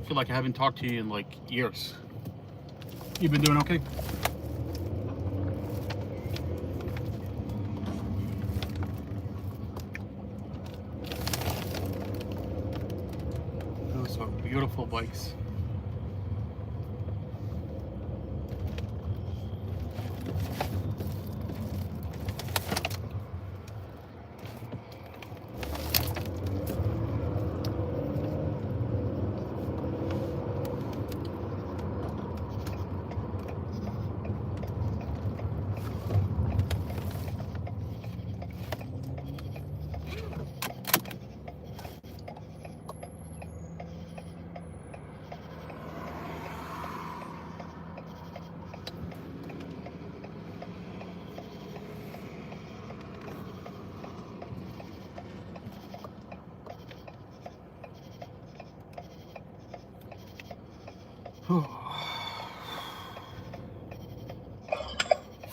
feel like I haven't talked to you in like years. You been doing okay? Those are beautiful bikes.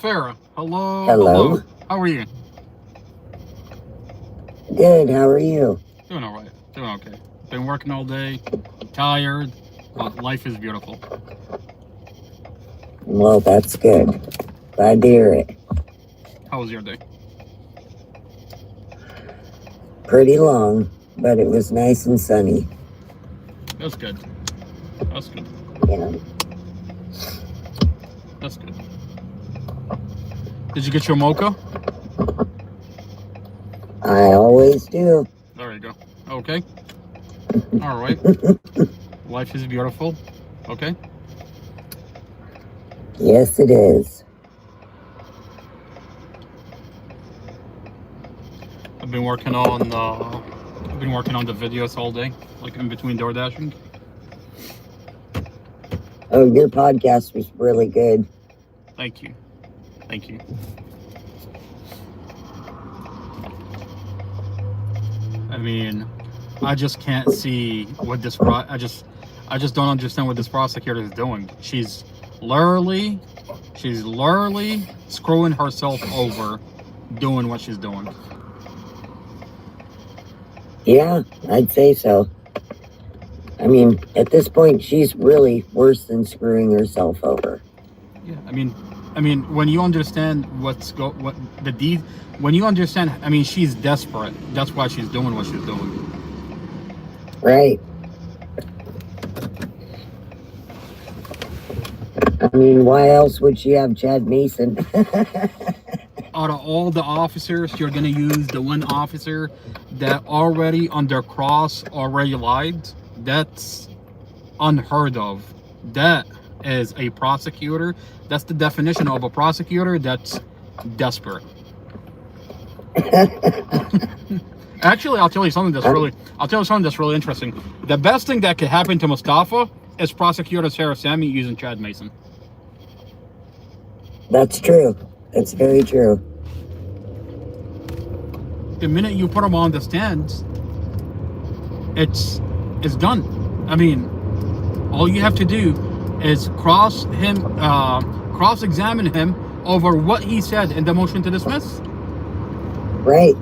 Farah, hello. Hello. How are you? Good, how are you? Doing all right. Doing okay. Been working all day. Tired, but life is beautiful. Well, that's good. Glad to hear it. How was your day? Pretty long, but it was nice and sunny. That's good. That's good. Yeah. That's good. Did you get your mocha? I always do. There you go. Okay. All right. Life is beautiful. Okay. Yes, it is. I've been working on the videos all day, like in between door dashing. Oh, your podcast was really good. Thank you. Thank you. I mean, I just can't see what this I just don't understand what this prosecutor is doing. She's literally screwing herself over doing what she's doing. Yeah, I'd say so. I mean, at this point, she's really worse than screwing herself over. Yeah, I mean, when you understand when you understand, I mean, she's desperate. That's why she's doing what she's doing. Right. I mean, why else would she have Chad Mason? Out of all the officers, you're gonna use the one officer that already under cross already lied. That's unheard of. That is a prosecutor. That's the definition of a prosecutor that's desperate. Actually, I'll tell you something that's really interesting. The best thing that could happen to Mustafa is prosecutor Sarah Sammy using Chad Mason. That's true. That's very true. The minute you put him on the stand, it's done. I mean, all you have to do is cross-examine him over what he said in the motion to dismiss. Right.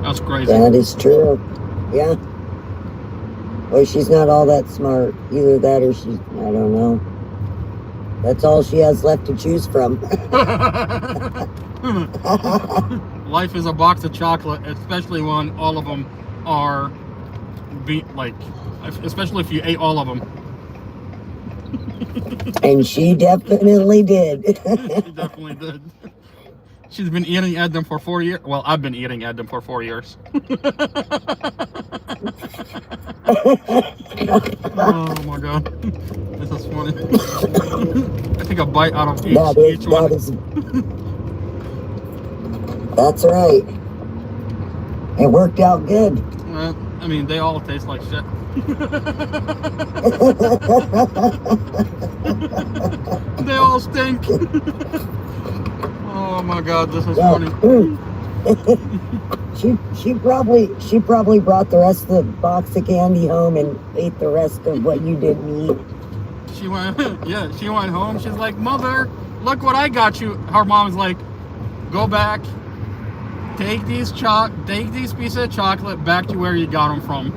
That's crazy. That is true. Yeah. Well, she's not all that smart. Either that or she's, I don't know. That's all she has left to choose from. Life is a box of chocolate, especially when all of them are especially if you ate all of them. And she definitely did. She definitely did. She's been eating at them for 4 years. Well, I've been eating at them for 4 years. Oh my god. This is funny. I take a bite out of each one. That's right. It worked out good. I mean, they all taste like shit. They all stink. Oh my god, this is funny. She probably brought the rest of the box of candy home and ate the rest of what you didn't eat. She went home. She's like, "Mother, look what I got you." Her mom's like, "Go back, take these pieces of chocolate back to where you got them from."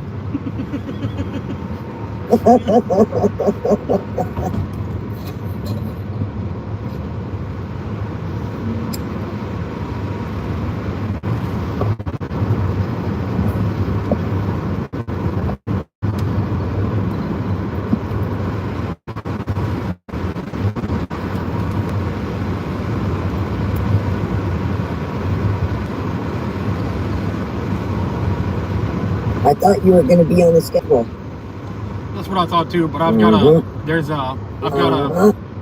I thought you were going to be on the schedule. That's what I thought too, but I've got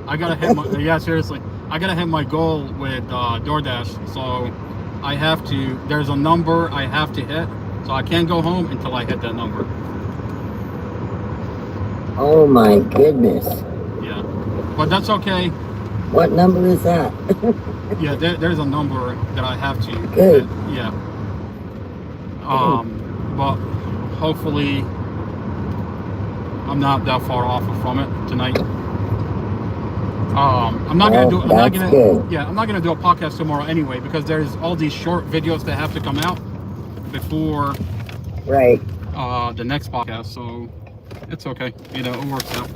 I gotta hit my, yeah, seriously. I gotta hit my goal with DoorDash, so I have to, there's a number I have to hit, so I can't go home until I hit that number. Oh my goodness. Yeah, but that's okay. What number is that? Yeah, there's a number that I have to Good. hit. Yeah. But hopefully I'm not that far off from it tonight. I'm not gonna do. I'm not gonna. Good. Yeah, I'm not gonna do a podcast tomorrow anyway because there's all these short videos that have to come out before Right. the next podcast. So it's okay. You know, it works out.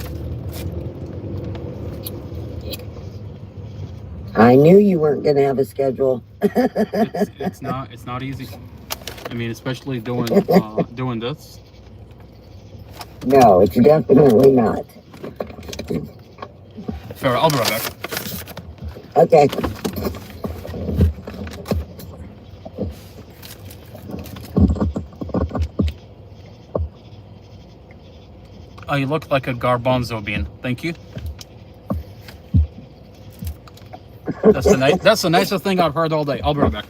I knew you weren't going to have a schedule. It's not easy. I mean, especially doing doing this. No, it's definitely not. Fair. I'll be right back. Okay. Oh, you look like a garbanzo bean. Thank you. That's the nicest thing I've heard all day. I'll be right back.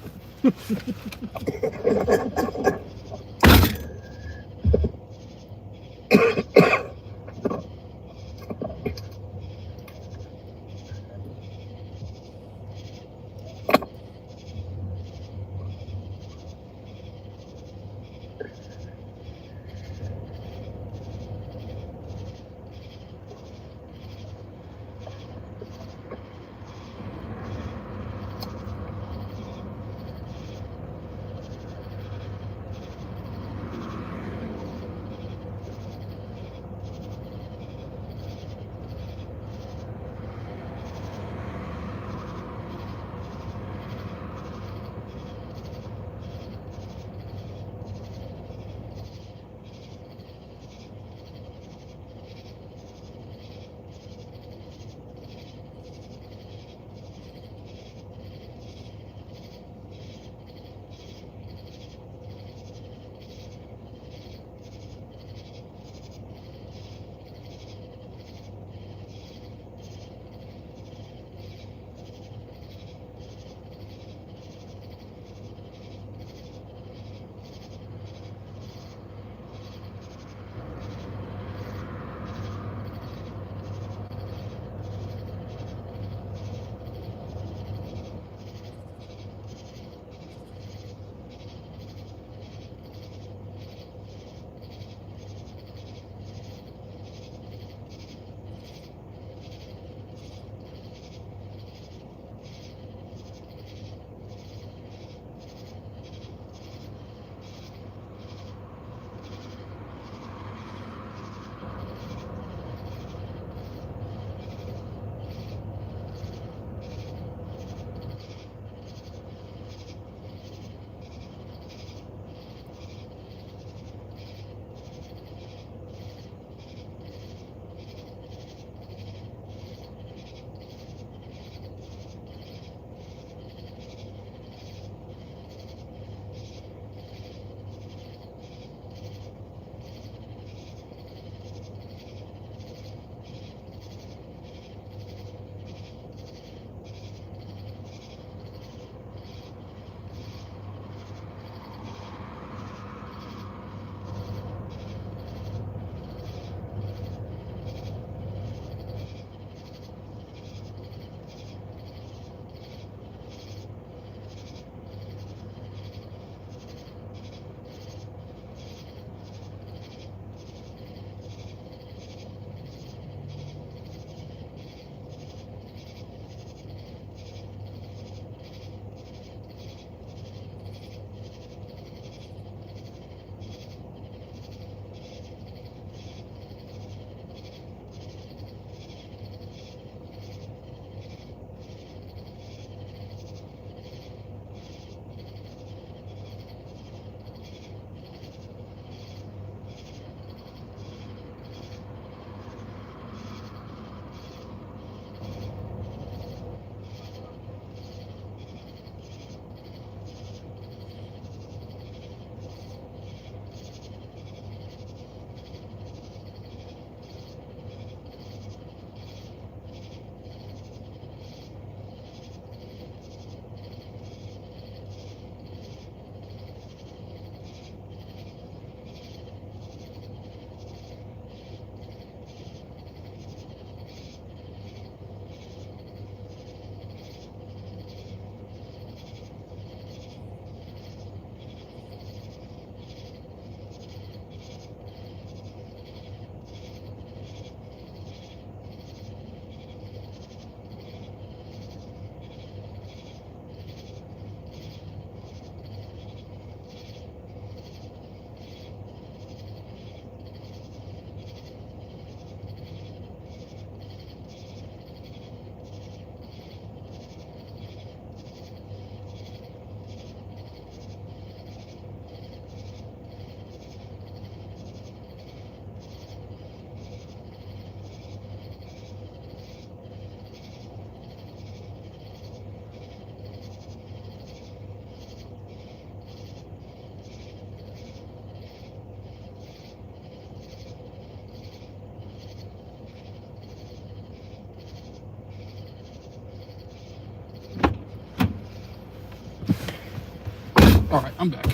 All right, I'm back.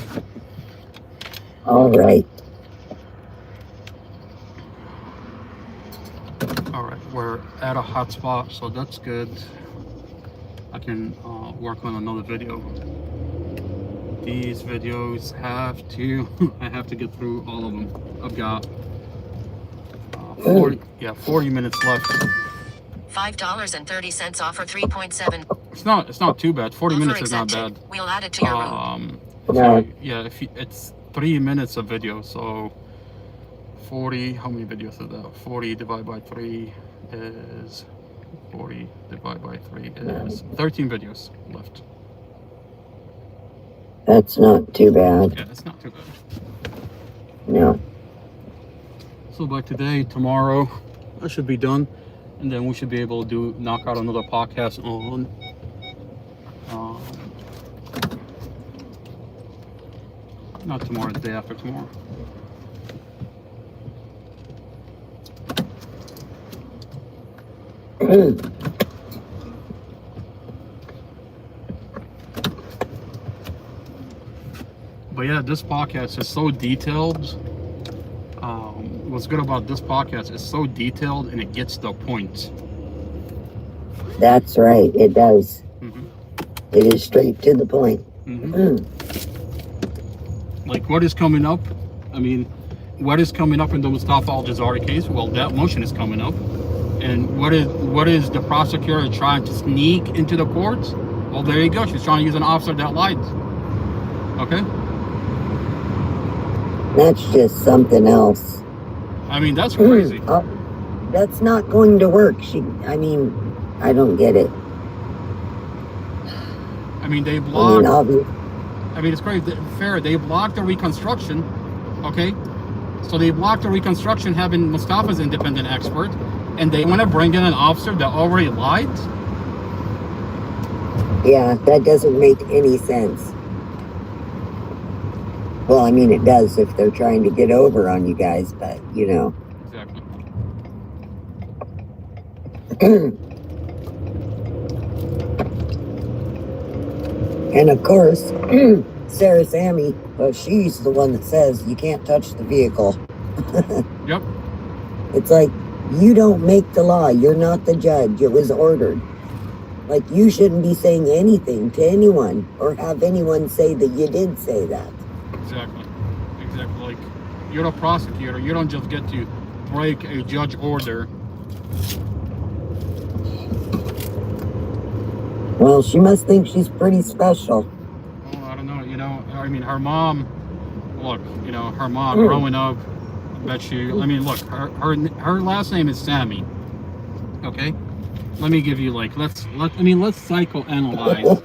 All right. All right, we're at a hotspot, so that's good. I can work on another video. These videos have to, I have to get through all of them. I've got 40 minutes left. $5.30 offer 3.7. It's not too bad. 40 Offer minutes is not accepted. bad. We'll add it to your room. No. Yeah, it's 3 minutes of video, so 40, how many videos is that? 40 divided by 3 is 40 divided by 3 is 13 videos left. That's not too bad. Yeah, it's not too bad. No. So by today, tomorrow, I should be done, and then we should be able to knock out another podcast on not tomorrow, the day after tomorrow. But yeah, this podcast is so detailed. What's good about this podcast is so detailed and it gets the point. That's right. It does. Mm-hmm. It is straight to the point. Mm-hmm. Like what is coming up? I mean, what is coming up in the Mustafa Al-Jazari case? Well, that motion is coming up. And what is the prosecutor trying to sneak into the courts? Well, there you go. She's trying to use an officer that lied. Okay? That's just something else. I mean, that's crazy. That's not going to work. I don't get it. I mean, they blocked. obviously. I mean, it's crazy. Fair. They blocked the reconstruction. Okay? So they blocked the reconstruction having Mustafa's independent expert. And they want to bring in an officer that already lied? Yeah, that doesn't make any sense. Well, I mean, it does if they're trying to get over on you guys, but, you know. Exactly. And of course, Sarah Sammy, well, she's the one that says you can't touch the vehicle. Yep. It's like, you don't make the law. You're not the judge. It was ordered. Like, you shouldn't be saying anything to anyone or have anyone say that you did say that. Exactly. Like, you're a prosecutor. You don't just get to break a judge order. Well, she must think she's pretty special. Oh, I don't know. You know, I mean, her mom, look, you know, her mom growing up, I bet you, I mean, look, her last name is Sammy. Okay? Let me give you, like, let's psychoanalyze.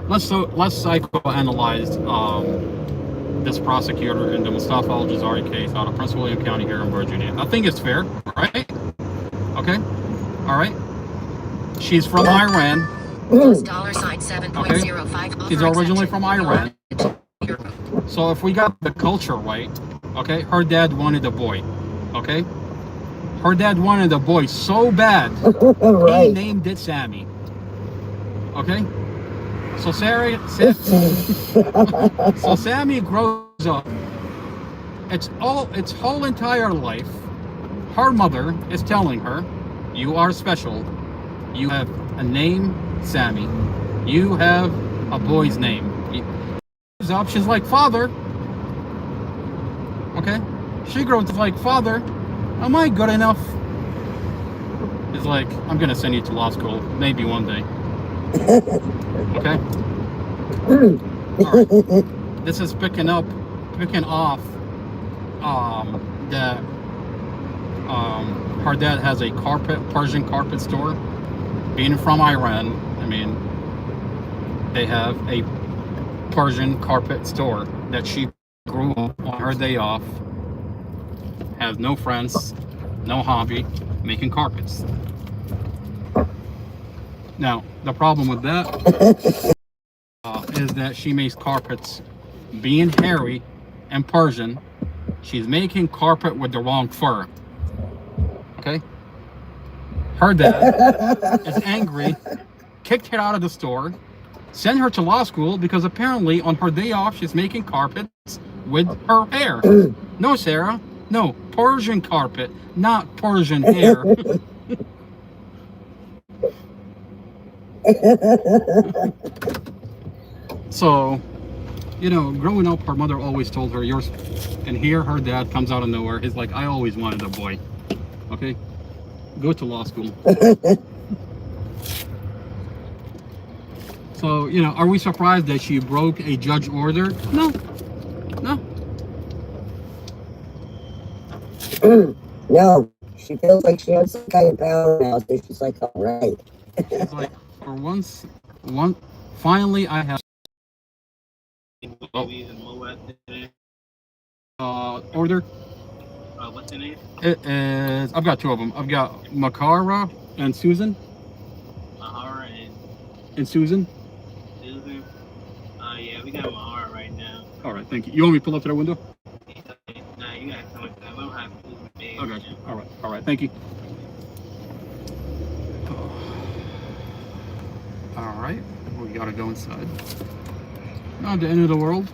Let's psychoanalyze this prosecutor in the Mustafa Al-Jazari case out of Prince William County here in Virginia. I think it's fair, right? Okay? All right? She's from Iran. $7.05. She's originally from Iran. So if we got the culture right, okay, her dad wanted a boy, okay? Her dad wanted a boy so bad, Right. he named it Sammy. Okay? So so Sammy grows up. Its whole entire life, her mother is telling her, you are special. You have a name, Sammy. You have a boy's name. Grows up, she's like, father. Okay? She grows up like, father, am I good enough? He's like, I'm gonna send you to law school, maybe one day. Okay? Alright. This is picking off that her dad has a Persian carpet store. Being from Iran, I mean, they have a Persian carpet store that she grew up on her day off, has no friends, no hobby, making carpets. Now, the problem with that is that she makes carpets. Being hairy and Persian, she's making carpet with the wrong fur. Okay? Her dad is angry, kicked her out of the store, send her to law school because apparently on her day off she's making carpets with her hair. No, Sarah. No, Persian carpet, not Persian hair. So, growing up, her mother always told her, yours, and here her dad comes out of nowhere. He's like, I always wanted a boy. Okay? Go to law school. So, are we surprised that she broke a judge order? No. No. No, she feels like she has some kind of power now, so she's like, all right. She's like, for finally I have order. What's the name? It is, I've got two of them. I've got Makara and Susan. Mahara And Susan. Susan. Yeah, we got Mahara right now. All right, thank you. You want me to pull up to the window? Nah, you got so much time. We don't have Susan Babe. Okay. All right. Thank you. All right, we gotta go inside. Not the end of the world.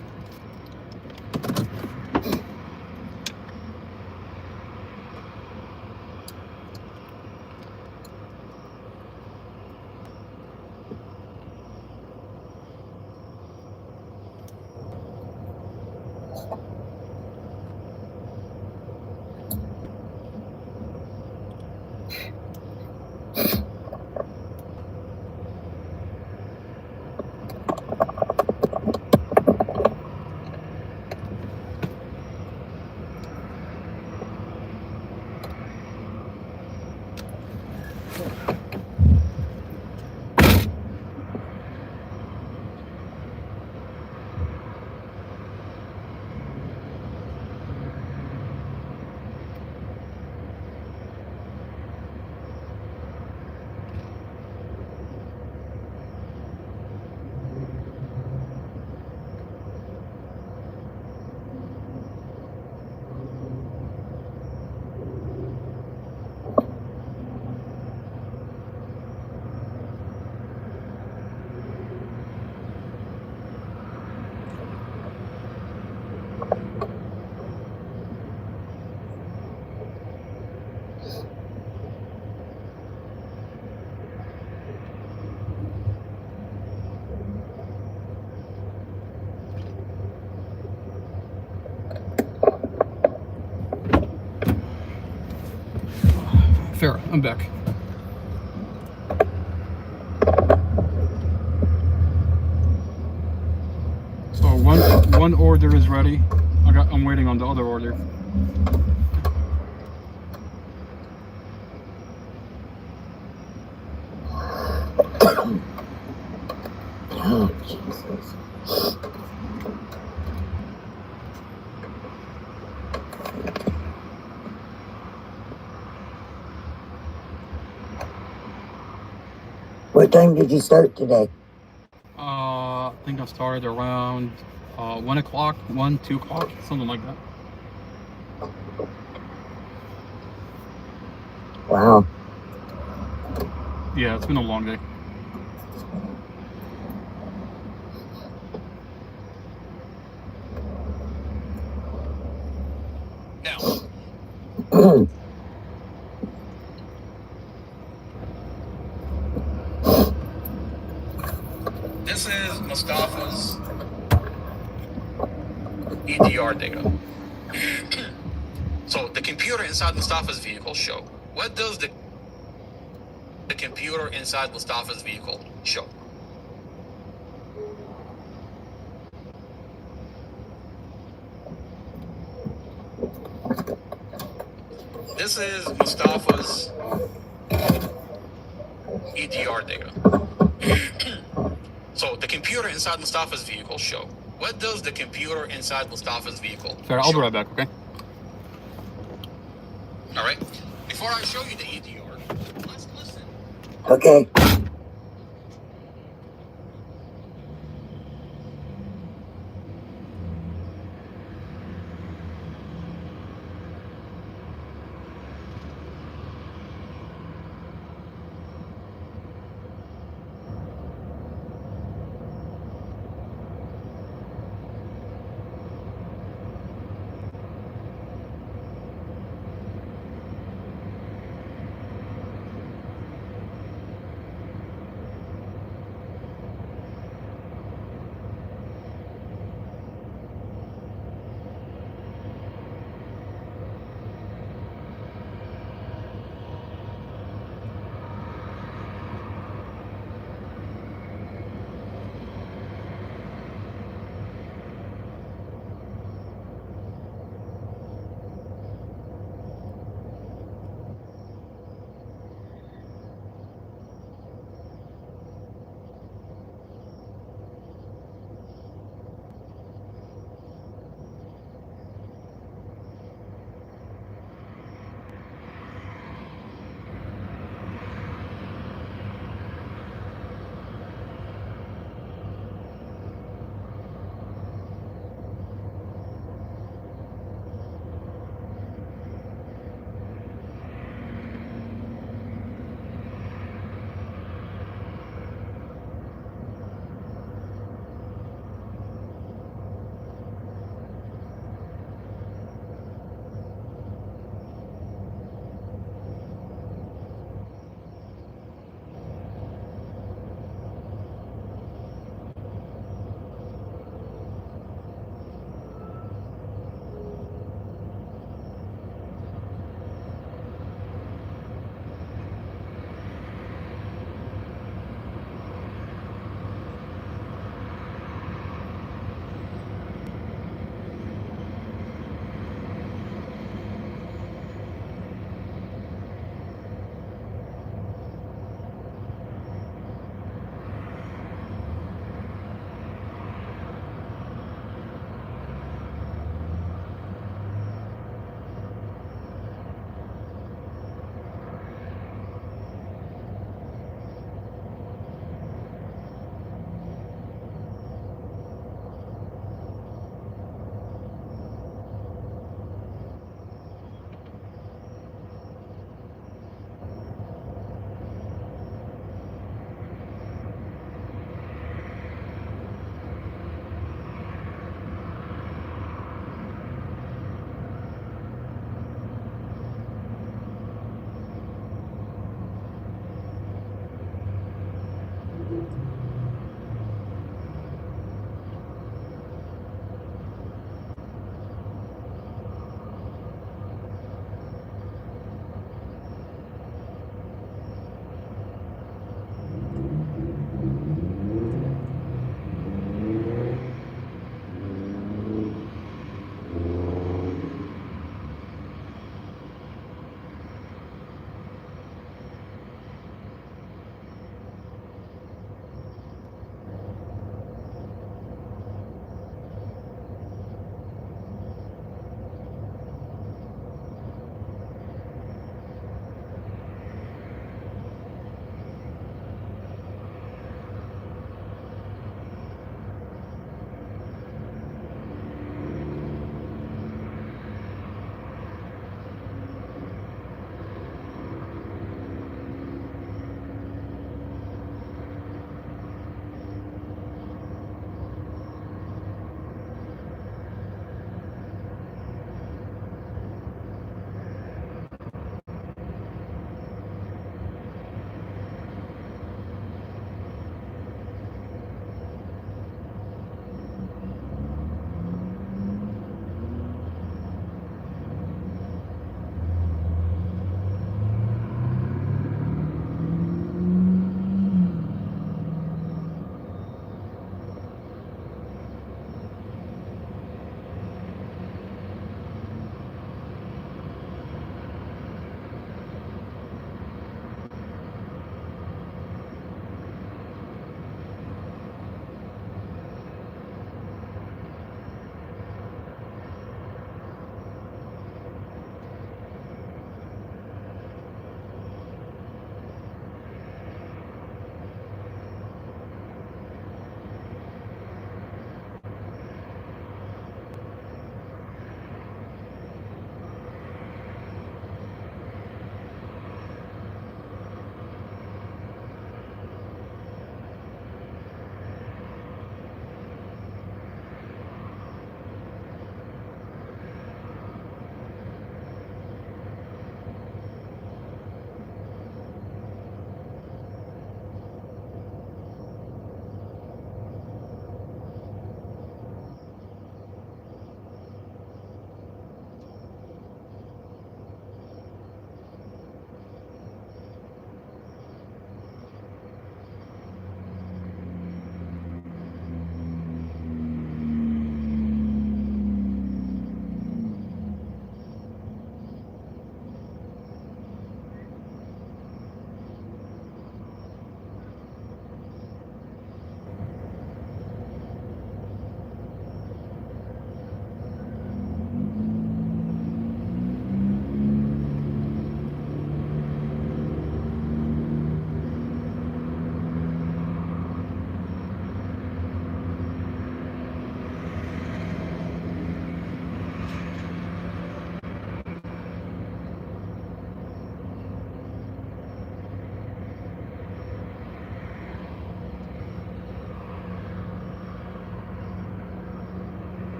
Fair, I'm back. So one order is ready. I'm waiting on the other order. Oh, Jesus. What time did you start today? I think I started around 1 o'clock, 2 o'clock, something like that. Wow. Yeah, it's been a long day. Now, this is Mustafa's EDR data. So the computer inside Mustafa's vehicle show. What does the computer inside Mustafa's vehicle show? This is Mustafa's EDR data. So the computer inside Mustafa's vehicle show. What does the computer inside Mustafa's vehicle show? I'll be right back, okay? All right. Before I show you the EDR, let's listen. Okay.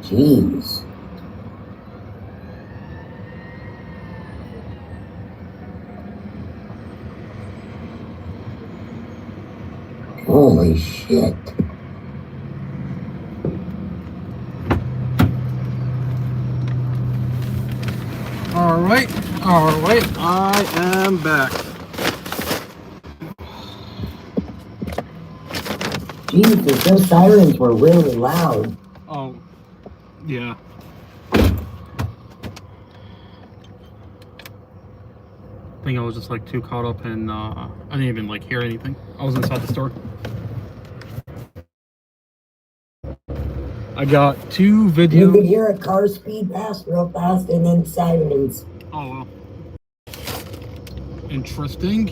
Jeez. Holy shit. All right, I am back. Jesus, those sirens were really loud. Oh, yeah. I think I was just like too caught up in, I didn't even like hear anything. I was inside the store. I got 2 videos. You could hear a car speed past real fast and then sirens. Oh, well. Interesting.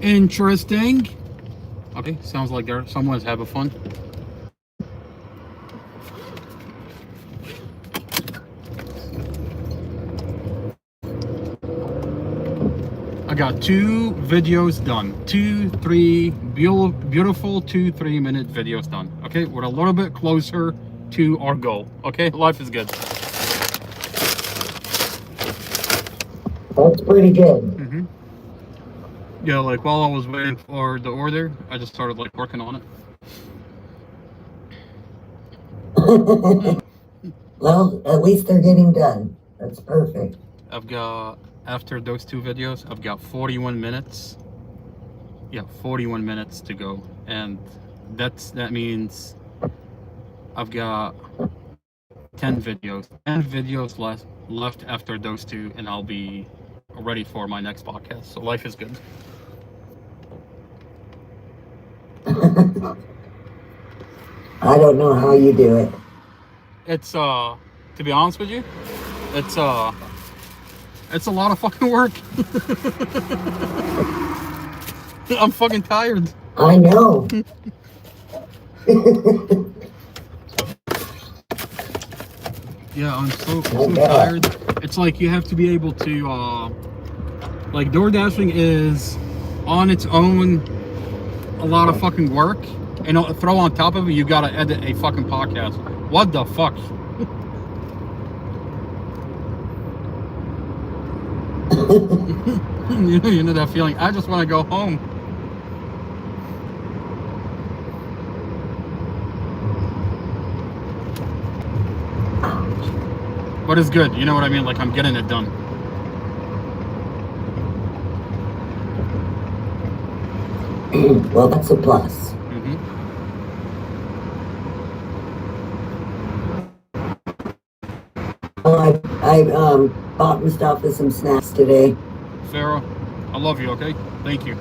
Interesting. Okay, sounds like someone's having fun. I got 2 videos done. 2-3 beautiful 2-3 minute videos done. Okay, we're a little bit closer to our goal. Okay, life is good. That's pretty good. Mm-hmm. Yeah, like while I was waiting for the order, I just started like working on it. Well, at least they're getting done. That's perfect. I've got, after those 2 videos, I've got 41 minutes. Yeah, 41 minutes to go. And that means I've got 10 videos. 10 videos left after those 2, and I'll be ready for my next podcast. So life is good. I don't know how you do it. It's to be honest with you, it's a lot of fucking work. I'm fucking tired. I know. Yeah, I'm so tired. It's like you have to be able to like DoorDashing is on its own a lot of fucking work, and throw on top of it you gotta edit a fucking podcast. What the fuck? You know that feeling? I just want to go home. But it's good, you know what I mean? Like I'm getting it done. Well, that's a plus. Mm-hmm. Well, I bought Mustafa some snacks today. Farrah, I love you, okay? Thank you.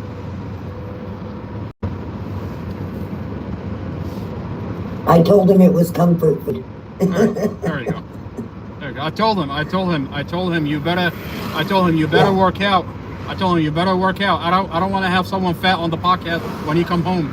I told him it was comfort food. There you go. There you go. I told him you better work out. I told him you better work out. I don't want to have someone fat on the podcast when you come home.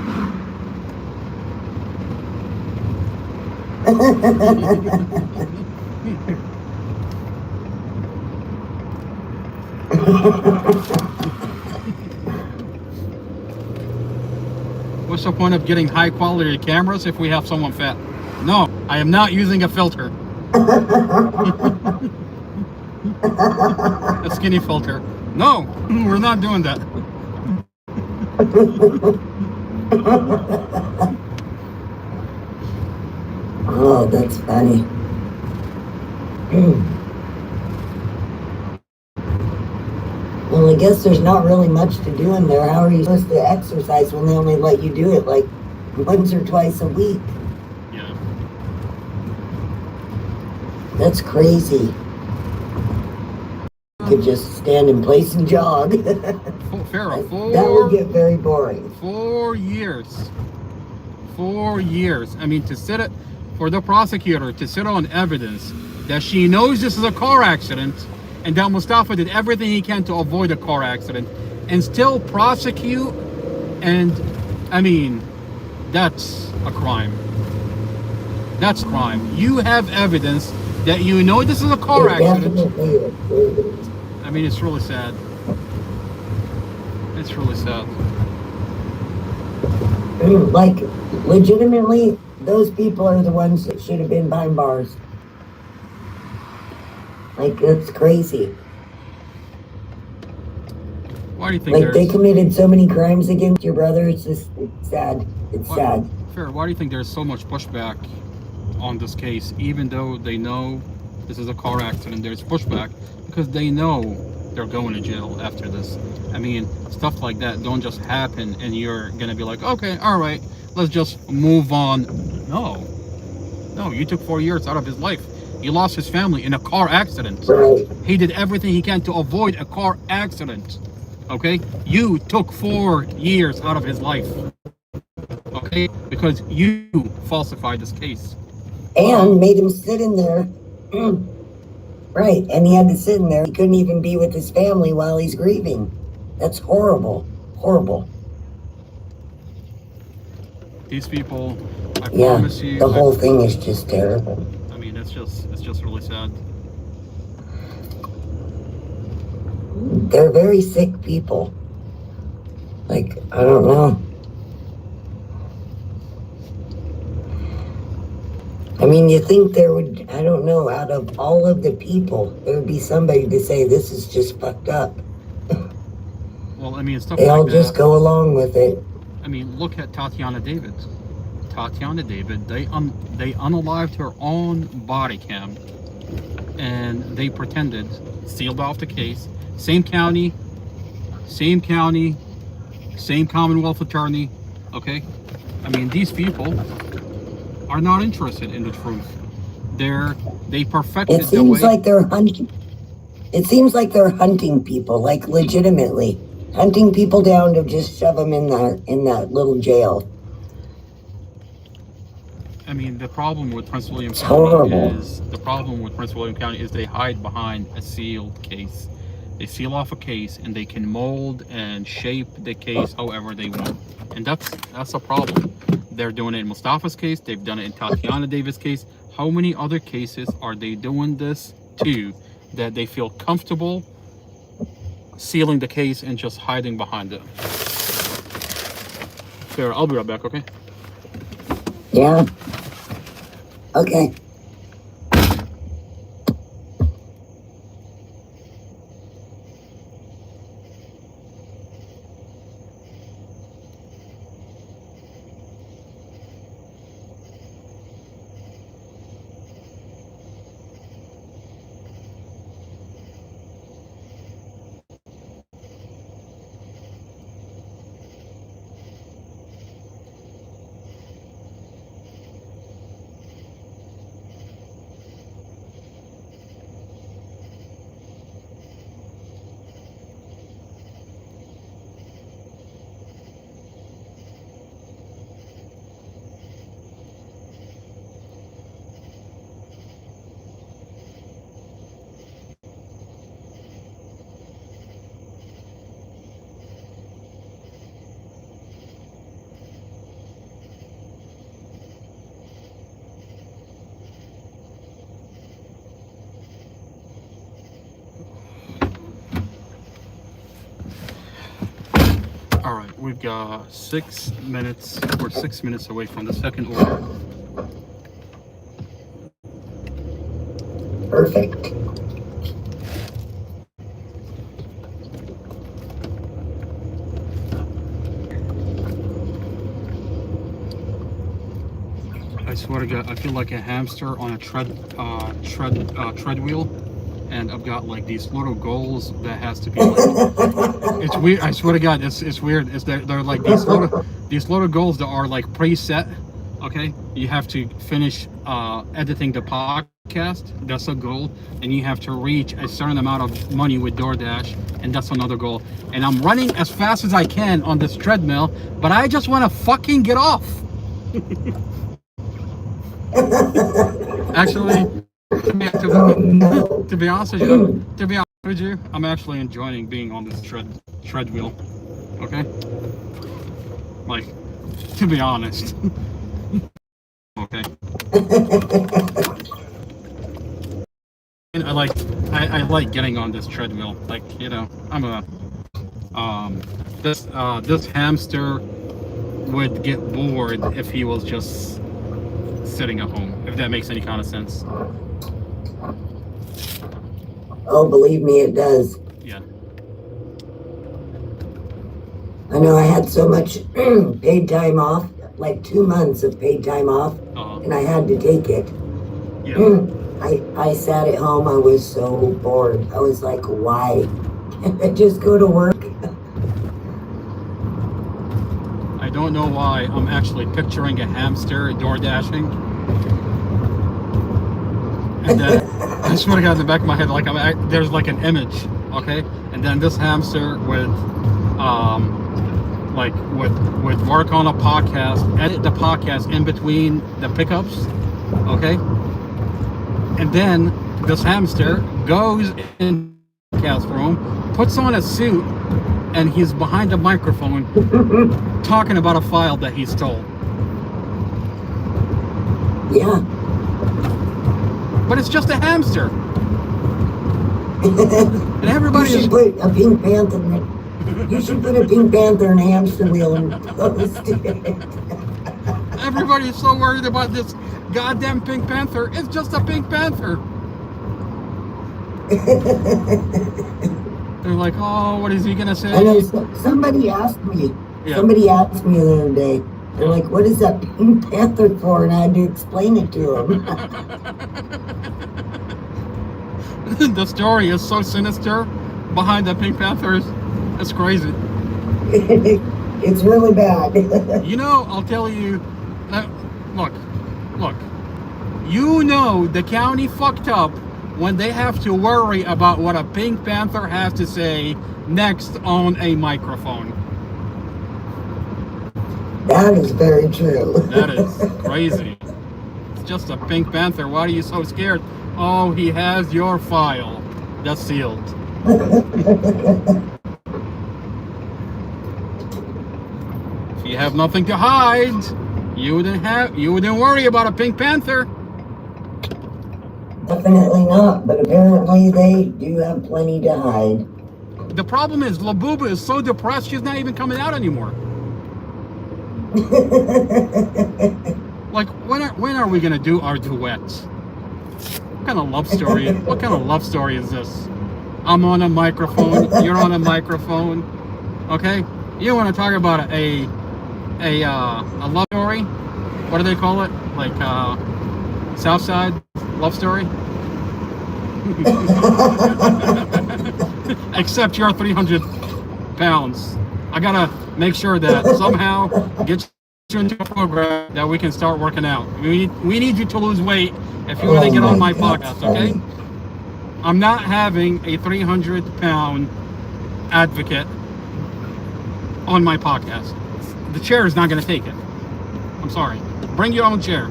What's the point of getting high quality cameras if we have someone fat? No, I am not using a filter. A skinny filter. No, we're not doing that. Oh, that's funny. Well, I guess there's not really much to do in there. How are you supposed to exercise when they only let you do it like once or twice a week? Yeah. That's crazy. You could just stand in place and jog. Farrah, That would get very boring. 4 years. 4 years. I mean, for the prosecutor to sit on evidence that she knows this is a car accident and that Mustafa did everything he can to avoid a car accident, and still prosecute, and I mean, that's a crime. That's crime. You have evidence that you know this is a car It accident. definitely is. I mean, it's really sad. It's really sad. Like, legitimately, those people are the ones that should have been behind bars. Like, that's crazy. Why do you think Like, there's... they committed so many crimes against your brother. It's just, it's sad. It's sad. Fair, why do you think there's so much pushback on this case, even though they know this is a car accident? There's pushback because they know they're going to jail after this. I mean, stuff like that don't just happen and you're gonna be like, okay, all right, let's just move on. No, you took 4 years out of his life. He lost his family in a car accident. Right. He did everything he can to avoid a car accident. Okay, you took 4 years out of his life. Okay, because you falsified this case. And made him sit in there. Right, and he had to sit in there. He couldn't even be with his family while he's grieving. That's horrible. Horrible. These people, I Yeah, promise you. the whole thing is just terrible. I mean, it's just really sad. They're very sick people. Like, I don't know. I mean, you think there would, I don't know, out of all of the people, there would be somebody to say this is just fucked up. Well, I mean, stuff They all like just that. go along with it. I mean, look at Tatiana David. Tatiana David, they unalived her own body cam, and they pretended, sealed off the case. Same county, same Commonwealth attorney. Okay, I mean, these people are not interested in the truth. They perfected It their seems way. like they're hunting. It seems like they're hunting people, like legitimately hunting people down to just shove them in that little jail. I mean, the problem with Prince William It's County horrible. is they hide behind a sealed case. They seal off a case and they can mold and shape the case however they want, and that's a problem. They're doing it in Mustafa's case. They've done it in Tatiana David's case. How many other cases are they doing this to that they feel comfortable sealing the case and just hiding behind it? Sarah, I'll be right back, okay? Yeah. Okay. All right, we've got 6 minutes. We're 6 minutes away from the second order. Perfect. I swear to God, I feel like a hamster on a treadwheel, and I've got like these little goals that has to be like, it's weird. I swear to God, it's weird. They're like these little goals that are like preset. Okay, you have to finish editing the podcast. That's a goal, and you have to reach a certain amount of money with DoorDash, and that's another goal. And I'm running as fast as I can on this treadmill, but I just want to fucking get off. Actually, to be honest with you, with you, I'm actually enjoying being on this tread wheel. Okay? Like, to be honest. Okay. And I like getting on this treadmill. Like, you know, I'm a this hamster would get bored if he was just sitting at home, if that makes any kind of sense. Oh, believe me, it does. Yeah. I know I had so much paid time off, like 2 months of paid time off, and I had to take it. Yeah. I sat at home. I was so bored. I was like, why can't I just go to work? I don't know why I'm actually picturing a hamster door dashing. And then I swear to God, in the back of my head, like there's like an image, okay? And then this hamster would work on a podcast, edit the podcast in between the pickups, okay? And then this hamster goes in the podcast room, puts on a suit, and he's behind a microphone talking about a file that he stole. Yeah. But it's just a hamster. And everybody You should is... put a Pink Panther in it. You should put a Pink Panther and a hamster wheel and post it. Everybody's so worried about this goddamn Pink Panther. It's just a Pink Panther. They're like, oh, what is he gonna say? I know somebody asked me. Yeah. Somebody asked me the other day. They're like, what is that Pink Panther for? And I had to explain it to them. The story is so sinister behind the Pink Panthers. It's crazy. It's really bad. You know, I'll tell you, look, you know the county fucked up when they have to worry about what a Pink Panther has to say next on a microphone. That is very true. That is crazy. It's just a Pink Panther. Why are you so scared? Oh, he has your file. That's sealed. If you have nothing to hide, you wouldn't worry about a Pink Panther. Definitely not, but apparently they do have plenty to hide. The problem is Labuba is so depressed she's not even coming out anymore. Like, when are we gonna do our duets? What kind of love story? What kind of love story is this? I'm on a microphone. You're on a microphone. Okay. You want to talk about a love story? What do they call it? Like Southside love story? Except you're 300 pounds. I gotta make sure that somehow get you into a program that we can start working out. We need you to lose weight if you want to get on my podcast, okay? I'm not having a 300-pound advocate on my podcast. The chair is not going to take it. I'm sorry. Bring your own chair.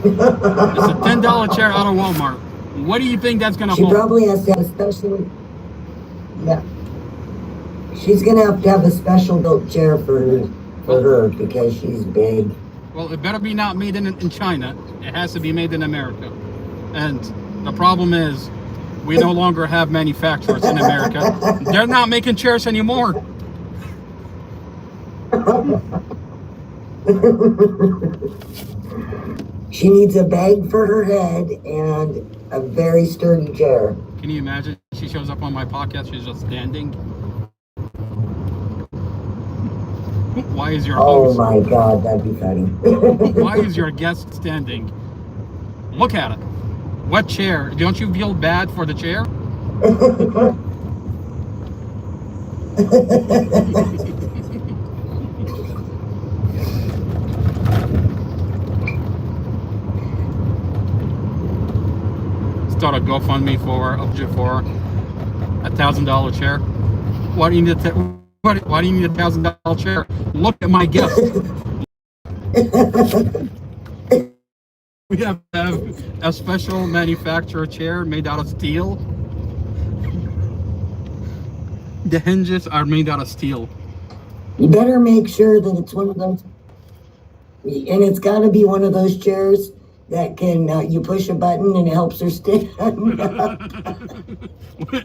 It's a $10 chair out of Walmart. What do you think that's going to She hold? probably has to have a special. Yeah. She's gonna have to have a special built chair for her because she's big. Well, it better be not made in China. It has to be made in America. And the problem is, we no longer have manufacturers in America. They're not making chairs anymore. She needs a bag for her head and a very sturdy chair. Can you imagine? She shows up on my podcast, she's just standing. Why is your Oh host? my God, that'd be funny. Why is your guest standing? Look at it. What chair? Don't you feel bad for the chair? Start a GoFundMe for a $1,000 chair. Why do you need why do you need a $1,000 chair? Look at my guest. We have to have a special manufacturer chair made out of steel. The hinges are made out of steel. You better make sure that it's one of those, and it's got to be one of those chairs that can, you push a button and it helps her stand up.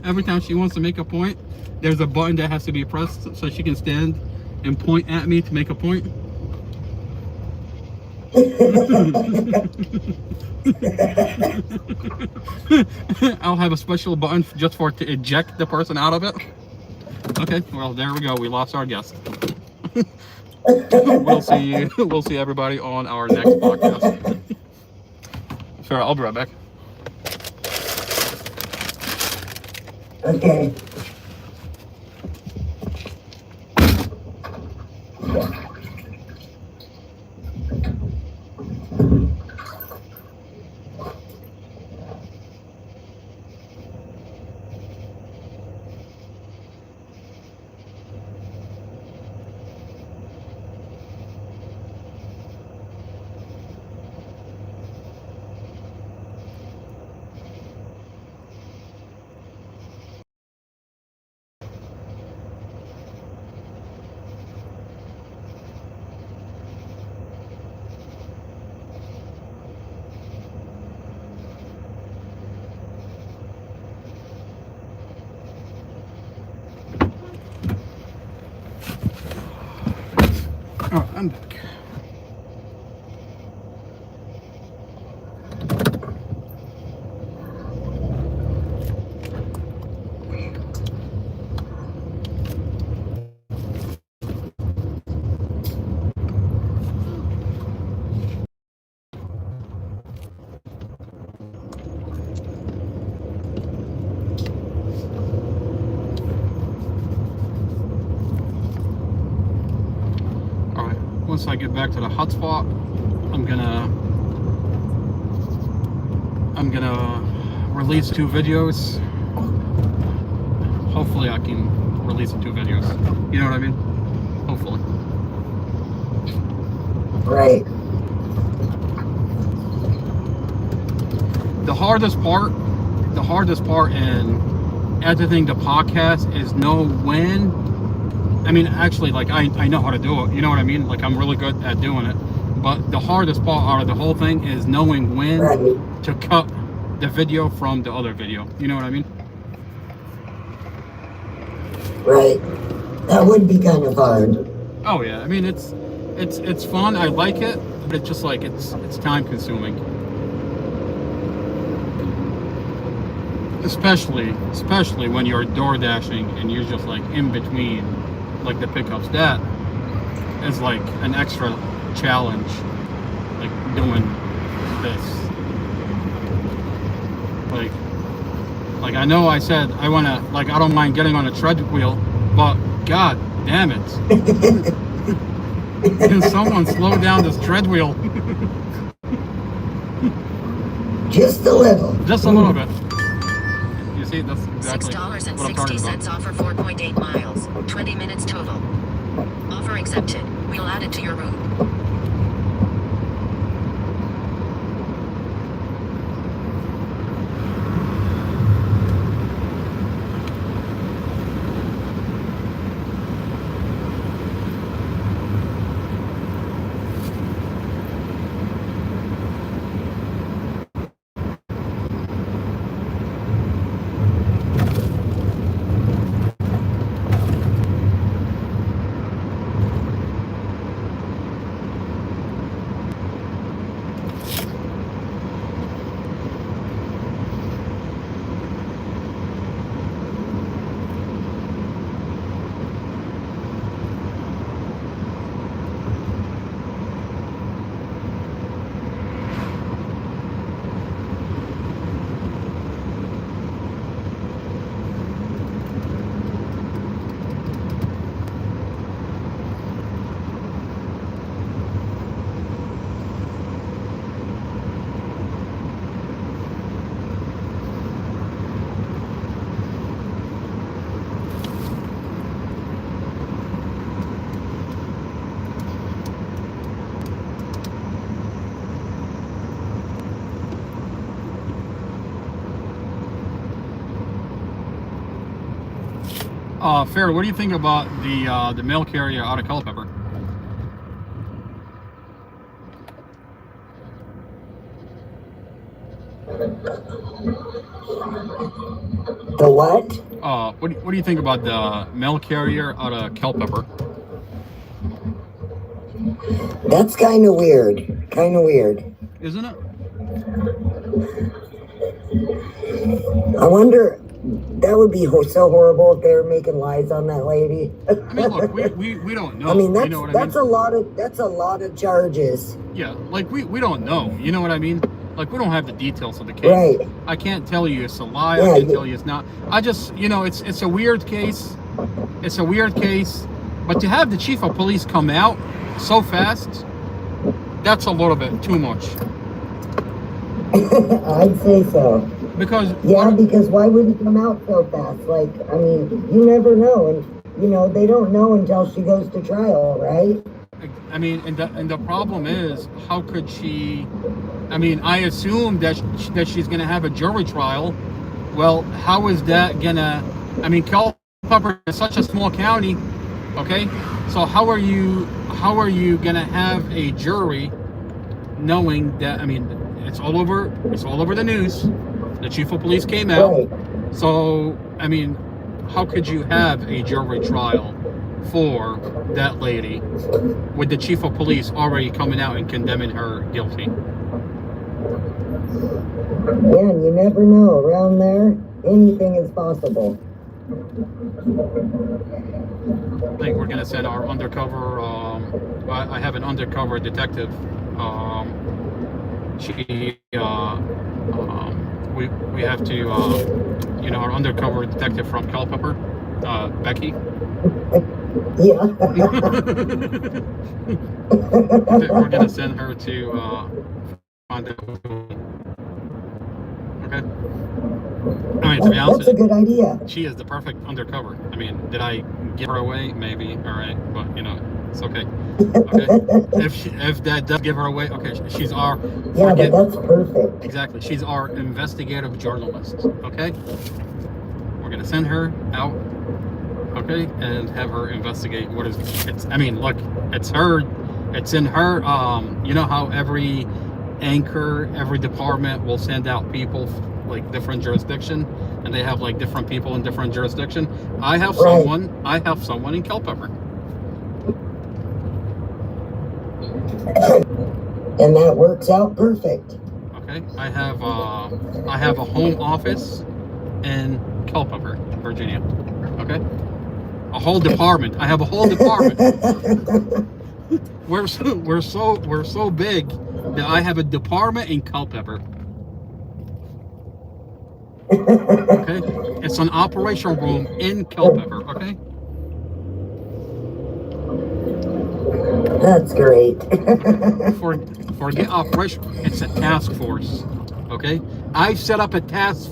Every time she wants to make a point, there's a button that has to be pressed so she can stand and point at me to make a point. I'll have a special button just for to eject the person out of it. Okay, well there we go. We lost our guest. We'll see. We'll see everybody on our next podcast. Sure, I'll be right back. Okay. Oh, I'm back. Alright, once I get back to the hotspot, I'm gonna release 2 videos. Hopefully I can release the 2 videos. You know what I mean? Hopefully. Right. The hardest part in editing the podcast is know when. I mean, actually, like I know how to do it. You know what I mean? Like I'm really good at doing it. But the hardest part out of the whole thing is knowing when Right. to cut the video from the other video. You know what I mean? Right. That would be kind of hard. Oh yeah. I mean, it's fun. I like it, but it's just like it's time consuming. Especially when you're door dashing and you're just like in between like the pickups. That is like an extra challenge, like doing this. Like I know I said I wanna, like, I don't mind getting on a treadwheel, but god damn it. Can someone slow down this treadwheel? Just a little. Just a little bit. You see, that's exactly what I'm talking about. $6.60 offer 4.8 miles. 20 minutes total. Offer accepted. We'll add it to your route. Fair, what do you think about the mail carrier out of Culpeper? The what? What do you think about the mail carrier out of Culpeper? That's kind of weird. Kind of weird. Isn't it? I wonder, that would be so horrible if they were making lies on that lady. I mean, look, we don't know. I mean, you know what I mean? that's a lot of charges. Yeah, like we don't know. You know what I mean? Like, we don't have the details of the case. Right. I can't tell you it's a lie. Yeah, I can't tell you it's not. I just, it's a weird case. It's a weird case. But to have the chief of police come out so fast, that's a little bit too much. I'd say so. Because because why would he come out so fast? Like, I mean, you never know, and they don't know until she goes to trial, right? I mean, and the problem is, how could she? I mean, I assume that she's gonna have a jury trial. Well, how is that gonna? I mean, Culpeper is such a small county, okay? So how are you gonna have a jury, knowing that? I mean, it's all over the news. The chief of police came out. Right. So, I mean, how could you have a jury trial for that lady with the chief of police already coming out and condemning her guilty? Yeah, and you never know. Around there, anything is possible. I think we're going to send our undercover, I have an undercover detective. We have to, our undercover detective from Culpeper, Becky. Yeah. We're going to send her to find out. Okay. I mean, to be honest That's a good idea. she is the perfect undercover. I mean, did I give her away? Maybe. All right, but it's okay. Okay. If that does give her away, okay, she's our. Yeah, but that's perfect. Exactly. She's our investigative journalist. Okay. We're gonna send her out. Okay, and have her investigate what is. I mean, look, it's her. It's in her. You know how every anchor, every department will send out people like different jurisdiction, and they have like different people in different jurisdiction. I have someone in Culpeper. And that works out perfect. Okay, I have a home office in Culpeper, Virginia. Okay, a whole department. I have a whole department. We're so big that I have a department in Culpeper. Okay, it's an operational room in Culpeper. Okay. That's great. Forget operation. It's a task force. Okay, I've set up a task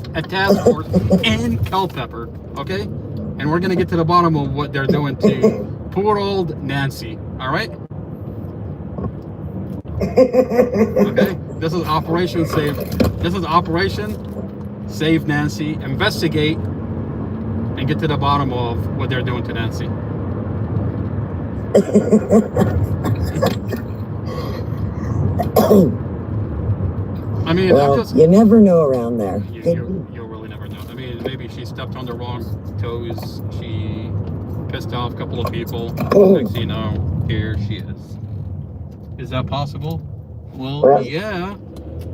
force in Culpeper. Okay, and we're gonna get to the bottom of what they're doing to poor old Nancy. All right. Okay, this is Operation Save. This is Operation Save Nancy. Investigate and get to the bottom of what they're doing to Nancy. I mean, well, you never know around there. You'll really never know. I mean, maybe she stepped on the wrong toes. She pissed off a couple of people. Next thing you know, here she is. Is that possible? Well, yeah.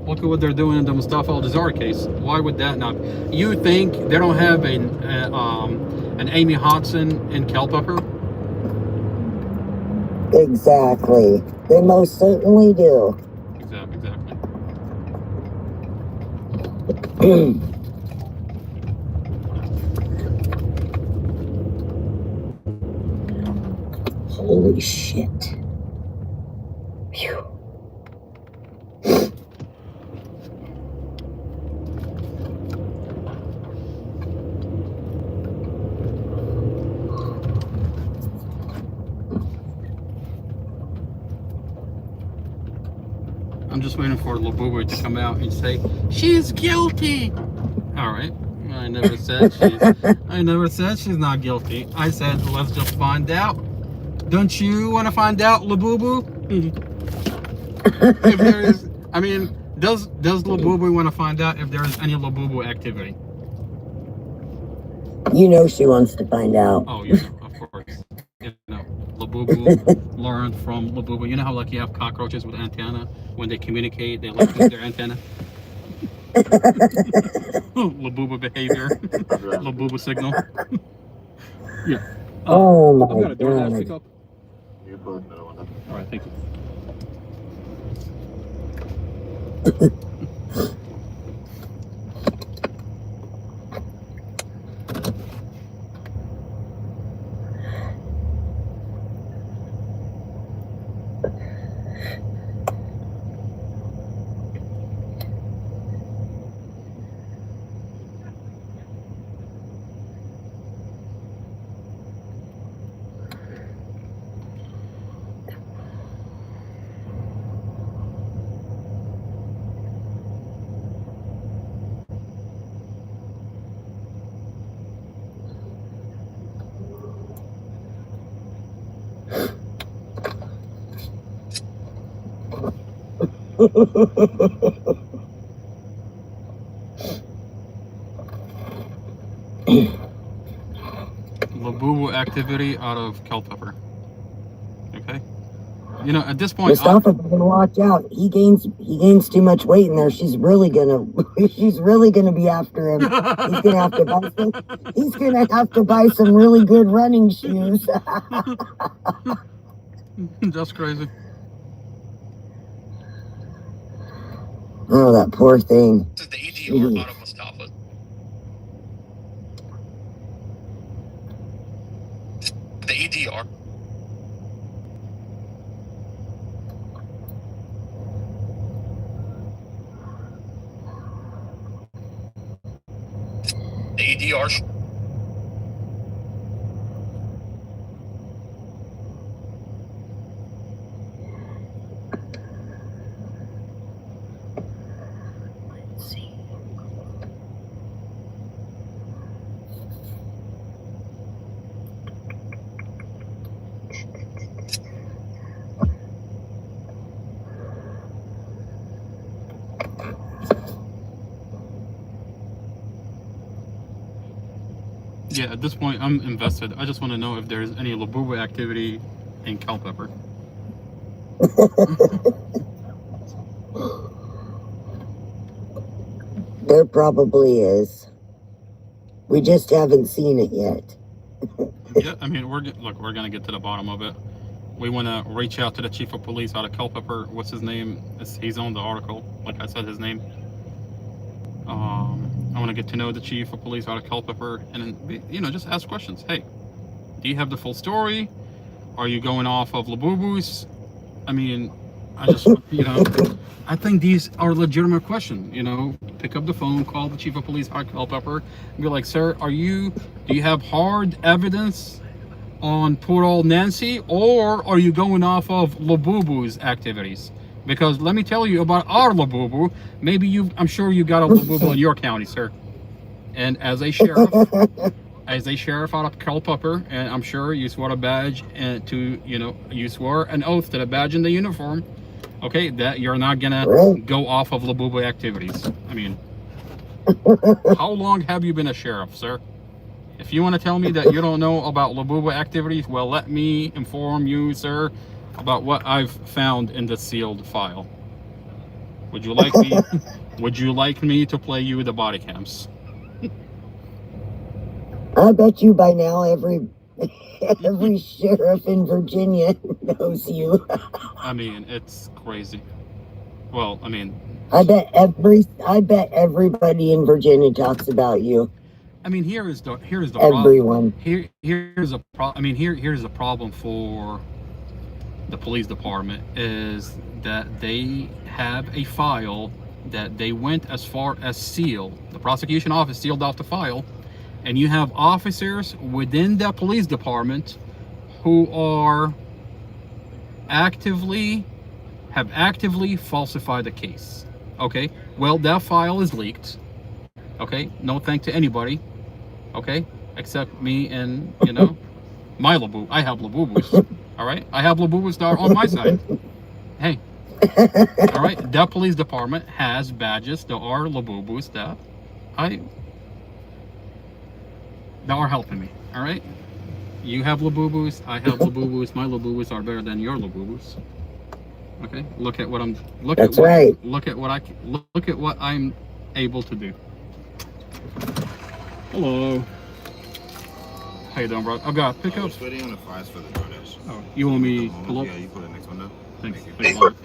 Look at what they're doing in the Mustafa Al-Jazari case. Why would that not? You think they don't have an Amy Hodson in Culpeper? Exactly. They most certainly do. Exactly. Holy shit. Phew. I'm just waiting for Labubu to come out and say, she's guilty. All right. I never said she's not guilty. I said let's just find out. Don't you want to find out, Labubu? If there is, I mean, does Labubu want to find out if there is any Labubu activity? You know she wants to find out. Oh yeah, of course. You know, Labubu learned from Labubu. You know how like you have cockroaches with antenna when they communicate, they like use their antenna. Labubu behavior, Labubu signal. Yeah. Oh I've my got a DoorDash god. pickup. All right, thank you. Labubu activity out of Culpeper. Okay. You know, at this point, Mustafa better watch out. He gains too much weight in there. She's really gonna be after him. He's gonna have to buy some really good running shoes. Just crazy. Oh, that poor thing. This is the EDR out of Mustafa. The EDR. The EDR. Yeah, at this point, I'm invested. I just want to know if there's any Labubu activity in Culpeper. There probably is. We just haven't seen it yet. Yeah, I mean, we're gonna get to the bottom of it. We want to reach out to the chief of police out of Culpeper. What's his name? He's on the article. Like I said, his name. I want to get to know the chief of police out of Culpeper, and you know, just ask questions. Hey, do you have the full story? Are you going off of Labubu's? I mean, I just, you know, I think these are legitimate questions. You know, pick up the phone, call the chief of police out of Culpeper, and be like, sir, do you have hard evidence on poor old Nancy, or are you going off of Labubu's activities? Because let me tell you about our Labubu. I'm sure you got a Labubu in your county, sir. And as a sheriff out of Culpeper, and I'm sure you swore a badge and you swore an oath to the badge and the uniform. Okay, that you're not gonna go off of Labubu activities. I mean, how long have you been a sheriff, sir? If you want to tell me that you don't know about Labubu activities, well, let me inform you, sir, about what I've found in the sealed file. Would you like me? Would you like me to play you the body cams? I bet you by now every sheriff in Virginia knows you. I mean, it's crazy. Well, I mean, I bet everybody in Virginia talks about you. I mean, here's the Everyone. problem. Here's the problem for the police department is that they have a file that they went as far as seal. The prosecution office sealed off the file, and you have officers within the police department who are actively falsified the case. Okay, well, that file is leaked. Okay, no thank to anybody. Okay, except me and my Labubu. I have Labubus. All right, I have Labubus that are on my side. Hey, all right. That police department has badges. There are Labubus that are helping me. All right, you have Labubus. I have Labubus. My Labubus are better than your Labubus. Okay, look at what I'm. That's right. Look at what I'm able to do. Hello. How you doing, bro? I've got pickup. Just waiting on the fries for the DoorDash. Oh, you want me to pull up? Yeah, you put the next one down. Thanks. Thank you. Thanks a lot.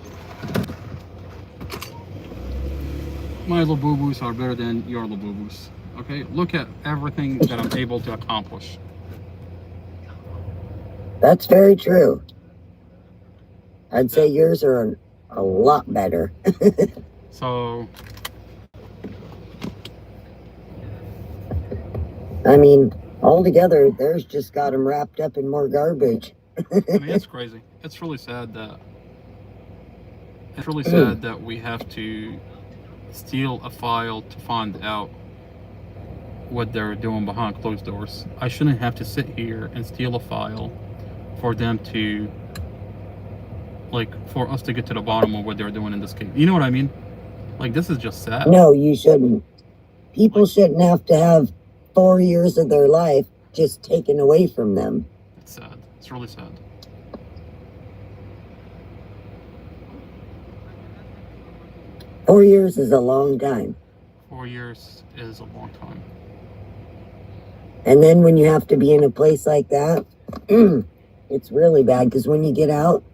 My Labubus are better than your Labubus. Okay, look at everything that I'm able to accomplish. That's very true. I'd say yours are a lot better. So, I mean, altogether, theirs just got them wrapped up in more garbage. I mean, it's crazy. It's really sad that we have to steal a file to find out what they're doing behind closed doors. I shouldn't have to sit here and steal a file for them to, for us to get to the bottom of what they're doing in this case. You know what I mean? Like, this is just sad. No, you shouldn't. People shouldn't have to have 4 years of their life just taken away from them. It's sad. It's really sad. Four years is a long time. 4 years is a long time. And then when you have to be in a place like that, it's really bad, because when you get out,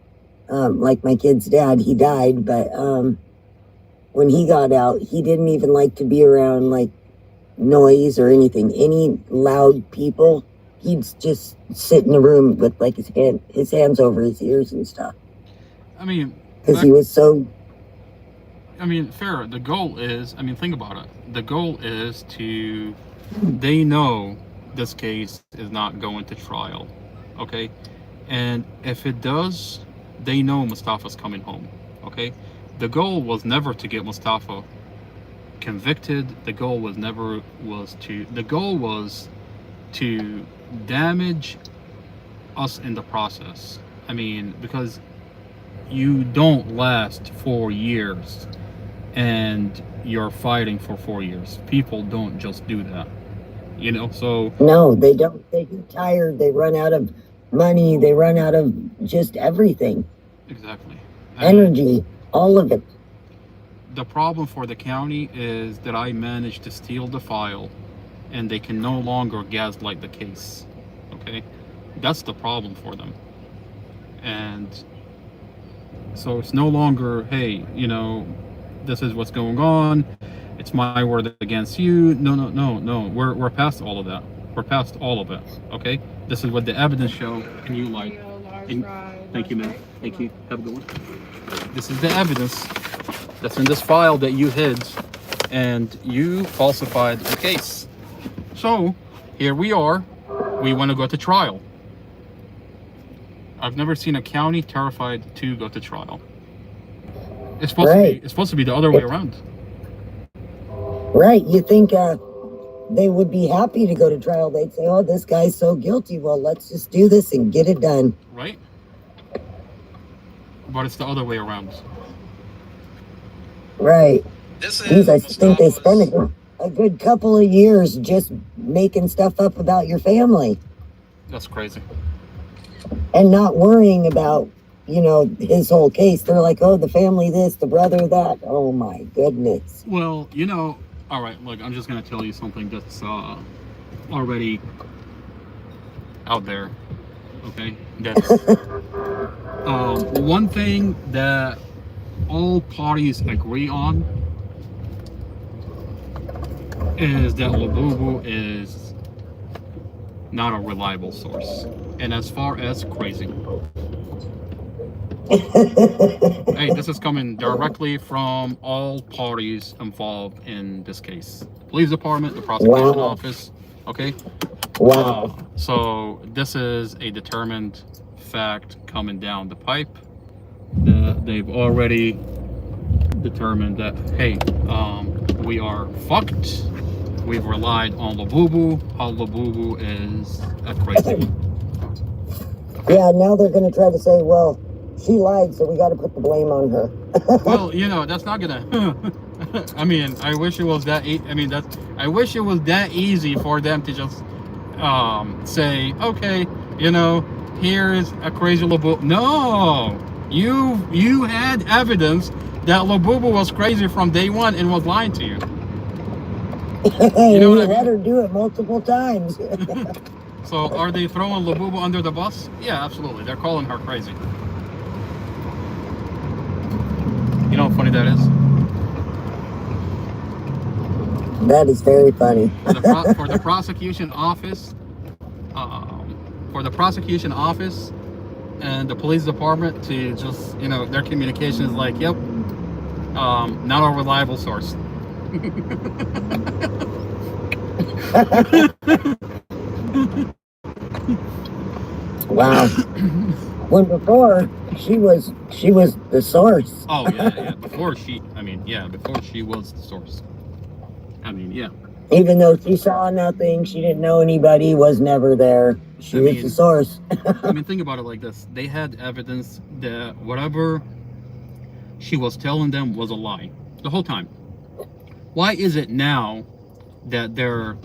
like my kid's dad, he died, but when he got out, he didn't even like to be around noise or anything, any loud people. He'd just sit in the room with his hands over his ears and stuff. I mean, because he was so. I mean, fair. The goal is, think about it. The goal is they know this case is not going to trial, okay? And if it does, they know Mustafa's coming home, okay? The goal was never to get Mustafa convicted. The goal was to damage us in the process. I mean, because you don't last 4 years and you're fighting for 4 years. People don't just do that, so. No, they don't. They get tired. They run out of money. They run out of just everything. Exactly. Energy, all of it. The problem for the county is that I managed to steal the file and they can no longer gaslight the case, okay? That's the problem for them. And so it's no longer, hey, this is what's going on. It's my word against you. No. We're past all of that. We're past all of it, okay? This is what the evidence show, and you like. Thank you, man. Thank you. Have a good one. This is the evidence that's in this file that you hid, and you falsified the case. So, here we are. We want to go to trial. I've never seen a county terrified to go to trial. It's supposed to be the other way around. Right. You think they would be happy to go to trial. They'd say, oh, this guy's so guilty. Well, let's just do this and get it done. Right? But it's the other way around. Right. I think they spent a good couple of years just making stuff up about your family. That's crazy. And not worrying about, his whole case. They're like, oh, the family this, the brother that. Oh, my goodness. Well, all right, look, I'm just going to tell you something that's already out there, okay? That's one thing that all parties agree on is that Labubu is not a reliable source. And as far as crazy. Hey, this is coming directly from all parties involved in this case. Police department, the prosecution office, okay? Wow. So this is a determined fact coming down the pipe. They've already determined that, hey, we are fucked. we've relied on Labubu. How Labubu is a crazy one. Yeah, now they're going to try to say, well, she lied, so we got to put the blame on her. Well, you know, that's not gonna. I mean, I wish it was that. I wish it was that easy for them to just say, okay, you know, here is a crazy Labubu. No, you had evidence that Labubu was crazy from day one and was lying to you. You know what I let mean? her do it multiple times. So are they throwing Labubu under the bus? Yeah, absolutely. They're calling her crazy. You know how funny that is? That is very funny. For the prosecution office, and the police department to just, you know, their communication is like, yep, not a reliable source. Wow. When before she was the source. Oh yeah. Before she was the source. I mean, yeah. Even though she saw nothing, she didn't know anybody, was never there. She was the source. I mean, think about it like this. They had evidence that whatever she was telling them was a lie the whole time. Why is it now that they're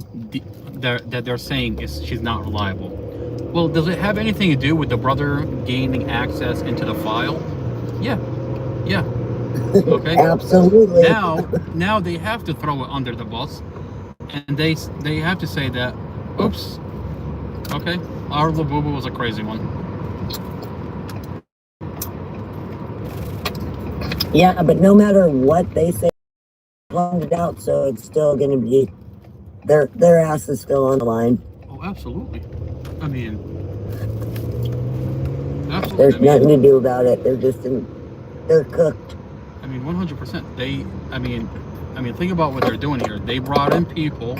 saying she's not reliable? Well, does it have anything to do with the brother gaining access into the file? Yeah. Okay. Absolutely. Now they have to throw it under the bus, and they have to say that, oops, okay, our Labubu was a crazy one. Yeah, but no matter what they say, planned it out, so it's still going to be their ass is still on the line. Oh, absolutely. I mean, absolutely. There's nothing to do about it. They're cooked. I mean, 100%. I mean, think about what they're doing here. They brought in people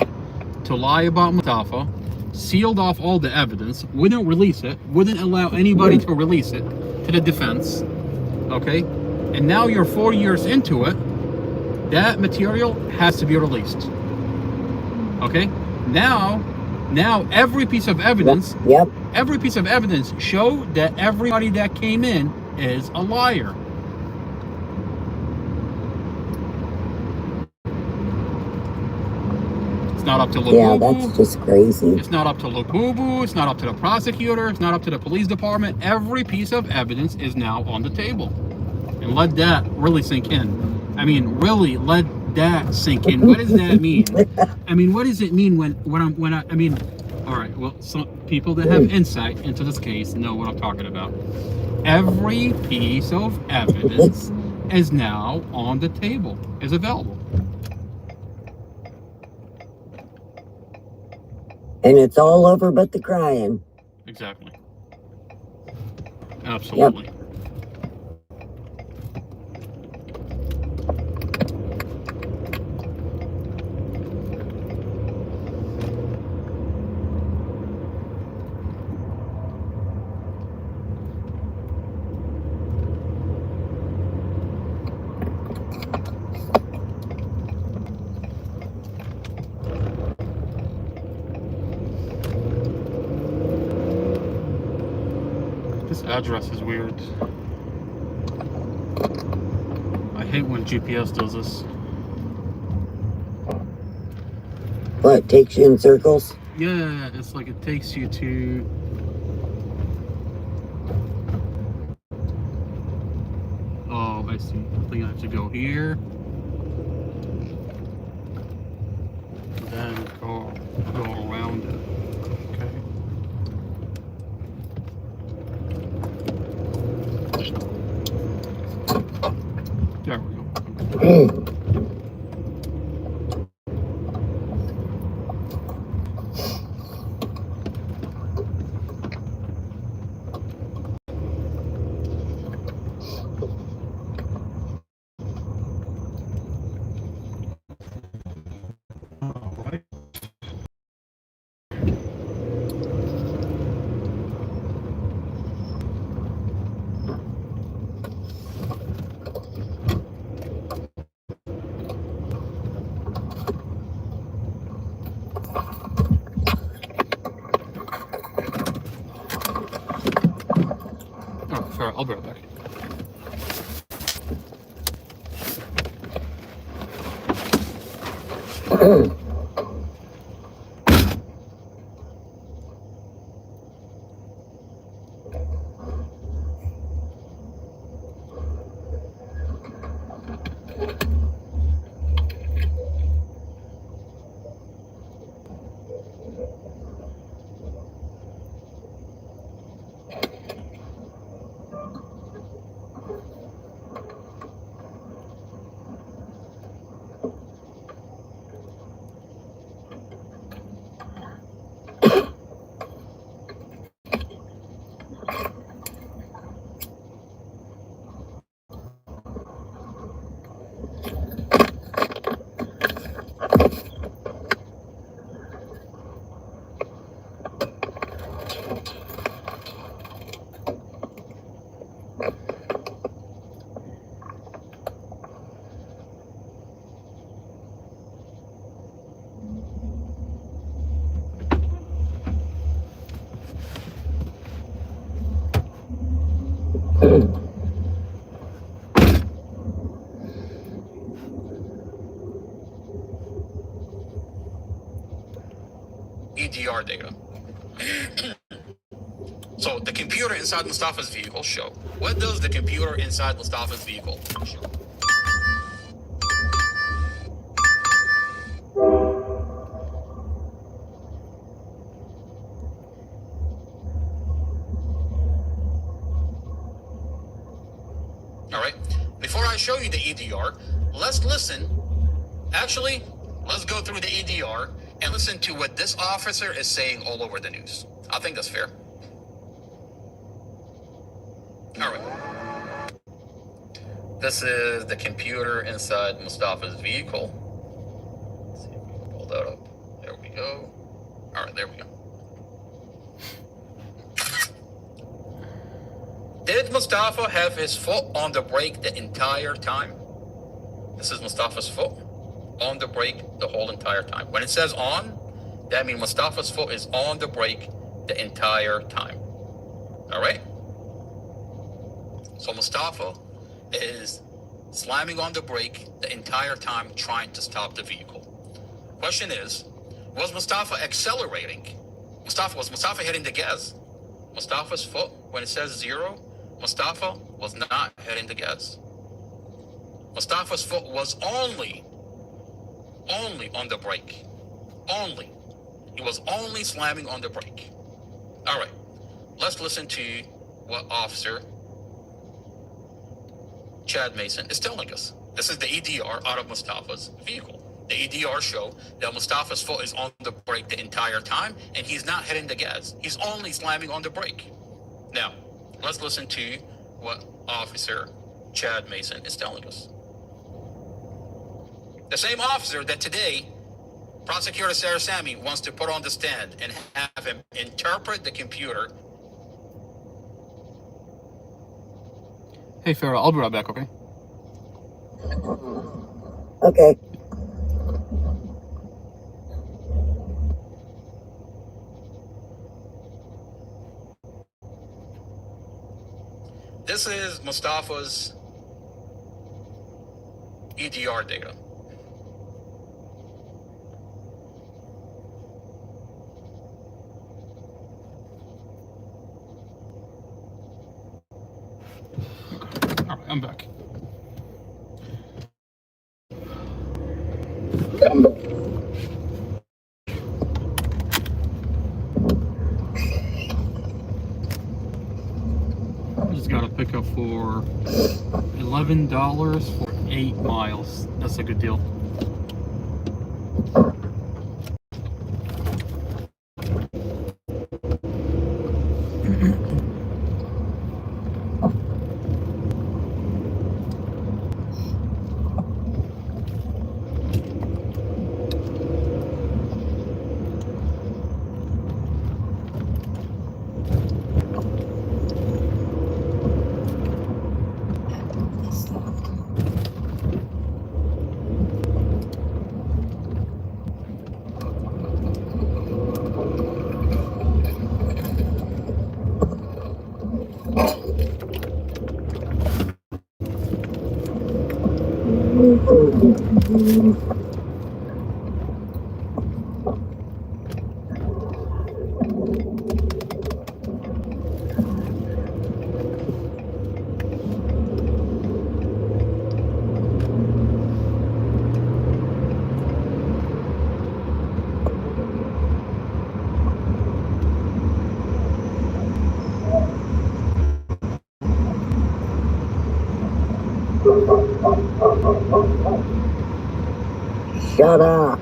to lie about Mustafa, sealed off all the evidence, wouldn't release it, wouldn't allow anybody to release it to the defense. Okay? And now you're 4 years into it. That material has to be released. Okay? Now every piece of evidence, every piece of evidence show that everybody that came in is a liar. It's not up to Labubu. Yeah, that's just crazy. It's not up to Labubu. It's not up to the prosecutor. It's not up to the police department. Every piece of evidence is now on the table. And let that really sink in. I mean, really let that sink in. What does that mean? I mean, what does it mean when I mean, all right, well, some people that have insight into this case know what I'm talking about. Every piece of evidence is now on the table, is available. And it's all over but the crying. Exactly. Absolutely. Yep. This address is weird. I hate when GPS does this. What, takes you in circles? Yeah, it's like it takes you to... Oh, I see. I think I have to go here. Then go around it. Okay. There we go. Sure, I'll be right back. EDR data. So the computer inside Mustafa's vehicle show. What does the computer inside Mustafa's vehicle show? All right. Before I show you the EDR, let's listen. Actually, let's go through the EDR and listen to what this officer is saying all over the news. I think that's fair. All right. This is the computer inside Mustafa's vehicle. Let's see if we can pull that up. There we go. All right, there we go. Did Mustafa have his foot on the brake the entire time? This is Mustafa's foot on the brake the whole entire time. When it says on, that means Mustafa's foot is on the brake the entire time. All right? So Mustafa is slamming on the brake the entire time trying to stop the vehicle. Question is, was Mustafa accelerating? Was Mustafa hitting the gas? Mustafa's foot, when it says 0, Mustafa was not hitting the gas. Mustafa's foot was only on the brake. Only. He was only slamming on the brake. All right. Let's listen to what Officer Chad Mason is telling us. This is the EDR out of Mustafa's vehicle. The EDR show that Mustafa's foot is on the brake the entire time and he's not hitting the gas. He's only slamming on the brake. Now, let's listen to what Officer Chad Mason is telling us. The same officer that today Prosecutor Sarah Sammy wants to put on the stand and have him interpret the computer. Hey, Farrah, I'll be right back, okay? Okay. This is Mustafa's EDR data. All right, I'm back. Just got a pickup for $11 for 8 miles. That's a good deal. Shut up.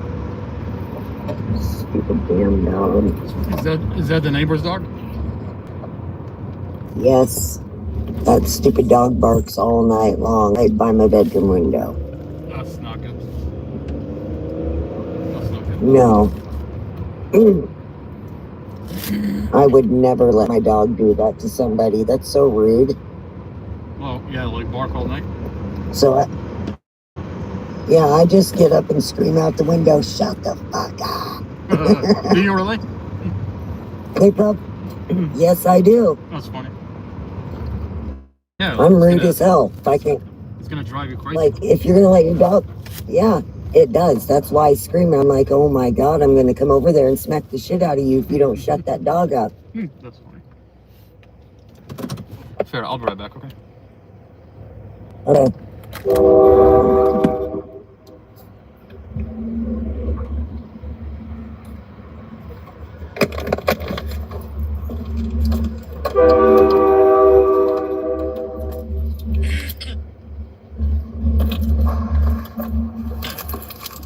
Stupid damn dog. Is that the neighbor's dog? Yes. That stupid dog barks all night long right by my bedroom window. That's not good. That's not good. No. I would never let my dog do that to somebody. That's so rude. Oh, yeah, like bark all night? So, I just get up and scream out the window, shut the fuck up. Do you really? Hey, pup. Yes, I do. That's funny. Yeah, I'm it's rude gonna- as hell. If I can't, It's gonna drive you crazy. like, if you're gonna let your dog, yeah, it does. That's why I scream. I'm like, oh my God, I'm gonna come over there and smack the shit out of you if you don't shut that dog up. That's funny. Fair, I'll be right back, okay? Okay.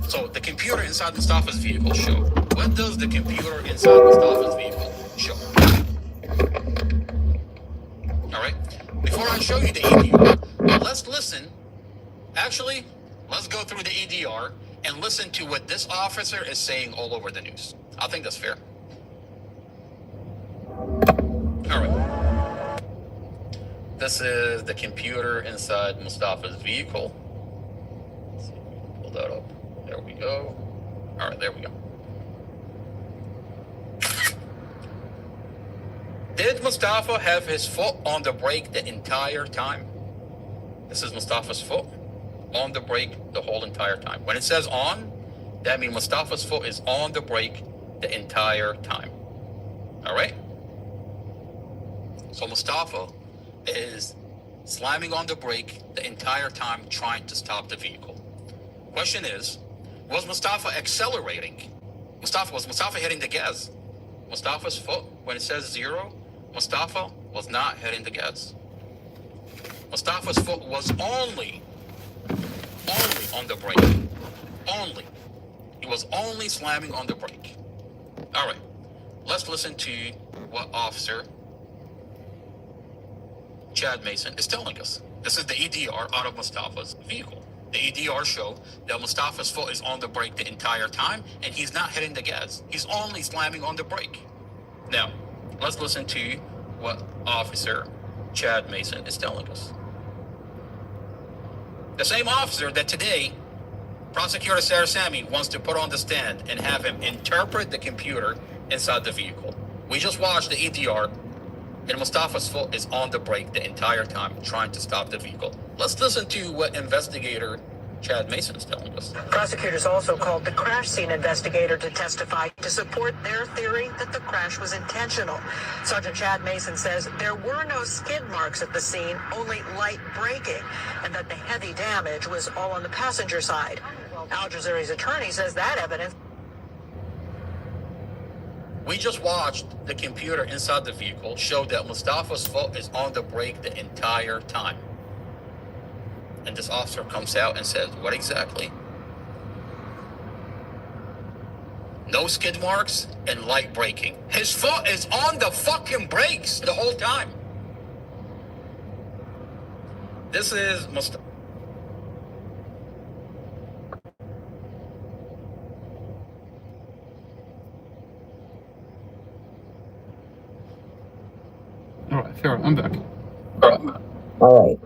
So the computer inside Mustafa's vehicle show. What does the computer inside Mustafa's vehicle show? All right. Before I show you the EDR, let's listen. Actually, let's go through the EDR and listen to what this officer is saying all over the news. I think that's fair. All right. This is the computer inside Mustafa's vehicle. Let's see if we can pull that up. There we go. All right, there we go. Did Mustafa have his foot on the brake the entire time? This is Mustafa's foot on the brake the whole entire time. When it says on, that means Mustafa's foot is on the brake the entire time. All right? So Mustafa is slamming on the brake the entire time trying to stop the vehicle. Question is, was Mustafa accelerating? Was Mustafa hitting the gas? Mustafa's foot, when it says 0, Mustafa was not hitting the gas. Mustafa's foot was only on the brake. Only. He was only slamming on the brake. All right. Let's listen to what Officer Chad Mason is telling us. This is the EDR out of Mustafa's vehicle. The EDR show that Mustafa's foot is on the brake the entire time and he's not hitting the gas. He's only slamming on the brake. Now, let's listen to what Officer Chad Mason is telling us. The same officer that today Prosecutor Sarah Sammy wants to put on the stand and have him interpret the computer inside the vehicle. We just watched the EDR and Mustafa's foot is on the brake the entire time trying to stop the vehicle. Let's listen to what investigator Chad Mason is telling us. Prosecutors also called the crash scene investigator to testify to support their theory that the crash was intentional. Sergeant Chad Mason says there were no skid marks at the scene, only light braking, and that the heavy damage was all on the passenger side. Al Jazeera's attorney says that evidence. We just watched the computer inside the vehicle show that Mustafa's foot is on the brake the entire time. And this officer comes out and says, what exactly? No skid marks and light braking. His foot is on the fucking brakes the whole time. This is Mustafa. All right, fair. I'm back. All right.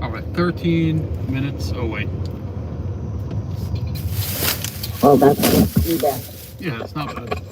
All right, 13 minutes away. Oh, that's not too bad. Yeah, it's not bad.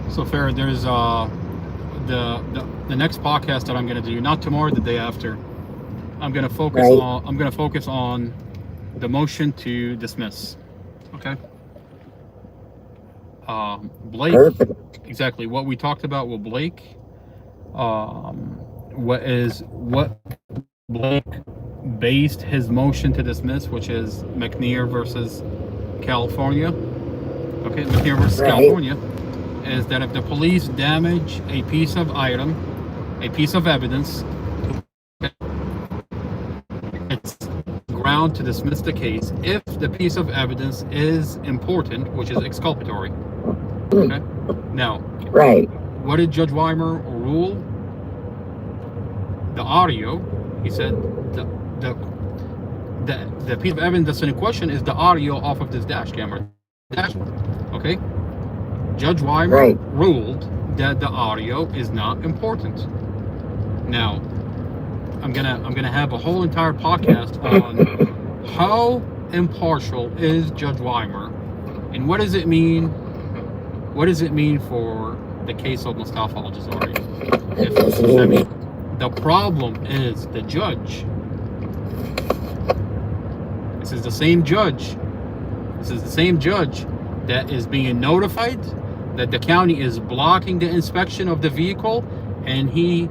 So Farrah, there's the next podcast that I'm gonna do, not tomorrow, the day after. I'm gonna focus Right. on the motion to dismiss. Okay. Blake, Perfect. exactly what we talked about with Blake. What Blake based his motion to dismiss, which is McNear versus California. Okay, McNear versus Right. California, is that if the police damage a piece of evidence, it's ground to dismiss the case if the piece of evidence is important, which is exculpatory. Okay. Now, Right. what did Judge Weimer rule? The audio. He said the piece of evidence that's in question is the audio off of this dash camera. Okay. Judge Weimer Right. ruled that the audio is not important. Now, I'm gonna have a whole entire podcast on how impartial is Judge Weimer, and what does it mean? What does it mean for the case of Mustafa Al-Jazari? I mean, the problem is the judge. This is the same judge. This is the same judge that is being notified that the county is blocking the inspection of the vehicle, and he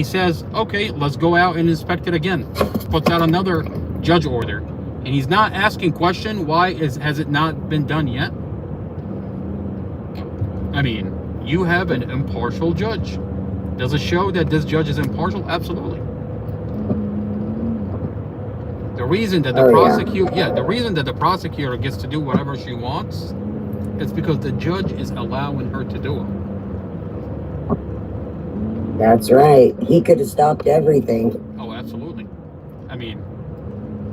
says, okay, let's go out and inspect it again. Puts out another judge order, and he's not asking question, why has it not been done yet? I mean, you have an impartial judge. Does it show that this judge is impartial? Absolutely. The reason that the the reason that the prosecutor gets to do whatever she wants is because the judge is allowing her to do it. That's right. He could have stopped everything. Oh, absolutely. I mean,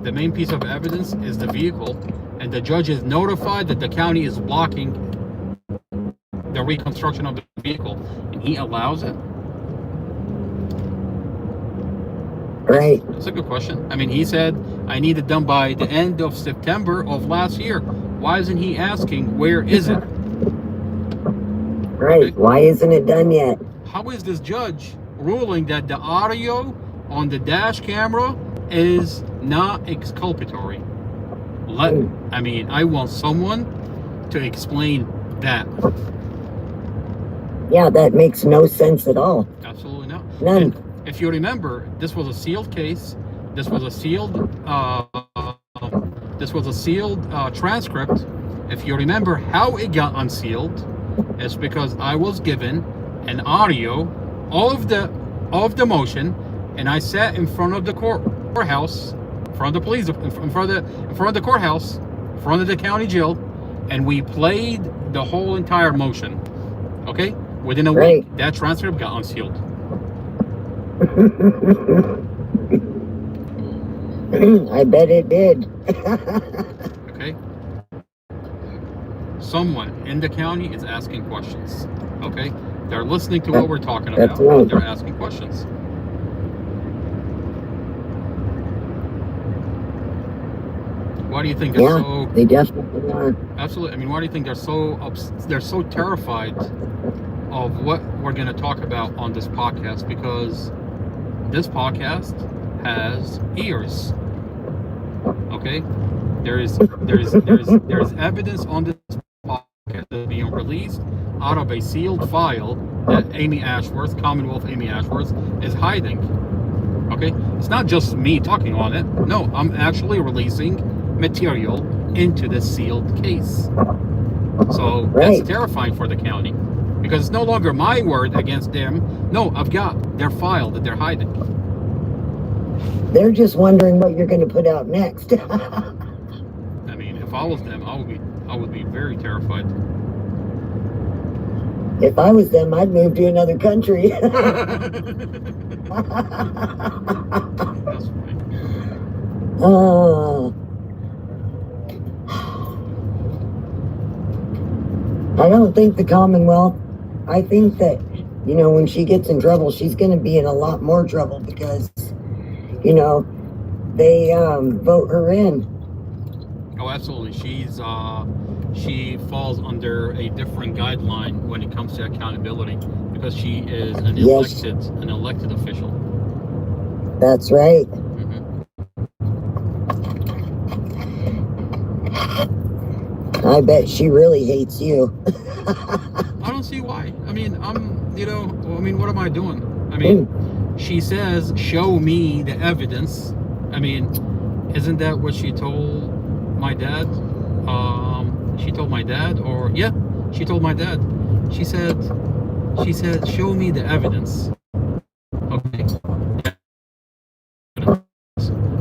the main piece of evidence is the vehicle, and the judge is notified that the county is blocking the reconstruction of the vehicle, and he allows it. Right. That's a good question. I mean, he said, I need it done by the end of September of last year. Why isn't he asking, where is it? Right. Okay. Why isn't it done yet? How is this judge ruling that the audio on the dash camera is not exculpatory? I want someone to explain that. Yeah, that makes no sense at all. Absolutely not. None. And if you remember, this was a sealed case. This was a sealed. Transcript. If you remember how it got unsealed, it's because I was given an audio of the motion, and I sat in front of the courthouse, in front of the police, in front of the courthouse, in front of the county jail, and we played the whole entire motion. Okay, within a week, that transcript got unsealed. I bet it did. Okay. Someone in the county is asking questions. Okay, they're listening to what we're talking about. Right. They're asking questions. Why do you think they're so? They definitely are. Absolutely. I mean, why do you think they're so terrified of what we're going to talk about on this podcast? Because this podcast has ears. Okay, there's evidence on this podcast that's being released out of a sealed file that Amy Ashworth, Commonwealth Amy Ashworth, is hiding. Okay, it's not just me talking on it. No, I'm actually releasing material into this sealed case. So that's terrifying for the county, because it's no longer my word against them. No, I've got their file that they're hiding. They're just wondering what you're going to put out next. I mean, if I was them, I would be very terrified. If I was them, I'd move to another country. That's funny. I don't think the Commonwealth, I think that, when she gets in trouble, she's going to be in a lot more trouble because, they vote her in. Oh, absolutely. She falls under a different guideline when it comes to accountability, because she is an elected official. That's right. I bet she really hates you. I don't see why. I mean, what am I doing? I mean, she says, show me the evidence. I mean, isn't that what she told my dad? She told my dad, she told my dad. She said, show me the evidence. Okay.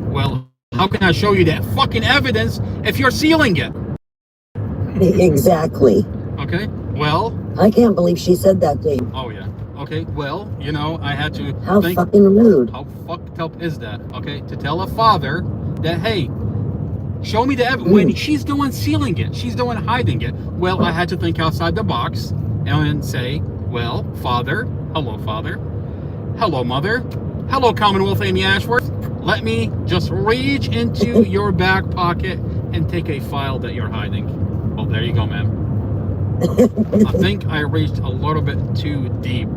Well, how can I show you that fucking evidence if you're sealing it? Exactly. Okay, well, I can't believe she said that thing. oh yeah. Okay, well, I had to How think, fucking rude. how fucked up is that? Okay, to tell a father that, hey, show me the evidence. When she's doing sealing it, she's doing hiding it. Well, I had to think outside the box and say, well, father, hello, mother, hello, Commonwealth Amy Ashworth. Let me just reach into your back pocket and take a file that you're hiding. Well, there you go, ma'am. I think I reached a little bit too deep.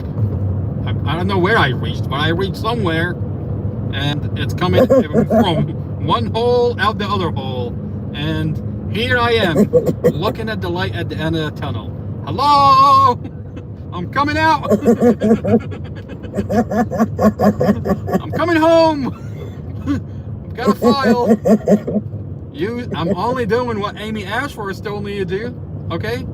I don't know where I reached, but I reached somewhere, and it's coming from one hole out the other hole. And here I am, looking at the light at the end of the tunnel. Hello! I'm coming out! I'm coming home! I've got a file. I'm only doing what Amy Ashworth told me to do, okay?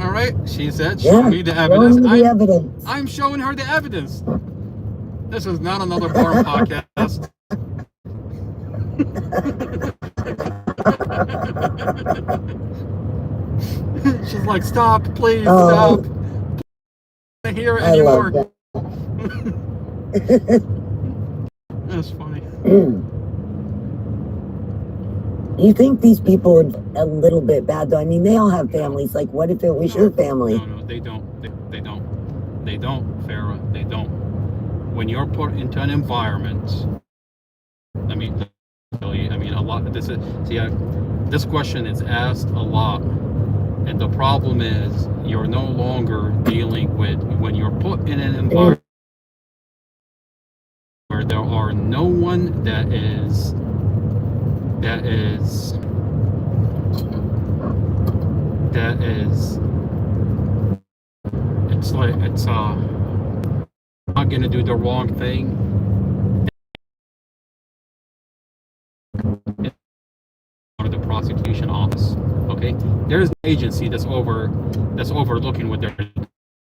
All right, she said, show me the evidence. I'm showing her the evidence. This is not another boring podcast. She's like, stop, please, stop. I don't hear it anymore. That's funny. You think these people are a little bit bad, though? I mean, they all have families. Like, what if it was your family? No, they don't. They don't, Farah. They don't. When you're put into an environment, a lot. This question is asked a lot, and the problem is you're no longer dealing with when you're put in an environment where there are no one that is that is it's like it's not gonna do the wrong thing. Of the prosecution office. Okay, there's an agency that's overlooking what they're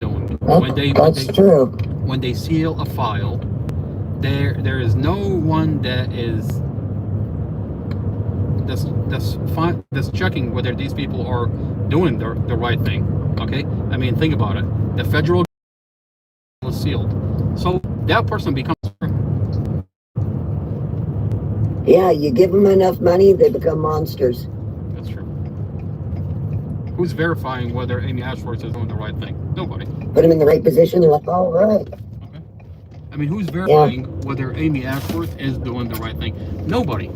doing. That's true. When they seal a file, there is no one that's checking whether these people are doing the right thing. Okay, I mean, think about it. The federal was sealed, so that person becomes. Yeah, you give them enough money, they become monsters. That's true. Who's verifying whether Amy Ashworth is doing the right thing? Nobody. Put them in the right position, they're like, all right. Okay. I mean, who's verifying whether Amy Ashworth is doing the right thing? Nobody.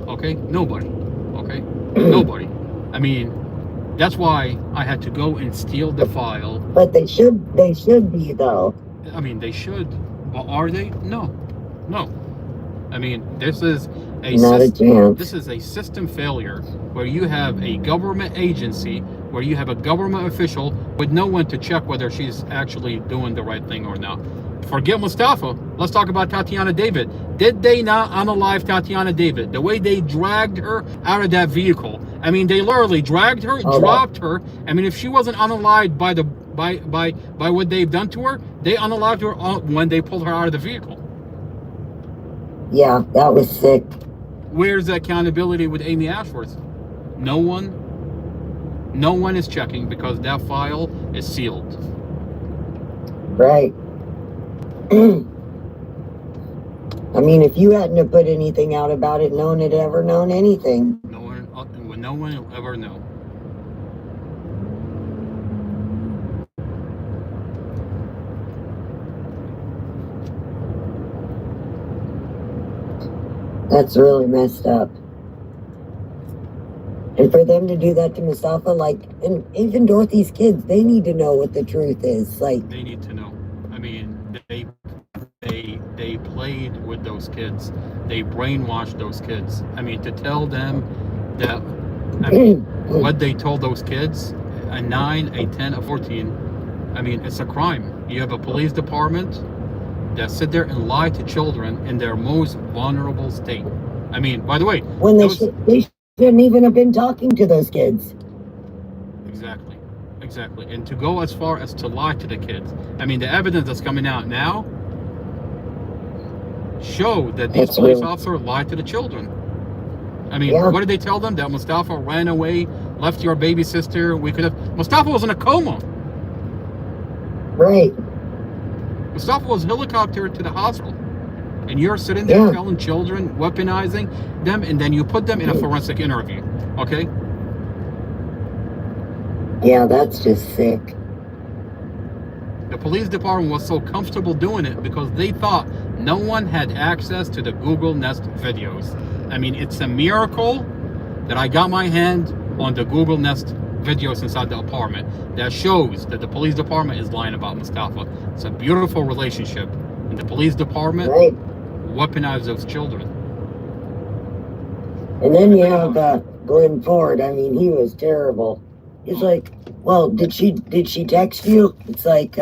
Okay? Nobody. Okay? Nobody. I mean, that's why I had to go and steal the file. But they should be, though. I mean, they should. But are they? No. No. I mean, this is a system failure where you have a government agency, where you have a government official with no one to check whether she's actually doing the right thing or not. Forget Mustafa. Let's talk about Tatiana David. Did they not unalive Tatiana David? The way they dragged her out of that vehicle. I mean, they literally dragged her, dropped her. I mean, if she wasn't unalived by what they've done to her, they unalived her when they pulled her out of the vehicle. Yeah, that was sick. Where's the accountability with Amy Ashworth? No one is checking because that file is sealed. Right. I mean, if you hadn't have put anything out about it, no one had ever known anything. No one will ever know. That's really messed up. And for them to do that to Mustafa, and even Dorothy's kids, they need to know what the truth is. They need to know. I mean, they played with those kids. They brainwashed those kids. I mean, to tell them that, I mean, what they told those kids, a 9, a 10, a 14, I mean, it's a crime. You have a police department that sit there and lie to children in their most vulnerable state. I mean, by the way, when they shouldn't even have been talking to those kids. Exactly. And to go as far as to lie to the kids. I mean, the evidence that's coming out now show that these police officers lied to the children. I mean, what did they tell them? That Mustafa ran away, left your baby sister. Mustafa was in a coma. Right. Mustafa was helicoptered to the hospital, and you're sitting there telling children, weaponizing them, and then you put them in a forensic interview. Okay? Yeah, that's just sick. The police department was so comfortable doing it because they thought no one had access to the Google Nest videos. I mean, it's a miracle that I got my hand on the Google Nest videos inside the apartment that shows that the police department is lying about Mustafa. It's a beautiful relationship, and the police department weaponized those children. And then you have Glenn Ford. I mean, he was terrible. He's like, well, did she text you? It's like,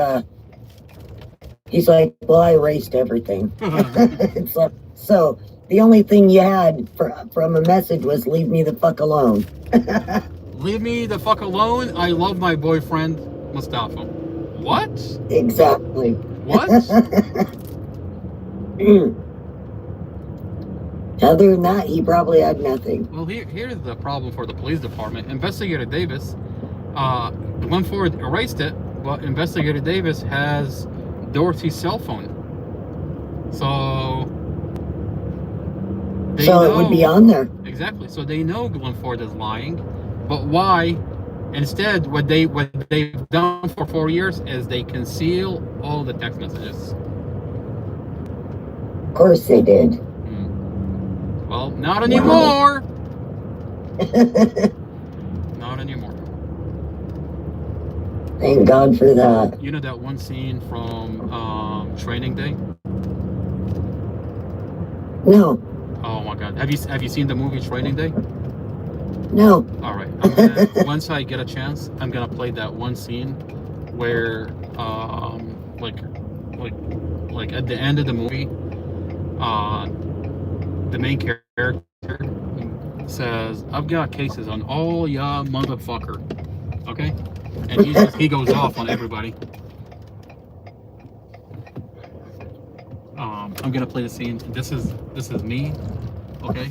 he's like, well, I erased everything. It's like, so the only thing you had from a message was leave me the fuck alone. Leave me the fuck alone. I love my boyfriend, Mustafa. What? Exactly. What? Other than that, he probably had nothing. Well, here's the problem for the police department. Investigator Davis, Glenn Ford erased it, but Investigator Davis has Dorothy's cell phone. So it would be on there. Exactly. So they know Glenn Ford is lying. But why? Instead, what they've done for 4 years is they conceal all the text messages. Of course they did. Well, not anymore. Not anymore. Thank God for that. You know that one scene from Training Day? No. Oh my god. Have you seen the movie Training Day? No. All right. Once I get a chance, I'm gonna play that one scene where, like at the end of the movie, the main character says, "I've got cases on all ya motherfucker." Okay, and he goes off on everybody. I'm gonna play the scene. This is me. Okay.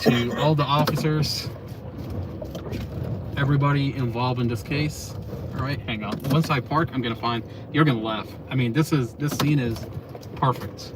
To all the officers, everybody involved in this case. All right, hang on. Once I park, I'm gonna find. You're gonna laugh. I mean, this scene is perfect.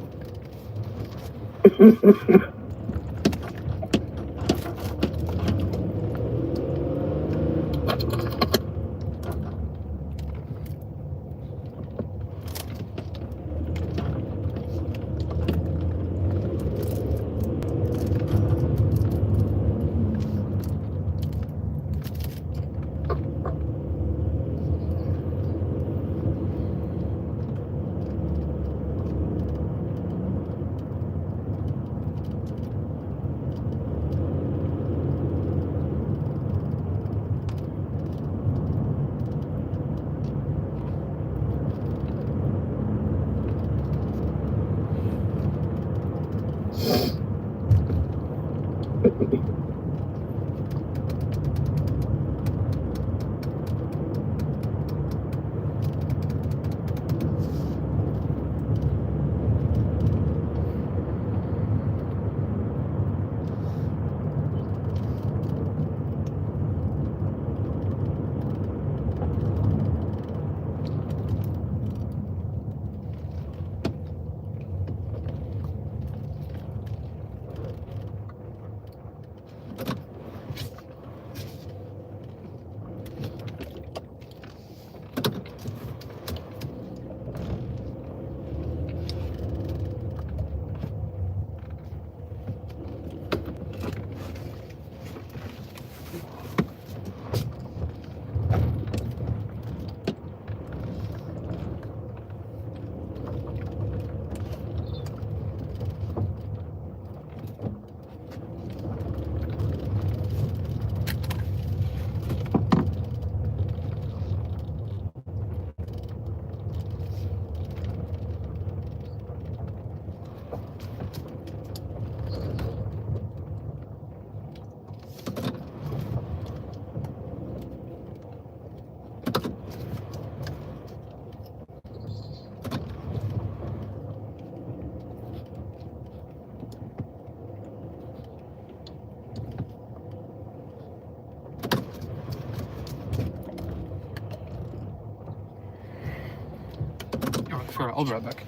All right, sure. I'll be right back.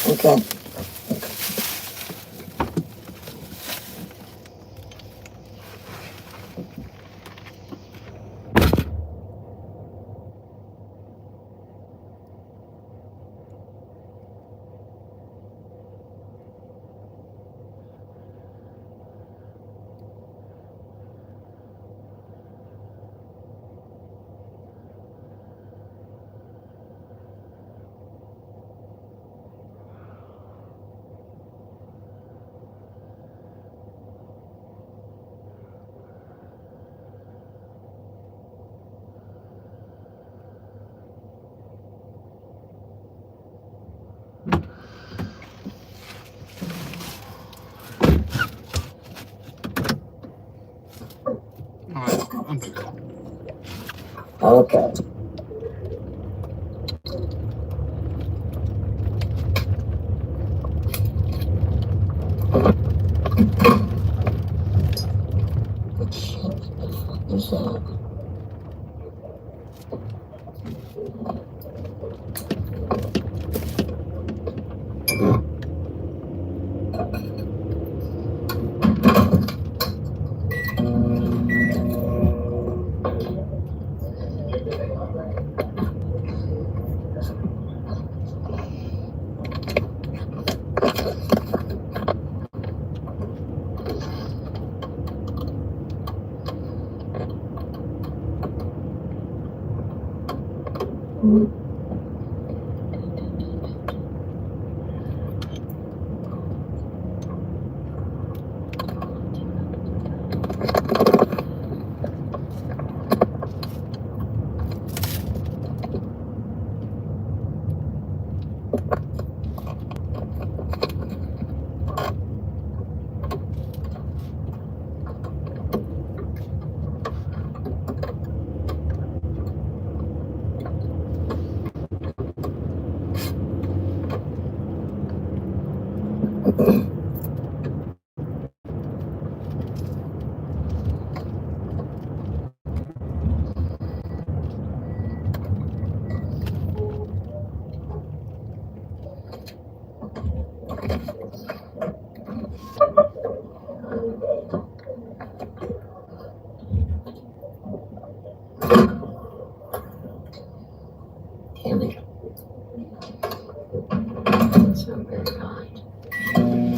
Okay. All right, I'm good. Okay. Damn it. It's not very hot.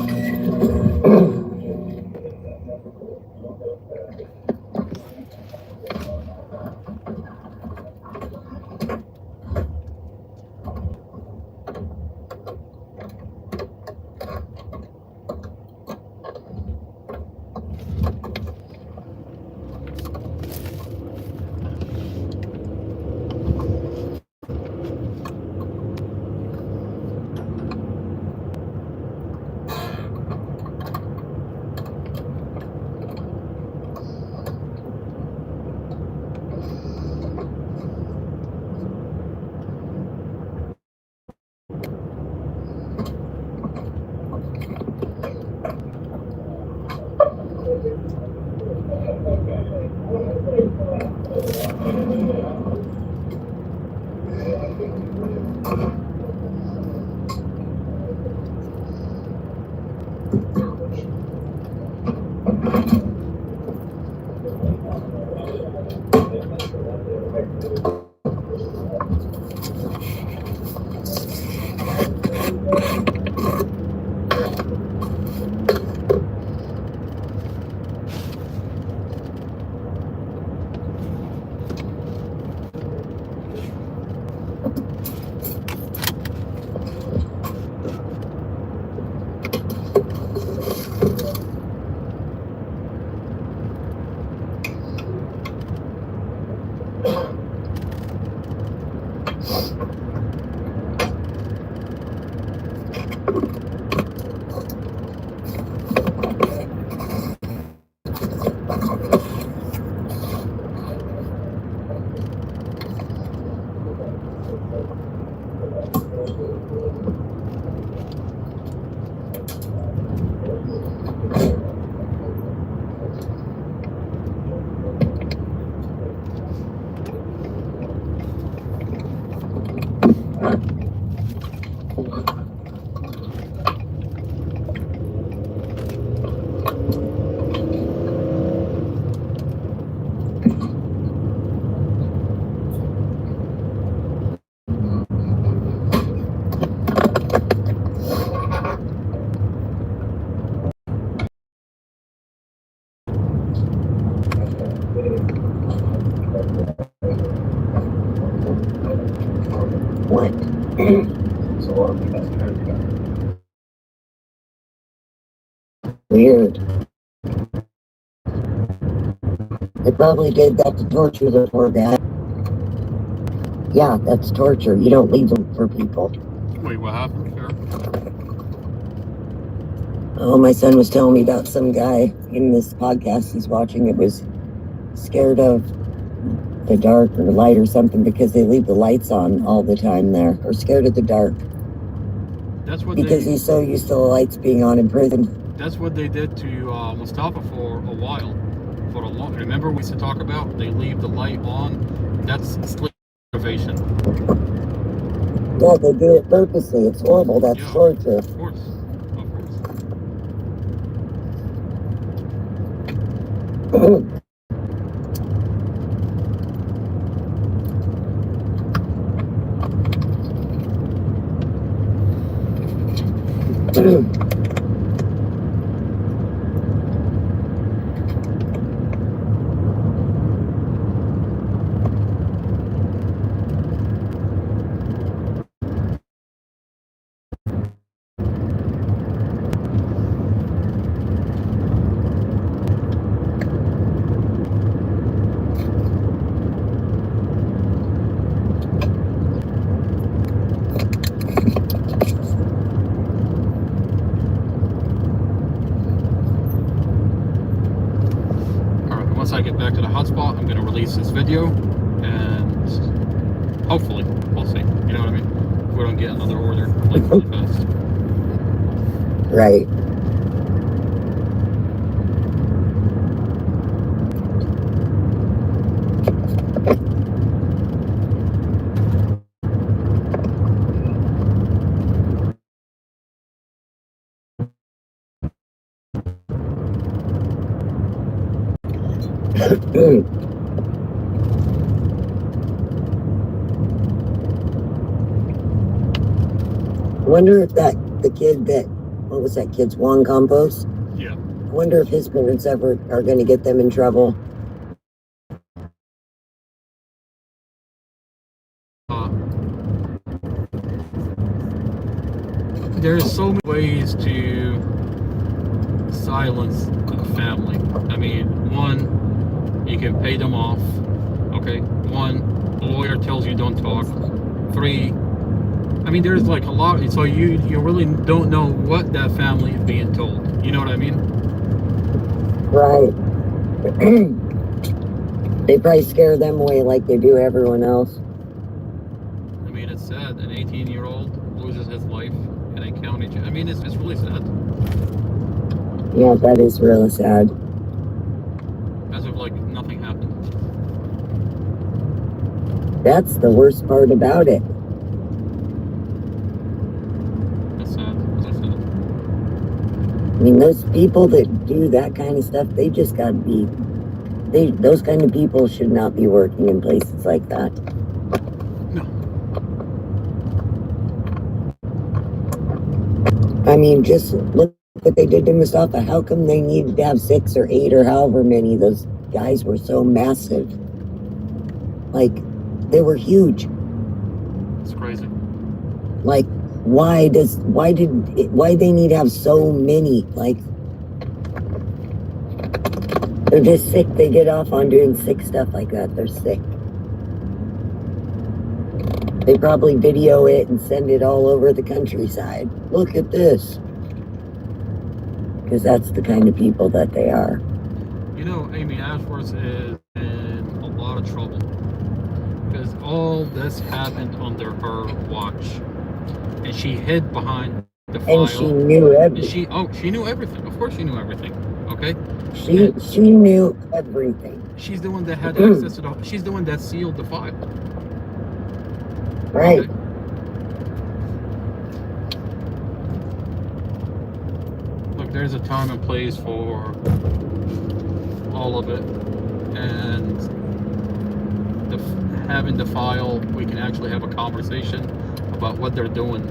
What? Weird. They probably did that to torture the poor guy. Yeah, that's torture. You don't leave them for people. Wait, what happened? Sure. Oh, my son was telling me about some guy in this podcast he's watching that was scared of the dark or light or something because they leave the lights on all the time there, or scared of the dark That's what because they. he's so used to the lights being on in prison. That's what they did to Mustafa for a while. For a long. Remember we used to talk about they leave the light on. That's sleep deprivation. Yeah, they do it purposely. It's horrible. That's Yeah. torture. Of course. Alright, once I get back to the hotspot, I'm going to release this video, and hopefully, we'll see. You know what I mean? If we don't get another order, like really fast. Right. Wonder if the kid what was that kid's Juan Campos? Yeah. Wonder if his parents ever are going to get them in trouble. There's so many ways to silence a family. I mean, one, you can pay them off. Okay. One, a lawyer tells you don't talk. Three, I mean, there's like a lot. So you really don't know what that family is being told. You know what I mean? Right. They probably scare them away like they do everyone else. I mean, it's sad. An 18-year-old loses his life in a county jail. I mean, it's really sad. Yeah, that is really sad. As if like nothing happened. That's the worst part about it. That's sad. That's sad. I mean, those people that do that kind of stuff, they just got to be. Those kind of people should not be working in places like that. No. I mean, just look what they did to Mustafa. How come they needed to have 6 or 8 or however many? Those guys were so massive. Like, they were huge. It's crazy. Like, why they need to have so many? Like, they're just sick. They get off on doing sick stuff like that. They're sick. They probably video it and send it all over the countryside. Look at this. Because that's the kind of people that they are. You know, Amy Ashworth is in a lot of trouble. Because all this happened under her watch. And she hid behind the file. And she knew everything. She knew everything. Of course she knew everything. Okay? She knew everything. She's the one that had access to she's the one that sealed the file. Right. Okay? Look, there's a time and place for all of it. And having the file, we can actually have a conversation about what they're doing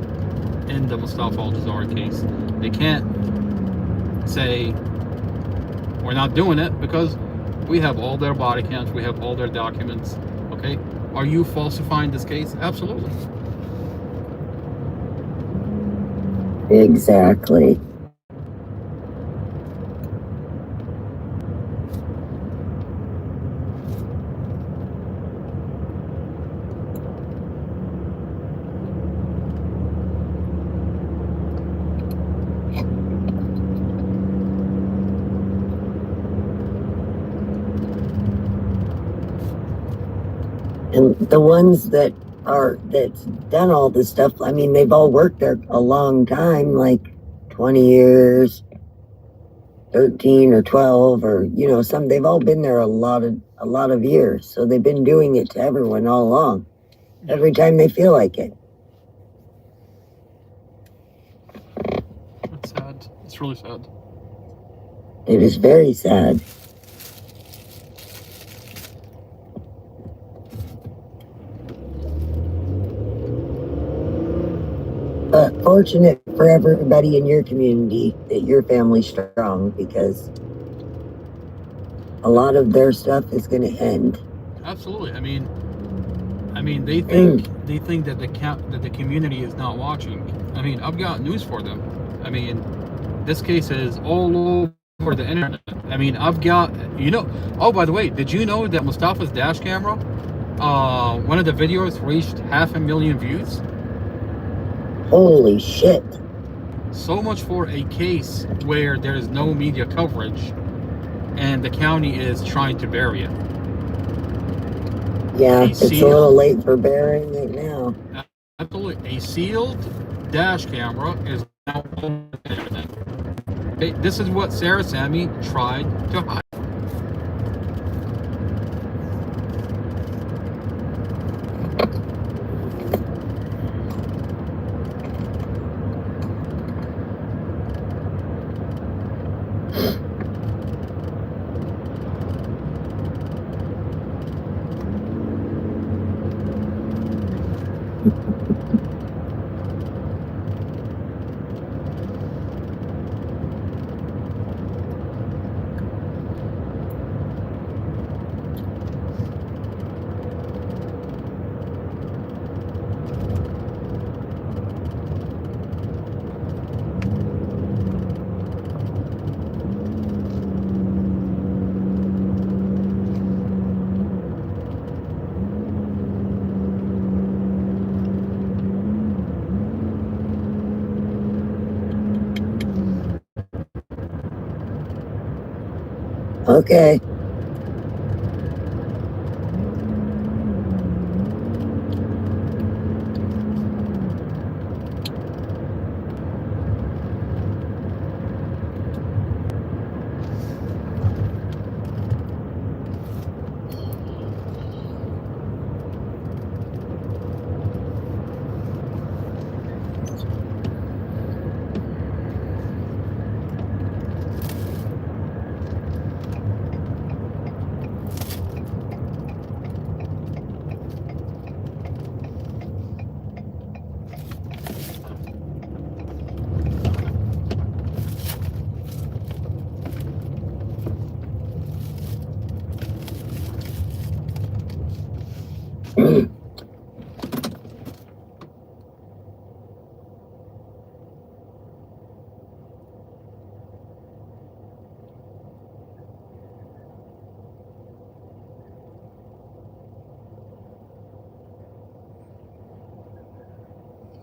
in the Mustafa Al-Jazari case. They can't say we're not doing it because we have all their body cams, we have all their documents. Okay, are you falsifying this case? Absolutely. Exactly. And the ones that's done all this stuff, I mean, they've all worked there a long time, like 20 years, 13 or 12, or, you know, they've all been there a lot of years. So they've been doing it to everyone all along, every time they feel like it. It's sad. It's really sad. It is very sad. But fortunate for everybody in your community that your family's strong, because a lot of their stuff is going to end. Absolutely. I mean, they think that the community is not watching. I mean, I've got news for them. I mean, this case is all over the internet. I mean, I've got, you know. Oh, by the way, did you know that Mustafa's dash camera, one of the videos reached 500,000 views? Holy shit. So much for a case where there is no media coverage and the county is trying to bury it. Yeah, it's a little late for burying it now. Absolutely. A sealed dash camera is Okay, this is what Sarah Sammy tried to hide. Okay.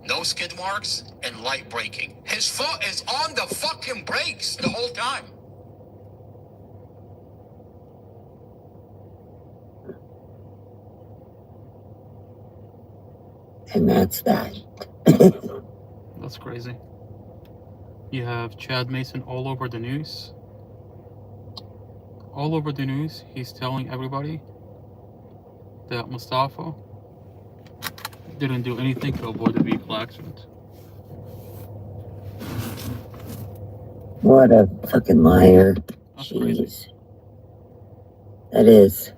No skid marks and light braking. His foot is on the fucking brakes the whole time. And that's that. That's crazy. You have Chad Mason all over the news. All over the news, he's telling everybody that Mustafa didn't do anything to avoid the vehicle accident. What a fucking liar. That's Jeez. crazy. That is.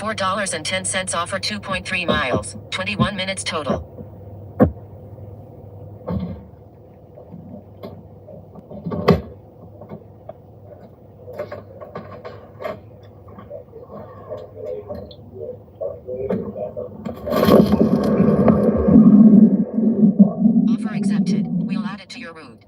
$4.10 offer 2.3 miles, 21 minutes total. Offer accepted. We'll add it to your route.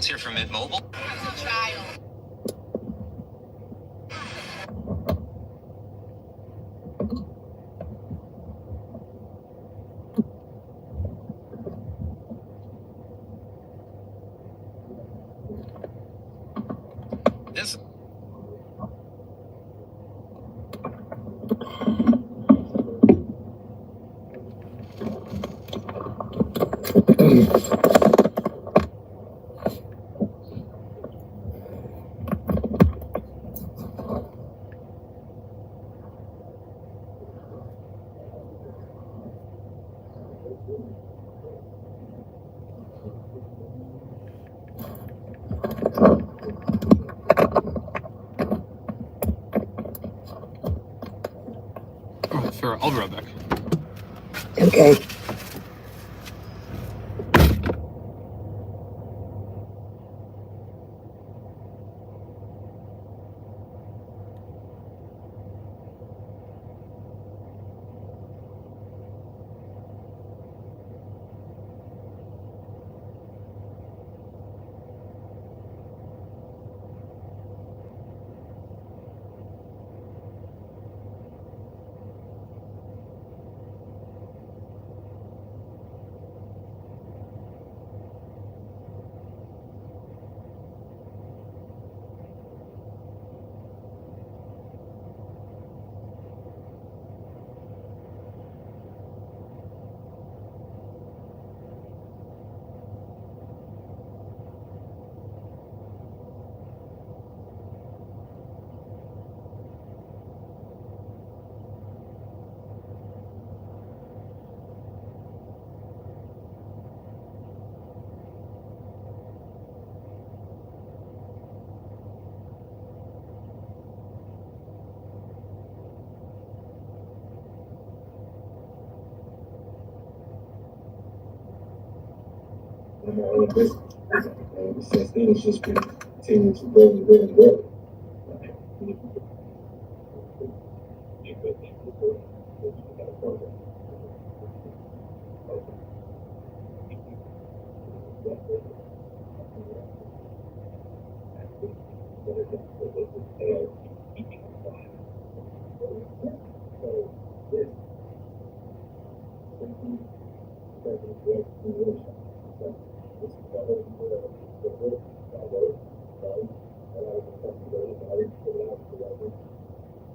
Let's hear from Mint Mobile. This Oh, sure. I'll be right back. Okay. Since then, it's just been continuing to grow and grow and grow.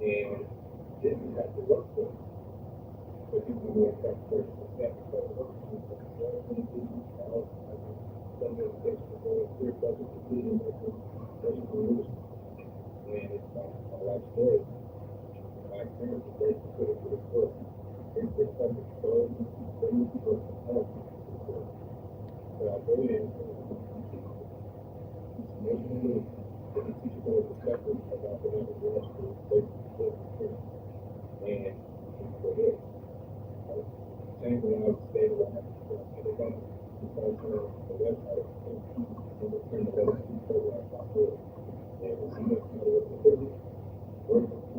And this is how the work for so people who are that person that because work some of the things that go through budget completing and it's my life story. My experience is very specific to this book. It's been something so many people have so I go in emotionally and teach people a perspective about the way the world is and for this. Same when I was staying around the website and the print of other programs I did. And it's much more of a business, work with people,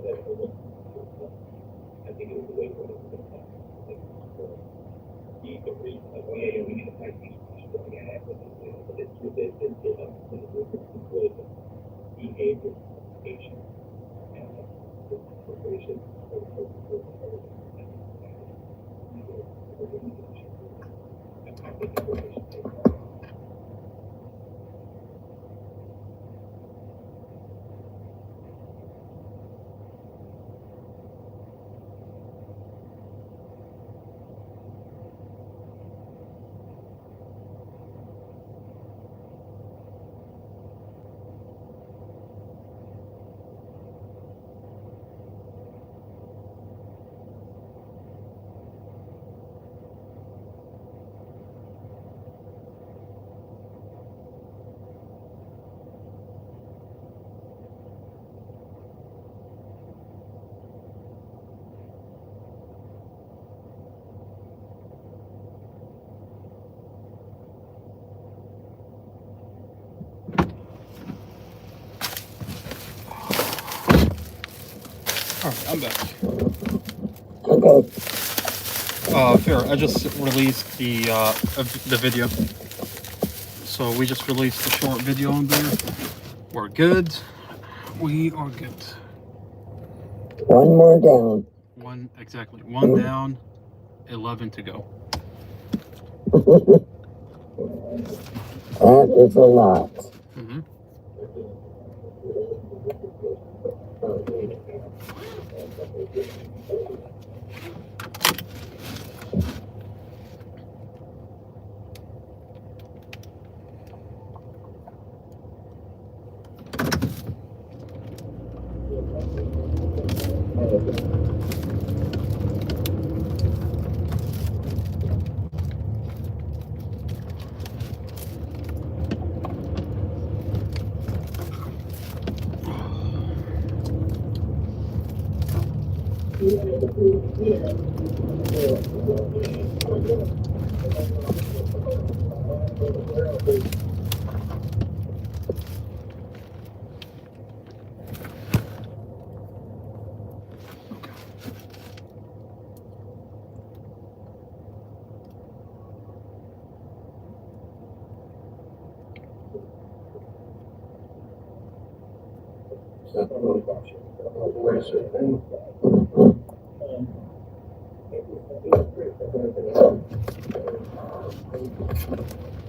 I think it was the way for it to come. He agreed, like, oh yeah, we need to fight these people again after this, but it's behavior, patient, and preparation. Alright, I'm back. Okay. Fair, I just released the video. So we just released a short video on there. We're good. We are good. One more down. Exactly. One down, 11 to go. That is a lot. Mm-hmm.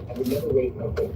I would never wait until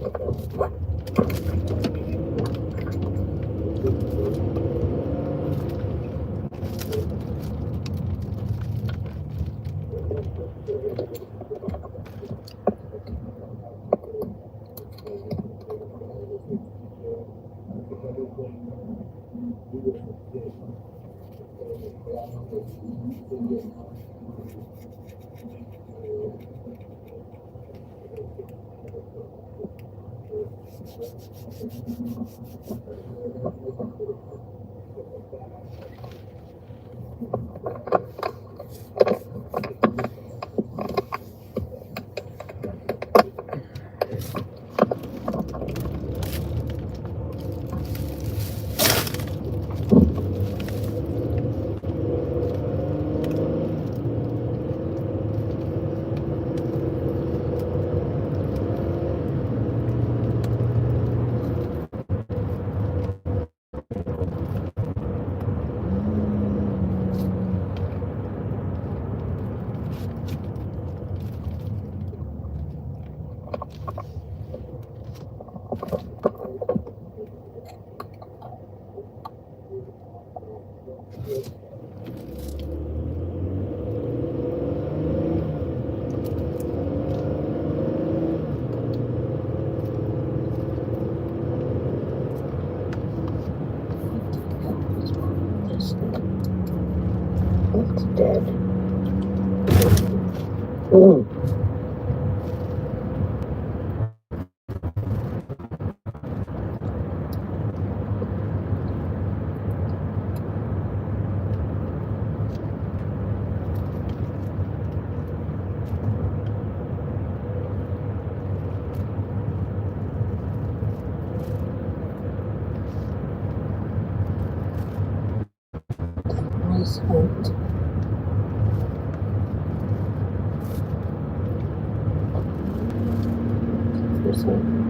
It's dead. Ooh. Sweet. This one.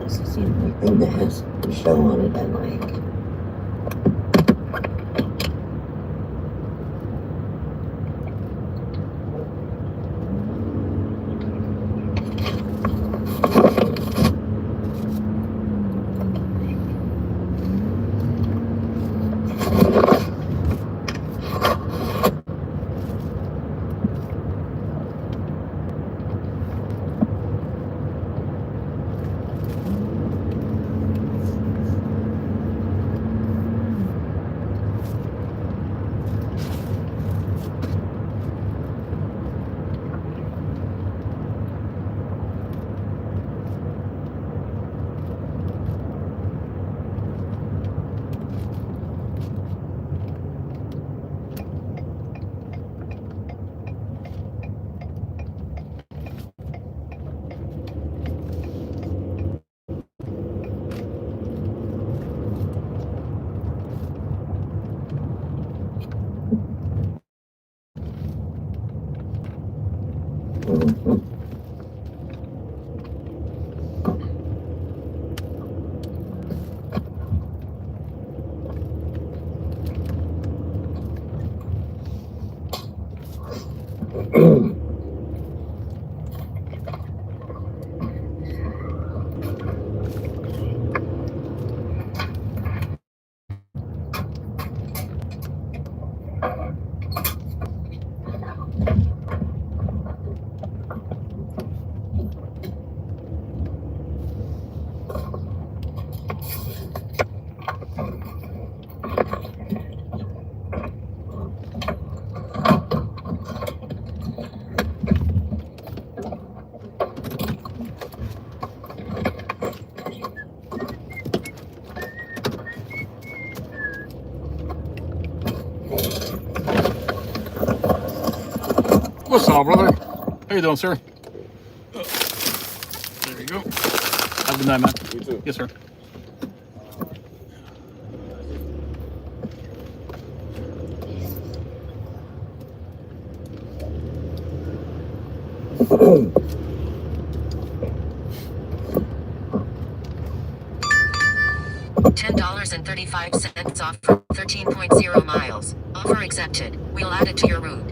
This is the only thing that has a show on it I like. What's up, brother? How you doing, sir? There you go. Have a good night, man. You too. Yes, sir. $10.35 off for 13.0 miles. Offer accepted. We'll add it to your route.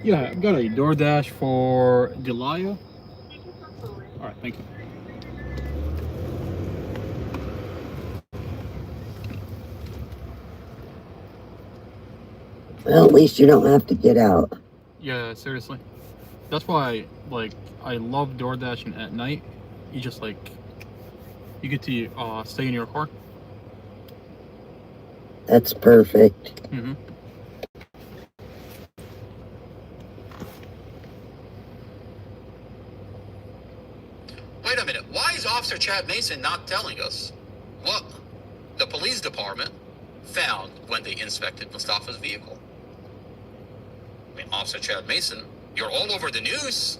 Yeah, I've got a DoorDash for Delia. Alright, thank you. Well, at least you don't have to get out. Yeah, seriously. That's why, like, I love DoorDashing at night. You just, like, you get to stay in your car. That's perfect. Mm-hmm. Wait a minute. Why is Officer Chad Mason not telling us what the police department found when they inspected Mustafa's vehicle? I mean, Officer Chad Mason, you're all over the news,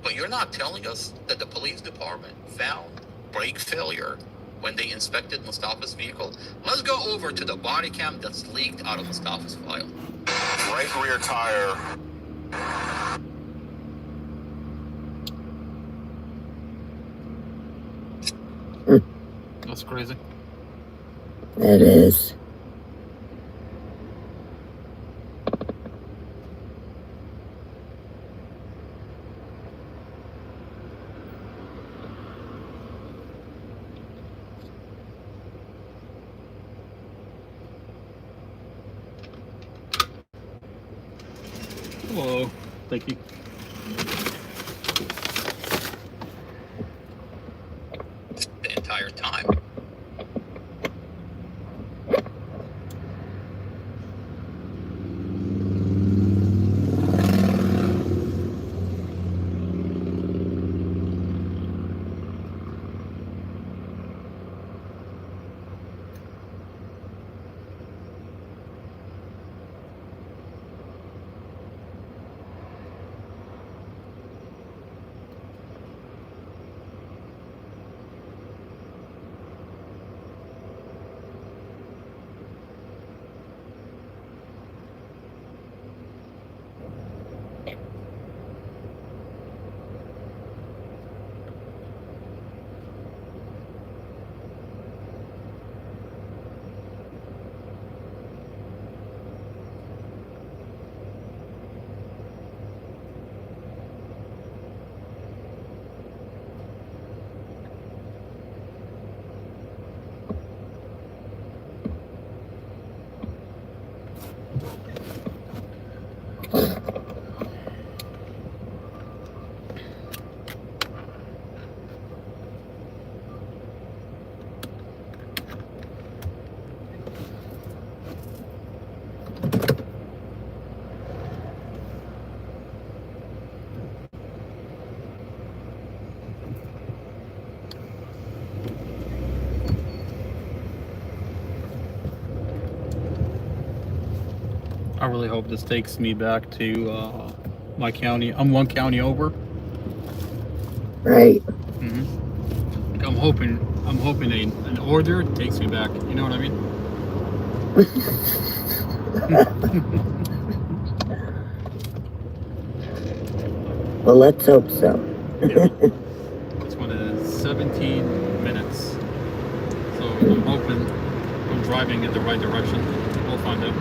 but you're not telling us that the police department found brake failure when they inspected Mustafa's vehicle. Let's go over to the body cam that's leaked out of Mustafa's file. Right rear tire. That's crazy. It is. Hello. Thank you. The entire time. I really hope this takes me back to my county. I'm one county over. Right. Mm-hmm. Like I'm hoping an order takes me back. You know what I mean? Well, let's hope so. This one is 17 minutes. So I'm hoping I'm driving in the right direction. We'll find out.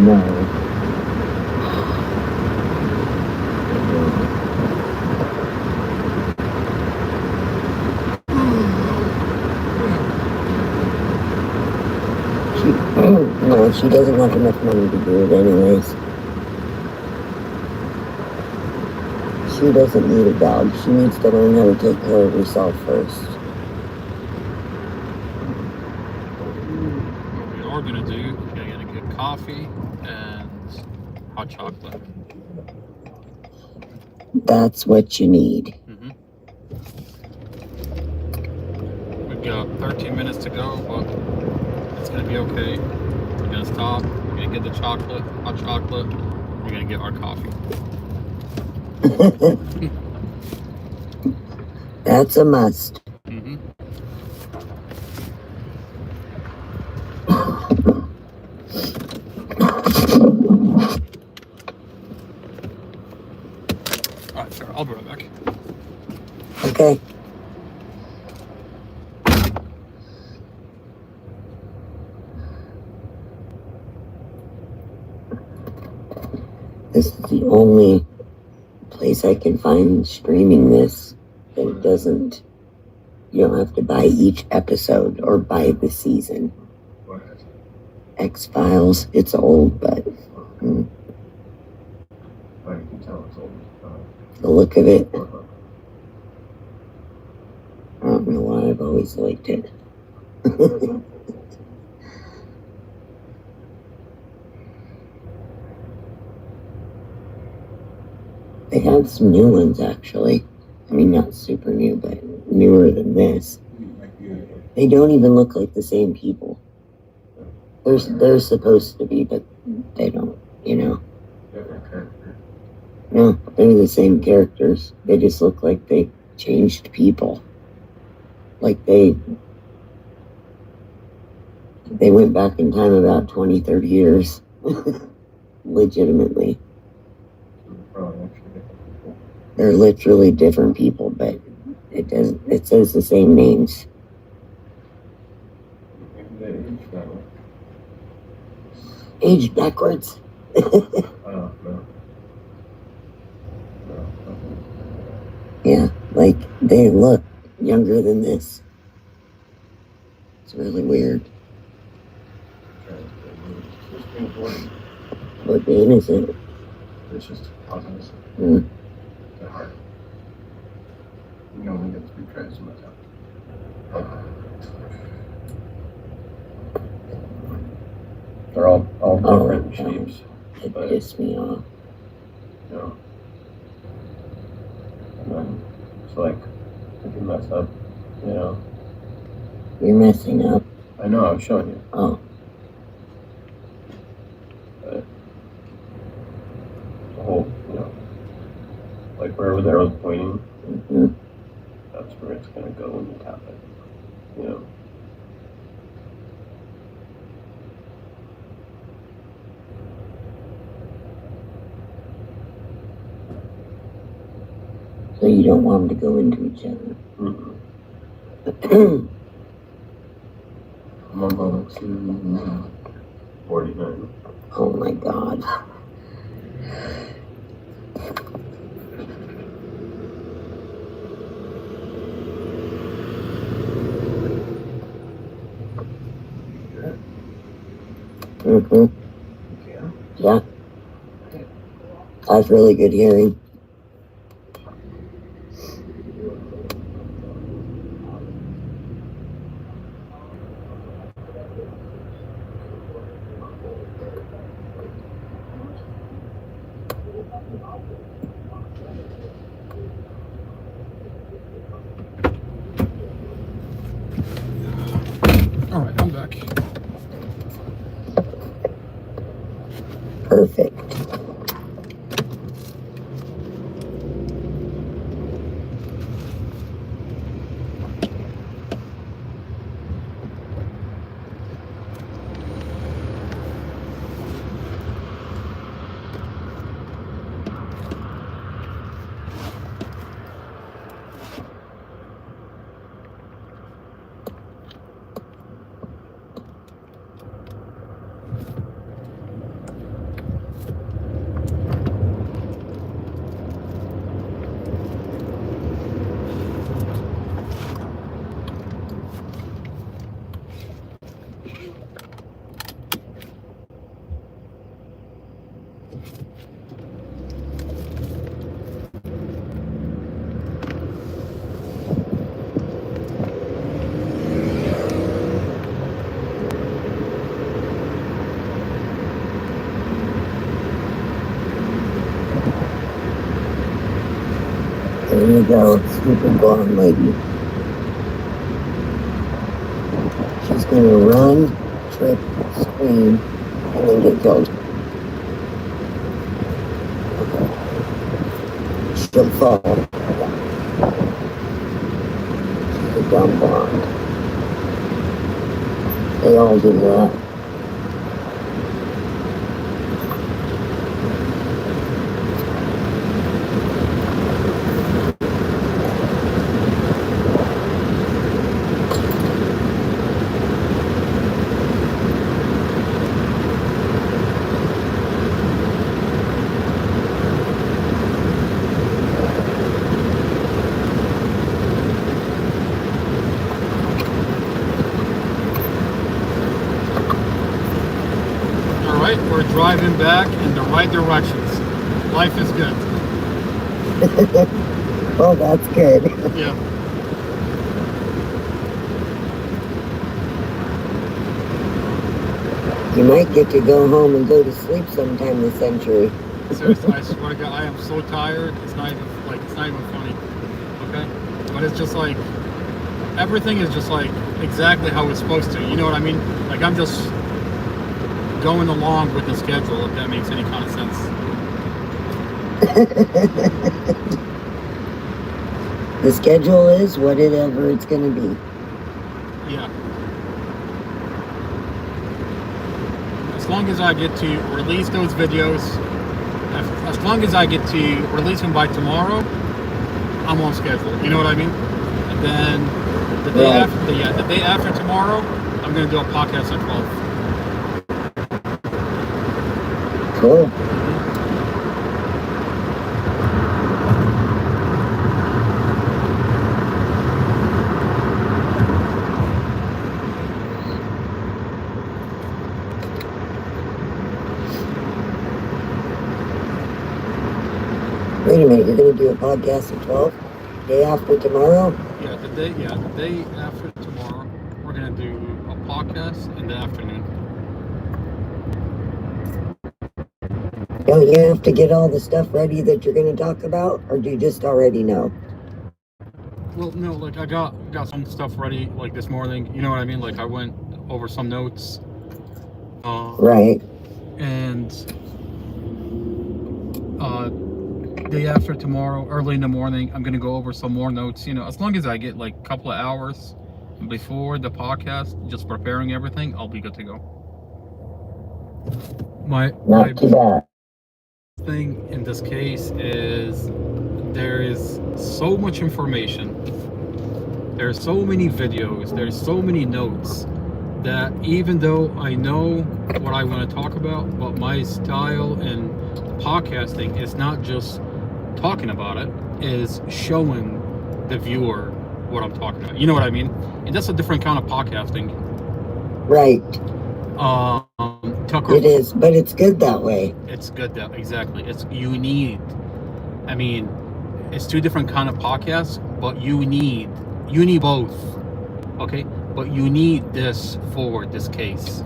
No. No, she doesn't have enough money to do it anyways. She doesn't need a dog. She needs to learn how to take care of herself first. What we are gonna do, we're gonna get coffee and hot chocolate. That's what you need. We've got 13 minutes to go, but it's gonna be okay. We're gonna stop. We're gonna get the chocolate, hot chocolate. We're gonna get our coffee. That's a must. Alright, sure, I'll be right back. Okay. This is the only place I can find streaming this that it doesn't, you don't have to buy each episode or buy the season. X-Files, it's old, but You can tell it's old. the look of it, I don't know why I've always liked it. They have some new ones, actually. I mean, not super new, but newer than this. They don't even look like the same people. They're supposed to be, but they don't, you know. No, they're the same characters. They just look like they changed people. Like they went back in time about 20, 30 years. Legitimately. They're literally different people, but it says the same names. Aged backwards. Yeah, like they look younger than this. It's really weird. What game is it? It's just puzzles. Mm. They're hard. You only get 3 tries in my time. They're all different shapes. It pissed me off. You know. And then it's like if you mess up, you know. You're messing up. I know, I'm showing you. Oh. But the whole, you know, like wherever the arrow's pointing, Mm-hmm. that's where it's gonna go when you tap it. You know. So you don't want them to go into each other. Mm-mm. I'm on level 249. Oh my god. Mm-hmm. Yeah. I have really good hearing. Alright, I'm back. Perfect. go, stupid blonde lady. She's gonna run, trip, scream, and then get killed. Okay. She'll fall. She's a dumb blonde. They all do that. Alright, we're driving back in the right directions. Life is good. Oh, that's good. Yeah. You might get to go home and go to sleep sometime this century. Seriously, I swear to God, I am so tired. It's not even funny. Okay? But it's just like everything is just like exactly how it's supposed to. You know what I mean? Like I'm just going along with the schedule, if that makes any kind of sense. The schedule is whatever it's going to be. Yeah. As long as I get to release those videos, as long as I get to release them by tomorrow, I'm on schedule. You know what I mean? And then the day Right. after, the day after tomorrow, I'm gonna do a podcast at 12. Cool. Wait a minute, you're going to do a podcast at 12? Day after tomorrow? Yeah, the day after tomorrow, we're gonna do a podcast in the afternoon. Don't you have to get all the stuff ready that you're going to talk about? Or do you just already know? Well, no, like I got some stuff ready like this morning. You know what I mean? Like I went over some notes. Right. And day after tomorrow, early in the morning, I'm gonna go over some more notes. You know, as long as I get like a couple of hours before the podcast, just preparing everything, I'll be good to go. My Not too bad. thing in this case is there is so much information. There's so many videos. There's so many notes that even though I know what I want to talk about, but my style in podcasting is not just talking about it, is showing the viewer what I'm talking about. You know what I mean? And that's a different kind of podcasting. Right. Tucker. It is, but it's good that way. It's good that exactly. It's you need. I mean, it's two different kind of podcasts, but you need both. Okay, but you need this for this case.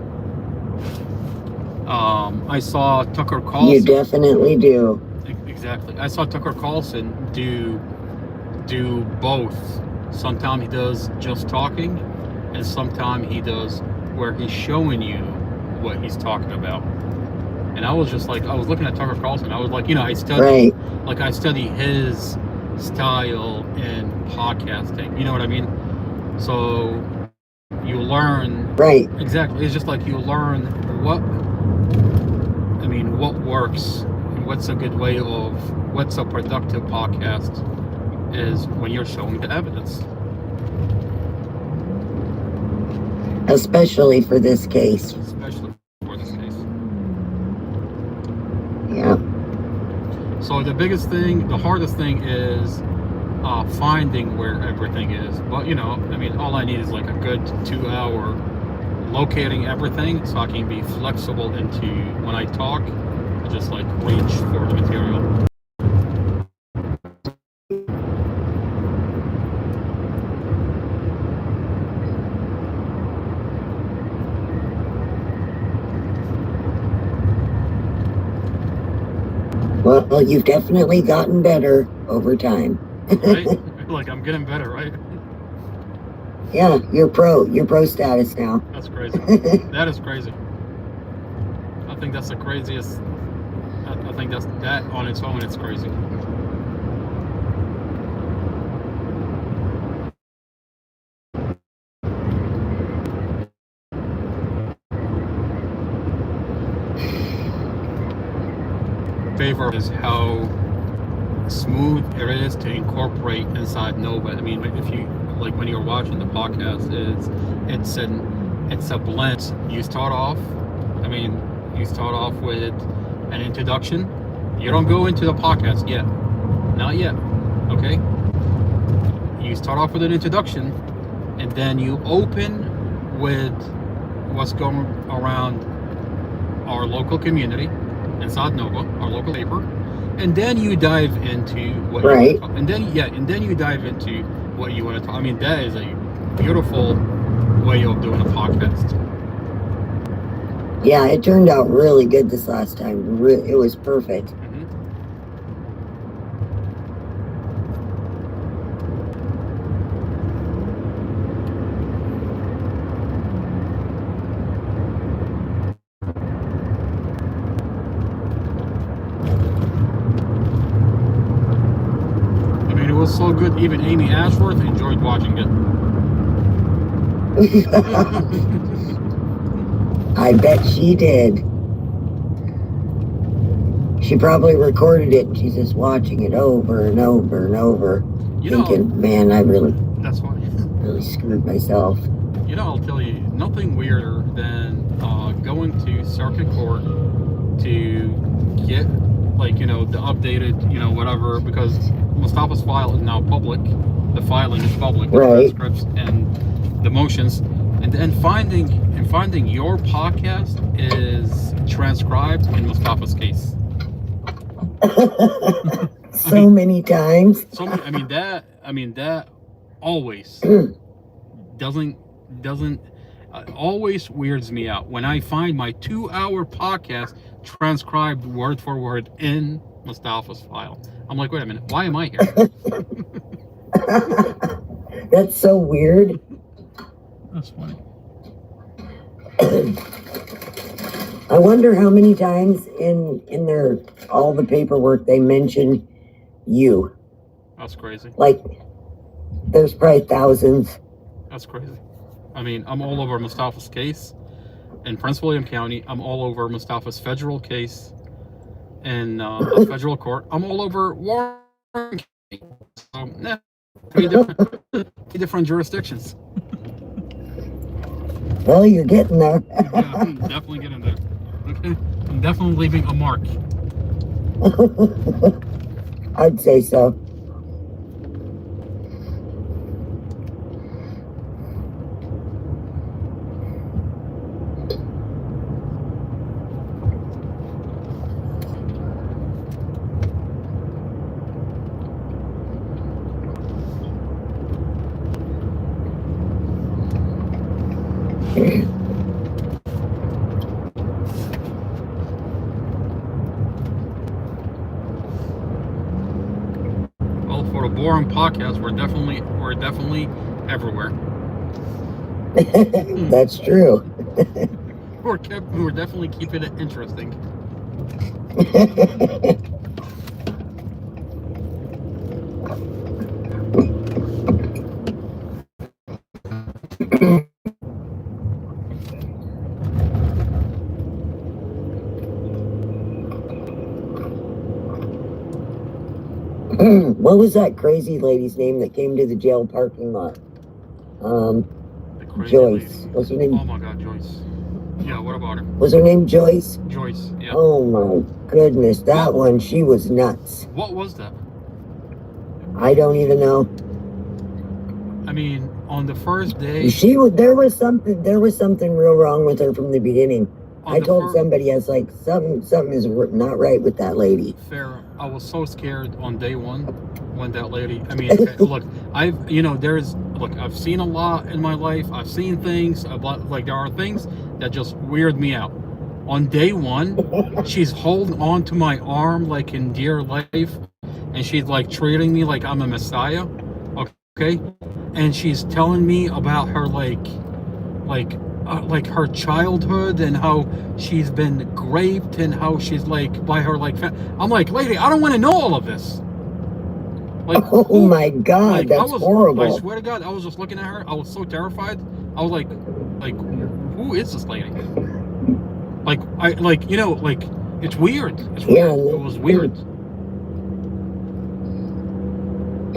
I saw Tucker Carlson. You definitely do. Exactly. I saw Tucker Carlson do both. Sometimes he does just talking, and sometimes he does where he's showing you what he's talking about. And I was just like, I was looking at Tucker Carlson. I was like, you know, I study his style in podcasting. You know what I mean? So you learn. Right. Exactly. It's just like you learn what works and what's a good way of what's a productive podcast is when you're showing the evidence. Especially for this case. Especially for this case. Yeah. So the hardest thing is finding where everything is. But you know, I mean, all I need is like a good 2 hour locating everything so I can be flexible into when I talk, just like reach for the material. Well, you've definitely gotten better over time. Right? Like, I'm getting better, right? Yeah, you're pro status now. That's crazy. That is crazy. I think that's the craziest. I think that on its own, it's crazy. Favor is how smooth it is to incorporate inside Nova. I mean, if you like when you're watching the podcast, it's a blend. You start off with an introduction. You don't go into the podcast yet, not yet. Okay, you start off with an introduction, and then you open with what's going around our local community inside Nova, our local paper, and then you dive into what right. you want to talk, and then you dive into what you want to talk. I mean, that is a beautiful way of doing a podcast. Yeah, it turned out really good this last time. It was perfect. So good, even Amy Ashworth enjoyed watching it. I bet she did. She probably recorded it and she's just watching it over and over and over, thinking, man, I that's funny. Really screwed myself. You know, I'll tell you, nothing weirder than going to circuit court to get, like, you know, the updated, you know, whatever, because Mustafa's file is now public. The filing is public, the right. transcripts and the motions, and then finding your podcast is transcribed in Mustafa's case. Many times. I mean that always doesn't always weirds me out when I find my 2-hour podcast transcribed word for word in Mustafa's file. I'm like, wait a minute, why am I here? That's so weird. That's funny. I wonder how many times in their all the paperwork they mention you. That's crazy. Like, there's probably thousands. That's crazy. I mean, I'm all over Mustafa's case in Prince William County. I'm all over Mustafa's federal case in a federal court. I'm all over Warren County. So, three different jurisdictions. Well, you're getting there. Yeah, I'm definitely getting there. Okay, I'm definitely leaving a mark. I'd say so. Well, for a boring podcast, we're definitely everywhere. That's true. We're definitely keeping it interesting. What was that crazy lady's name that came to the jail parking lot? Joyce. Lady. What's her name? Oh my God, Joyce. Yeah, what about her? Was her name Joyce? Joyce, yeah. Oh my goodness, that one, she was nuts. What was that? I don't even know. I mean, on the first day, There was something real wrong with her from the beginning. I told somebody, I was like, something is not right with that lady. Fair. I was so scared on day one when that lady. I mean, look, I've seen a lot in my life. I've seen things about, like, there are things that just weird me out. On day one, she's holding on to my arm like in dear life, and she's like treating me like I'm a messiah, okay? And she's telling me about her like her childhood and how she's been raped and how she's like by her like I'm like, lady, I don't want to know all of this. Like, Oh my God, like that's horrible. I swear to God, I was just looking at her. I was so terrified. I was like, who is this lady? Like, like it's weird. It's weird. Yeah. It was weird.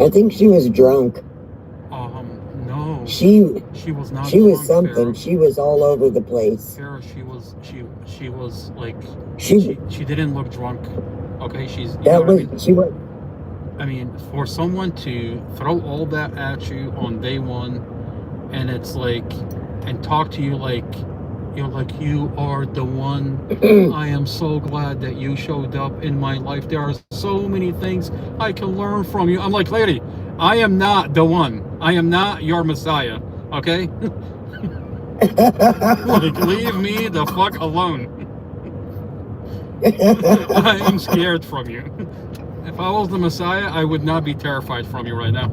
I think she was drunk. No. She was not. She was drunk, something. Farrah. She was all over the place. Farrah, she was like She didn't look drunk. Okay, she's. You know that what I was mean? she was. I mean, for someone to throw all that at you on day one, and it's like, and talk to you like, you are the one. I am so glad that you showed up in my life. There are so many things I can learn from you. I'm like, lady, I am not the one. I am not your messiah. Okay? Like, leave me the fuck alone. I am scared from you. If I was the Messiah, I would not be terrified from you right now.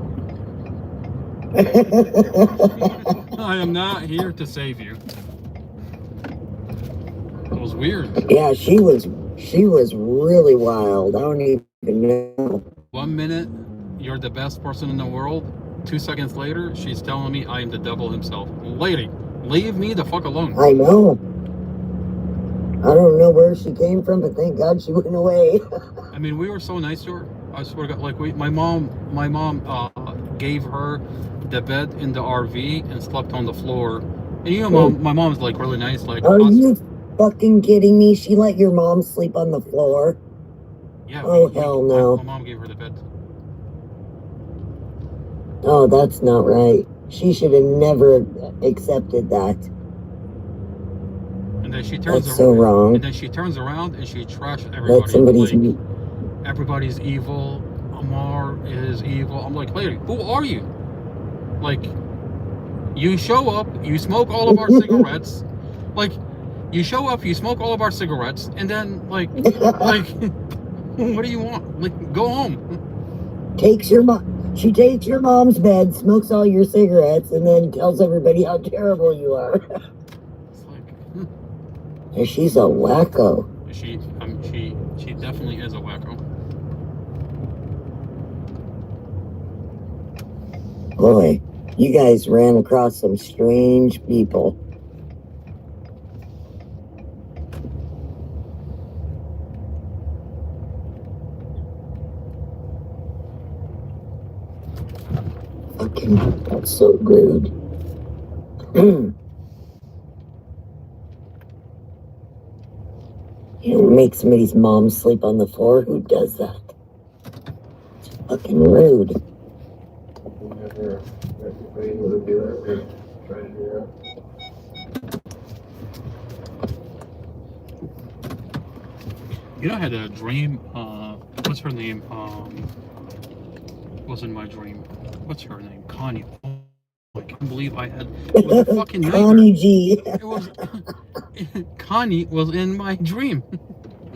I am not here to save you. It was weird. Yeah, she was really wild. I don't even know. 1 minute, you're the best person in the world. 2 seconds later, she's telling me I am the devil himself. Lady, leave me the fuck alone. I know. I don't know where she came from, but thank God she went away. I mean, we were so nice to her. I swear to God, like my mom gave her the bed in the RV and slept on the floor. And you know, my mom's like really nice. Like, are you fucking kidding me? She let your mom sleep on the floor? Yeah. Oh hell no. My mom gave her the bed. Oh, that's not right. She should have never accepted that. And then she turns That's so wrong. And then she turns around and she trashes everybody. Let somebody's like, everybody's evil. Amar is evil. I'm like, lady, who are you? Like, you show up, you smoke all of our cigarettes. Like, you show up, you smoke all of our cigarettes, and then like, what do you want? Like, go home. She takes your mom's bed, smokes all your cigarettes, and then tells everybody how terrible you are. It's like, and she's a wacko. She definitely is a wacko. Boy, you guys ran across some strange people. Fucking, that's so rude. You don't make somebody's mom sleep on the floor. Who does that? It's fucking rude. Whenever everybody would do that, we're trying to figure out. You know, I had a dream. What's her name? Was in my dream. What's her name? Connie. Oh, I can't believe I had. It was a fucking nightmare. Connie G. It was. Connie was in my dream.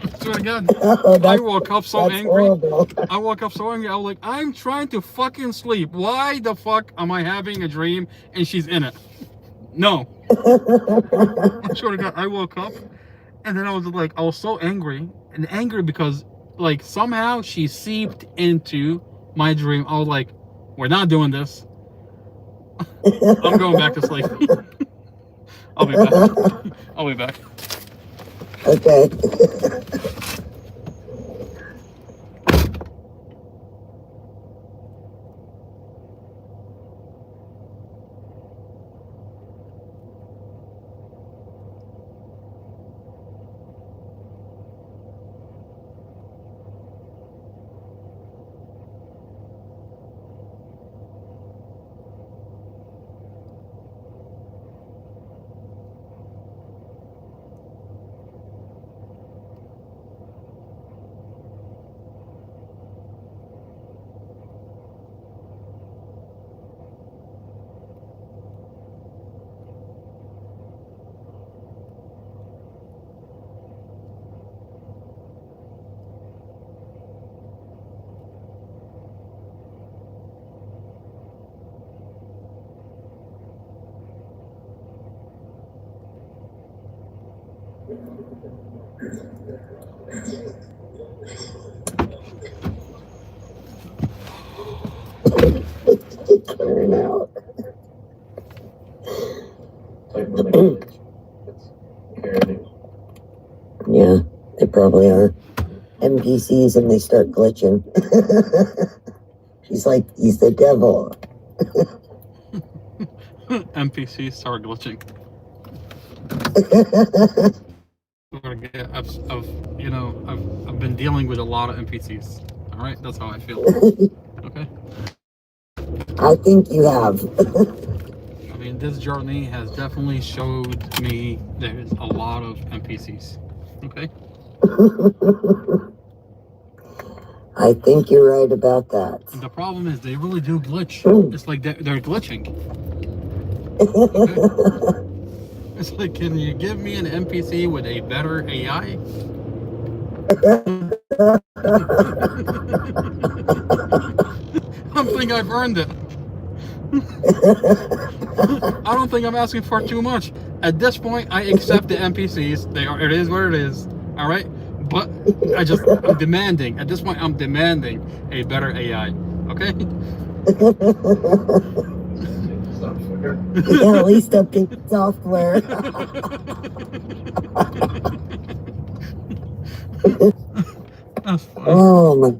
I swear to God. Oh, I woke up so angry. Horrible. I woke up so angry. I was like, I'm trying to fucking sleep. Why the fuck am I having a dream and she's in it? No. I swear to God, I woke up and then I was like, I was so angry. And angry because, like, somehow she seeped into my dream. I was like, we're not doing this. I'm going back to sleep. I'll be back. I'll be back. Okay. Turn out. Type of language. It's carroting. Yeah, they probably are. NPCs and they start glitching. She's like, he's the devil. NPCs start glitching. I've been dealing with a lot of NPCs. All right, that's how I feel. Okay. I think you have. I mean, this journey has definitely showed me there's a lot of NPCs. Okay. I think you're right about that. And the problem is they really do glitch. It's like they're glitching. Okay. It's like, can you give me an NPC with a better AI? I think I've earned it. I don't think I'm asking for too much. At this point, I accept the NPCs. It is what it is. All right. But I'm demanding. At this point, I'm demanding a better AI. Okay. Yeah, at least update the software. That's funny. Oh my.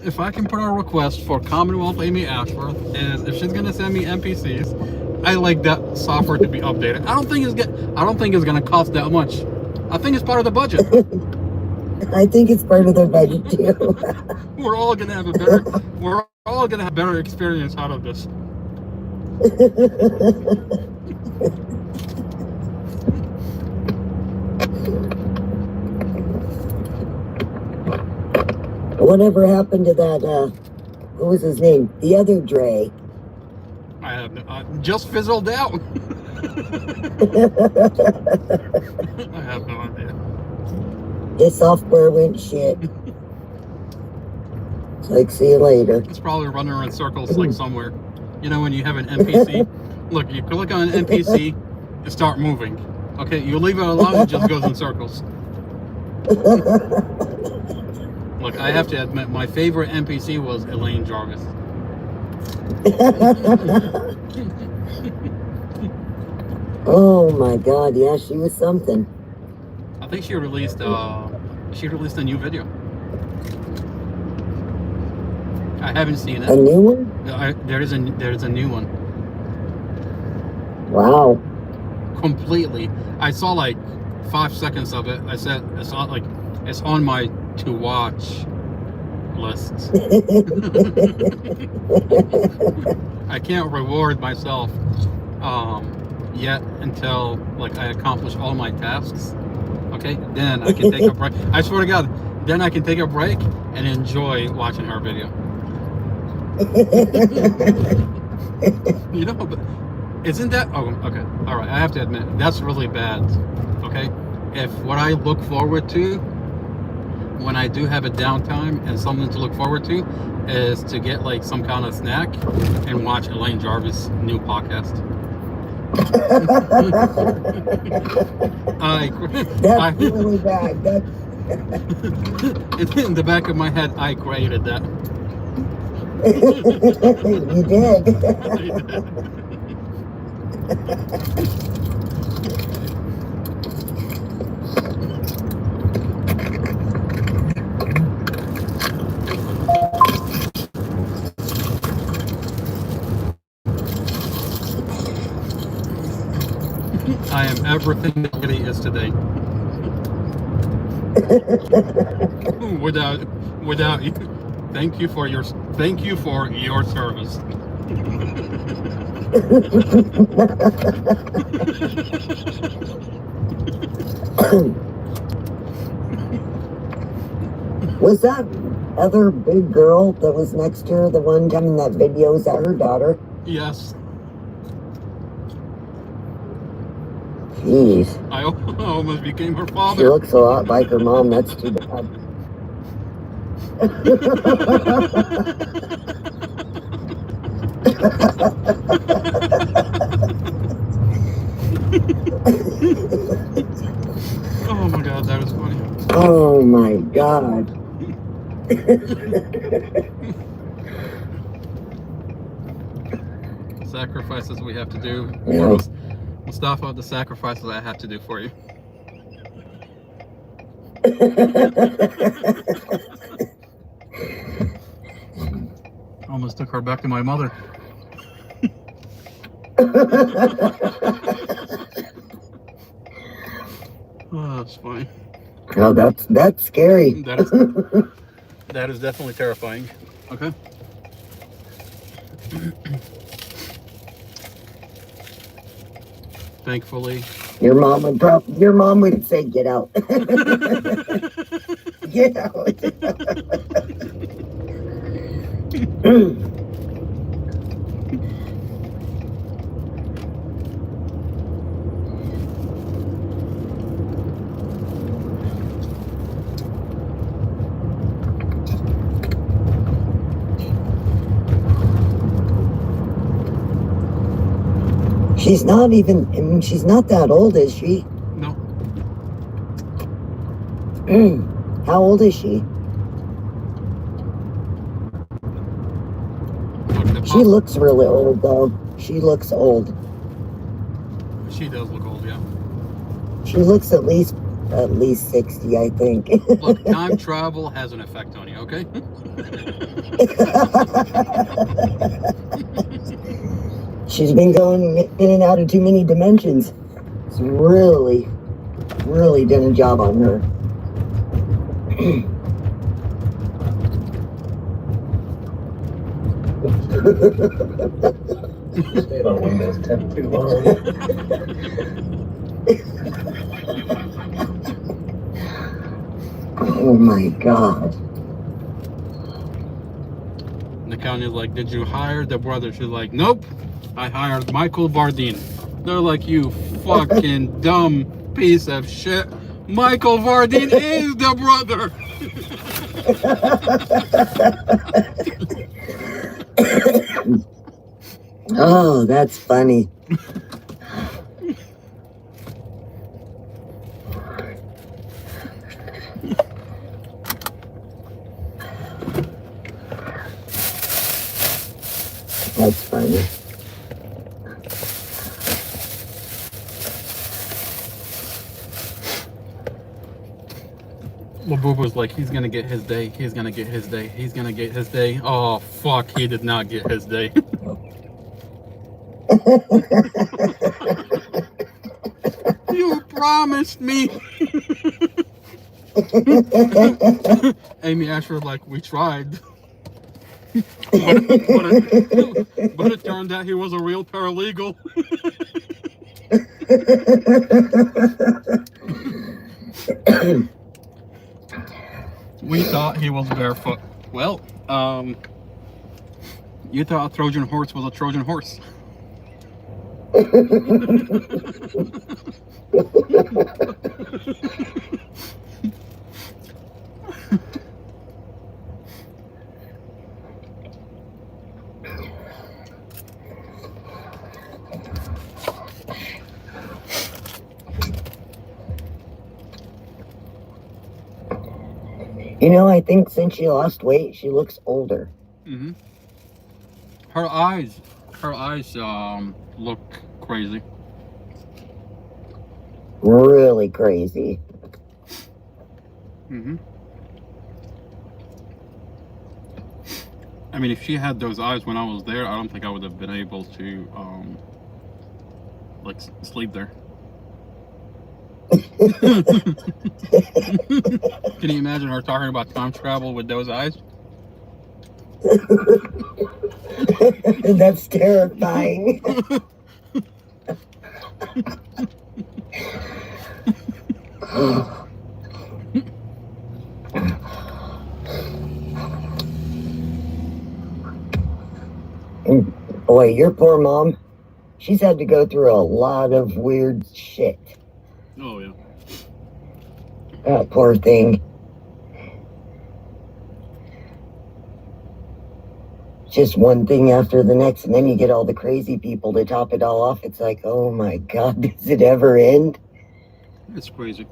If I can put a request for Commonwealth Amy Ashworth, is if she's gonna send me NPCs, I like that software to be updated. I don't think it's gonna cost that much. I think it's part of the budget. I think it's part of their budget too. We're all gonna have better experience out of this. Whatever happened to that, what was his name? The other Dre. I have just fizzled out. I have no idea. His software went shit. It's like, see you later. It's probably running around circles like somewhere. You know when you have an NPC? Look, you click on an NPC and start moving. Okay, you leave it alone, it just goes in circles. Look, I have to admit, my favorite NPC was Elaine Jarvis. Oh my god, yeah, she was something. I think she released a new video. I haven't seen it. A new one? There is a new one. Wow. Completely. I saw like 5 seconds of it. I said it's not like it's on my to watch list. I can't reward myself yet until like I accomplish all my tasks. Okay, then I can take a break. I swear to God, then I can take a break and enjoy watching her video. You know, but isn't that? Oh, okay. All right. I have to admit that's really bad. Okay, if what I look forward to when I do have a downtime and something to look forward to is to get like some kind of snack and watch Elaine Jarvis' new podcast. That's really bad. It's in the back of my head. I created that. You did. I am everything that Kitty is today. Without you. Thank you for your service. Was that other big girl that was next to her the one time in that video? Is that her daughter? Yes. Jeez. I almost became her She father. looks a lot like her mom. That's too bad. Oh my god, that was funny. Oh my god. Sacrifices we have to do. Yeah. Mustafa, the sacrifices I have to do for you. Almost took her back to my mother. Oh, that's funny. Oh, that's scary. That is definitely terrifying. Okay. Thankfully. Your mom would say, "Get out." Get out. She's not even, I mean, she's not that old, is she? No. How old is she? She looks really old, though. She looks old. She does look old, yeah. She looks at least 60, I think. Look, time travel has an effect on you, okay? She's been going in and out of too many dimensions. It's really done a job on her. Stayed on Windows 10 too long. Oh my god. And the county's like, did you hire the brother? She's like, nope, I hired Michael Vardeen. They're like, you fucking dumb piece of shit. Michael Vardeen is the brother. Oh, that's funny. That's funny. Labubu's like, he's gonna get his day. He's gonna get his day. He's gonna get his day. Oh, fuck, he did not get his day. You promised me. Amy Asher, like, we tried. but it turned out he was a real paralegal. We thought he was barefoot. Well, you thought a Trojan horse was a Trojan horse. You know, I think since she lost weight, she looks older. Mm-hmm. Her eyes look crazy. Really crazy. Mm-hmm. I mean, if she had those eyes when I was there, I don't think I would have been able to, like, sleep there. Can you imagine her talking about time travel with those eyes? That's terrifying. Boy, your poor mom, she's had to go through a lot of weird shit. Oh, yeah. That poor thing. just one thing after the next, and then you get all the crazy people to top it all off. It's like, oh my God, does it ever end? It's crazy.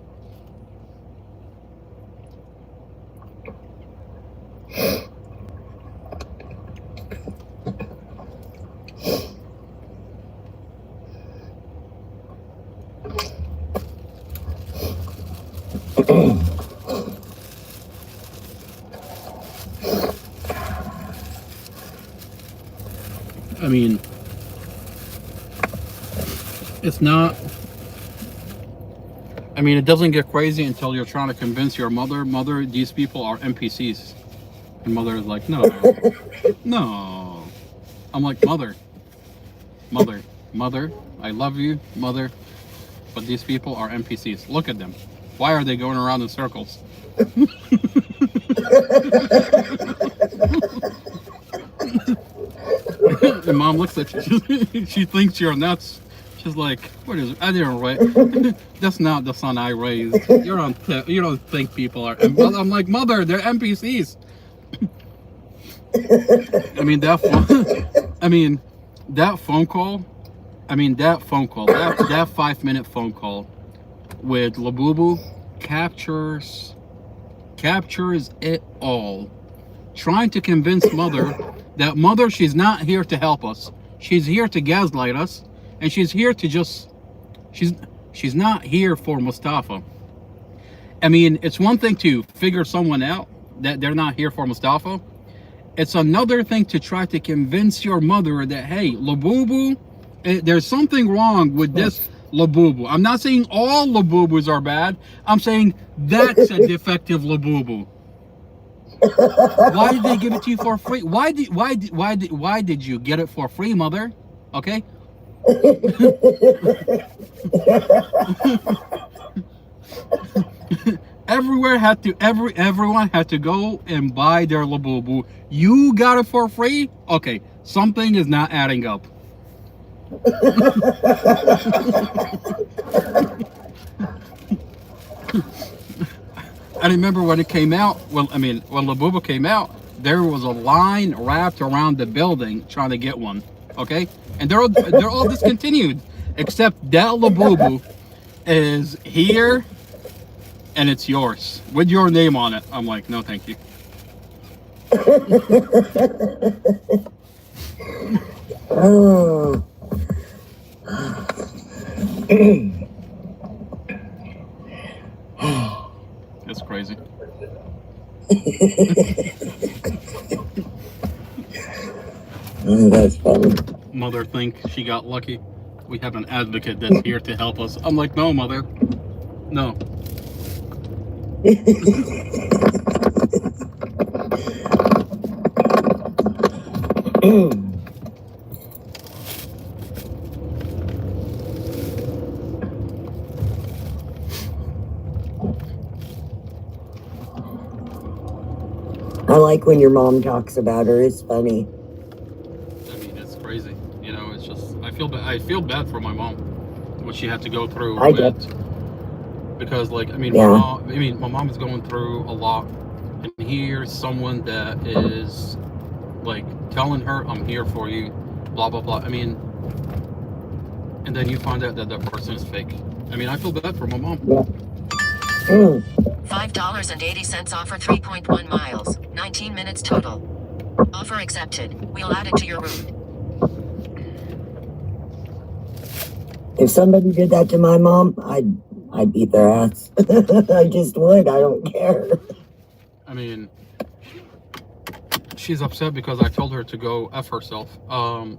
I mean, it's not. I mean, it doesn't get crazy until you're trying to convince your mother, these people are NPCs. And mother is like, no, no. I'm like, mother, I love you, mother, but these people are NPCs. Look at them. Why are they going around in circles? And mom looks at you. She thinks you're nuts. She's like, what is it? I didn't write. That's not the son I raised. You don't think people are. I'm like, mother, they're NPCs. I mean, that phone call. That 5-minute phone call with Labubu captures it all. Trying to convince mother that mother, she's not here to help us. She's here to gaslight us, and she's here to just. She's not here for Mustafa. I mean, it's one thing to figure someone out that they're not here for Mustafa. It's another thing to try to convince your mother that, hey, Labubu, there's something wrong with this Labubu. I'm not saying all Labubus are bad. I'm saying that's a defective Labubu. Why did they give it to you for free? Why did you get it for free, mother? Okay. Everyone had to go and buy their Labubu. You got it for free? Okay, something is not adding up. I remember when it came out. When Labubu came out, there was a line wrapped around the building trying to get one. Okay, and they're all discontinued except that Labubu is here. And it's yours with your name on it. I'm like, no, thank you. Oh. It's crazy. Oh, that's funny. Mother think she got lucky. We have an advocate that's here to help us. I'm like, no, mother. No. I like when your mom talks about her. It's funny. I mean, it's crazy. You know, it's just I feel bad for my mom, what she had to go through. I do. Because, like, I mean, Yeah. my mom is going through a lot, and here's someone that is like telling her, "I'm here for you," blah blah blah. I mean, and then you find out that person is fake. I mean, I feel bad for my mom. Yeah. $5.80 offer 3.1 miles. 19 minutes total. Offer accepted. We'll add it to your route. If somebody did that to my mom, I'd beat their ass. I just would. I don't care. I mean, she's upset because I told her to go F herself.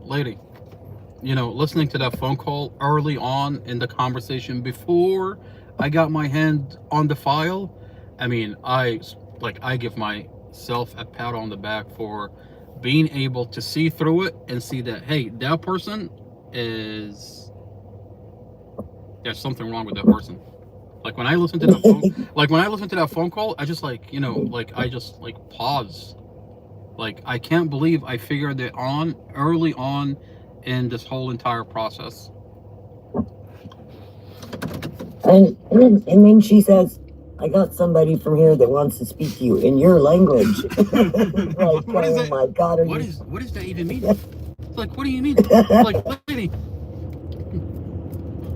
Lady, you know, listening to that phone call early on in the conversation before I got my hand on the file, I mean, I give myself a pat on the back for being able to see through it and see that, hey, that person there's something wrong with that person. Like when I listen to that phone, call, I just pause. Like, I can't believe I figured it on early on in this whole entire process. And then she says, I got somebody from here that wants to speak to you in your language. Like, What is oh that? my God, What does that even mean? It's like, what do you mean? Like, lady,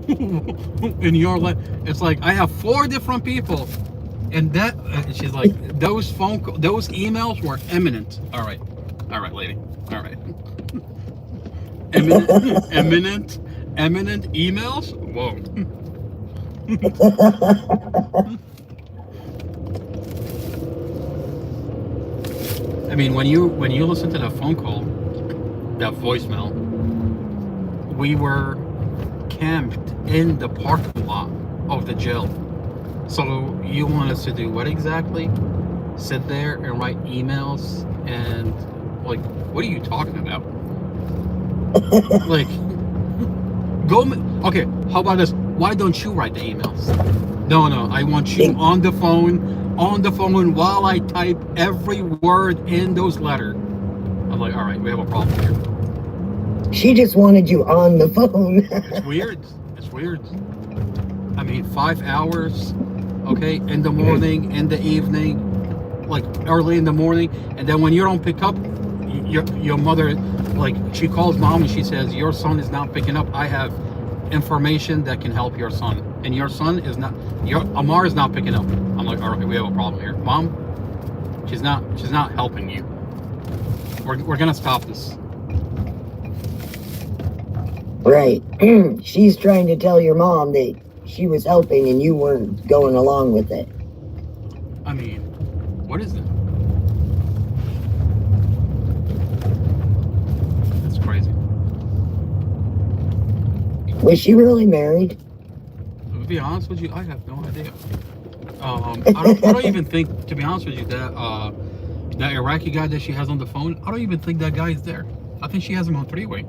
in your it's like I have 4 different people, and that she's like those those emails were eminent. All right, lady, all right. Eminent emails. Whoa. I mean, when you listen to that phone call, that voicemail, we were camped in the parking lot of the jail. So you want us to do what exactly? Sit there and write emails and like, what are you talking about? Like, okay, how about this? Why don't you write the emails? No, I want you on the phone while I type every word in those letters. I'm like, all right, we have a problem here. She just wanted you on the phone. It's weird. I mean, 5 hours, okay, in the morning, in the evening, like early in the morning, and then when you don't pick up, your mother, like, she calls mom and she says, your son is not picking up. I have information that can help your son, and your son is not, Amar is not picking up. I'm like, all right, we have a problem here, mom. She's not helping you. We're gonna stop this. Right. She's trying to tell your mom that she was helping and you weren't going along with it. I mean, what is it? That's crazy. Was she really married? To be honest with you, I have no idea. I don't even think, to be honest with you, that that Iraqi guy that she has on the phone, I don't even think that guy is there. I think she has him on 3-way.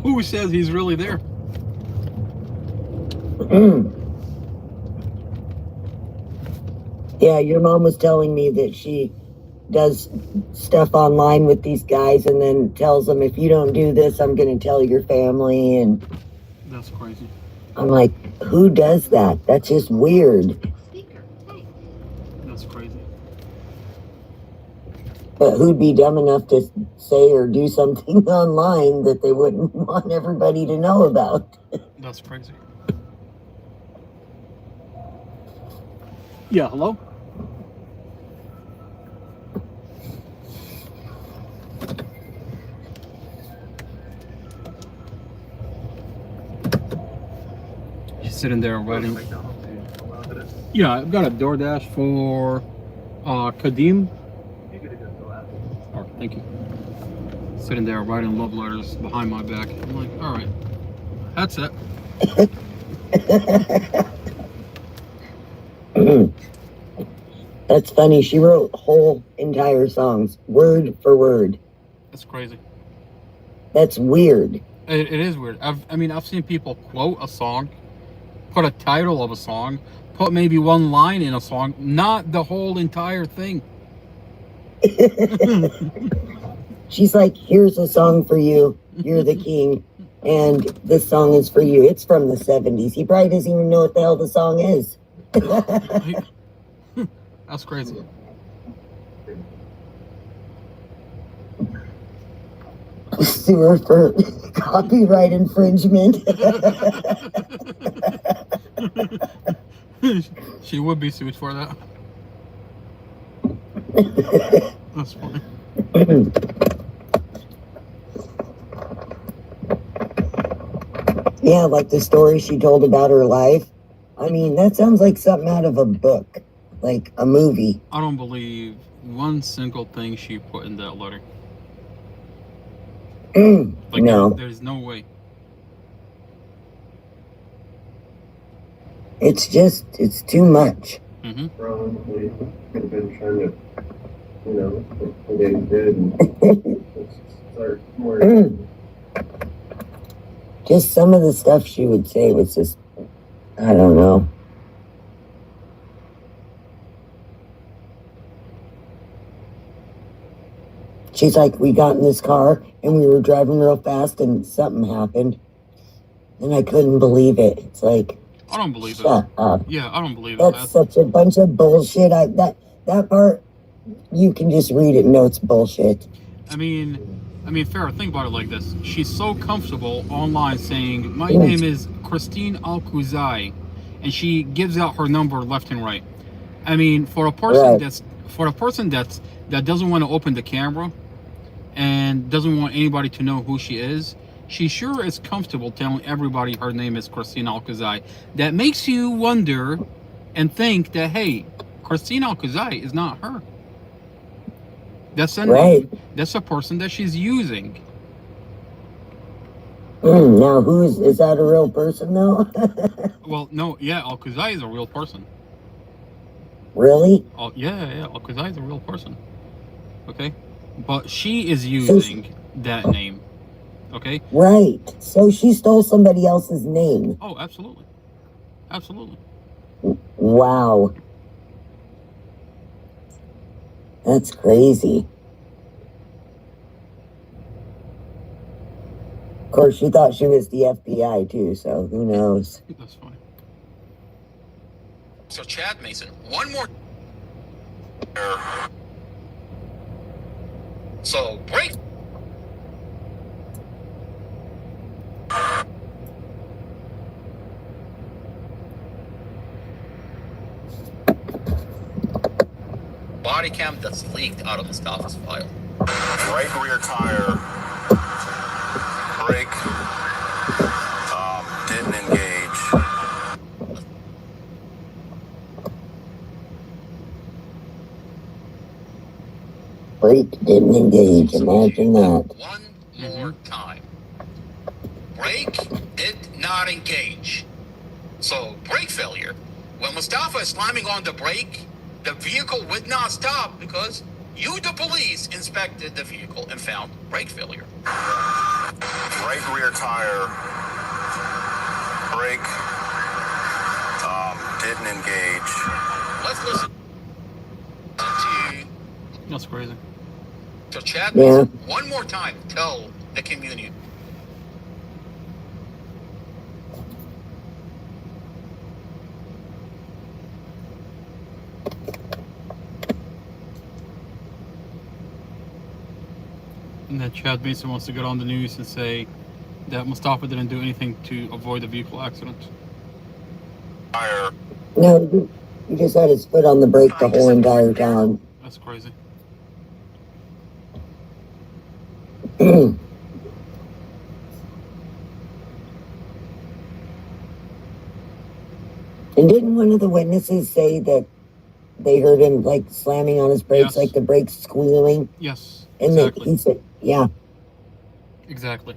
Who says he's really there? Yeah, your mom was telling me that she does stuff online with these guys and then tells them, if you don't do this, I'm going to tell your family. And that's crazy. I'm like, who does that? That's just weird. That's crazy. But who'd be dumb enough to say or do something online that they wouldn't want everybody to know about? That's crazy. Yeah, hello? She's sitting there waiting. Yeah, I've got a DoorDash for Kadim. Oh, thank you. Sitting there writing love letters behind my back. I'm like, all right, that's it. That's funny. She wrote whole entire songs, word for word. That's crazy. That's weird. It is weird. I've seen people quote a song, put a title of a song, put maybe one line in a song, not the whole entire thing. She's like, here's a song for you. You're the king. And this song is for you. It's from the 70s. He probably doesn't even know what the hell the song is. That's crazy. Sue her for copyright infringement. She would be sued for that. That's funny. Yeah, like the story she told about her life. I mean, that sounds like something out of a book, like a movie. I don't believe one single thing she put in that letter. Like, no. There's no way. It's too much. Mm-hmm. Probably could have been trying to, what they did and start more. Just some of the stuff she would say was just, I don't know. She's like, we got in this car and we were driving real fast and something happened. And I couldn't believe it. It's like, I don't believe it. Shut up. Yeah, I don't believe it. That's such a bunch of bullshit. That part, you can just read it and know it's bullshit. I mean, Farrah, think about it like this. She's so comfortable online saying, my name is Christine Alkuzai, and she gives out her number left and right. I mean, for a person that doesn't want to open the camera and doesn't want anybody to know who she is, she sure is comfortable telling everybody her name is Christine Alkuzai. That makes you wonder and think that, hey, Christine Alkuzai is not her. That's a name. That's a person that she's using. Now, is that a real person though? Well, no, yeah, Alkuzai is a real person. Really? Oh, yeah, Alkuzai is a real person. Okay, but she is using that name. Okay. Right. So she stole somebody else's name. Oh, absolutely, absolutely. Wow. That's crazy. Of course, she thought she was the FBI too, so who knows? That's funny. So Chad Mason, one more. So break. Body cam that's leaked out of Mustafa's file. Right rear tire, brake, didn't engage. Brake didn't engage. Imagine that. One more time. Brake did not engage. So brake failure. When Mustafa is slamming on the brake, the vehicle would not stop because you, the police, inspected the vehicle and found brake failure. Right rear tire, brake, didn't engage. Let's listen to That's crazy. so Chad Yeah. Mason, one more time, tell the community. And that Chad Mason wants to get on the news and say that Mustafa didn't do anything to avoid a vehicle accident. Tire, No, he just had his foot on the brake the whole entire time. That's crazy. And didn't one of the witnesses say that they heard him like slamming on his brakes, Yes. like the brakes squealing? Yes, And exactly. that he said, yeah. Exactly.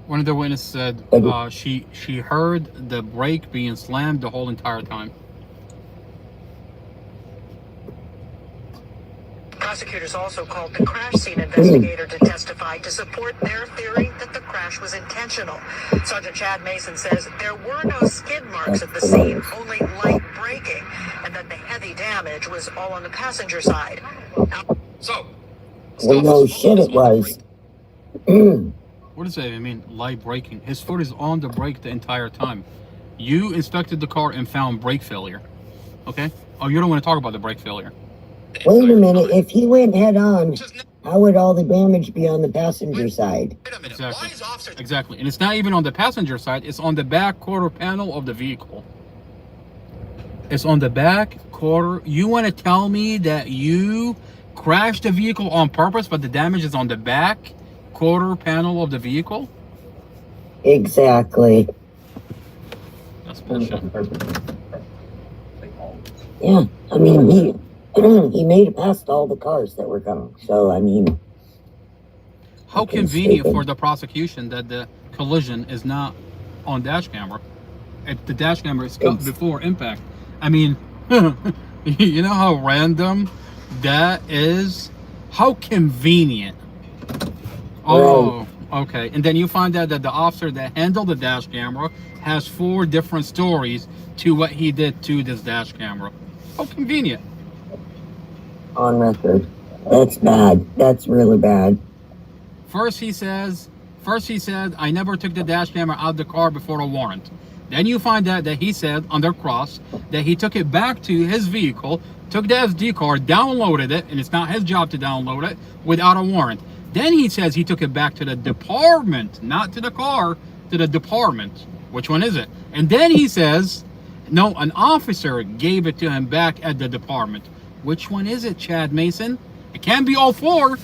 One of the witnesses said she heard the brake being slammed the whole entire time. Prosecutors also called the crash scene investigator to testify to support their theory that the crash was intentional. Sergeant Chad Mason says there were no skid marks at the scene, only light braking, and that the heavy damage was all on the passenger side. So, Well, no shit it was. What does that even mean? Light braking. His foot is on the brake the entire time. You inspected the car and found brake failure. Okay? Oh, you don't want to talk about the brake failure. Wait a minute, if he went head on, how would all the damage be on the passenger side? Wait a minute. Exactly. Why is officer Exactly. And it's not even on the passenger side, it's on the back quarter panel of the vehicle. It's on the back quarter. You want to tell me that you crashed the vehicle on purpose, but the damage is on the back quarter panel of the vehicle? Exactly. That's bullshit. Yeah, I mean, he made it past all the cars that were coming. So, I mean, How Okay, convenient stupid. for the prosecution that the collision is not on dash camera. If the dash camera is It's- before impact. I mean, you know how random that is? How convenient. Oh, okay. And then you find out that the officer that handled the dash camera has 4 different stories to what he did to this dash camera. How convenient. on record. That's bad. That's really bad. First he says First he said, I never took the dash camera out of the car before a warrant. Then you find out that he said, under cross, that he took it back to his vehicle, took the SD card, downloaded it, and it's not his job to download it, without a warrant. Then he says he took it back to the department, not to the car, to the department. Which one is it? And then he says, no, an officer gave it to him back at the department. Which one is it, Chad Mason? It can't be all four.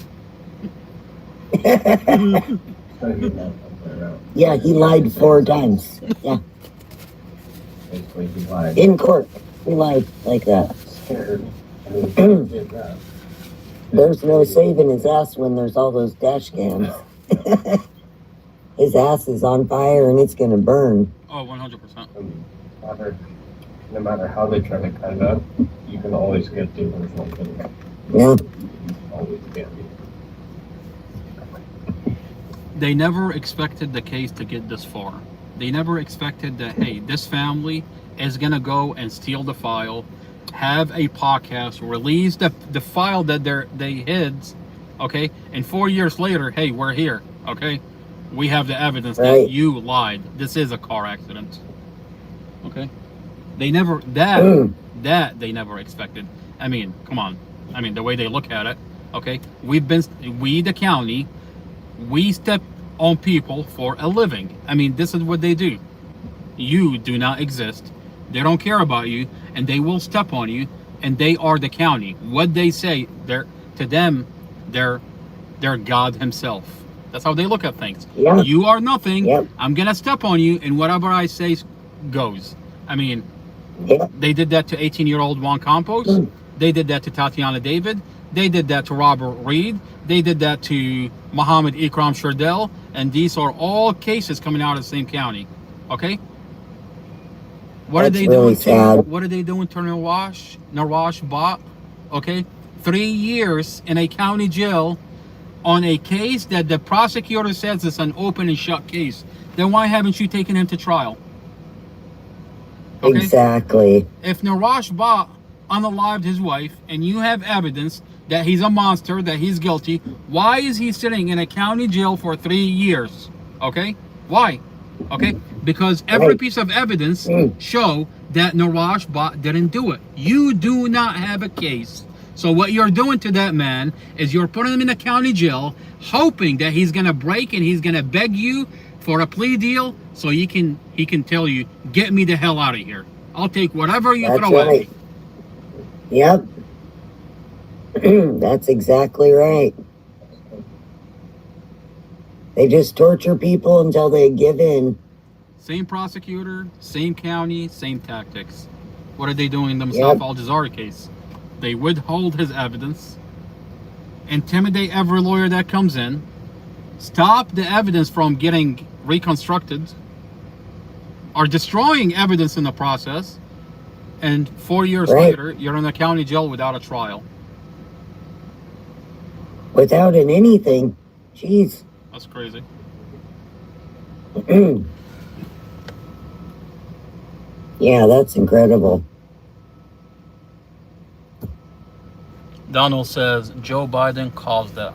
Yeah, he lied 4 times. Yeah, Basically, he lied. in court, he lied like that. Scared. I mean, he did that. There's no saving his ass when there's all those dash cams. His ass is on fire and it's gonna burn. Oh, 100%. No matter how they try to cut it up, you can always get the original video. Yeah, Always get it. They never expected the case to get this far. They never expected that, hey, this family is gonna go and steal the file, have a podcast, release the file that they hid, okay? And 4 years later, hey, we're here, okay? We have the evidence Right. that you lied. This is a car accident, okay? They never that they never expected. I mean, come on. I mean, the way they look at it, okay? We the county, we step on people for a living. I mean, this is what they do. You do not exist. They don't care about you, and they will step on you, and they are the county. What they say, they're God himself. That's how they look at things. Yeah. You are nothing. Yep. I'm gonna step on you, and whatever I say goes. I mean, yeah, they did that to 18-year-old Juan Campos. They did that to Tatiana David. They did that to Robert Reed. They did that to Muhammad Ikram Shardel. And these are all cases coming out of the same county. Okay? What That's are they really doing sad. What are they doing to Nawash Bot? Okay? 3 years in a county jail on a case that the prosecutor says is an open and shut case. Then why haven't you taken him to trial? Okay? exactly. If Nawash Bot unalived his wife and you have evidence that he's a monster, that he's guilty, why is he sitting in a county jail for 3 years? Okay? Why? Okay? Because every Right. piece of evidence show that Nawash Bot didn't do it. You do not have a case. So what you're doing to that man is you're putting him in a county jail, hoping that he's gonna break and he's gonna beg you for a plea deal, so he can tell you, get me the hell out of here. I'll take whatever you That's throw at right. me. Yep. That's exactly right. They just torture people until they give in. Same prosecutor, same county, same tactics. What are they doing in the Mustafa Al-Jazari case? They withhold his evidence, intimidate every lawyer that comes in, stop the evidence from getting reconstructed, are destroying evidence in the process, and 4 years Right. later, you're in a county jail without a trial. Without an anything. Jeez. That's crazy. Yeah, that's incredible. Donald says Joe Biden caused that.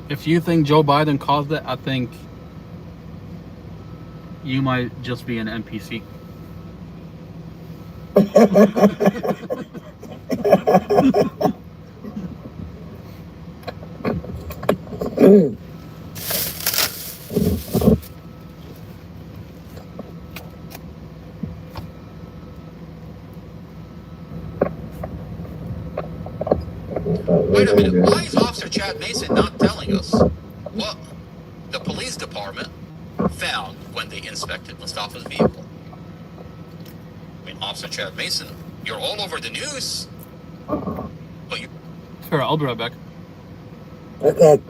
If you think Joe Biden caused it, I think you might just be an NPC. Wait a minute. Why is Officer Chad Mason not telling us what the police department found when they inspected Mustafa's vehicle? I mean, Officer Chad Mason, you're all over the news. But you Sure, I'll be right back. Okay.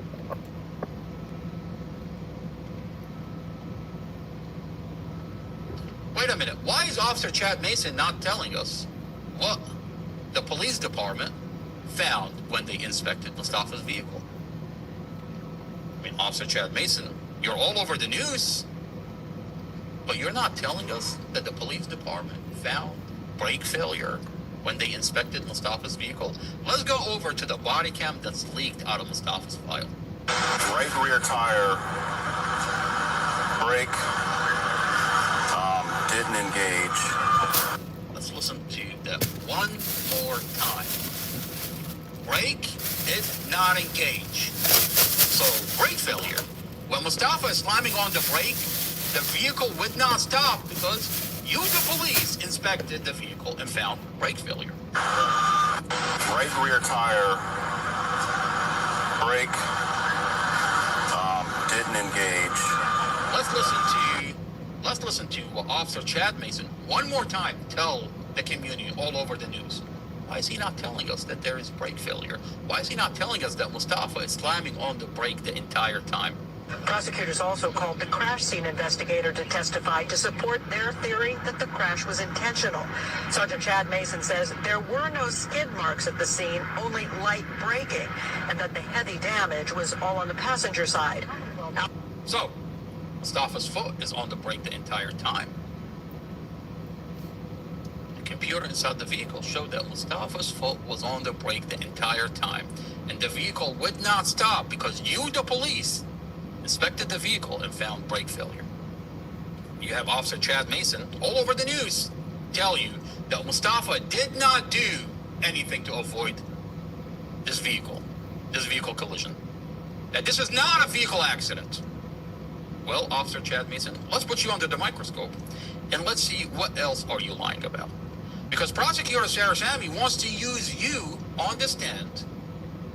wait a minute. Why is Officer Chad Mason not telling us what the police department found when they inspected Mustafa's vehicle? I mean, Officer Chad Mason, you're all over the news, but you're not telling us that the police department found brake failure when they inspected Mustafa's vehicle. Let's go over to the body cam that's leaked out of Mustafa's file. Right rear tire. Brake. Didn't engage. Let's listen to that one more time. Brake did not engage. So, brake failure. When Mustafa is slamming on the brake, the vehicle would not stop because you, the police, inspected the vehicle and found brake failure. Right rear tire. Brake. Didn't engage. Let's listen to Officer Chad Mason one more time tell the community all over the news. Why is he not telling us that there is brake failure? Why is he not telling us that Mustafa is slamming on the brake the entire time? Prosecutors also called the crash scene investigator to testify to support their theory that the crash was intentional. Sergeant Chad Mason says there were no skid marks at the scene, only light braking, and that the heavy damage was all on the passenger side. So, Mustafa's foot is on the brake the entire time. The computer inside the vehicle showed that Mustafa's foot was on the brake the entire time, and the vehicle would not stop because you, the police, inspected the vehicle and found brake failure. You have Officer Chad Mason all over the news tell you that Mustafa did not do anything to avoid this vehicle collision. That this is not a vehicle accident. Well, Officer Chad Mason, let's put you under the microscope and let's see what else are you lying about. Because Prosecutor Sarah Sammy wants to use you on the stand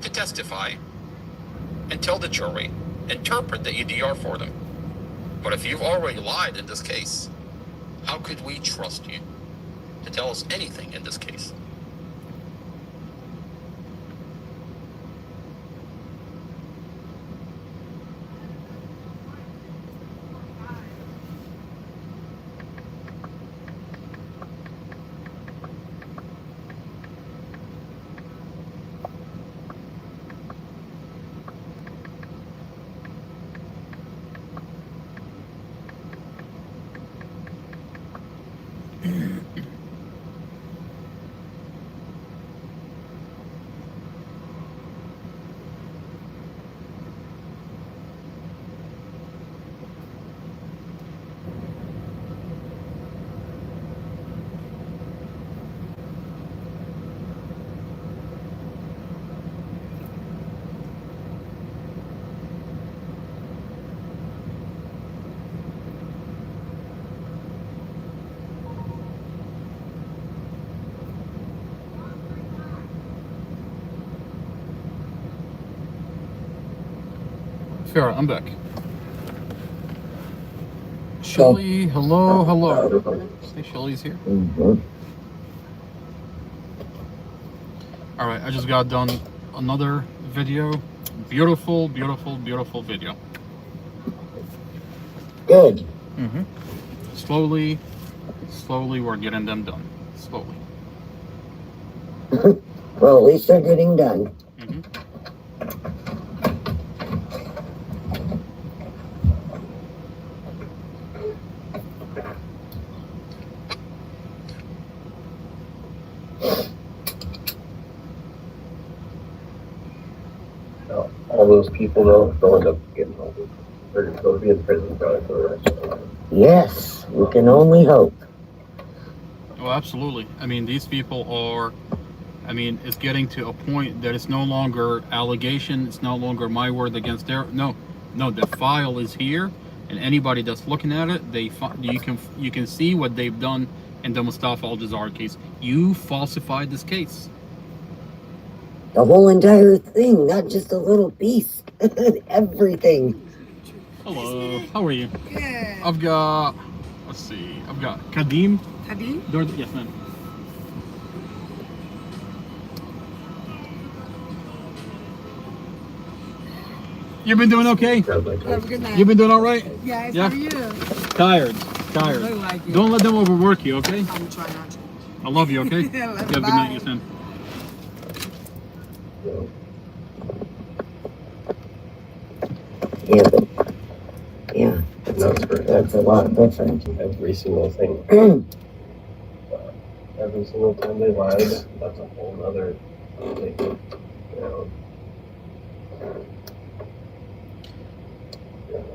to testify and tell the jury, interpret the EDR for them. But if you've already lied in this case, how could we trust you to tell us anything in this case? Farrah, I'm back. Shelly, hello. Hey, Shelly's here. All right, I just got done another video. Beautiful video. Good. Slowly, we're getting them done. Slowly. Well, at least they're getting done. All those people they'll end up getting home. They'll be in prison probably for the rest of their life. Yes, we can only hope. Oh, absolutely. I mean, these people are, it's getting to a point that it's no longer allegation. It's no longer my word against their. No, the file is here, and anybody that's looking at it, you can see what they've done in the Mustafa Al-Jazari case. You falsified this case. The whole entire thing, not just a little piece. Everything. Hello, how are you? Good. I've got Kadim. Kadim? Yes, ma'am. You've been doing okay? Have a good night. You've been doing all right? Yes, Yeah. how are you? Tired. Look like it. Don't let them overwork you, okay? I'm trying not to. I love you, okay? I love You have you. a good night, yes, ma'am. Yeah, but, yeah, that's a lot different. Every single thing. Every single time they lied, that's a whole other thing. You know.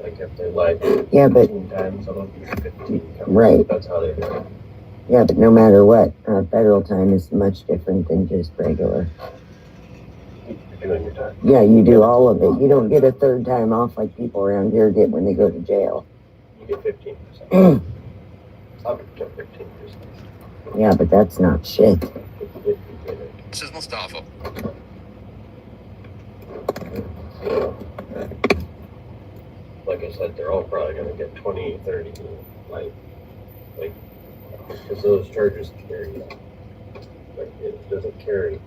Like if they lied Yeah, but 15 times, it'll be 15 counts. Right. That's how they do it. yeah, but no matter what, federal time is much different than just regular. You're doing your time. Yeah, you do all of it. You don't get a third time off like people around here get when they go to jail. You get 15%. Up to 15%. Yeah, but that's not shit. If you get it. This is Mustafa. Like I said, they're all probably going to get 20, 30, like, because those charges carry, like, it doesn't carry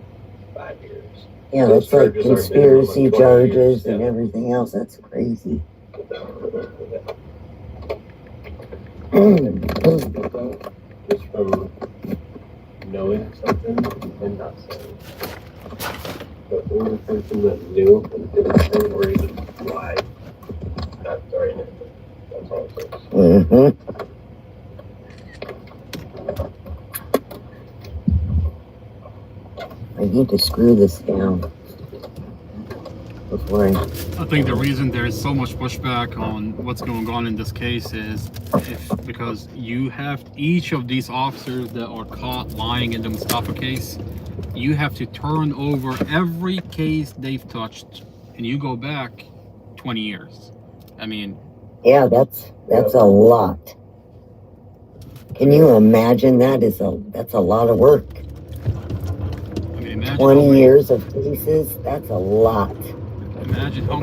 5 years. Yeah, Those that's like charges are conspiracy minimum of 20 charges years, and yeah. everything else. That's crazy. Just from knowing something and not saying. The only person that knew and didn't say or even lied, that's already in. That's all it takes. Mm-hmm. I need to screw this down before I think the reason there's so much pushback on what's going on in this case is because you have each of these officers that are caught lying in the Mustafa case, you have to turn over every case they've touched, and you go back 20 years. I mean, Yeah, that's a lot. Can you imagine that? That's a lot of work. I mean, imagine 20 years of cases, that's a lot. Imagine how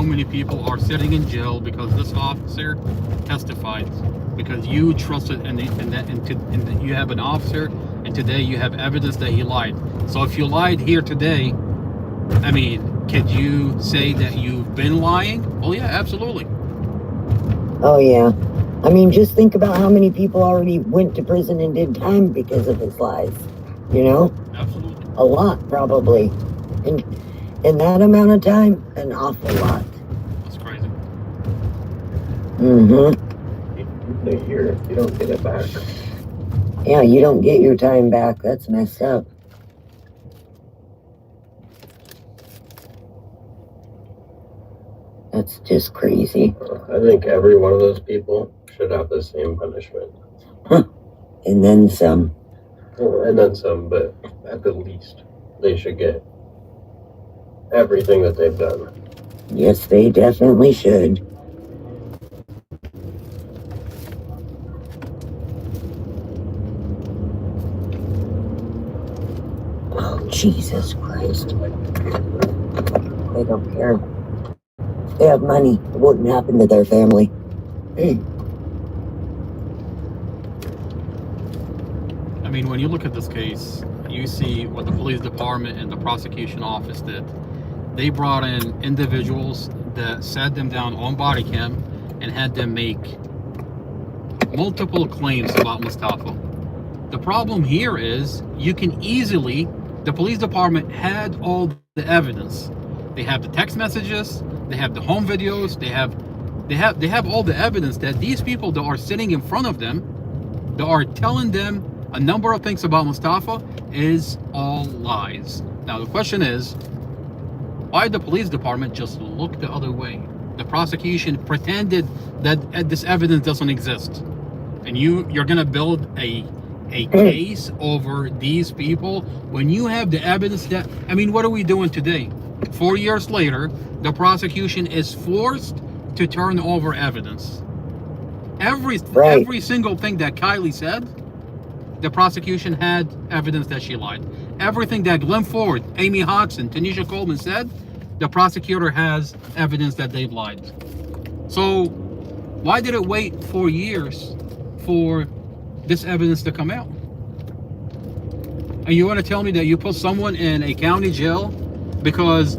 many people are sitting in jail because this officer testified, because you trusted and you have an officer, and today you have evidence that he lied. So if you lied here today, I mean, could you say that you've been lying? Oh yeah, absolutely. Oh yeah. I mean, just think about how many people already went to prison and did time because of his lies. You know? Absolutely. A lot, probably. And in that amount of time, an awful lot. That's crazy. Mm-hmm. A year, you don't get it back. Yeah, you don't get your time back. That's messed up. That's just crazy. I think every one of those people should have the same punishment. And then some. And then some, but at the least, they should get everything that they've done. Yes, they definitely should. Oh, Jesus Christ. They don't care. If they have money, it wouldn't happen to their family. I mean, when you look at this case, you see what the police department and the prosecution office did. They brought in individuals that sat them down on body cam and had them make multiple claims about Mustafa. The problem here is you can easily, the police department had all the evidence. They have the text messages, they have the home videos, they have all the evidence that these people that are sitting in front of them, that are telling them a number of things about Mustafa, is all lies. Now the question is, why the police department just looked the other way? The prosecution pretended that this evidence doesn't exist, and you're gonna build a case over these people when you have the evidence that, I mean, what are we doing today? 4 years later, the prosecution is forced to turn over evidence. Every single thing that Kylie said, the prosecution had evidence that she lied. Everything that Glenn Ford, Amy Hodgson, Tanisha Coleman said, the prosecutor has evidence that they've lied. So why did it wait 4 years for this evidence to come out? And you want to tell me that you put someone in a county jail because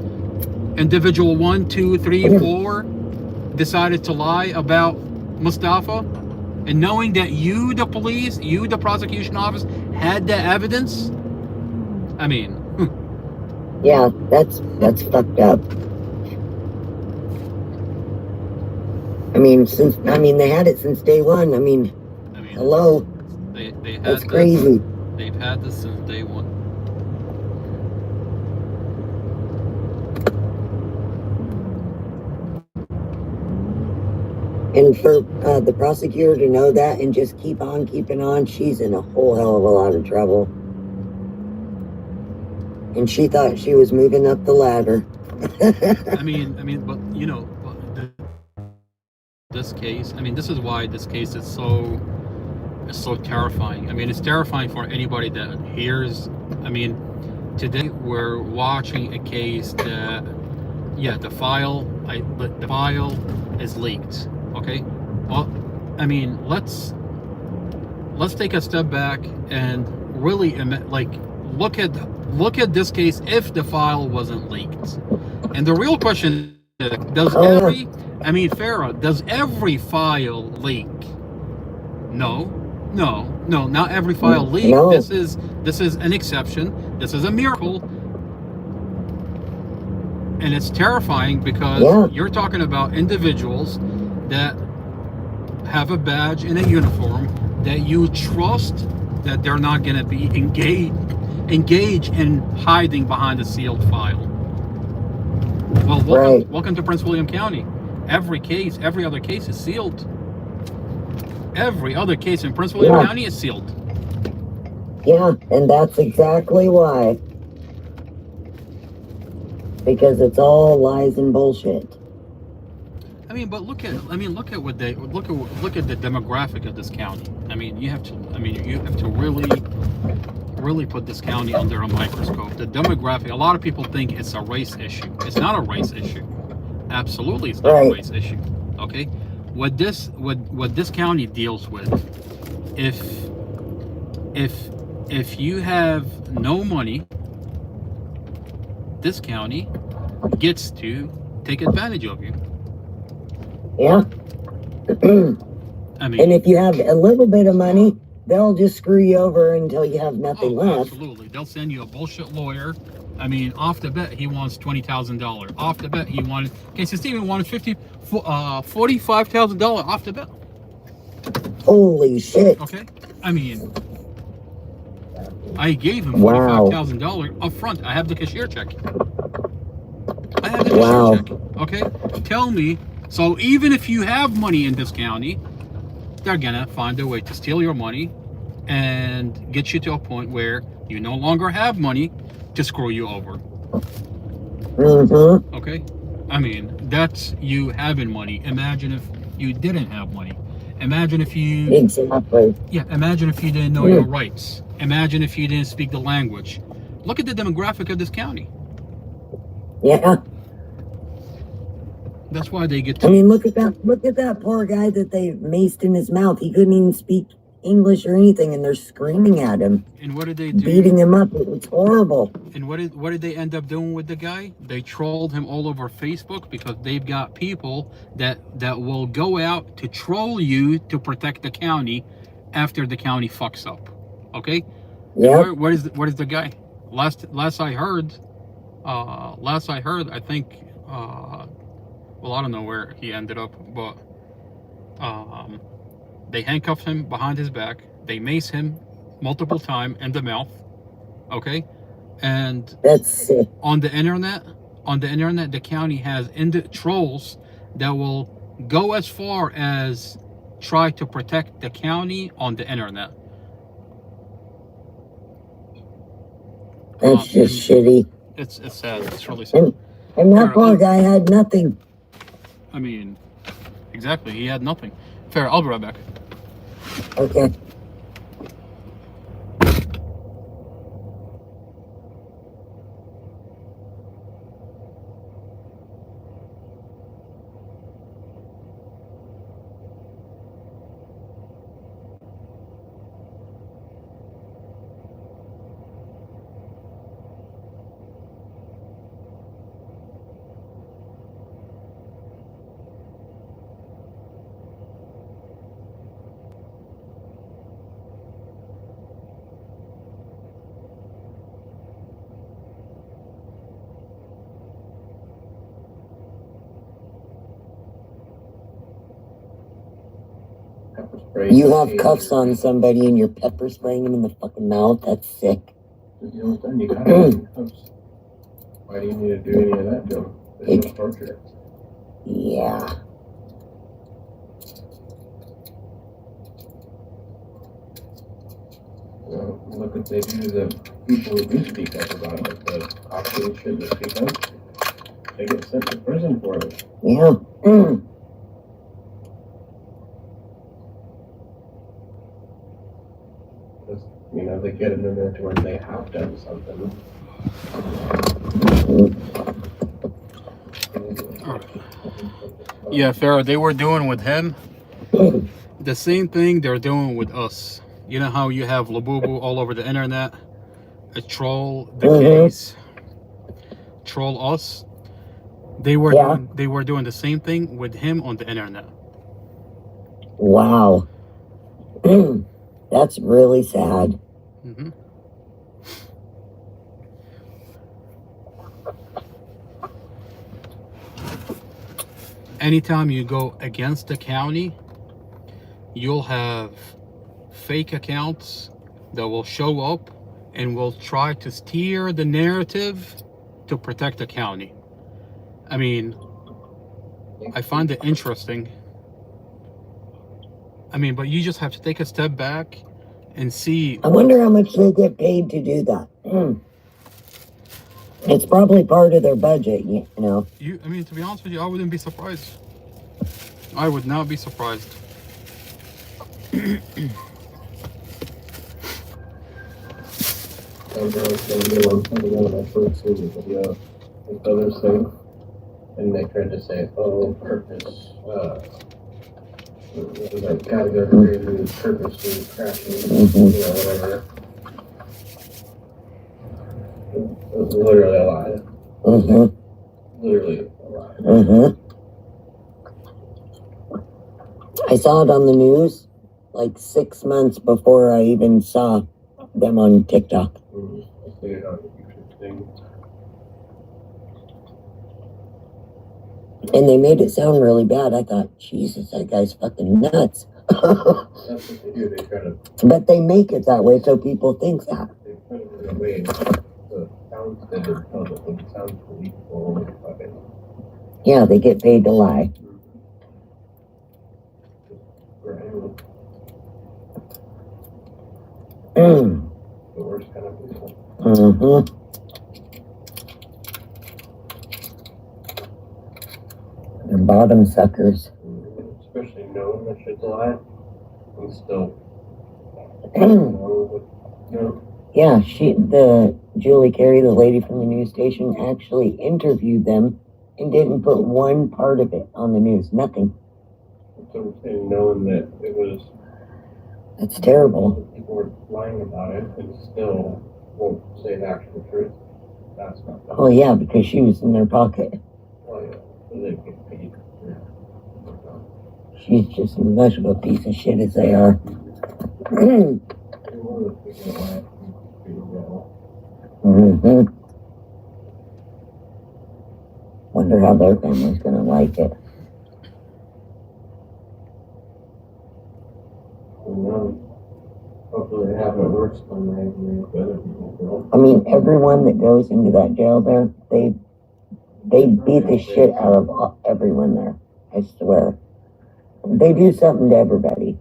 individual 1, 2, 3, 4 decided to lie about Mustafa, and knowing that you, the police, you, the prosecution office, had the evidence? I mean, Yeah, that's fucked up. I mean, they had it since day one. I mean, hello. They had That's crazy. They've had this since day one. And for the prosecutor to know that and just keep on keeping on, she's in a whole hell of a lot of trouble. And she thought she was moving up the ladder. I mean, but you know, this case. I mean, this is why this case is so terrifying. I mean, it's terrifying for anybody that hears. I mean, today we're watching a case that, yeah, the file is leaked. Okay, well, I mean, let's take a step back and really look at this case if the file wasn't leaked. And the real question is, does Farah, does every file leak? No, not every file leak. No. This is an exception. This is a miracle. And it's terrifying because you're talking about individuals that have a badge and a uniform that you trust that they're not going to be engaged in hiding behind a sealed file. Well, welcome to Prince William County. Every other case is sealed. Every other case in Prince William County is sealed. Yeah, and that's exactly why. Because it's all lies and bullshit. I mean, but look at the demographic of this county. I mean, you have to really put this county under a microscope. The demographic, a lot of people think it's a race issue. It's not a race issue. Absolutely, it's not a race issue. Okay? What this county deals with, if you have no money, this county gets to take advantage of you. Yeah. I mean, and if you have a little bit of money, they'll just screw you over until you have nothing left. Absolutely. They'll send you a bullshit lawyer. I mean, off the bet, he wants $20,000. Off the bet, he wanted, Casey Stephen wanted $45,000 off the bet. Holy shit. Okay. I mean, I gave him $45,000 up front. I have the cashier check. Okay. Tell me. So even if you have money in this county, they're gonna find a way to steal your money and get you to a point where you no longer have money to screw you over. Mm-hmm. Okay? I mean, that's you having money. Imagine if you didn't have money. Imagine if you... Exactly. Yeah, imagine if you didn't know your rights. Imagine if you didn't speak the language. Look at the demographic of this county. Yeah. That's why they get to... I mean, look at that poor guy that they maced in his mouth. He couldn't even speak English or anything, and they're screaming at him. And what did they do? Beating him up. It's horrible. And what did they end up doing with the guy? They trolled him all over Facebook because they've got people that will go out to troll you to protect the county after the county fucks up. Okay? Yeah. What is the guy? Last I heard, I think well, I don't know where he ended up, but they handcuffed him behind his back. They mace him multiple times in the mouth. Okay, and that's sick. On the internet, the county has trolls that will go as far as try to protect the county on the internet. That's just shitty. It's sad. It's really sad. And that poor guy had nothing. I mean, exactly. He had nothing. Fair. I'll be right back. Okay. You have cuffs on somebody and you're pepper spraying them in the fucking mouth. That's sick. You kind of have cuffs. Why do you need to do any of that, Joe? It's no torture. Yeah. Well, look what they do to the people who do speak up about it, like the cops and shit that speak up. They get sent to prison for it. Yeah. Because, you know, they get it in there to where they have done something. Yeah, Farrah, they were doing with him the same thing they're doing with us. You know how you have Labubu all over the internet, a troll the case, troll us. They were doing the same thing with him on the internet. Wow. That's really sad. Mm-hmm. Anytime you go against the county, you'll have fake accounts that will show up and will try to steer the narrative to protect the county. I mean, I find it interesting. I mean, but you just have to take a step back and see. I wonder how much they get paid to do that. It's probably part of their budget, you know. I mean, to be honest with you, I wouldn't be surprised. I would not be surprised. And they tried to say, oh, purpose, like category of purpose is crashing, you know, whatever. It was literally a lie. Literally a lie. I saw it on the news like 6 months before I even saw them on TikTok. I see it on the YouTube thing. And they made it sound really bad. I thought, Jesus, that guy's fucking nuts. That's what they do. They try to. But they make it that way so people think that. They put it in a way so it sounds good to tell them it sounds believable. Yeah, they get paid to lie. The worst kind of people. They're bottom suckers. Especially knowing that shit's a lie. And still. Yeah, the Julie Carey, the lady from the news station, actually interviewed them and didn't put one part of it on the news. Nothing. So knowing that it was. That's terrible. People were lying about it and still won't say the actual truth. That's not that. Oh yeah, because she was in their pocket. Oh yeah. So they get paid. She's just as much of a piece of shit as they are. Wonder how their family's gonna like it. Hopefully they have it worse than they agree with other people. I mean, everyone that goes into that jail there, they beat the shit out of everyone there. I swear. They do something to everybody.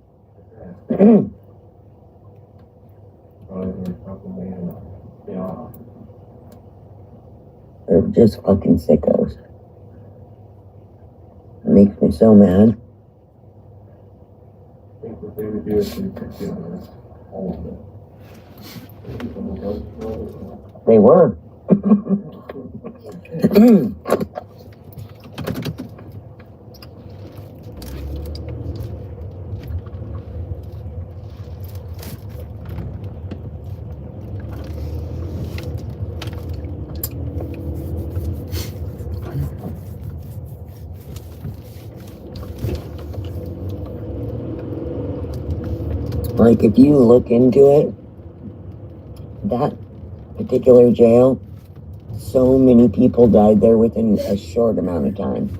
They're just fucking sickos. It makes me so mad. I think what they would do is they could do all of it. They were. Like, if you look into it, that particular jail, so many people died there within a short amount of time.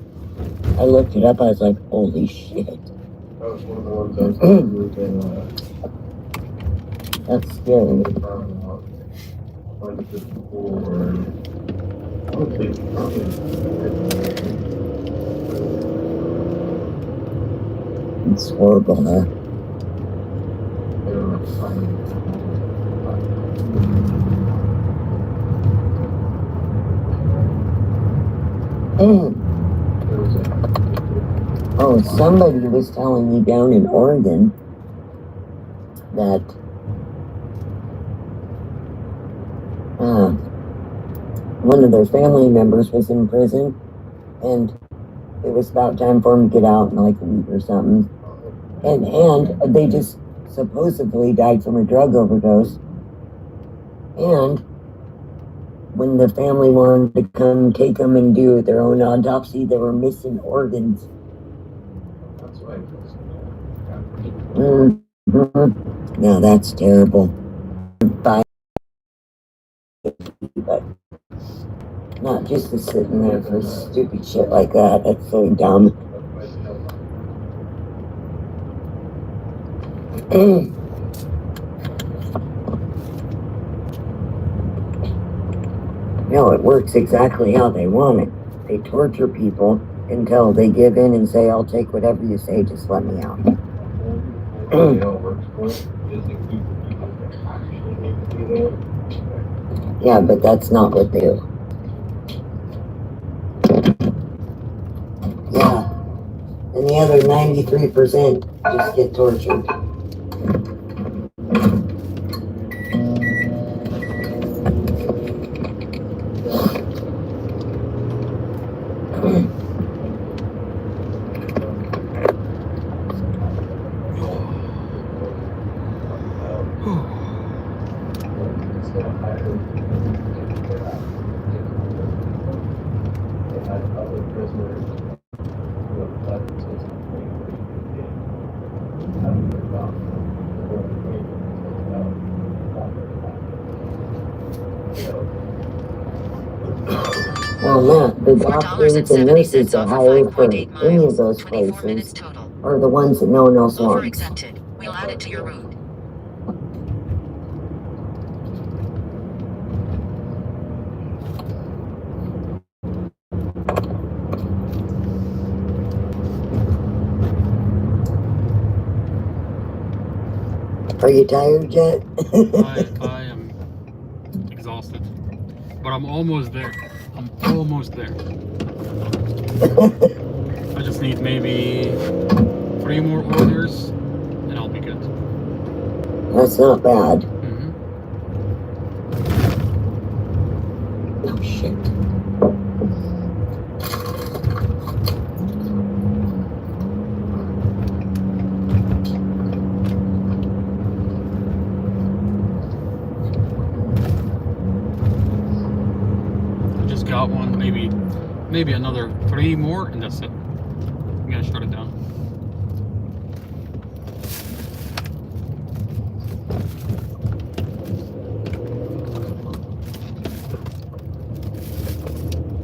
I looked it up, I was like, holy shit. That was one of the ones I was in, That's scary. It's horrible, huh? Oh, somebody was telling me down in Oregon that one of their family members was in prison, and it was about time for him to get out in like a week or something. And they just supposedly died from a drug overdose. And when the family wanted to come take them and do their own autopsy, they were missing organs. That's why it goes. Mm-hmm. Now that's terrible. But not just to sitting there for stupid shit like that. That's so dumb. No, it works exactly how they want it. They torture people until they give in and say, I'll take whatever you say, just let me out. Yeah, but that's not what they do. Yeah. And the other 93% just get tortured. Well, not the doctors and nurses that hire for any of those places are the ones that no one else Offer wants. accepted. We'll add it to your route. Are you tired yet? I am exhausted, but I'm almost there. I'm almost there. I just need maybe 3 more orders, and I'll be good. That's not bad. Mm-hmm. Oh, shit. I just got one, maybe another 3 more, and that's it. I'm gonna shut it down.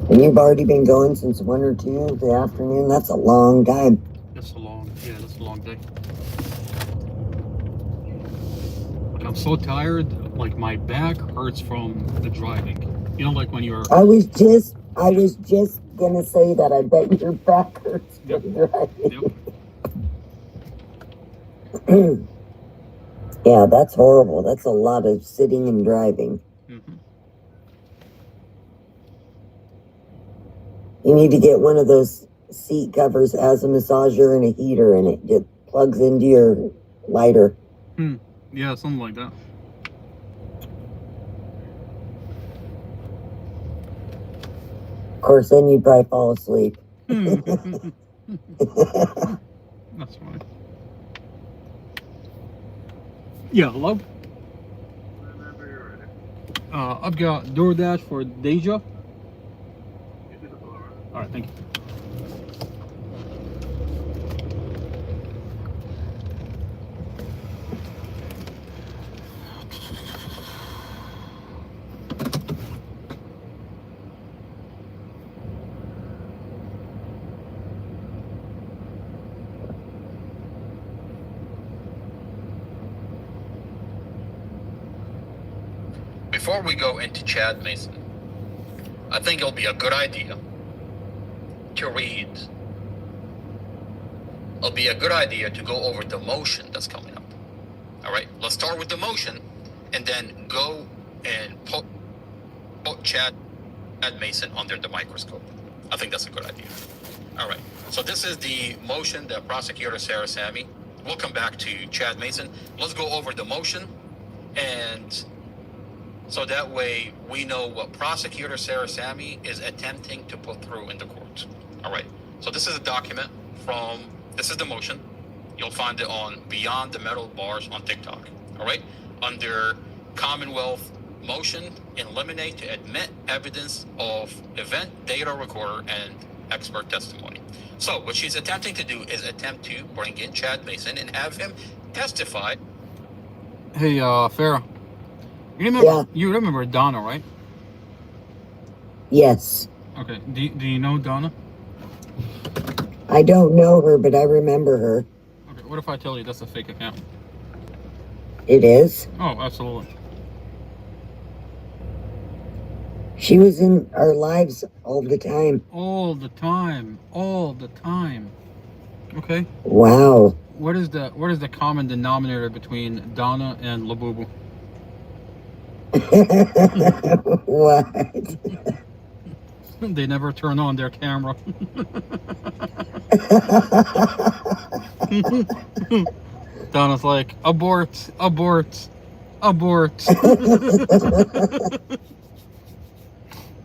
And you've already been going since 1 or 2 of the afternoon? That's a long time. That's a long day. Like, I'm so tired, like my back hurts from the driving. You know, like when you're... I was just gonna say that. I bet your back hurts Yep. from driving. Yep. Yeah, that's horrible. That's a lot of sitting and driving. Mm-hmm. You need to get one of those seat covers, has a massager and a heater in it. It plugs into your lighter. Yeah, something like that. Of course, then you'd probably fall asleep. That's fine. Yeah, hello? Whenever you're ready. I've got DoorDash for Deja. You do the blower. Alright, thank you. Before we go into Chad Mason, I think it'll be a good idea to read. It'll be a good idea to go over the motion that's coming up. All right, let's start with the motion, and then go and put Chad Mason under the microscope. I think that's a good idea. All right. So this is the motion that Prosecutor Sarah Sammy. We'll come back to Chad Mason. Let's go over the motion, and so that way we know what Prosecutor Sarah Sammy is attempting to put through in the court. All right. So this is a document from, this is the motion. You'll find it on Beyond the Metal Bars on TikTok. All right. Under Commonwealth motion, eliminate to admit evidence of event data recorder and expert testimony. So what she's attempting to do is attempt to bring in Chad Mason and have him testify. Hey, Farah. You remember Donna, right? Yes. Okay. Do you know Donna? I don't know her, but I remember her. Okay. What if I tell you that's a fake account? It is? Oh, absolutely. She was in our lives all the time. All the time. All the time. Okay. Wow. What is the common denominator between Donna and Labubu? What? They never turn on their camera. Donna's like, abort, abort, abort.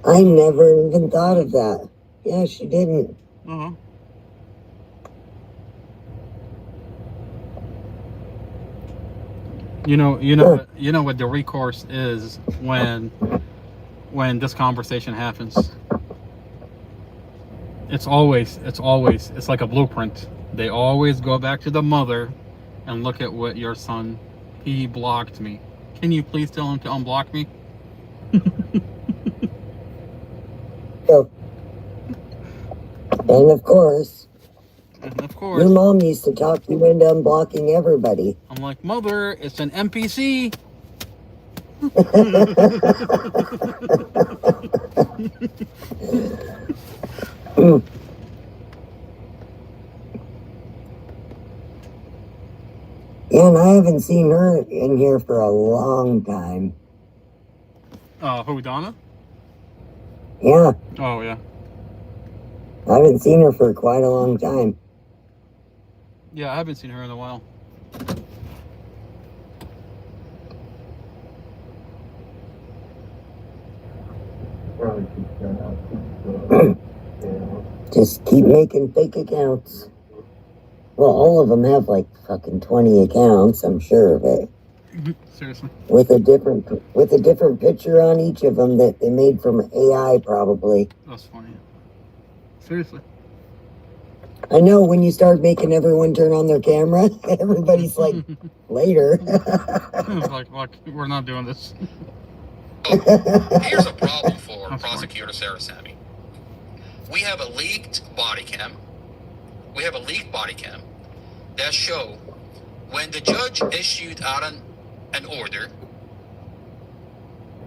I never even thought of that. Yeah, she didn't. Uh-huh. You know what the recourse is when this conversation happens. It's like a blueprint. They always go back to the mother and look at what your son, he blocked me. Can you please tell him to unblock me? Oh. And of course, your mom used to talk you into unblocking everybody. I'm like, Mother, it's an NPC. Yeah, and I haven't seen her in here for a long time. Who, Donna? Yeah. Oh, yeah. I haven't seen her for quite a long time. Yeah, I haven't seen her in a while. Just keep making fake accounts. Well, all of them have like fucking 20 accounts, I'm sure of it. Seriously. With a different picture on each of them that they made from AI, probably. That's funny. Seriously. I know, when you start making everyone turn on their camera, everybody's like, later. like, we're not doing this. Oh, here's a problem for Prosecutor Sarah Sammy. We have a leaked body cam. We have a leaked body cam that show when the judge issued out an order,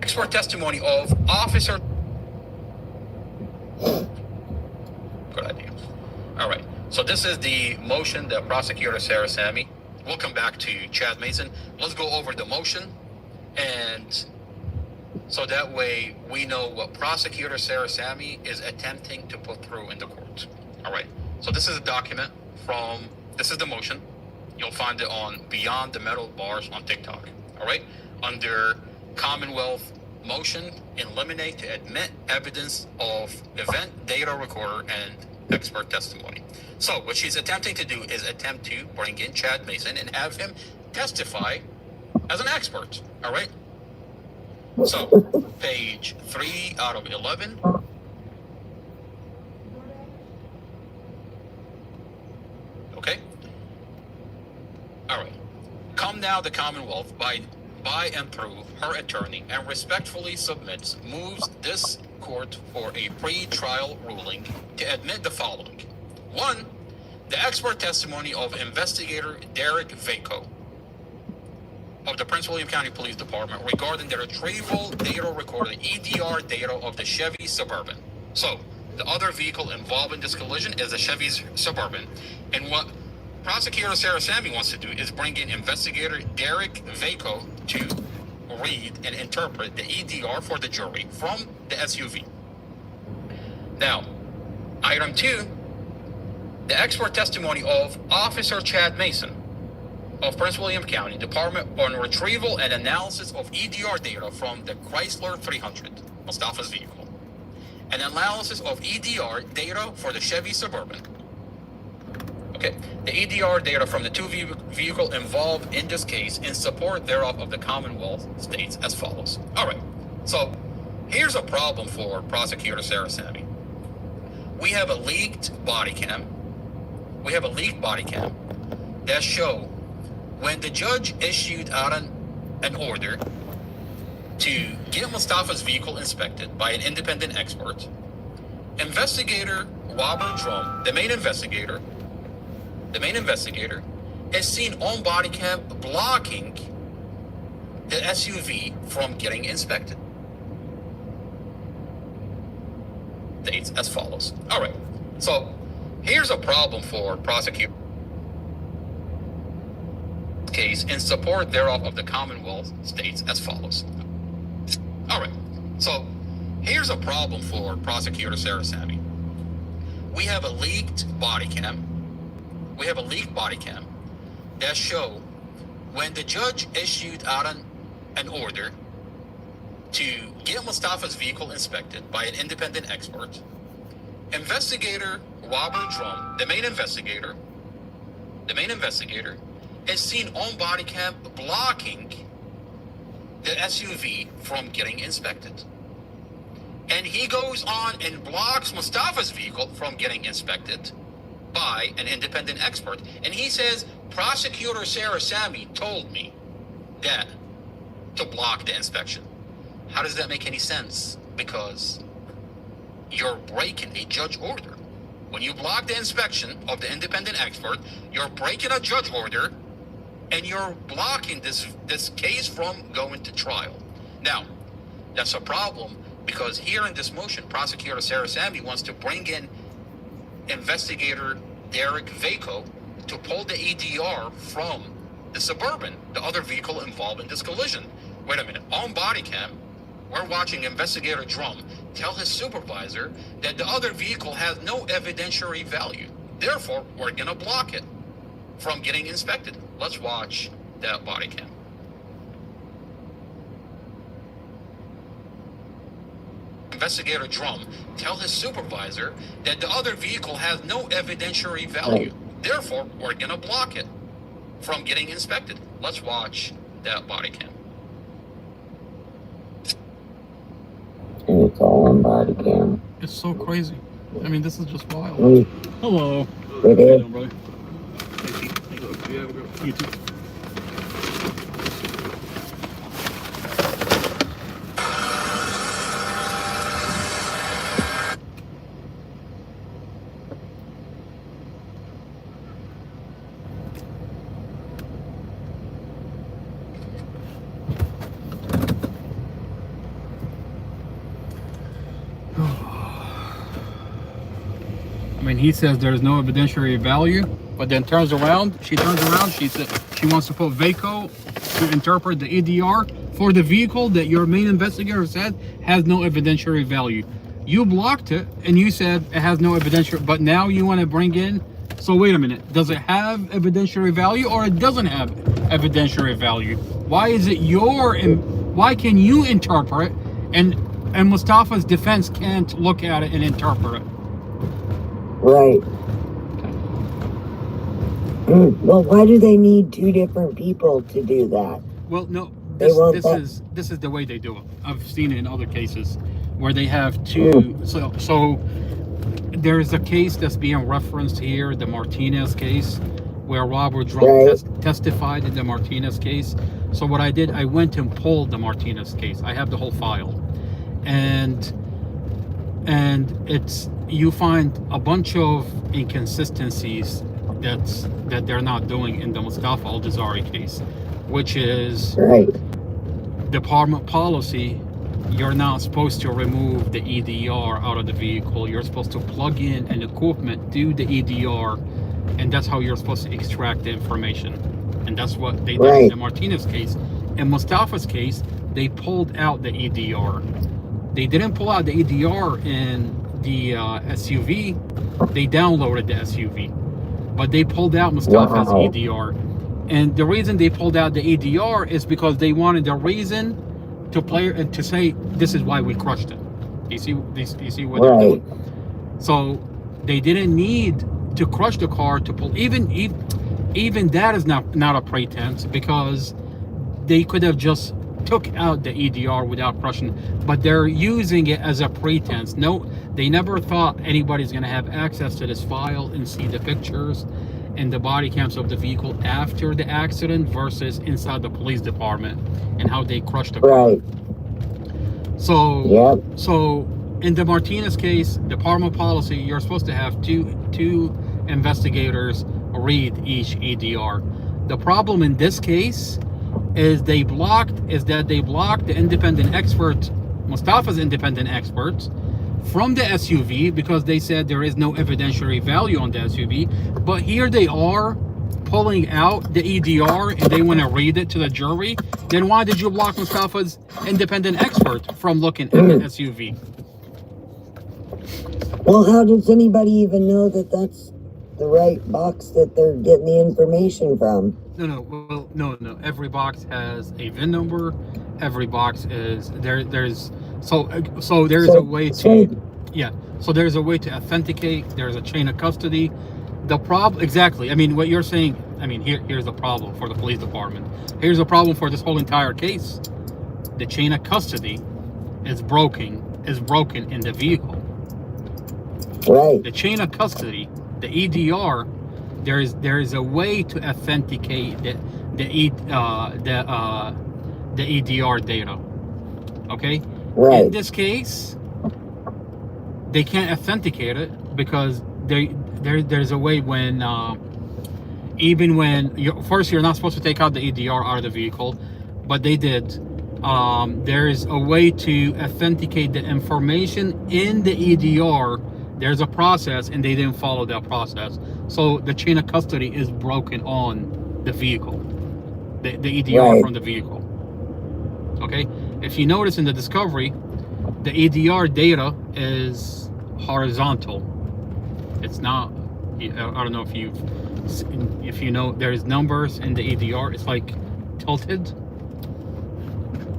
expert testimony of officer. Good idea. All right. So this is the motion that Prosecutor Sarah Sammy. We'll come back to Chad Mason. Let's go over the motion, and so that way we know what Prosecutor Sarah Sammy is attempting to put through in the court. All right. So this is a document from, this is the motion. You'll find it on Beyond the Metal Bars on TikTok. All right. Under Commonwealth motion, eliminate to admit evidence of event data recorder and expert testimony. So what she's attempting to do is attempt to bring in Chad Mason and have him testify as an expert. All right. So page 3 out of 11. Okay. All right. Come now, the Commonwealth, by and through her attorney, and respectfully submits, moves this court for a pre-trial ruling to admit the following. 1, the expert testimony of investigator Derek Vaco of the Prince William County Police Department regarding the retrieval data recorder, EDR data of the Chevy Suburban. So, the other vehicle involved in this collision is the Chevy Suburban. And what Prosecutor Sarah Sammy wants to do is bring in investigator Derek Vaco to read and interpret the EDR for the jury from the SUV. Now, Item 2, the expert testimony of Officer Chad Mason of Prince William County Department on retrieval and analysis of EDR data from the Chrysler 300, Mustafa's vehicle, and analysis of EDR data for the Chevy Suburban. Okay, the EDR data from the two vehicle involved in this case in support thereof of the Commonwealth states as follows. All right, so here's a problem for Prosecutor Sarah Sammy. We have a leaked body cam. We have a leaked body cam that show when the judge issued out an order to get Mustafa's vehicle inspected by an independent expert, investigator Robert Drum, the main investigator, is seen on body cam blocking the SUV from getting inspected. States as follows. All right, so here's a problem for prosecutor case in support thereof of the Commonwealth states as follows. All right, so here's a problem for Prosecutor Sarah Sammy. We have a leaked body cam. We have a leaked body cam that show when the judge issued out an order to get Mustafa's vehicle inspected by an independent expert, investigator Robert Drum, the main investigator, is seen on body cam blocking the SUV from getting inspected. And he goes on and blocks Mustafa's vehicle from getting inspected by an independent expert. And he says, Prosecutor Sarah Sammy told me that to block the inspection. How does that make any sense? Because you're breaking a judge order. When you block the inspection of the independent expert, you're breaking a judge order and you're blocking this case from going to trial. Now, that's a problem because here in this motion, Prosecutor Sarah Sammy wants to bring in Investigator Derek Vaco to pull the EDR from the Suburban, the other vehicle involved in this collision. Wait a minute, on body cam, we're watching Investigator Drum tell his supervisor that the other vehicle has no evidentiary value. Therefore, we're going to block it from getting inspected. Let's watch that body cam. Investigator Drum tell his supervisor that the other vehicle has no evidentiary value. Therefore, we're going to block it from getting inspected. Let's watch that body cam. And it's all on body cam. It's so crazy. I mean, this is just wild. Hello. How you doing, brother? You too. I mean, he says there's no evidentiary value, but then she turns around, she said she wants to put Vaco to interpret the EDR for the vehicle that your main investigator said has no evidentiary value. You blocked it and you said it has no evidentiary, but now you want to bring in, so wait a minute, does it have evidentiary value or it doesn't have evidentiary value? Why is it why can you interpret and Mustafa's defense can't look at it and interpret it? Right. Well, why do they need two different people to do that? Well, no, This is the way they do it. I've seen it in other cases where they have two. So there's a case that's being referenced here, the Martinez case, where Robert Drum testified in the Martinez case. So what I did, I went and pulled the Martinez case. I have the whole file, and it's, you find a bunch of inconsistencies that they're not doing in the Mustafa Al-Jazari case, which is department policy. You're not supposed to remove the EDR out of the vehicle. You're supposed to plug in an equipment to the EDR, and that's how you're supposed to extract the information. And that's what they did in the Martinez case. In Mustafa's case, they pulled out the EDR. They didn't pull out the EDR in the SUV, they downloaded the SUV, but they pulled out Mustafa's Wow. EDR. And the reason they pulled out the EDR is because they wanted a reason to play and to say this is why we crushed it. You see what they're Right. doing. So they didn't need to crush the car to pull. Even that is not a pretense, because they could have just took out the EDR without crushing, but they're using it as a pretense. No, they never thought anybody's going to have access to this file and see the pictures and the body cams of the vehicle after the accident versus inside the police department and how they crushed the car. Right. So, Yep. so in the Martinez case, department policy, you're supposed to have two investigators read each EDR. The problem in this case is that they blocked the independent expert, Mustafa's independent experts, from the SUV because they said there is no evidentiary value on the SUV. But here they are pulling out the EDR and they want to read it to the jury. Then why did you block Mustafa's independent expert from looking at the SUV? Well, how does anybody even know that that's the right box that they're getting the information from? No. Every box has a VIN number. Every box is there's a way to So there's a way to authenticate. There's a chain of custody. The problem, exactly. I mean, what you're saying. I mean, here's the problem for the police department. Here's the problem for this whole entire case. The chain of custody is broken in the vehicle. Right. The chain of custody, the EDR, there is a way to authenticate the EDR data. Okay. Right. In this case, they can't authenticate it because there's a way when even when you're not supposed to take out the EDR out of the vehicle, but they did. There is a way to authenticate the information in the EDR. There's a process, and they didn't follow that process. So the chain of custody is broken on the vehicle, the EDR Right. from the vehicle. Okay. If you notice in the discovery, the EDR data is horizontal. It's not. I don't know if you know. There's numbers in the EDR. It's like tilted.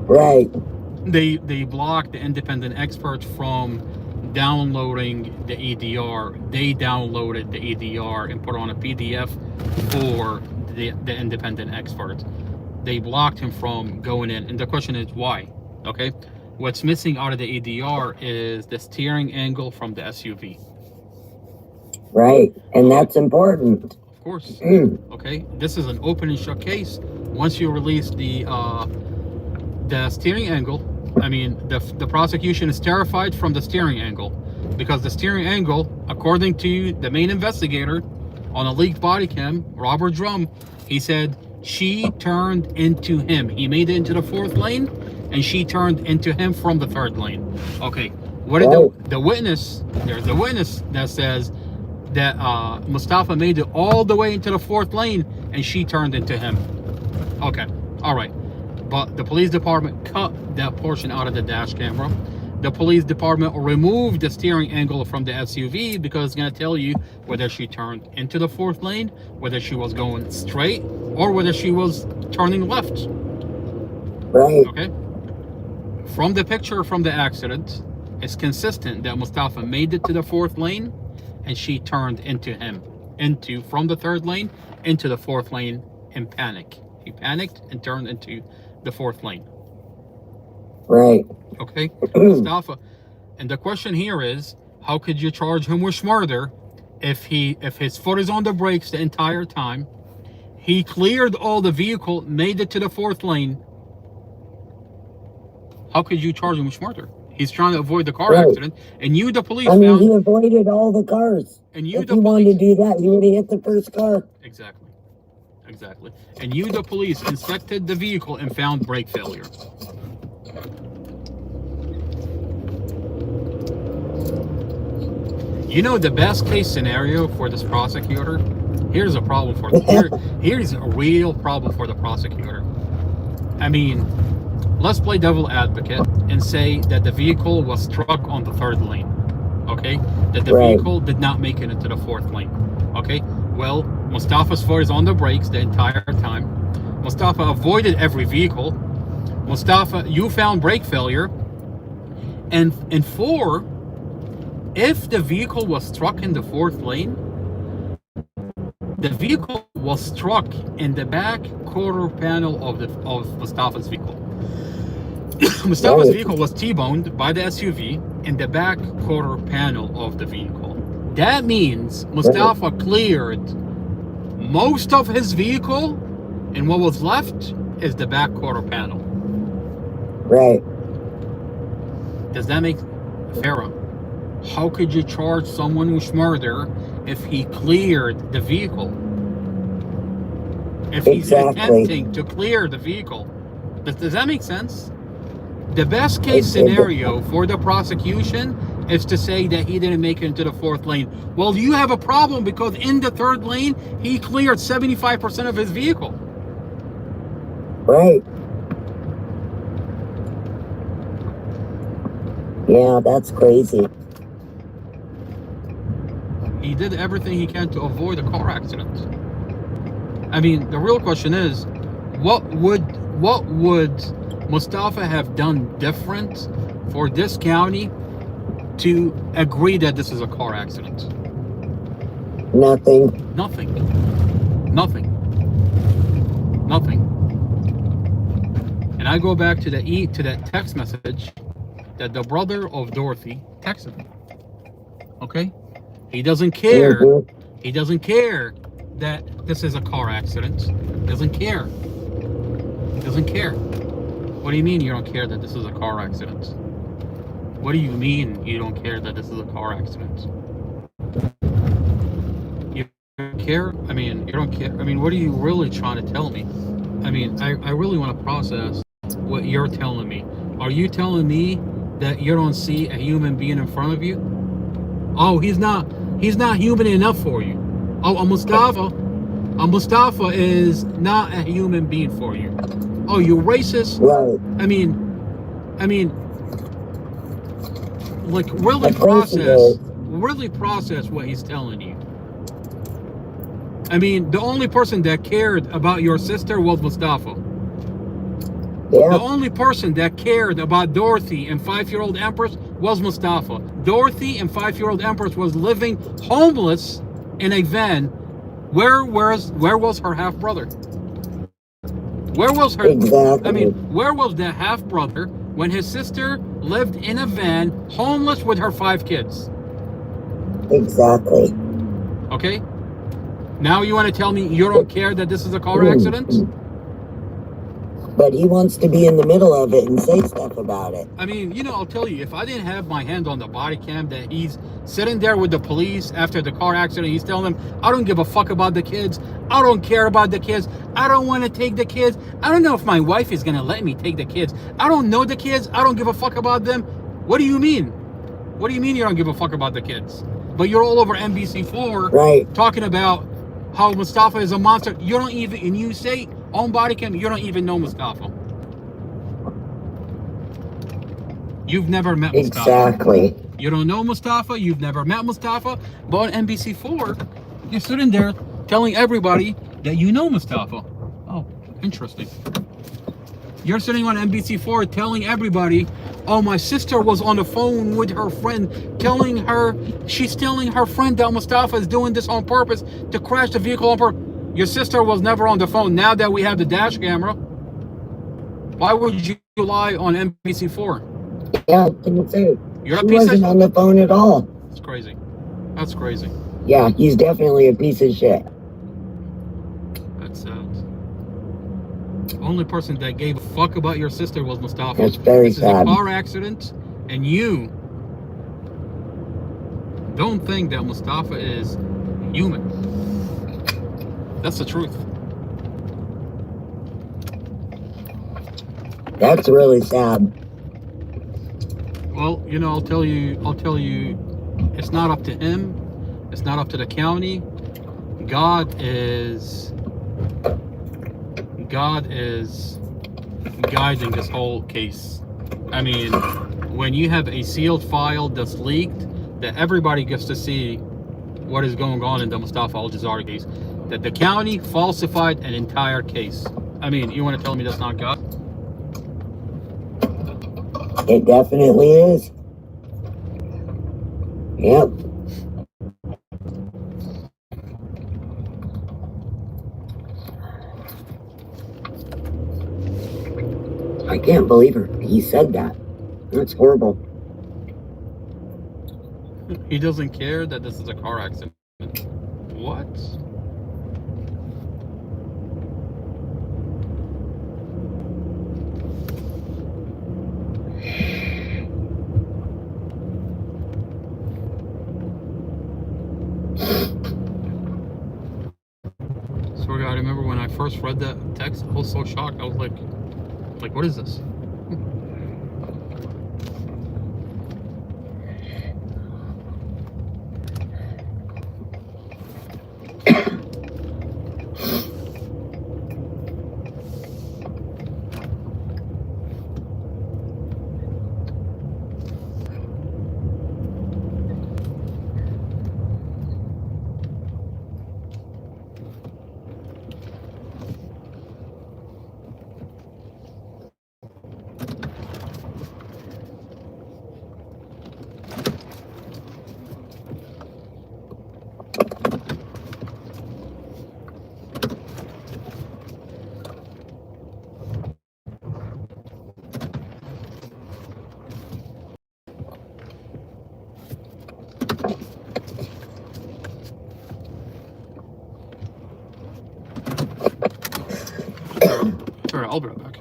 Right. They blocked the independent experts from downloading the EDR. They downloaded the EDR and put on a PDF for the independent experts. They blocked him from going in, and the question is why? Okay, what's missing out of the EDR is the steering angle from the SUV. Right. And that's important. Of course. Okay, this is an open and shut case. Once you release the steering angle, I mean, the prosecution is terrified from the steering angle, because the steering angle, according to the main investigator on a leaked body cam, Robert Drum, he said she turned into him. He made it into the fourth lane, and she turned into him from the third lane. Okay, what did the witness? There's a witness that says that Mustafa made it all the way into the fourth lane, and she turned into him. Okay, all right. But the police department cut that portion out of the dash camera. The police department removed the steering angle from the SUV because it's going to tell you whether she turned into the fourth lane, whether she was going straight, or whether she was turning left. Right. Okay. From the picture from the accident, it's consistent that Mustafa made it to the fourth lane, and she turned into him, from the third lane into the fourth lane in panic. He panicked and turned into the fourth lane. Right. Okay, Mustafa. And the question here is, how could you charge him with murder if his foot is on the brakes the entire time? He cleared all the vehicle, made it to the fourth lane. How could you charge him with murder? He's trying to avoid the car accident, and you, the police, I mean, found. he avoided all the cars. And you, If the he wanted to police, do that, he would have hit the first car. exactly. And you, the police, inspected the vehicle and found brake failure. You know the best case scenario for this prosecutor? Here's a problem for here's a real problem for the prosecutor. I mean, let's play devil advocate and say that the vehicle was struck on the third lane. okay, that the Right. vehicle did not make it into the fourth lane. Okay, well, Mustafa's foot is on the brakes the entire time. Mustafa avoided every vehicle. Mustafa, you found brake failure. And four, if the vehicle was struck in the fourth lane, the vehicle was struck in the back quarter panel of Mustafa's vehicle. Mustafa's Right. vehicle was T-boned by the SUV in the back quarter panel of the vehicle. That means Mustafa cleared most of his vehicle, and what was left is the back quarter panel. Right. Does that make Farah? How could you charge someone with murder if he cleared the vehicle? If he's Exactly. attempting to clear the vehicle. Does that make sense? The best case It- it- scenario for the prosecution is to say that he didn't make it into the fourth lane. Well, you have a problem because in the third lane, he cleared 75% of his vehicle. Right. Yeah, that's crazy. He did everything he can to avoid a car accident. I mean, the real question is, what would Mustafa have done different for this county to agree that this is a car accident? Nothing. Nothing. Nothing. Nothing. And I go back to that text message that the brother of Dorothy texted him. Okay? He doesn't care. Mhm. He doesn't care that this is a car accident. Doesn't care. Doesn't care. What do you mean you don't care that this is a car accident? What do you mean you don't care that this is a car accident? You don't care? I mean, you don't care. I mean, what are you really trying to tell me? I mean, I really want to process what you're telling me. Are you telling me that you don't see a human being in front of you? Oh, he's not human enough for you. Oh, a Mustafa is not a human being for you. Oh, you racist? Right. I mean, like really Of course he is. process what he's telling you. I mean, the only person that cared about your sister was Mustafa. The Yeah. only person that cared about Dorothy and 5-year-old Empress was Mustafa. Dorothy and 5-year-old Empress was living homeless in a van. Where was her half brother? Where was her? Exactly. I mean, where was the half brother when his sister lived in a van, homeless with her 5 kids? Exactly. Okay. Now you want to tell me you don't care that this is a car accident? But he wants to be in the middle of it and say stuff about it. I mean, you know, I'll tell you, if I didn't have my hand on the body cam that he's sitting there with the police after the car accident, he's telling them, I don't give a fuck about the kids. I don't care about the kids. I don't want to take the kids. I don't know if my wife is going to let me take the kids. I don't know the kids. I don't give a fuck about them. What do you mean? What do you mean you don't give a fuck about the kids? But you're all over NBC4 Right. talking about how Mustafa is a monster. You don't even, and you say on body cam, you don't even know Mustafa. You've never met Mustafa. Exactly. You don't know Mustafa. You've never met Mustafa. But on NBC4, you're sitting there telling everybody that you know Mustafa. Oh, interesting. You're sitting on NBC4 telling everybody, oh, my sister was on the phone with her friend, she's telling her friend that Mustafa is doing this on purpose to crash the vehicle on purpose. Your sister was never on the phone. Now that we have the dash camera, why would you lie on NBC4? Yeah, didn't say. You're a She piece wasn't of... on the phone at all. That's crazy. That's crazy. Yeah, he's definitely a piece of shit. That's sad. The only person that gave a fuck about your sister was Mustafa. That's very This sad. is a car accident, and you don't think that Mustafa is human. That's the truth. That's really sad. Well, you know, I'll tell you, it's not up to him. It's not up to the county. God is guiding this whole case. I mean, when you have a sealed file that's leaked that everybody gets to see what is going on in the Mustafa Al-Jazari case. That the county falsified an entire case. I mean, you want to tell me that's not God? It definitely is. Yep. I can't believe he said that. That's horrible. He doesn't care that this is a car accident. What? Swear to God, I remember when I first read that text, I was so shocked. I was like, what is this? Alright, I'll be right back.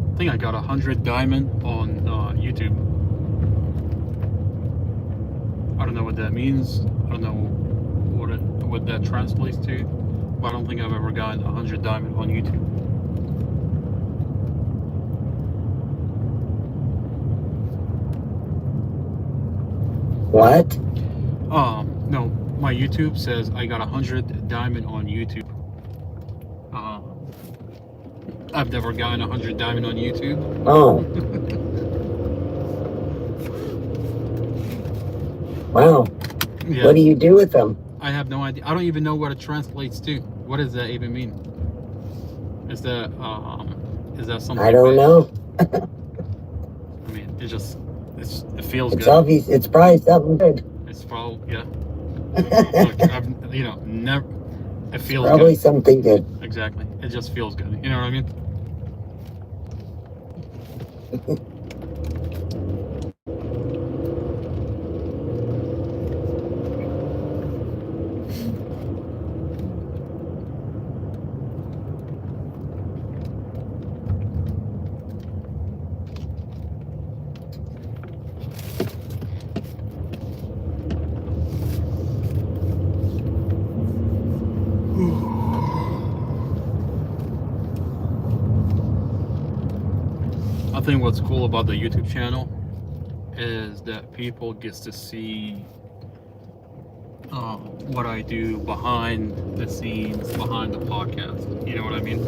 I think I got 100 diamond on YouTube. I don't know what that means. I don't know what that translates to. I don't think I've ever gotten 100 diamond on YouTube. What? No, my YouTube says I got 100 diamond on YouTube. I've never gotten 100 diamond on YouTube. Oh. Wow. Yeah. What do you do with them? I have no idea. I don't even know what it translates to. What does that even mean? Is that something? I don't know. I mean, it feels It's good. obvious. It's probably something good. It's probably, yeah. Look, I've, never. It feels Probably good. something good. Exactly. It just feels good. You know what I mean? I think what's cool about the YouTube channel is that people get to see what I do behind the scenes, behind the podcast. You know what I mean?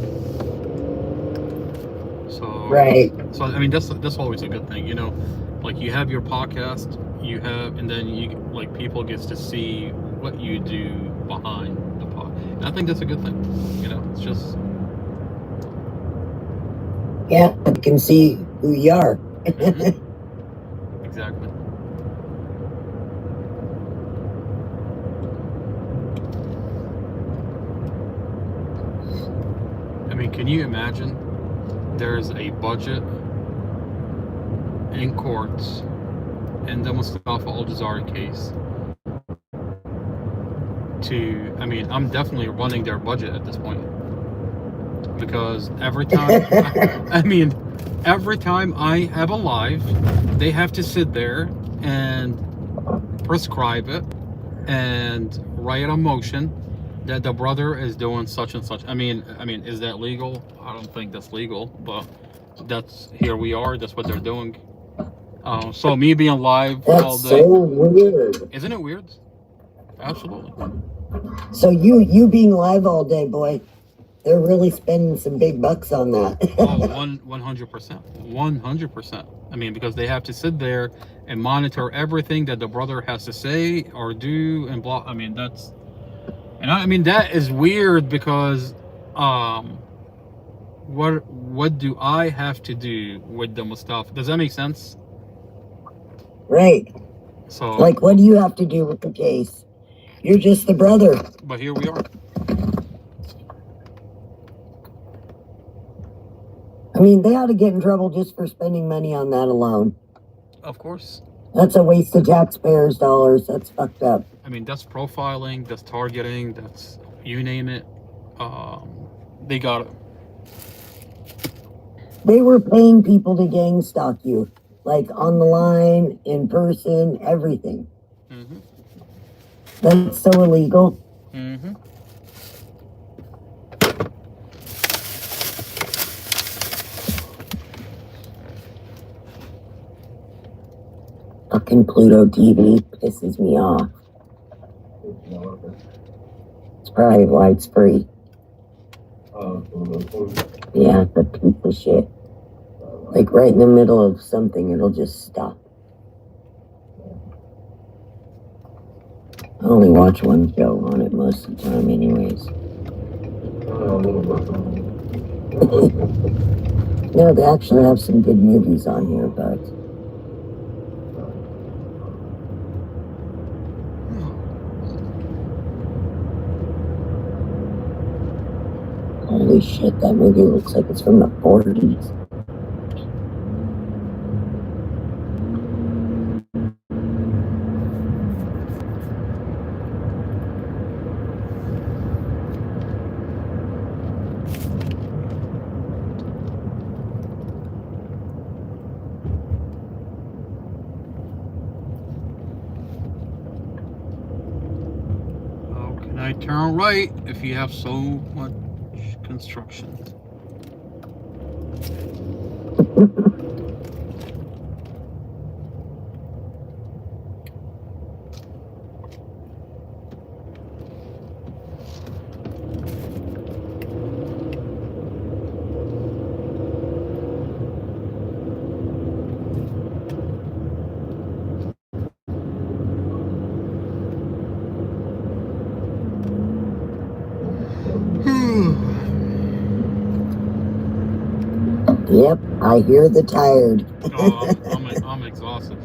So Right. So I mean, that's always a good thing. You know, like you have your podcast, and then people gets to see what you do behind the pod. And I think that's a good thing. You know, it's just. Yeah, I can see who you are. Exactly. I mean, can you imagine? There's a budget in courts in the Mustafa Al-Jazari case I mean, I'm definitely running their budget at this point. Because every time, every time I have a live, they have to sit there and prescribe it and write a motion that the brother is doing such and such. I mean, is that legal? I don't think that's legal, but here we are. That's what they're doing. So me being live all That's day. so weird. Isn't it weird? Absolutely. So you being live all day, boy. They're really spending some big bucks on that. 100%. 100%. I mean, because they have to sit there and monitor everything that the brother has to say or do and blah. I mean, that is weird because what do I have to do with the Mustafa? Does that make sense? Right. So like, what do you have to do with the case? You're just the brother. But here we are. I mean, they ought to get in trouble just for spending money on that alone. Of course. That's a waste of taxpayers' dollars. That's fucked up. I mean, that's profiling, that's targeting, that's you name it. They got it. They were paying people to gang stalk you, like on the line, in person, everything. Mm-hmm. That's so illegal. Mm-hmm. Fucking Pluto TV pisses me off. It's probably why it's free. Yeah, it's a piece of shit. Like right in the middle of something, it'll just stop. I only watch one show on it most of the time anyways. No, they actually have some good movies on here, but holy shit, that movie looks like it's from the 40s. turn right if you have so much construction. Yep, I hear the tired. I'm exhausted.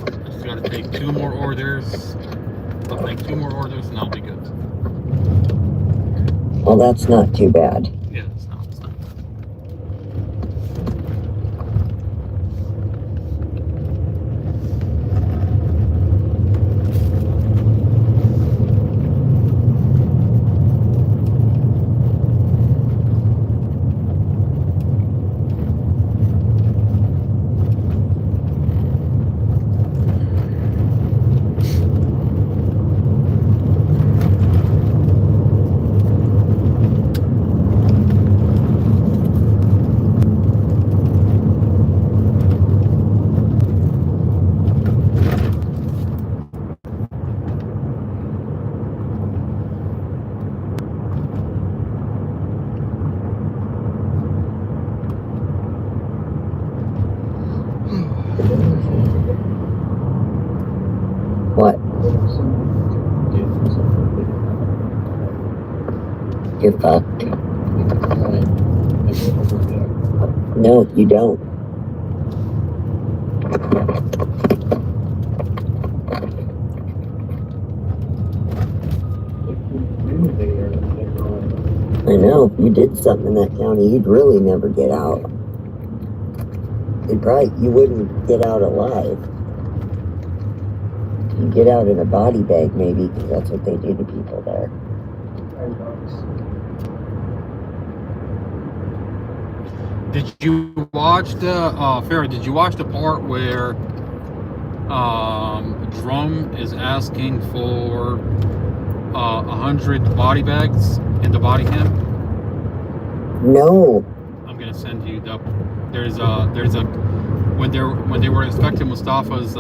I just gotta take 2 more orders. I'll take 2 more orders and I'll be good. Well, that's not too bad. Yeah, it's not bad. What? You're fucked. No, you don't. I know, if you did something in that county, you'd really never get out. You wouldn't get out alive. You get out in a body bag, maybe, because that's what they do to people there. Did you watch the Farrah? Did you watch the part where Drum is asking for 100 body bags in the body cam? No. I'm gonna send you the. There's a when they were inspecting Mustafa's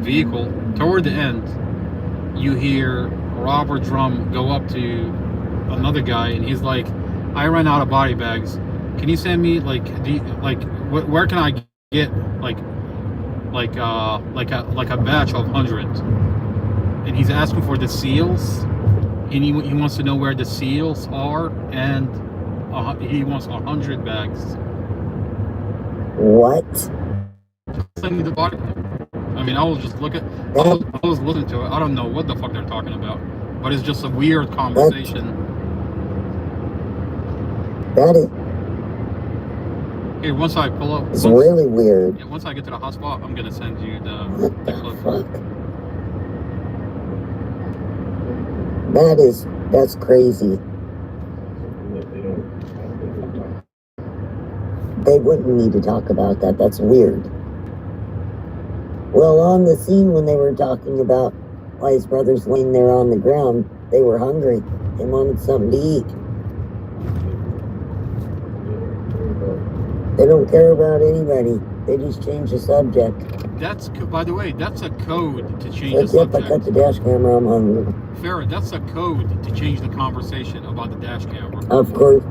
vehicle toward the end, you hear Robert Drum go up to another guy and he's like, I ran out of body bags. Can you send me where can I get like a batch of 100? And he's asking for the seals, and he wants to know where the seals are, and he wants 100 bags. What? Send me the body. I mean, I was just looking. I was listening to it. I don't know what the fuck they're talking about, but it's just a weird conversation. That is. Here, once I pull up. It's really weird. Yeah, once I get to the hotspot, I'm gonna send you the clip. Fuck. That's crazy. They wouldn't need to talk about that. That's weird. Well, on the scene when they were talking about why his brother's laying there on the ground, they were hungry. They wanted something to eat. They don't care about anybody. They just change the subject. That's, by the way, that's a code to change Like, the yep, I subject. cut the dash camera, I'm hungry. Farrah, that's a code to change the conversation about the dash camera. Of course.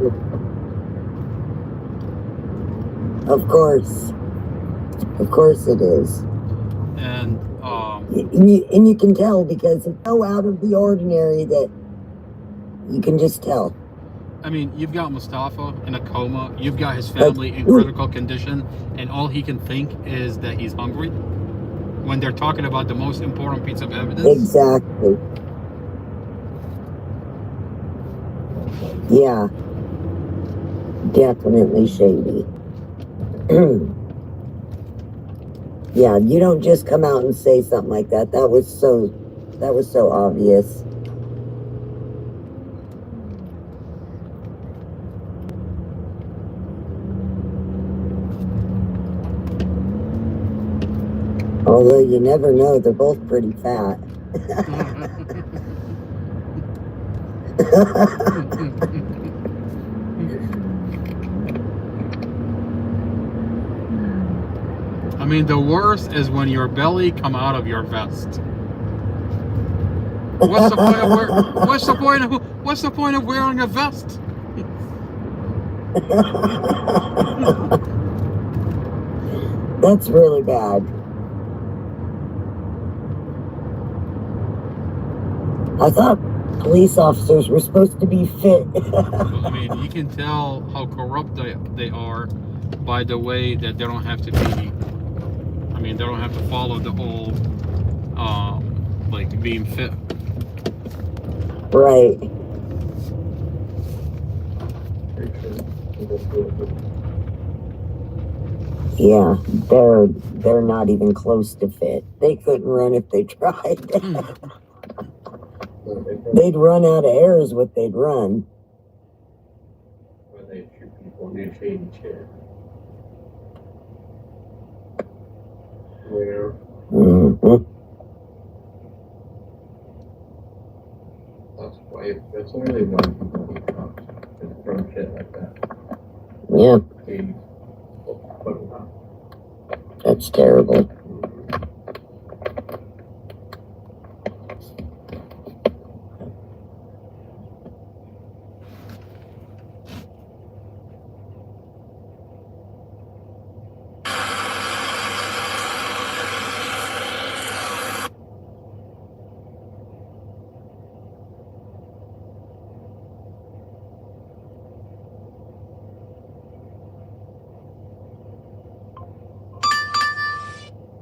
Of course. Of course it is. And And you can tell because it's so out of the ordinary that you can just tell. I mean, you've got Mustafa in a coma. You've got his family in critical condition, and all he can think is that he's hungry. When they're talking about the most important piece of evidence. Exactly. Yeah. Definitely shady. Yeah, you don't just come out and say something like that. That was so obvious. Although you never know. They're both pretty fat. I mean, the worst is when your belly come out of your vest. What's the point of what's the point of wearing a vest? That's really bad. I thought police officers were supposed to be fit. I mean, you can tell how corrupt they are by the way that they don't have to be. I mean, they don't have to follow the whole, like being fit. Right. Yeah, they're not even close to fit. They couldn't run if they tried. They'd run out of air is what they'd run. When they shoot people in their shady chair. Where that's only really one people who comes and throw shit like that. Yeah, They put them out. that's terrible.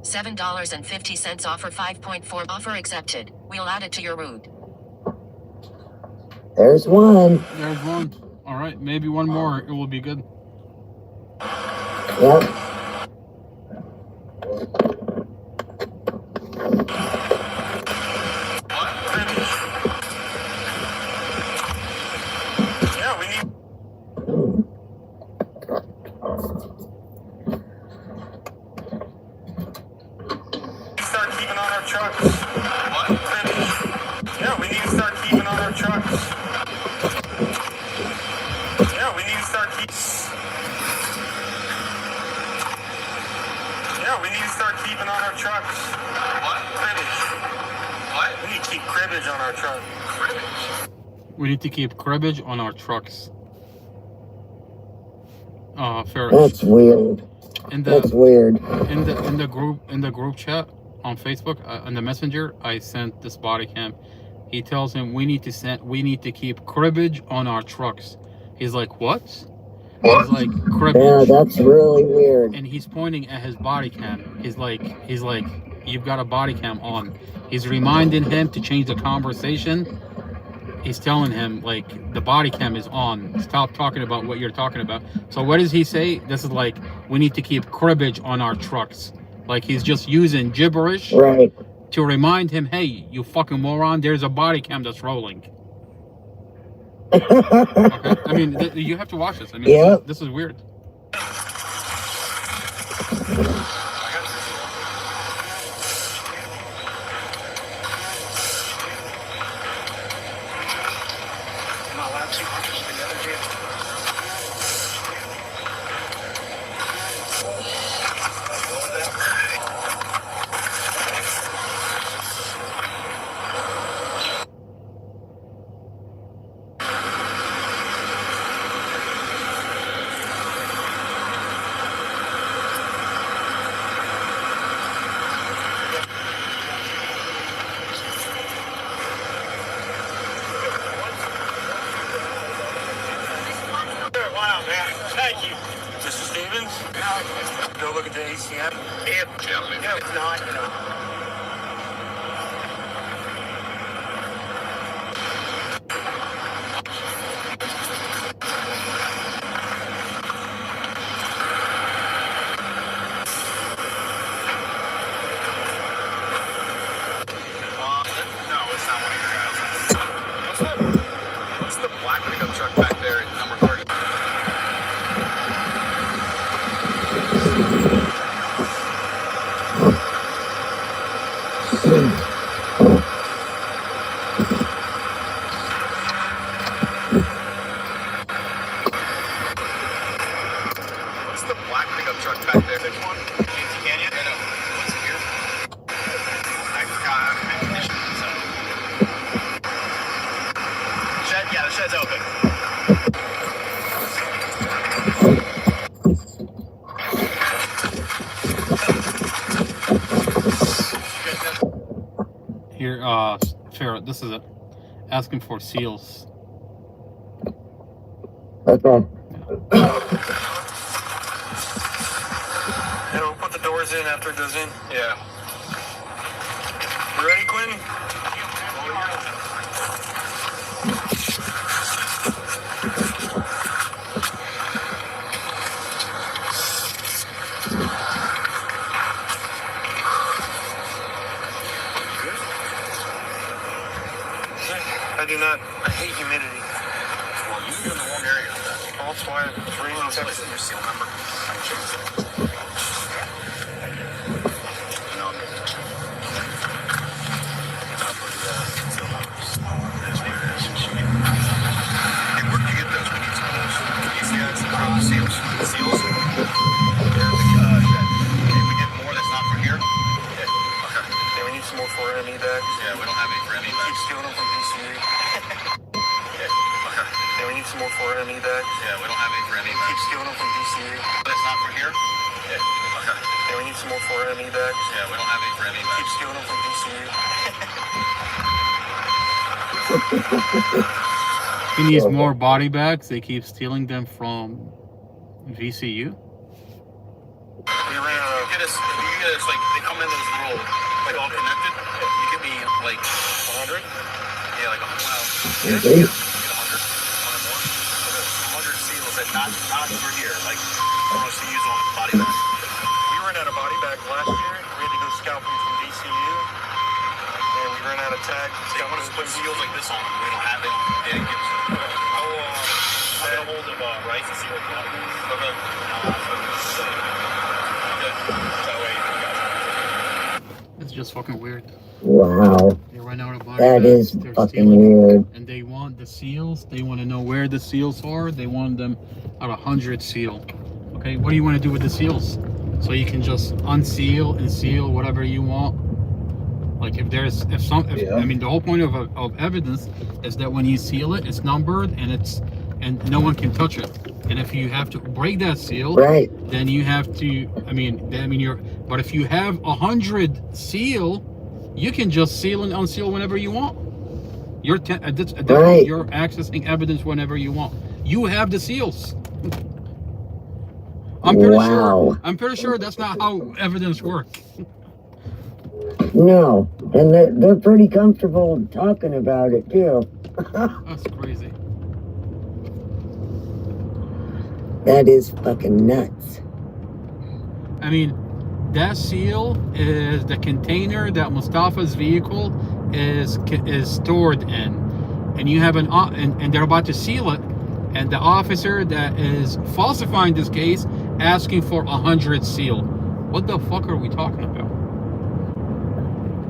$7.50 offer 5.4 offer accepted. We'll add it to your route. There's one. There's one. All right, maybe one more. It will be good. Yep. Yeah, we need. Start keeping on our trucks. What? Yeah, we need to start keeping on our trucks. Yeah, we need to start keeping. Yeah, we need to start keeping on our trucks. What? Cribbage. What? We need to keep cribbage on our truck. Cribbage. We need to keep cribbage on our trucks. Fair. That's weird. That's weird. In the group chat on Facebook, on the messenger, I sent this body cam. He tells him we need to keep cribbage on our trucks. He's like, what? He's like, cribbage. Yeah, that's really weird. And he's pointing at his body cam. He's like, you've got a body cam on. He's reminding him to change the conversation. He's telling him, like, the body cam is on. Stop talking about what you're talking about. So what does he say? This is like, we need to keep cribbage on our trucks. Like, he's just using gibberish to remind him, hey, you fucking moron, there's a body cam that's rolling. Okay? I mean, you have to watch this. I mean, this is weird. Thank you. Mr. Stevens? Go look at the ACM. Yeah, it's not, you know. No, it's not one of your guys. What's the black pickup truck back there at number 30? Here, Farrah, this is it. Asking for seals. Okay. And we'll put the doors in after it goes in. Yeah. You ready, Quentin? I do not. I hate humidity. Well, you're in the wrong area. That's why it's raining in Texas. Your seal number. I changed it. No. I'll put the seal numbers. That's what it is. Hey, where did you get those? We need some of those. You see that? Seals. Seals? Can we get more that's not from here? Yeah. Okay. Yeah, we need some more for ME bags. Yeah, we don't have any for ME bags. Keep stealing them from DCU. Yeah, we need some more for ME bags. Yeah, we don't have any for ME bags. Keep stealing them from DCU. That's not from here? Yeah. Okay. Yeah, we need some more for ME bags. Yeah, we don't have any for ME bags. Keep stealing them from DCU. He needs more body bags. They keep stealing them from VCU. We ran out of... You get us, like, they come in this roll, like, all connected. You could be, like, 100? Yeah, like, well... Okay. 100 seals that not over here, like for us to use on body bags. We ran out of body bags last year. We had to go scalp them from DCU, and we ran out of tags. They want us to put seals like this on them. We don't have them. They didn't give us them. I'll get a hold of Rice and see what we got. Okay. That way you guys. It's just fucking weird. Wow. They run out of body That bags. is They're fucking stealing, weird. and they want the seals. They want to know where the seals are. They want them at 100 seal. Okay, what do you want to do with the seals? So you can just unseal and seal whatever you want. Like if Yeah. I mean, the whole point of evidence is that when you seal it, it's numbered and no one can touch it. And if you have to break that seal, Right. then you have to. But if you have 100 seal, you can just seal and unseal whenever you want. You're Right. you're accessing evidence whenever you want. You have the seals. I'm pretty sure that's not how evidence works. No. And they're pretty comfortable talking about it, too. That's crazy. That is fucking nuts. I mean, that seal is the container that Mustafa's vehicle is stored in, and you have and they're about to seal it, and the officer that is falsifying this case asking for 100 seal. What the fuck are we talking about?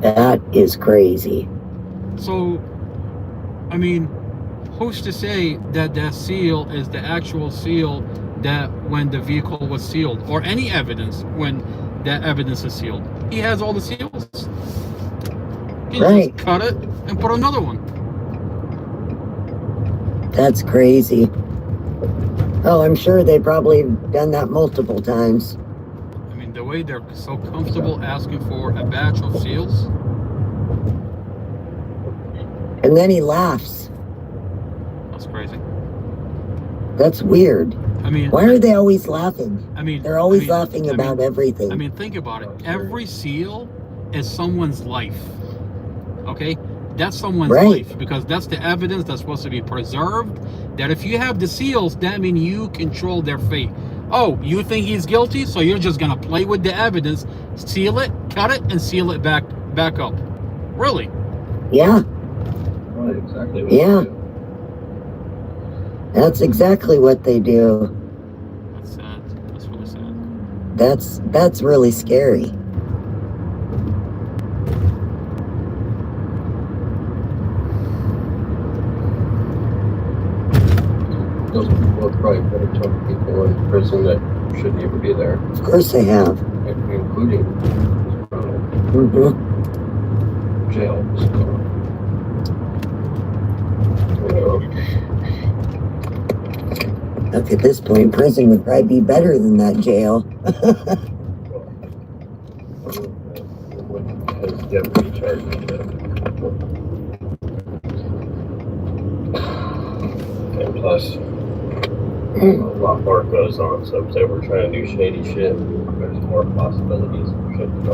That is crazy. So, I mean, who's to say that that seal is the actual seal that when the vehicle was sealed, or any evidence when that evidence is sealed? He has all the seals. He Right. just cut it and put another one. That's crazy. Oh, I'm sure they probably done that multiple times. I mean, the way they're so comfortable asking for a batch of seals. And then he laughs. That's crazy. That's weird. I mean, Why are they always laughing? They're always laughing I about mean, everything. I mean, think about it. Every seal is someone's life. Okay? That's someone's Right. life, because that's the evidence that's supposed to be preserved. That if you have the seals, that means you control their fate. Oh, you think he's guilty, so you're just gonna play with the evidence, seal it, cut it, and seal it back up. Really? Yeah, Right, exactly. Yeah. That's exactly what they do. That's sad. That's really sad. That's really scary. Those people have probably put a ton of people in prison that shouldn't even be there, Of course they have. including hmm jail. So, Look, at this point, prison would probably be better than that jail. what has deputy charged me to Plus, a lot more goes on. So if they were trying to do shady shit, there's more possibilities for shit to go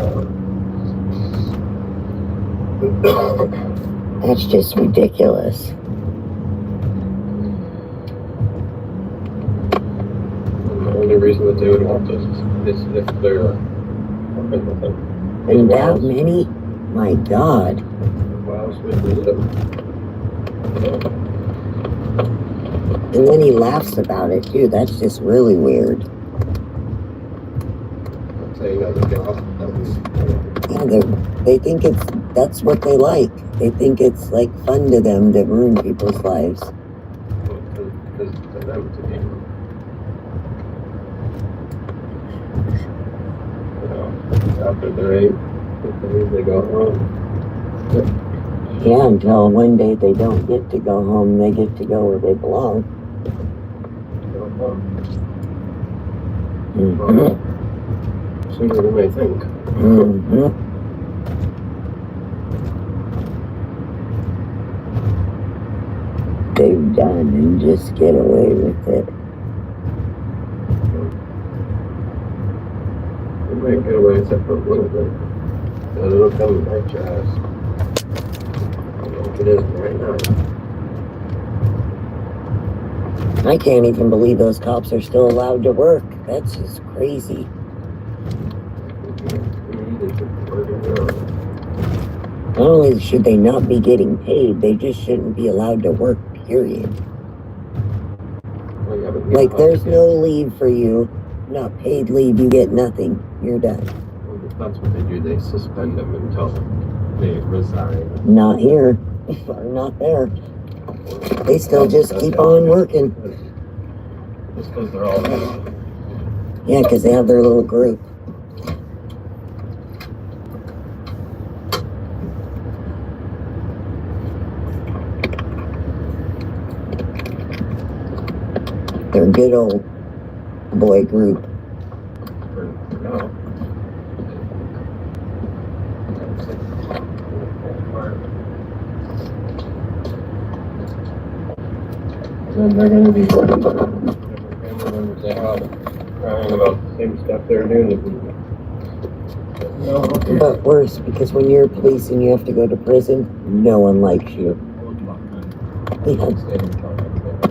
on. That's just ridiculous. The only reason that they would want this is if they're working with them. And that many? My God. Why else would we do it? And then he laughs about it too. That's just really weird. Say another job. Yeah, they think that's what they like. They think it's like fun to them to ruin people's lives. Because to them to be. After they're 8, they go home. Yeah, until one day they don't get to go home. They get to go where they belong. Mm-hmm. Sooner than they think. Mm-hmm. They've done and just get away with it. They might get away except for a little bit. But it'll come and bite your ass. Like it is right now. I can't even believe those cops are still allowed to work. That's just crazy. Not only should they not be getting paid, they just shouldn't be allowed to work, period. Like, there's no leave for you. Not paid leave, you get nothing. You're done. That's what they do. They suspend them until they resign. Not here. Or not there. They still just keep on working. Just because they're all there. Yeah, because they have their little group. Their good old boy group. Then they're going to be family members they have crying about the same stuff they're doing to people. But worse, because when you're police and you have to go to prison, no one likes you. Yeah.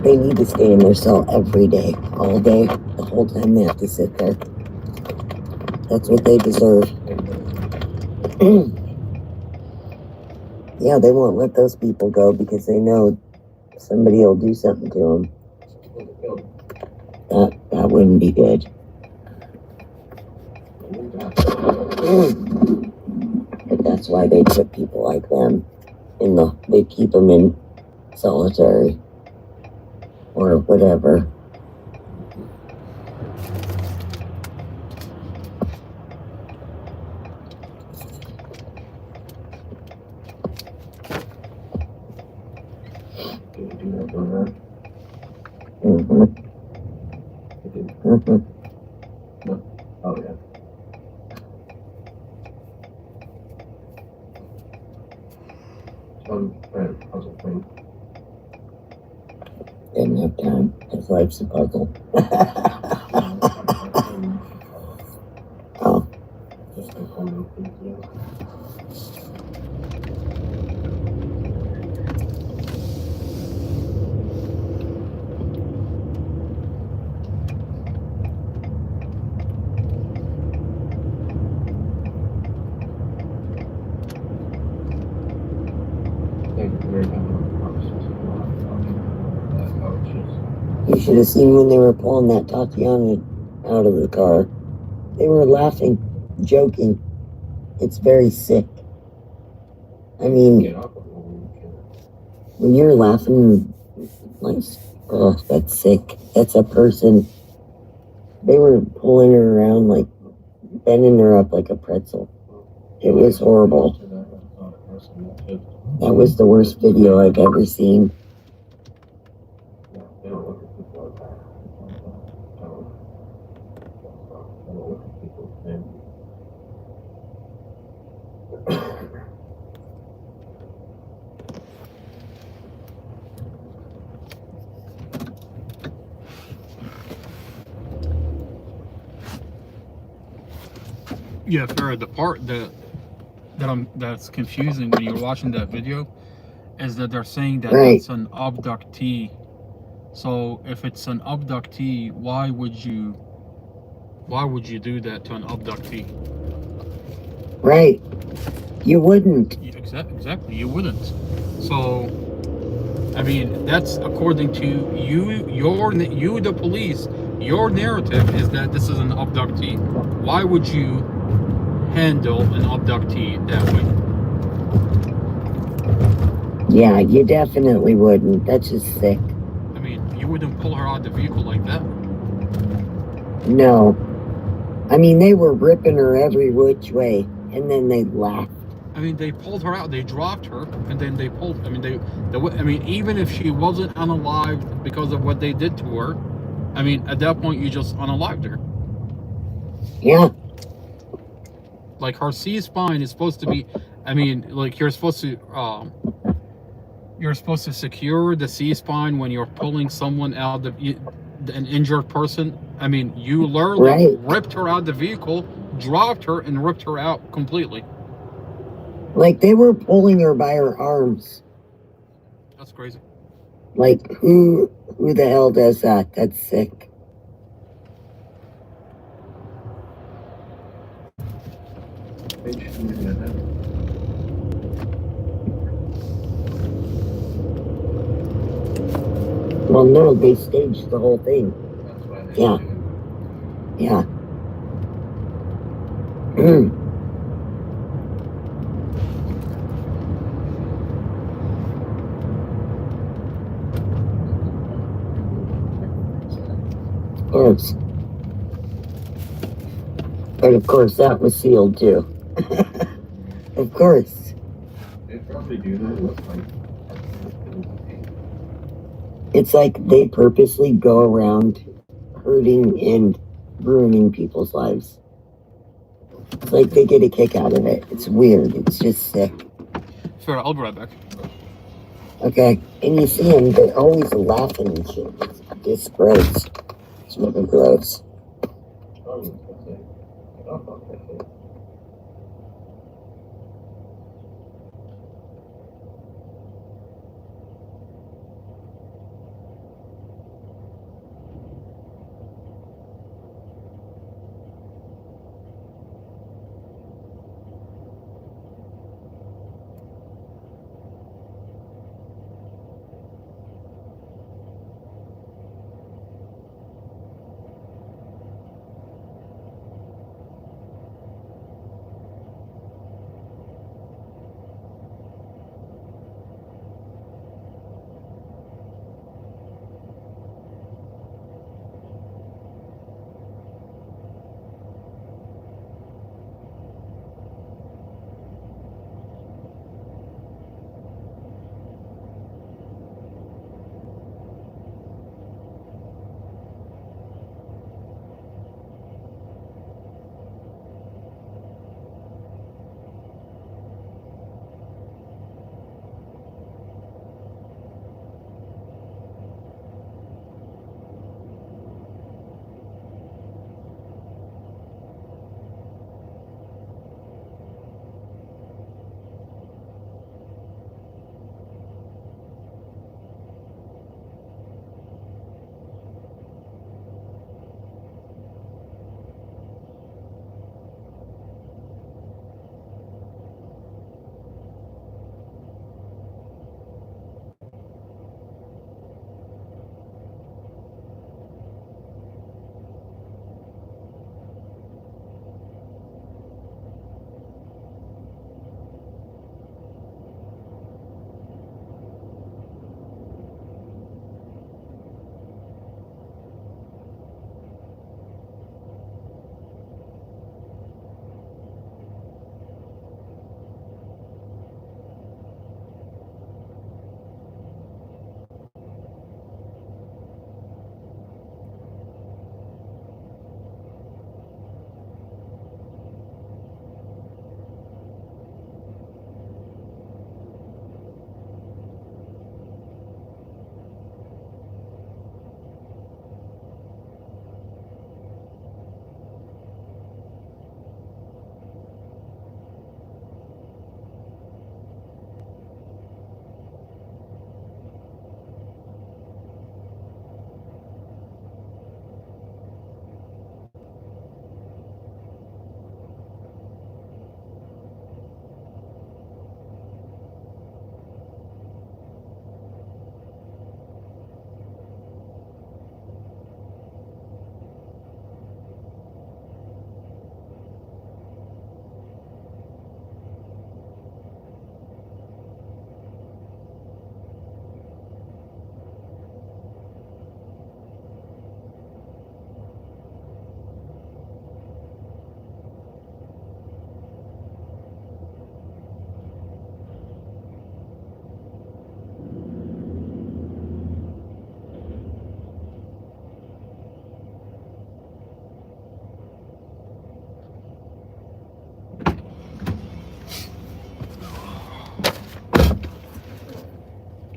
They need to stay in their cell every day, all day, the whole time they have to sit there. That's what they deserve. Yeah, they won't let those people go because they know somebody will do something to them. That wouldn't be good. But that's why they put people like them they keep them in solitary or whatever. Mm-hmm. Mm-hmm. Oh, yeah. Puzzle thing. Didn't have time. His life's a puzzle. Oh. Just to come and think, yeah. You should have seen when they were pulling that Tatiana out of the car. They were laughing, joking. It's very sick. I mean, when you're laughing, like, oh, that's sick. That's a person. They were pulling her around, like, bending her up like a pretzel. It was horrible. That was the worst video I've ever seen. Yeah, fair. The part that's confusing when you're watching that video is that they're saying that Right. it's an abductee. So if it's an abductee, why would you do that to an abductee? Right. You wouldn't. Exactly, you wouldn't. So, I mean, that's according to you, the police. Your narrative is that this is an abductee. Why would you handle an abductee that way? Yeah, you definitely wouldn't. That's just sick. I mean, you wouldn't pull her out of the vehicle like that. No. I mean, they were ripping her every which way, and then they laughed. I mean, they pulled her out. They dropped her, and then they pulled. I mean, I mean, even if she wasn't unalived because of what they did to her, I mean, at that point, you just unalived her. Yeah. Like her C-spine is supposed to be. I mean, like you're supposed to secure the C-spine when you're pulling someone out of an injured person. I mean, you literally ripped her out of the vehicle, dropped her, and ripped her out completely. Like they were pulling her by her arms. That's crazy. Like who the hell does that? That's sick. Well, no, they staged the whole thing. Yeah. Yeah. Of course. But of course, that was sealed too. Of course. They probably do that. It's like they purposely go around hurting and ruining people's lives. It's like they get a kick out of it. It's weird. It's just sick. Fair, I'll be right back. Okay. And you see them, they're always laughing and shit. It's gross. It's really gross.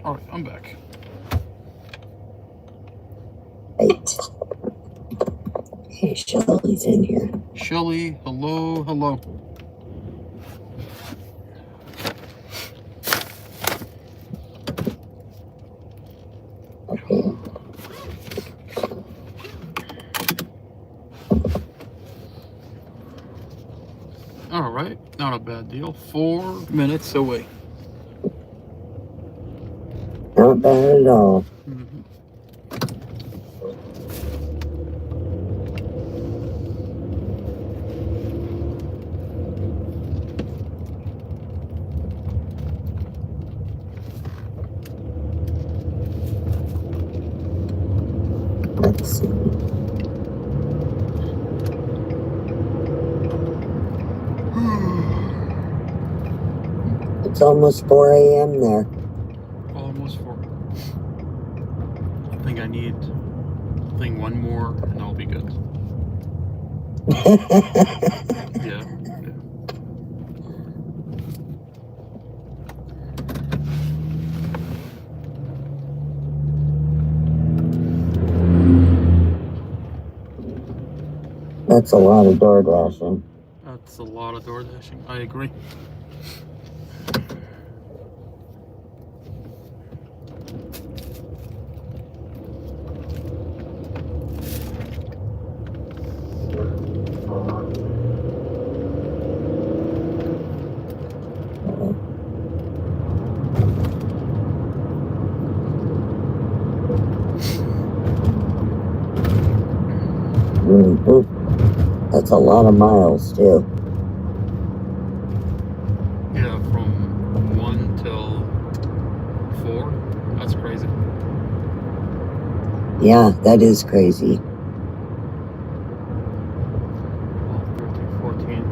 All right, I'm back. Right. Hey, Shelly's in here. Shelly, hello, hello. Okay. All right, not a bad deal. 4 minutes away. Not bad at all. Mhm. Let's see. It's almost 4 a.m. there. Almost 4. I think I need one more and I'll be good. Yeah. That's a lot of door dashing. That's a lot of door dashing. I agree. That's a lot of miles, too. Yeah, from 1 till 4. That's crazy. Yeah, that is crazy. 13, 14.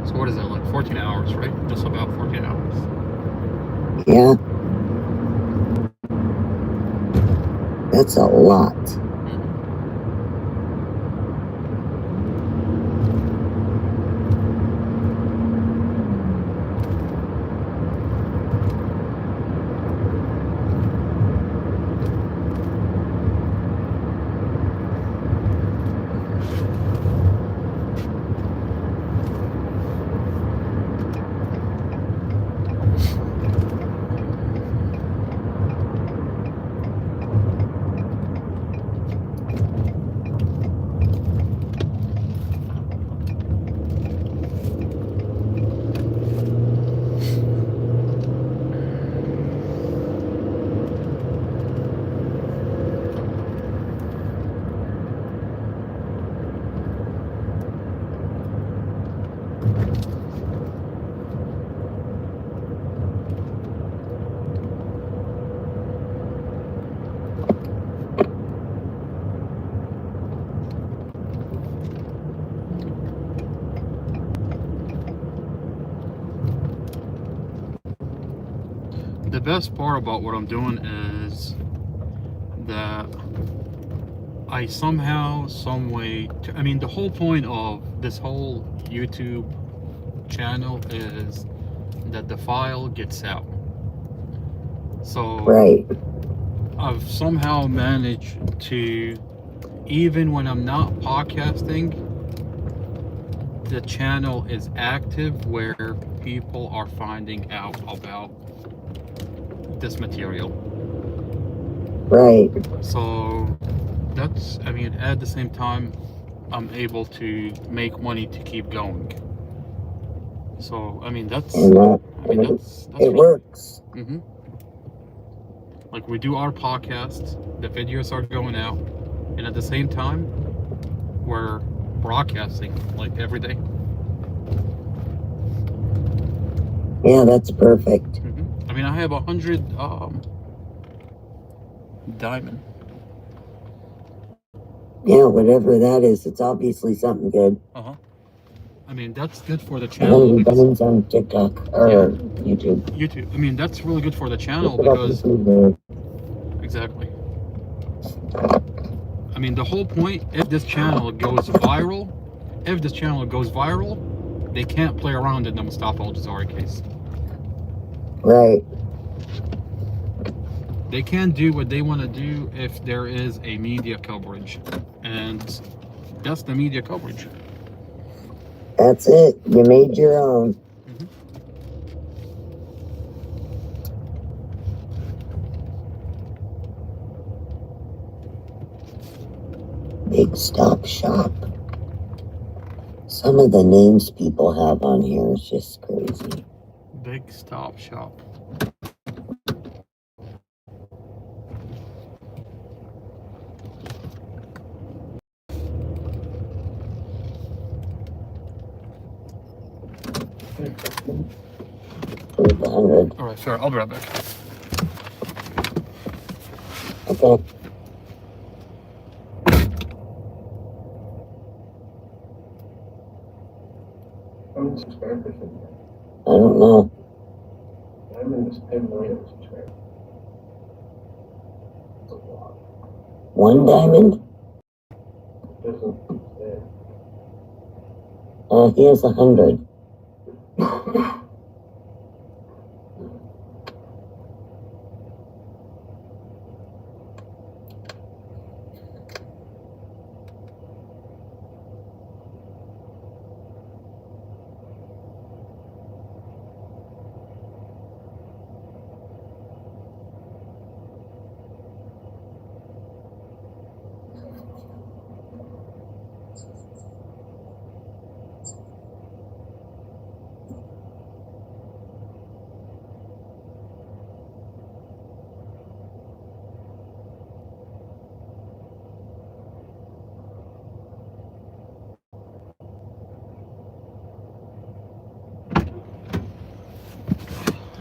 So what is that, like 14 hours, right? Just about 14 hours. Yeah. That's a lot. The best part about what I'm doing is that I somehow, some way, I mean, the whole point of this whole YouTube channel is that the file gets out. So Right. I've somehow managed to, even when I'm not podcasting, the channel is active where people are finding out about this material. Right. So that's, I mean, at the same time, I'm able to make money to keep going. So, I mean, that's, And that's it works. Mm-hmm. Like, we do our podcast, the videos are going out, and at the same time, we're broadcasting, like, every day. Yeah, that's perfect. Mm-hmm. I mean, I have 100 diamond. Yeah, whatever that is, it's obviously something good. Uh-huh. I mean, that's good for the channel. 100 diamonds on TikTok or YouTube. YouTube. I mean, that's really good for the channel Look it up because... YouTube. Exactly. I mean, the whole point, if this channel goes viral, they can't play around in the Mustafa Al Jazari case. Right. they can't do what they want to do if there is a media coverage, and that's the media coverage. That's it. You made your own. Big Stop Shop. Some of the names people have on here is just crazy. Big Stop Shop. Where's the 100? All right, sure. I'll be right back. Okay. How many subscribers in there? I don't know. I'm in this 10 million subscribers. That's a lot. One diamond? It doesn't say. He has 100.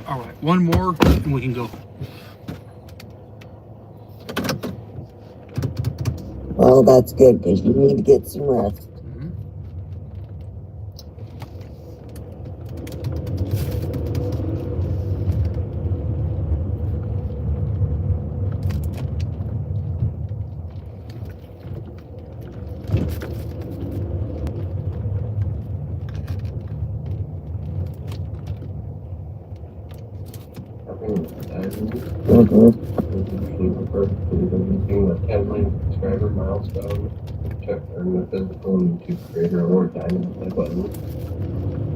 All right, one more and we can go. Well, that's good because you need to get some rest. Using the 10 million subscriber milestone, check earn the physical and YouTube creator award diamond play button.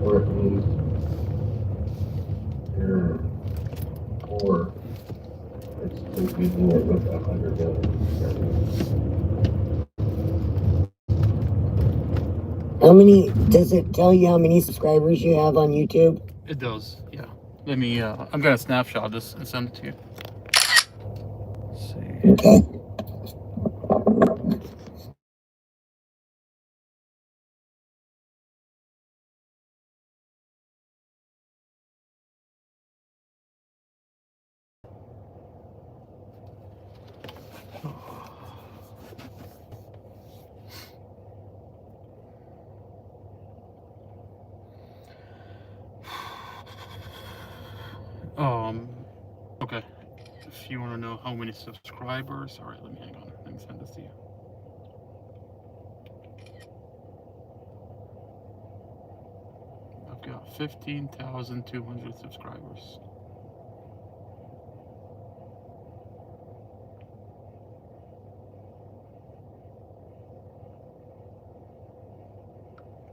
Or it means you're, or it's confusing it with 100 million subscribers. How many, does it tell you how many subscribers you have on YouTube? It does, yeah. Let me, I'm gonna snapshot this and send it to you. Let's see. Okay. Okay. If you want to know how many subscribers, all right, let me hang on. Let me send this to you. I've got 15,200 subscribers.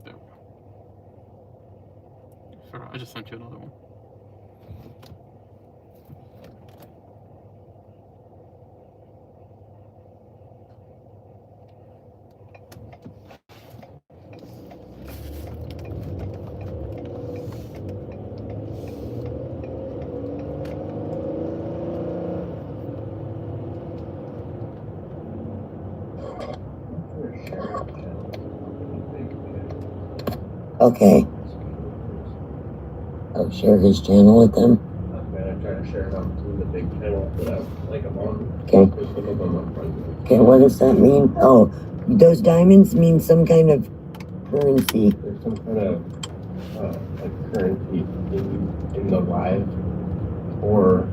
There we go. Sure, I just sent you another one. Okay. I'll share his channel with them. I'm gonna try to share it on some of the big channels that I'm on. Okay. Because some of them I'm friends with. Okay, what does that mean? Oh, those diamonds mean some kind of currency. There's some kind of like currency in the live or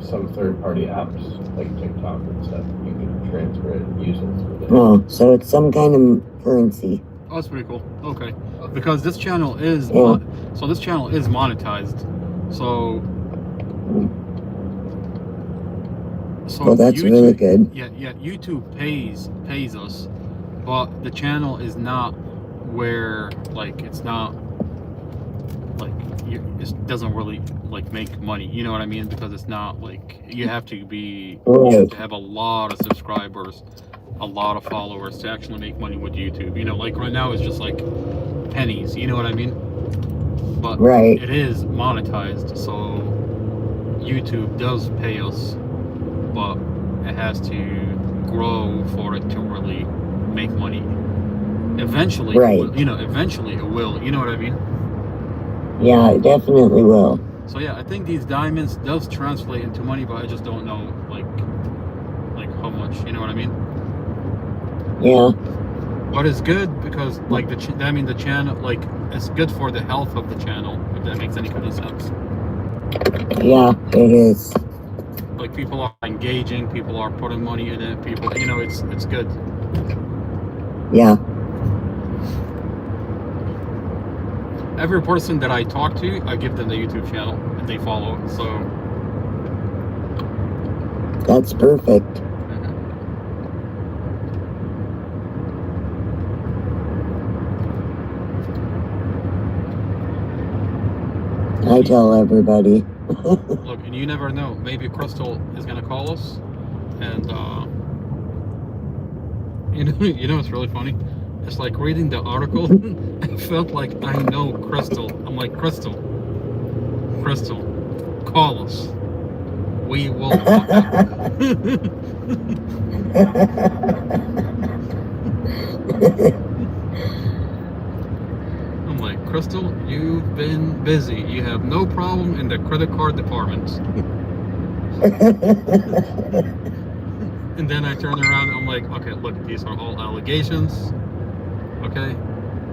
some third-party apps like TikTok and stuff. You can transfer it and use it through there. Oh, so it's some kind of currency. Oh, that's pretty cool. Okay, because this channel is so this channel is monetized. So So Well, that's really good. Yeah, YouTube pays us, but the channel is not where, like, it's not like it doesn't really like make money. You know what I mean? Because it's not like you have to have a lot of subscribers, a lot of followers to actually make money with YouTube. You know, like right now it's just like pennies. You know what I mean? But Right. it is monetized, so YouTube does pay us, but it has to grow for it to really make money. Eventually, Right. Eventually it will. You know what I mean? Yeah, it definitely will. So yeah, I think these diamonds does translate into money, but I just don't know like how much. You know what I mean? Yeah. But it's good because like the channel, like, it's good for the health of the channel, if that makes any kind of sense. Yeah, it is. Like, people are engaging, people are putting money in it, people, it's good. Yeah. Every person that I talk to, I give them the YouTube channel and they follow it, so That's perfect. I tell everybody. look, and you never know, maybe Crystal is gonna call us, and you know what's really funny? It's like reading the article. I felt like I know Crystal. I'm like, Crystal, call us. We will talk. I'm like, Crystal, you've been busy. You have no problem in the credit card department. And then I turn around and I'm like, okay, look, these are all allegations. Okay,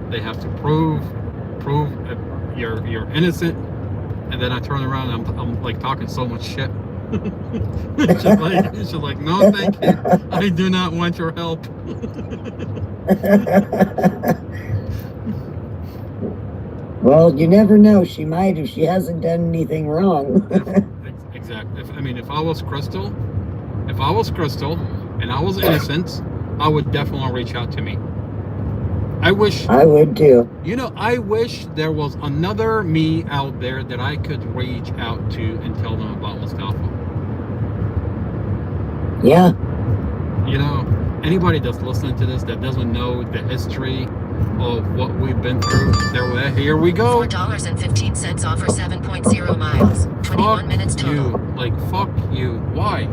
they have to prove that you're innocent. And then I turn around and I'm like talking so much shit. she's like, no, thank you. I do not want your help. Well, you never know. She might if she hasn't done anything wrong. Exactly. If I was Crystal, and I was innocent, I would definitely reach out to me. I would too. I wish there was another me out there that I could reach out to and tell them about Mustafa. Yeah. Anybody that's listening to this that doesn't know the history of what we've been through, here we go. $4.15 off for 7.0 miles. 21 minutes total. Fuck you. Why?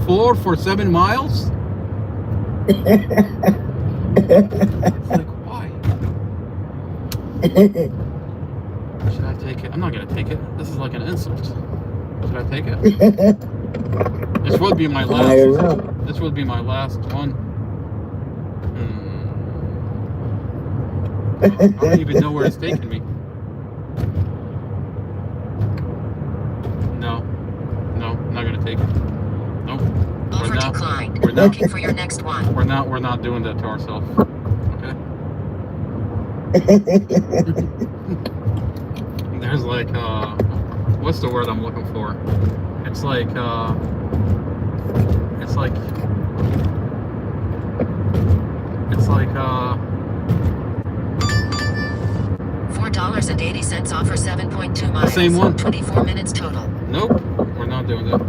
4 for 7 miles? Why? Should I take it? I'm not gonna take it. This is like an insult. Should I take it? This would be my last. I don't know. This would be my last one. I don't even know where it's taking me. No, I'm not gonna take it. Nope. Offer declined. We're not Looking for your next one. We're not doing that to ourselves. Okay. There's like what's the word I'm looking for? It's like $4.80 off for 7.2 miles. Same one. 24 minutes total. Nope, we're not doing that.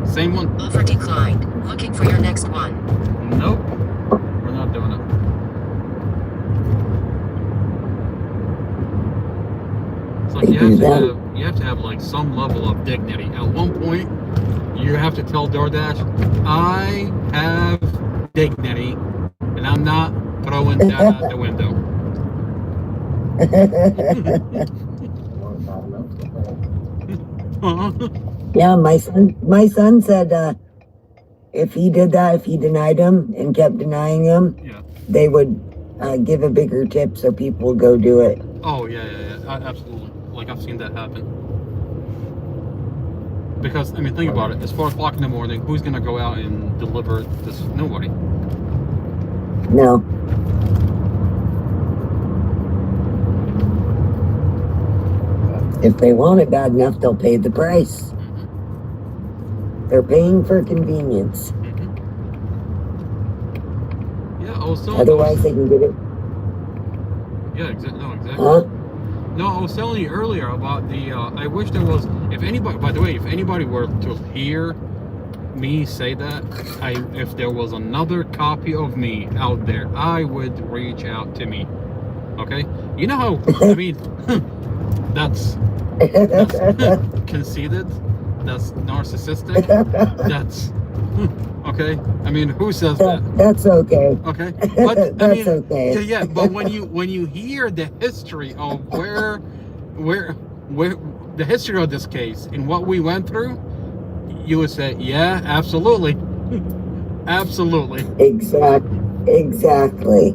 Same one. Offer declined. Looking for your next one. Nope, we're not doing it. It's like you have to have like some level of dignity. At one point, you have to tell DoorDash, I have dignity, and I'm not throwing that out the window. Yeah, my son said if he did that, if he denied him and kept denying him, they would give a bigger tip so people would go do it. Oh yeah, absolutely. Like, I've seen that happen. Because I mean, think about it. It's 4 o'clock in the morning. Who's gonna go out and deliver this? Nobody. No. If they want it bad enough, they'll pay the price. They're paying for convenience. Yeah, I was telling Otherwise, they can get it. Yeah, exactly. No, exactly. Huh? No, I was telling you earlier about the. I wish there was. If anybody, by the way, if anybody were to hear me say that, if there was another copy of me out there, I would reach out to me. Okay, you know how? I mean, that's conceited. That's narcissistic. That's okay. I mean, who says that? That's okay. Okay, but I That's mean, okay. yeah. But when you hear the history of where the history of this case and what we went through, you would say, yeah, absolutely, absolutely. Exactly.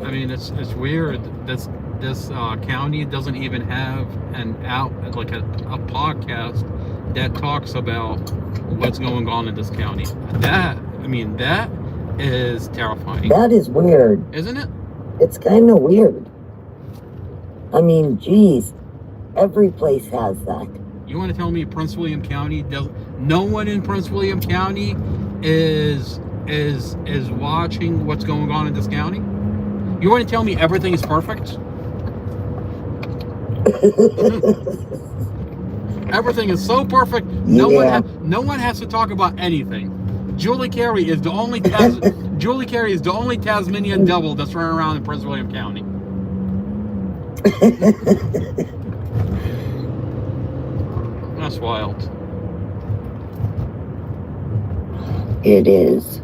I mean, it's weird. This county doesn't even have a podcast that talks about what's going on in this county. That is terrifying. That is weird, Isn't it? It's kind of weird. I mean, geez, every place has that. You want to tell me Prince William County does? No one in Prince William County is watching what's going on in this county? You want to tell me everything is perfect? Everything is so perfect. No one has to talk about anything. Julie Carey is the only Tasmanian devil that's running around in Prince William County. That's wild. It is.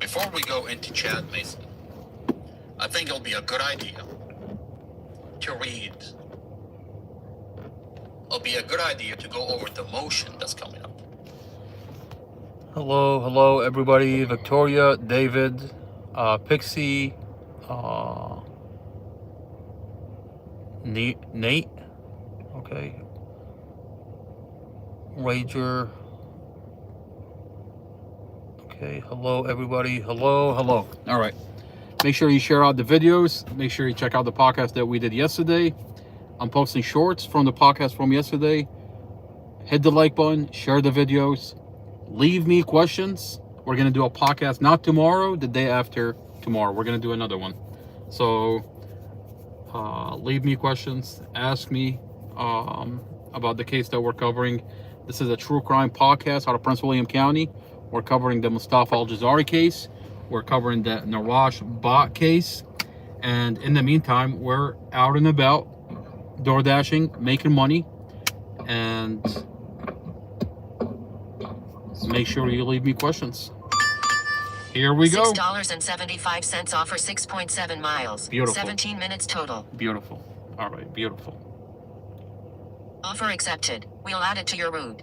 Before we go into Chad Mason, I think it'll be a good idea to read. It'll be a good idea to go over the motion that's coming up. Hello, everybody. Victoria, David, Pixie, Nate, okay, Rager. Okay, hello everybody. Hello. All right. Make sure you share out the videos. Make sure you check out the podcast that we did yesterday. I'm posting shorts from the podcast from yesterday. Hit the like button, share the videos, leave me questions. We're going to do a podcast not tomorrow, the day after tomorrow. We're going to do another one. So leave me questions, ask me about the case that we're covering. This is a true crime podcast out of Prince William County. We're covering the Mustafa Al-Jazari case. We're covering the Nawash Bot case. And in the meantime, we're out and about, door dashing, making money. And make sure you leave me questions. Here we go. $6.75 off for 6.7 miles. Beautiful. 17 minutes total. Beautiful. All right, beautiful. Offer accepted. We'll add it to your route.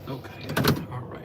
Okay, all right.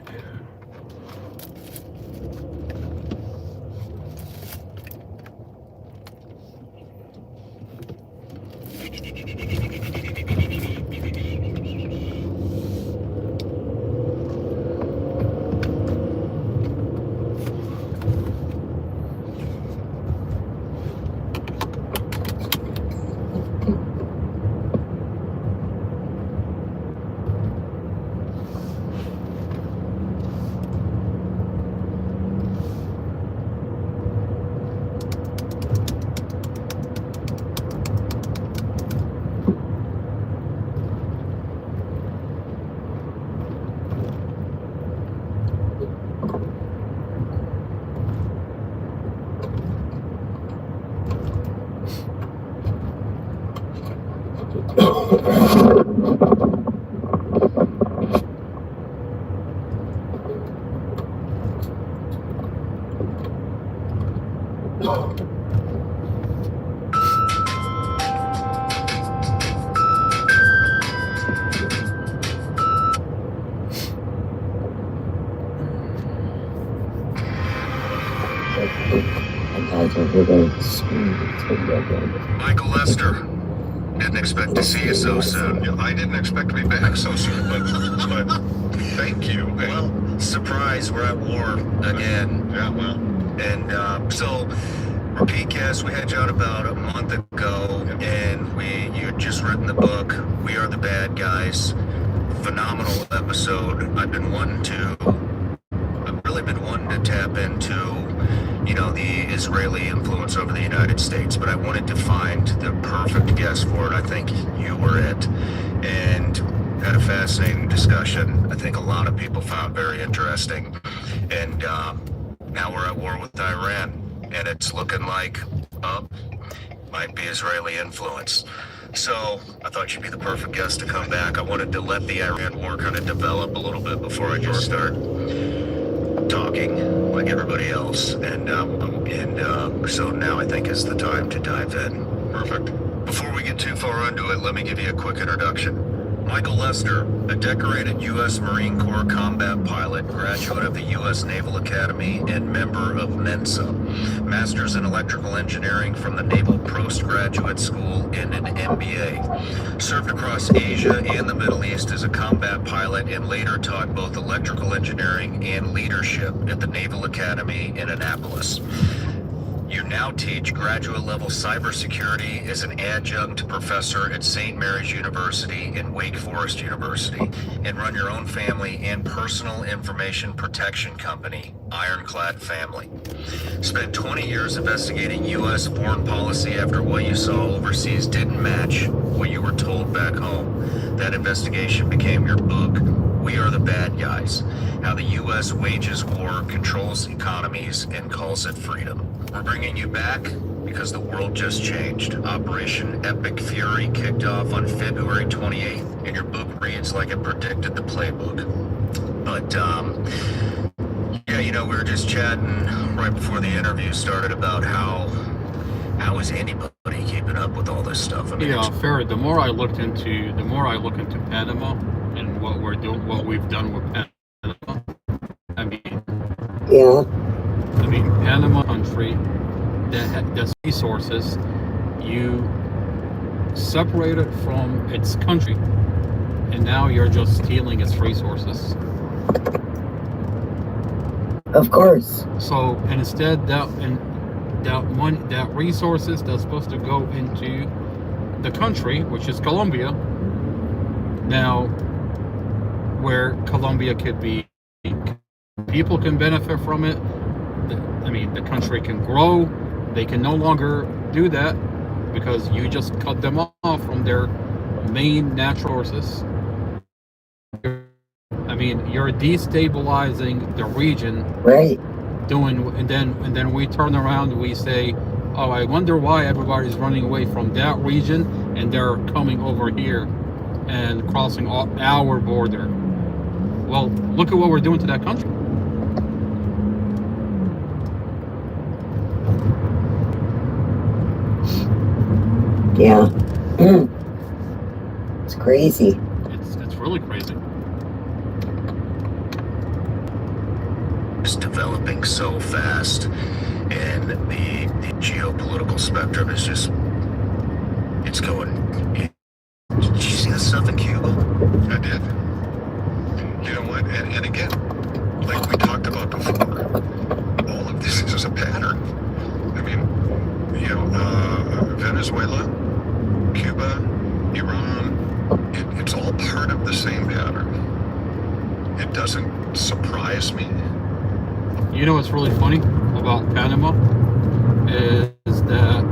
guys are gonna scream. It's gonna go good. Michael Lester. Didn't expect to see you so soon. I didn't expect to be back so soon, but thank you. Well, surprise, we're at war again. Yeah, well. And so, repeat cast, we had you out about a month ago, and you had just written the book, We Are the Bad Guys. Phenomenal episode. I've really been wanting to tap into, the Israeli influence over the United States, but I wanted to find the perfect guest for it. I think you were it, and had a fascinating discussion. I think a lot of people found very interesting, and now we're at war with Iran, and it's looking like might be Israeli influence. So I thought you'd be the perfect guest to come back. I wanted to let the Iran war kind of develop a little bit before I just start talking like everybody else, and so now I think is the time to dive in. Perfect. Before we get too far into it, let me give you a quick introduction. Michael Lester, a decorated U.S. Marine Corps combat pilot, graduate of the U.S. Naval Academy, and member of Mensa, Masters in Electrical Engineering from the Naval Postgraduate School, and an MBA. Served across Asia and the Middle East as a combat pilot, and later taught both electrical engineering and leadership at the Naval Academy in Annapolis. You now teach graduate-level cybersecurity as an adjunct professor at St. Mary's University and Wake Forest University, and run your own family and personal information protection company, Ironclad Family. Spent 20 years investigating U.S. foreign policy after what you saw overseas didn't match what you were told back home. That investigation became your book, We Are the Bad Guys, How the U.S. Wages War, Controls Economies, and Calls it Freedom. We're bringing you back because the world just changed. Operation Epic Fury kicked off on February 28th, and your book reads like it predicted the playbook. But, we were just chatting right before the interview started about how is anybody keeping up with all this stuff? I mean, fair. The more I look into Panama and what we've done with Panama, Panama country that has resources, you separate it from its country, and now you're just stealing its resources. Of course. So instead, that resources that's supposed to go into the country, which is Colombia, now where Colombia could be, people can benefit from it. The country can grow. They can no longer do that because you just cut them off from their main natural resources. You're destabilizing the region, right? And then we turn around and we say, oh, I wonder why everybody's running away from that region and they're coming over here and crossing our border. Well, look at what we're doing to that country. Yeah. It's crazy. It's really crazy. It's developing so fast, and the geopolitical spectrum is just, it's going. Did you see the stuff in Cuba? I did. You know what? And again, like we talked about before, all of this is a pattern. Venezuela, Cuba, Iran, it's all part of the same pattern. It doesn't surprise me. You know what's really funny about Panama is that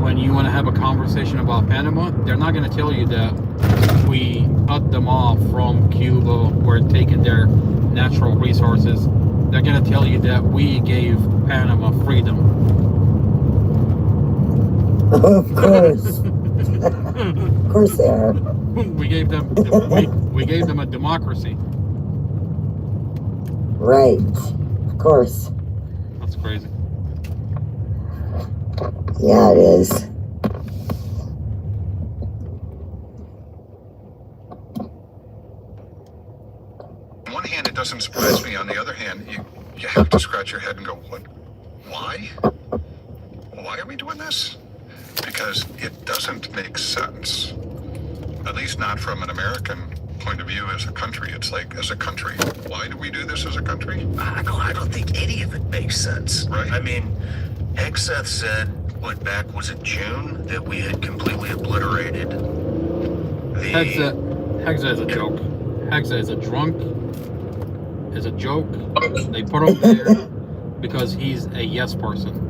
when you want to have a conversation about Panama, they're not going to tell you that we cut them off from Cuba, we're taking their natural resources. They're going to tell you that we gave Panama freedom. Of course. Of course they are. We gave them a democracy. Right. Of course. That's crazy. Yeah, it is. One one hand, it doesn't surprise me. On the other hand, you have to scratch your head and go, what? Why? Why are we doing this? Because it doesn't make sense. At least not from an American point of view as a country. It's like, as a country, why do we do this as a country? I don't think any of it makes sense. Right. I mean, Hegseth said, was it June, that we had completely obliterated the... Hegseth is a joke. Hegseth is a drunk, is a joke. They put him there because he's a yes person.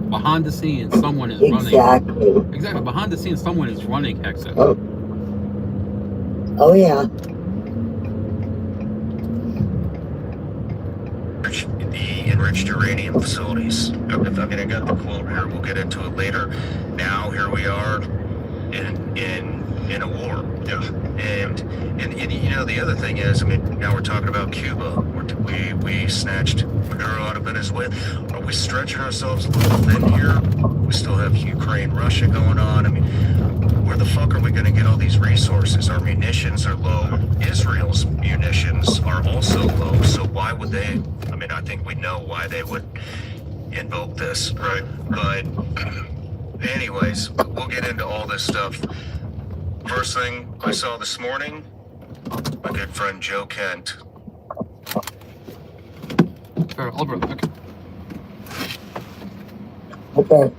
Behind the scenes, someone is running. Exactly. Behind the scenes, someone is running Hegseth. Oh yeah. The enriched uranium facilities. I mean, I got the quote here. We'll get into it later. Now here we are in a war. Yeah. And you know, the other thing is, I mean, now we're talking about Cuba. We snatched Maduro out of Venezuela. Are we stretching ourselves a little thin here? We still have Ukraine, Russia going on. I mean, where the fuck are we going to get all these resources? Our munitions are low. Israel's munitions are also low. So why would they? I mean, I think we know why they would invoke this. Right. But anyways, we'll get into all this stuff. First thing I saw this morning, my good friend Joe Kent. Albert, okay. Okay.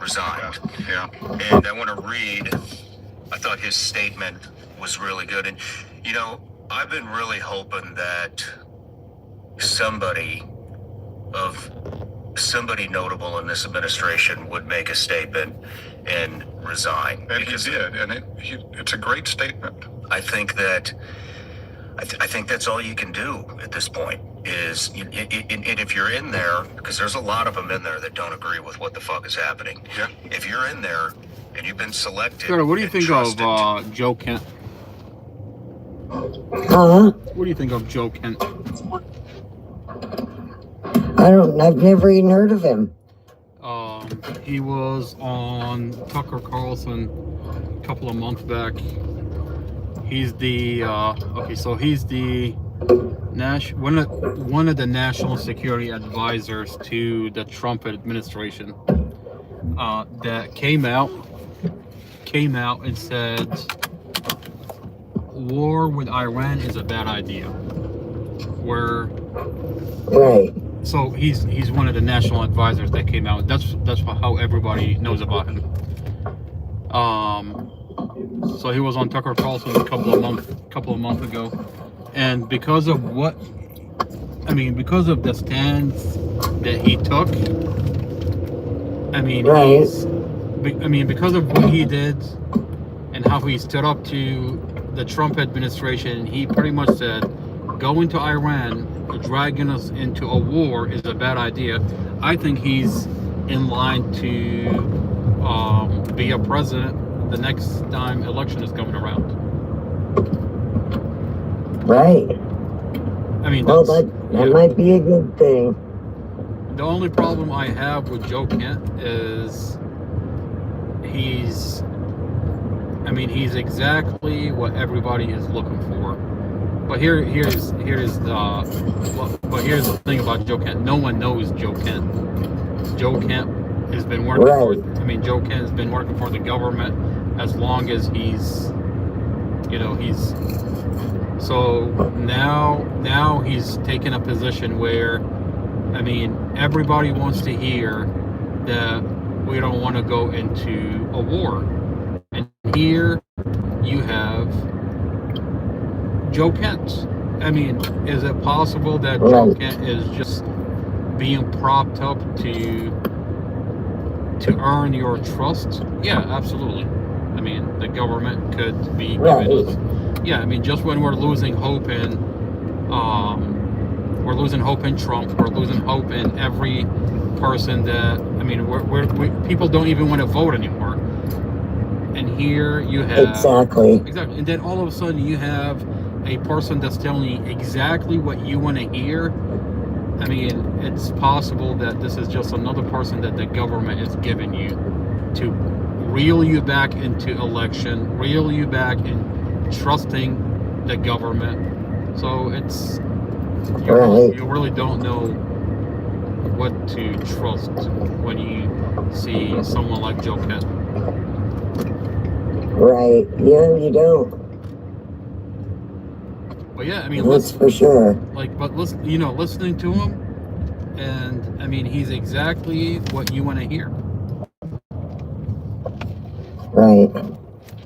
Resigned. Yeah. And I want to read, I thought his statement was really good. And, you know, I've been really hoping that somebody notable in this administration would make a statement and resign. And he did, and it's a great statement. I think that I think that's all you can do at this point is, and if you're in there, because there's a lot of them in there that don't agree with what the fuck is happening. Yeah. If you're in there and you've been selected, Sure, what do you and think trusted, of Joe Kent? Huh? What do you think of Joe Kent? I've never even heard of him. He was on Tucker Carlson a couple of months back. He's the he's the one of the national security advisors to the Trump administration. That came out and said war with Iran is a bad idea. Right. So he's one of the national advisors that came out. That's how everybody knows about him. So he was on Tucker Carlson a couple of months ago, and because of the stance that he took, because of what he did and how he stood up to the Trump administration, he pretty much said, going to Iran, dragging us into a war is a bad idea. I think he's in line to be a president the next time election is coming around. Right. I mean, well, that might be a good thing. The only problem I have with Joe Kent is he's exactly what everybody is looking for. But here's the thing about Joe Kent. No one knows Joe Kent. Joe Kent has been working Right. for. I mean, Joe Kent has been working for the government as long as he's, he's. So now he's taken a position where, I mean, everybody wants to hear that we don't want to go into a war, and here you have Joe Kent. I mean, is it possible that Joe Kent is just being propped up to earn your trust? Yeah, absolutely. I mean, the government could be giving us. Yeah, I mean, just when we're losing hope in, Trump, we're losing hope in every person that. I mean, people don't even want to vote anymore. And here you have exactly, and then all of a sudden you have a person that's telling you exactly what you want to hear. I mean, it's possible that this is just another person that the government is giving you to reel you back into election, reel you back in trusting the government. So it's you really don't know what to trust when you see someone like Joe Kent. Right. Yeah, you don't. But yeah, I mean, that's for sure. Listening to him, and I mean, he's exactly what you want to hear. Right.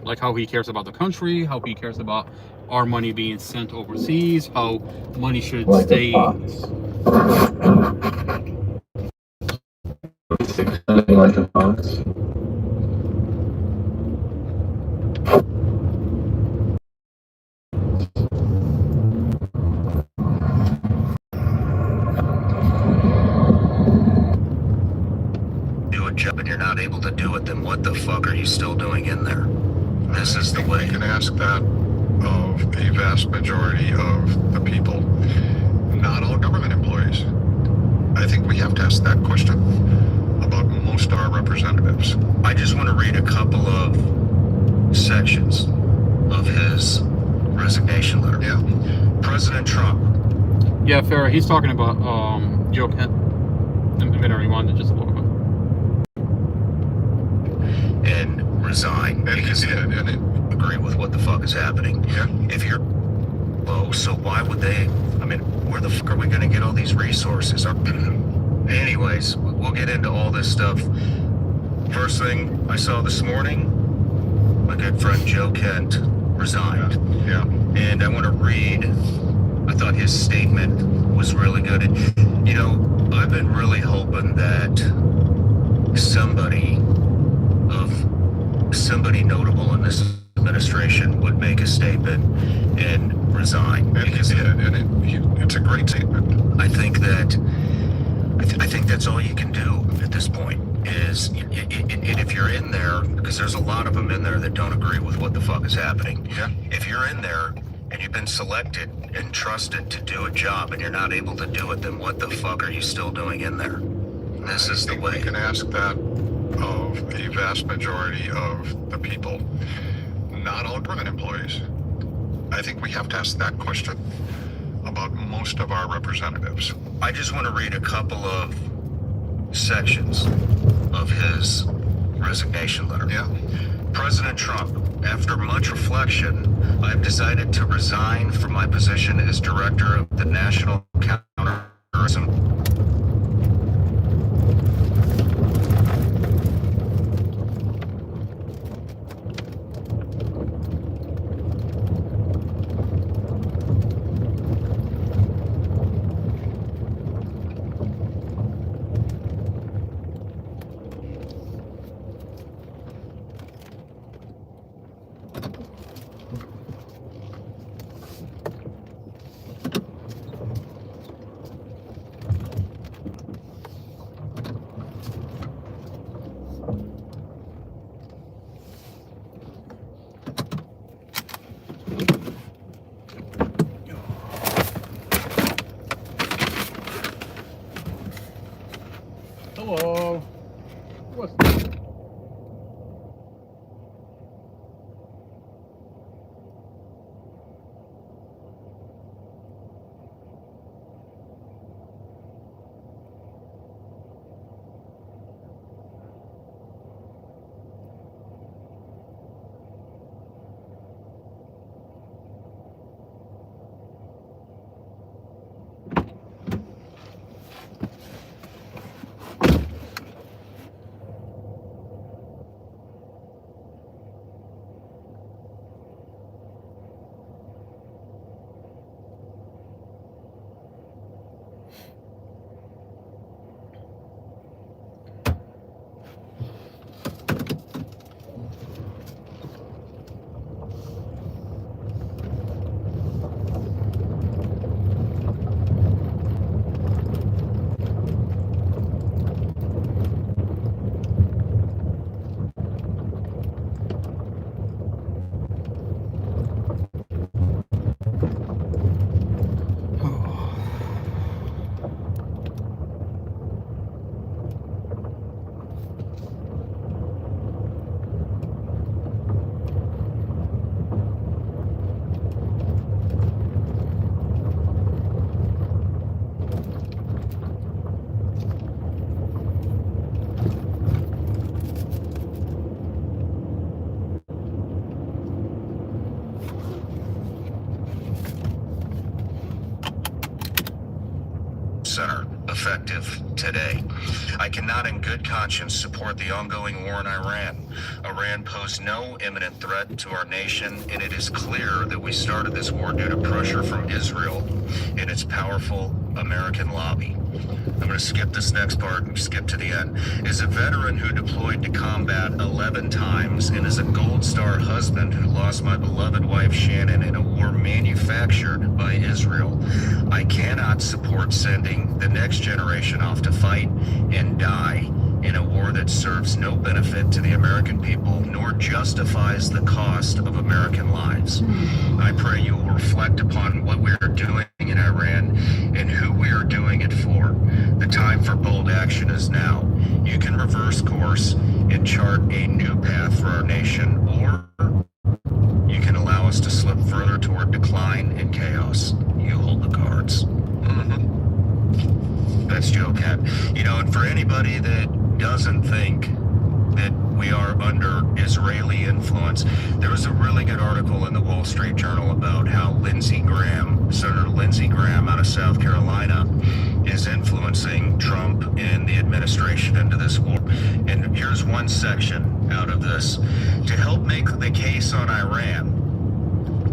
Like how he cares about the country, how he cares about our money being sent overseas, how money should stay. Like a fox. Do a job and you're not able to do it, then what the fuck are you still doing in there? This is the way. You can ask that of a vast majority of the people, not all government employees. I think we have to ask that question about most of our representatives. I just want to read a couple of sections of his resignation letter. Yeah. President Trump. Yeah, Farrah, he's talking about Joe Kent. I'm going to rewind it just a little bit. And resign because he didn't agree with what the fuck is happening. Yeah. If you're low, so why would they? I mean, where the fuck are we going to get all these resources? Anyways, we'll get into all this stuff. First thing I saw this morning, my good friend Joe Kent resigned. Yeah. And I want to read, I thought his statement was really good. And, I've been really hoping that somebody notable in this administration would make a statement and resign. Because it's a great statement. I think that's all you can do at this point is, and if you're in there, because there's a lot of them in there that don't agree with what the fuck is happening. Yeah. If you're in there and you've been selected and trusted to do a job and you're not able to do it, then what the fuck are you still doing in there? This is the way. You can ask that of a vast majority of the people, not all government employees. I think we have to ask that question about most of our representatives. I just want to read a couple of sections of his resignation letter. Yeah. President Trump, after much reflection, I've decided to resign from my position as director of the National Counterterrorism. Center, effective today. I cannot in good conscience support the ongoing war in Iran. Iran posed no imminent threat to our nation, and it is clear that we started this war due to pressure from Israel and its powerful American lobby. I'm going to skip this next part and skip to the end. As a veteran who deployed to combat 11 times and as a Gold Star husband who lost my beloved wife Shannon in a war manufactured by Israel, I cannot support sending the next generation off to fight and die in a war that serves no benefit to the American people nor justifies the cost of American lives. I pray you will reflect upon what we are doing in Iran and who we are doing it for. The time for bold action is now. You can reverse course and chart a new path for our nation, or you can allow us to slip further toward decline and chaos. You hold the cards. That's Joe Cat. You know, and for anybody that doesn't think that we are under Israeli influence, there was a really good article in the Wall Street Journal about how Lindsey Graham, Senator Lindsey Graham out of South Carolina, is influencing Trump and the administration into this war. And here's one section out of this. To help make the case on Iran,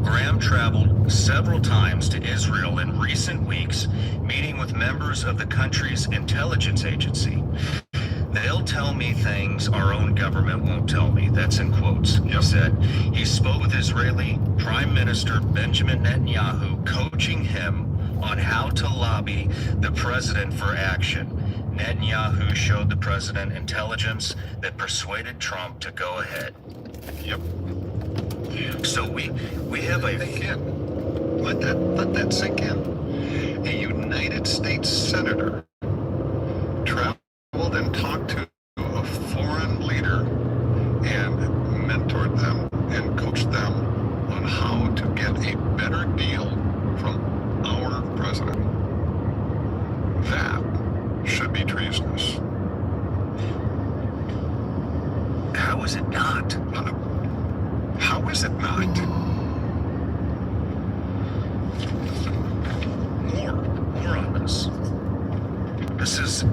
Graham traveled several times to Israel in recent weeks, meeting with members of the country's intelligence agency. They'll tell me things our own government won't tell me. That's in quotes. He said he spoke with Israeli Prime Minister Benjamin Netanyahu, coaching him on how to lobby the president for action. Netanyahu showed the president intelligence that persuaded Trump to go ahead. Yep. So we have a... Sink in. Let that sink in. A United States senator traveled and talked to a foreign leader and mentored them and coached them on how to get a better deal from our president. That should be treasonous. How is it not? How is it not? More on this. This is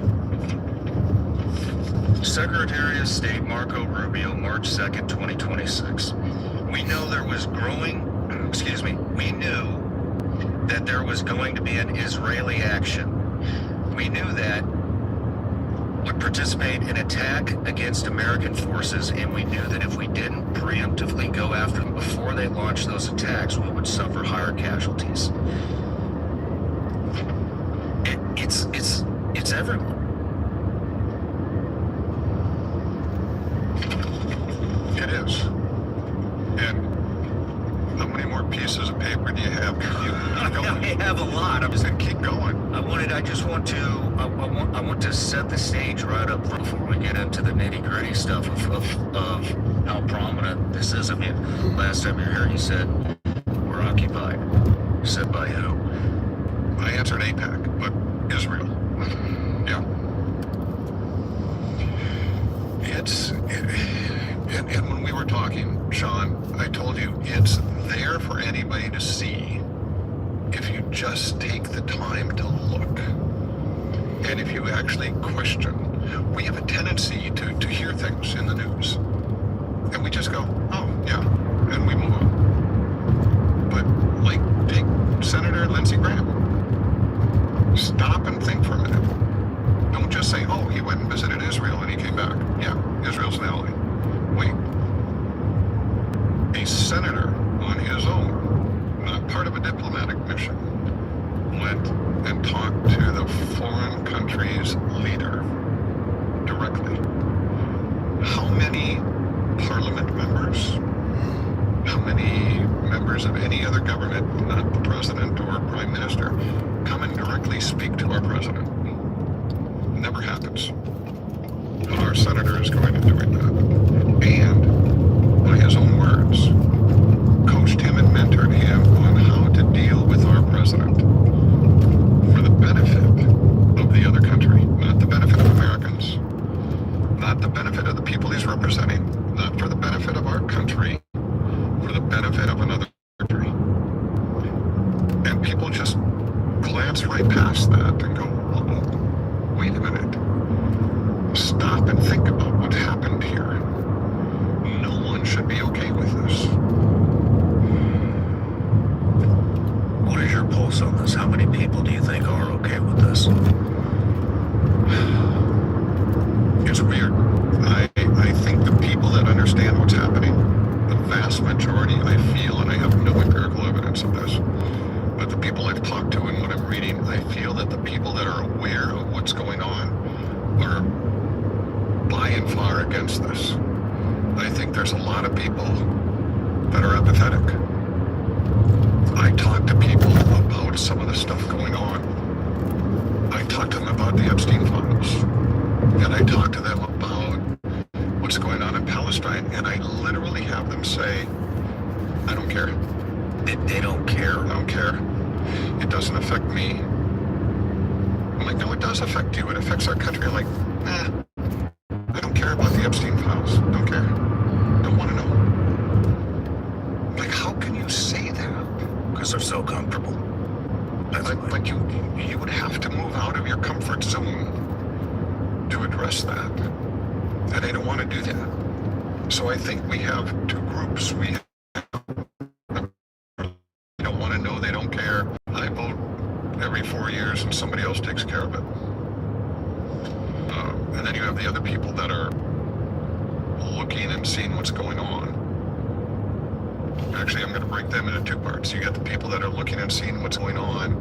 Secretary of State Marco Rubio, March 2nd, 2026. We know there was we knew that there was going to be an Israeli action. We knew that would participate in attack against American forces, and we knew that if we didn't preemptively go after them before they launched those attacks, we would suffer higher casualties. It's everyone. It is. And how many more pieces of paper do you have? I have a lot. I'm just gonna keep going. I want to set the stage right up front before we get into the nitty-gritty stuff of how prominent this is. I mean, last time you were here, you said we're occupied. You said by who? I answered AIPAC, but Israel. Yeah. And when we were talking, Sean, I told you it's there for anybody to see if you just take the time to look. And if you actually question. We have a tendency to hear things in the news. And we just go, oh, yeah, and we move on. But, like, take Senator Lindsey Graham. Stop and think for a minute. Don't just say, oh, he went and visited Israel and he came back. Yeah, Israel's an ally. Wait. A senator on his own, not part of a diplomatic mission, went and talked to the foreign country's leader directly. How many parliament members, how many members of any other government, not the president or prime minister, come and directly speak to our president? Never happens. But our senator is going to do that. And, by his own words, coached him and mentored him on how to deal with our president for the benefit of the other country, not the benefit of Americans, not the benefit of the people he's representing, not for the benefit of our country, for the benefit of another country. And people just glance right past that and go, well, wait a minute. Stop and think about what happened here. No one should be okay with this. What is your pulse on this? How many people do you think are okay with this? It's weird. I think the people that understand what's happening, the vast majority, I feel, and I have no empirical evidence of this, but the people I've talked to and what I'm reading, I feel that the people that are aware of what's going on are by and far against this. I think there's a lot of people that are apathetic. I talk to people about some of the stuff going on. I talk to them about the Epstein files. And I talk to them about what's going on in Palestine. And I literally have them say, I don't care. They don't care? I don't care. It doesn't affect me. I'm like, no, it does affect you. It affects our country. I'm like, nah. I don't care about the Epstein files. Don't care. Don't want to know. Like, how can you say that? Because they're so comfortable. But you would have to move out of your comfort zone to address that. And they don't want to do that. So I think we have two groups. We don't want to know, they don't care. I vote every 4 years and somebody else takes care of it. And then you have the other people that are looking and seeing what's going on. Actually, I'm going to break them into two parts. You got the people that are looking and seeing what's going on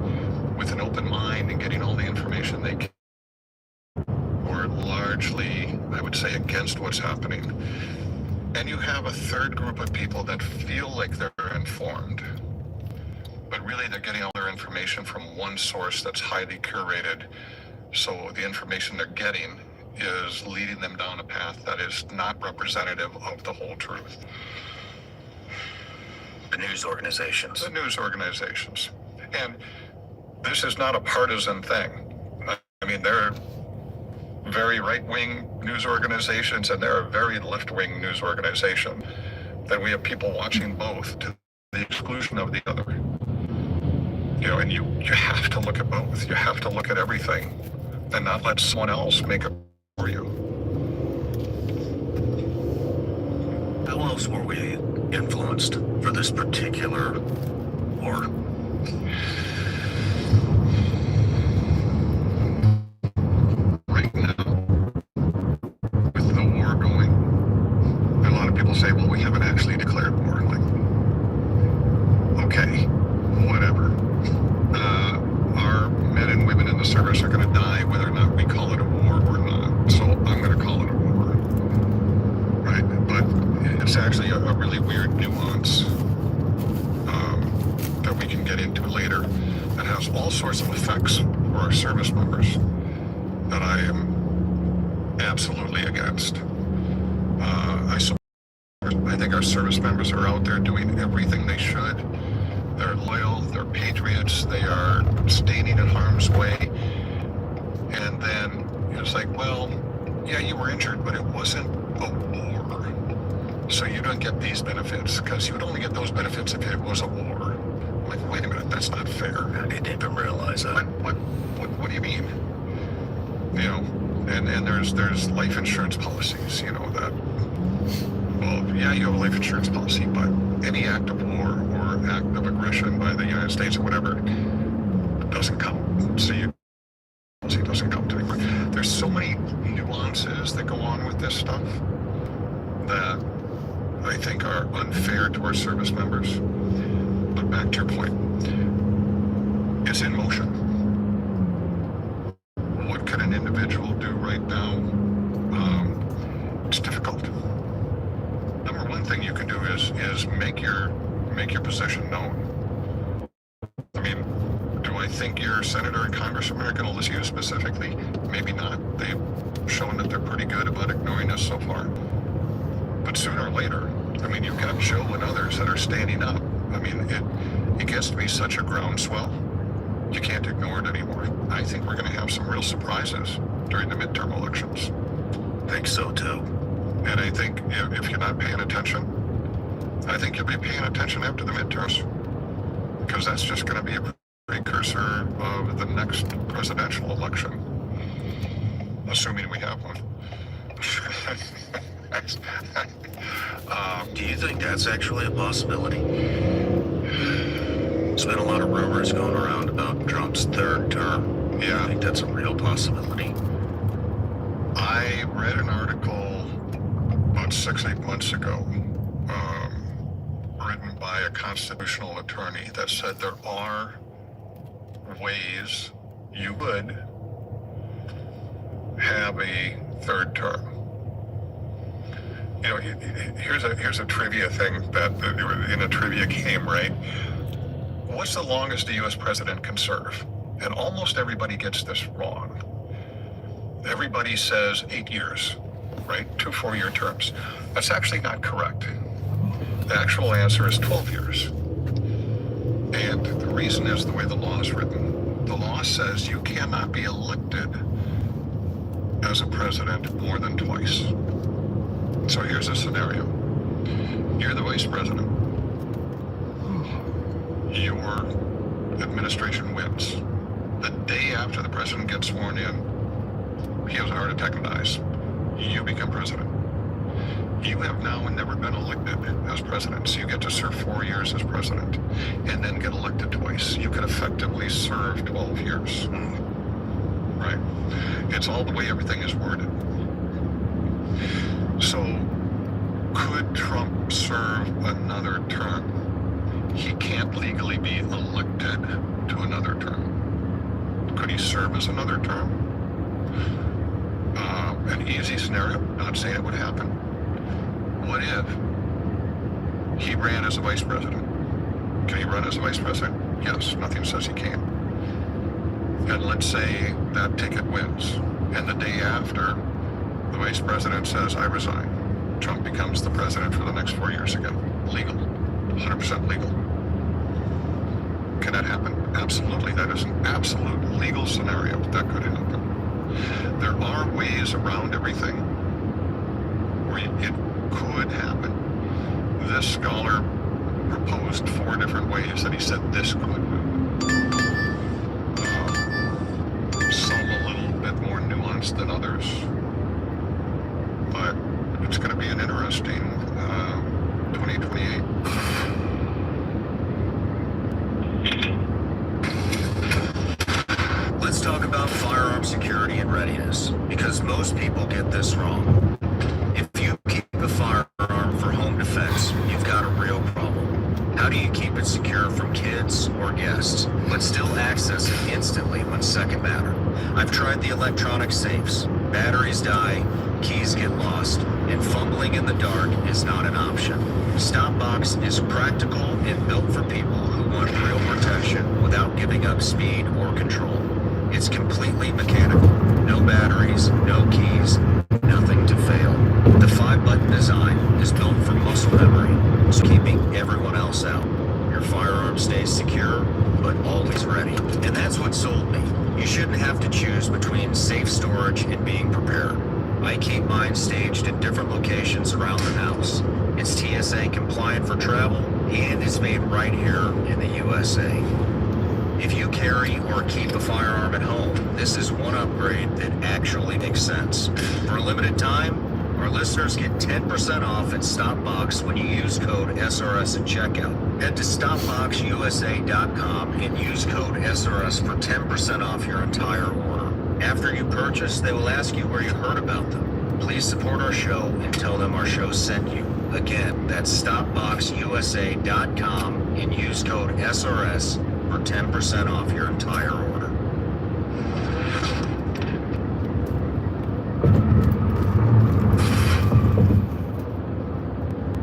with an open mind and getting all the information they can, or largely, I would say, against what's happening. And you have a third group of people that feel like they're informed, but really they're getting all their information from one source that's highly curated. So the information they're getting is leading them down a path that is not representative of the whole truth. The news organizations. The news organizations. And this is not a partisan thing. I mean, there are very right-wing news organizations and there are very left-wing news organizations. That we have people watching both to the exclusion of the other. You know, and you have to look at both. You have to look at everything and not let someone else make it for you. How else were we influenced for this particular war? Right now, with the war going, a lot of people say, well, we haven't actually declared war. Like, okay, whatever. Our men and women in the service are going to die whether or not we call it a war or not. So I'm going to call it a war. Right? But it's actually a really weird nuance that we can get into later that has all sorts of effects for our service members that I am absolutely against. I think our service members are out there doing everything they should. They're loyal, they're patriots, they are staying in harm's way. And then it's like, well, yeah, you were injured, but it wasn't a war. So you don't get these benefits, because you would only get those benefits if it was a war. I'm like, wait a minute, that's not fair. I didn't even realize that. What do you mean? You know, and there's life insurance policies, you know, that, well, yeah, you have a life insurance policy, but any act of war or act of aggression by the United States or whatever doesn't count. So your policy doesn't count anymore. There's so many nuances that go on with this stuff that I think are unfair to our service members. But back to your point, it's in motion. What can an individual do right now? It's difficult. Number one thing you can do is make your position known. I mean, do I think your senator and congressman are going to listen to you specifically? Maybe not. They've shown that they're pretty good about ignoring us so far. But sooner or later, I mean, you've got Joe and others that are standing up. I mean, it gets to be such a groundswell, you can't ignore it anymore. I think we're going to have some real surprises during the midterm elections. I think so too. And I think if you're not paying attention, I think you'll be paying attention after the midterms, because that's just going to be a precursor of the next presidential election. assuming we have one. Do you think that's actually a possibility? There's been a lot of rumors going around about Trump's third term. Yeah. I think that's a real possibility. I read an article about 6-8 months ago, written by a constitutional attorney that said there are ways you would have a third term. You know, here's a trivia thing that in a trivia game, right? What's the longest a U.S. president can serve? And almost everybody gets this wrong. Everybody says 8 years, right? 2 4-year terms. That's actually not correct. The actual answer is 12 years. And the reason is the way the law is written. The law says you cannot be elected as a president more than twice. So here's a scenario. You're the vice president. Your administration wins. The day after the president gets sworn in, he has a heart attack and dies. You become president. You have now never been elected as president, so you get to serve 4 years as president and then get elected twice. You could effectively serve 12 years. Right? It's all the way everything is worded. So, could Trump serve another term? He can't legally be elected to another term. Could he serve as another term? An easy scenario, not saying it would happen. What if he ran as a vice president? Can he run as a vice president? Yes, nothing says he can't. And let's say that ticket wins, and the day after, the vice president says, I resign. Trump becomes the president for the next 4 years again. Legal. 100% legal. Can that happen? Absolutely. That is an absolute legal scenario that could happen. There are ways around everything where it could happen. This scholar proposed 4 different ways that he said this could happen. Some a little bit more nuanced than others. But it's going to be an interesting 2028. Let's talk about firearm security and readiness, because most people get this wrong. If you keep a firearm for home defense, you've got a real problem. How do you keep it secure from kids or guests, but still access it instantly when second matter? I've tried the electronic safes. Batteries die, keys get lost, and fumbling in the dark is not an option. StopBox is practical and built for people who want real protection without giving up speed or control. It's completely mechanical. No batteries, no keys, nothing to fail. The 5-button design is built for muscle memory, so keeping everyone else out. Your firearm stays secure, but always ready. And that's what sold me. You shouldn't have to choose between safe storage and being prepared. I keep mine staged in different locations around the house. It's TSA compliant for travel, and it's made right here in the USA. If you carry or keep a firearm at home, this is one upgrade that actually makes sense. For a limited time, our listeners get 10% off at StopBox when you use code SRS at checkout. Head to StopBoxUSA.com and use code SRS for 10% off your entire order. After you purchase, they will ask you where you heard about them. Please support our show and tell them our show sent you. Again, that's StopBoxUSA.com and use code SRS for 10% off your entire order.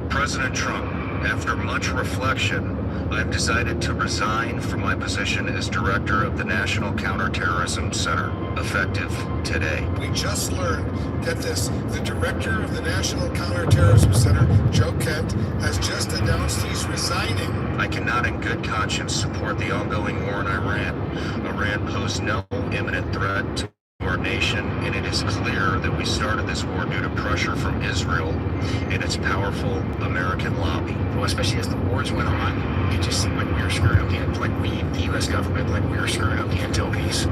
President Trump, after much reflection, I've decided to resign from my position as director of the National Counterterrorism Center, effective today. We just learned, get this, the director of the National Counterterrorism Center, Joe Kent, has just announced he's resigning. I cannot in good conscience support the ongoing war in Iran. Iran posed no imminent threat to our nation, and it is clear that we started this war due to pressure from Israel and its powerful American lobby. Well, especially as the wars went on, it just seemed like we were screwing up the U.S. government, like we were screwing up the intel piece.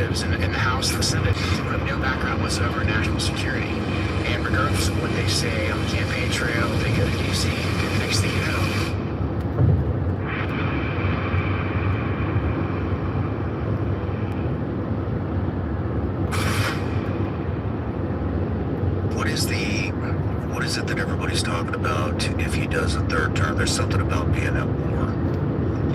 representatives in the House and the Senate who have no background whatsoever in national security. And regardless of what they say on the campaign trail, they go to D.C. and the next thing you know, what is it that everybody's talking about if he does a third term? There's something about being at war.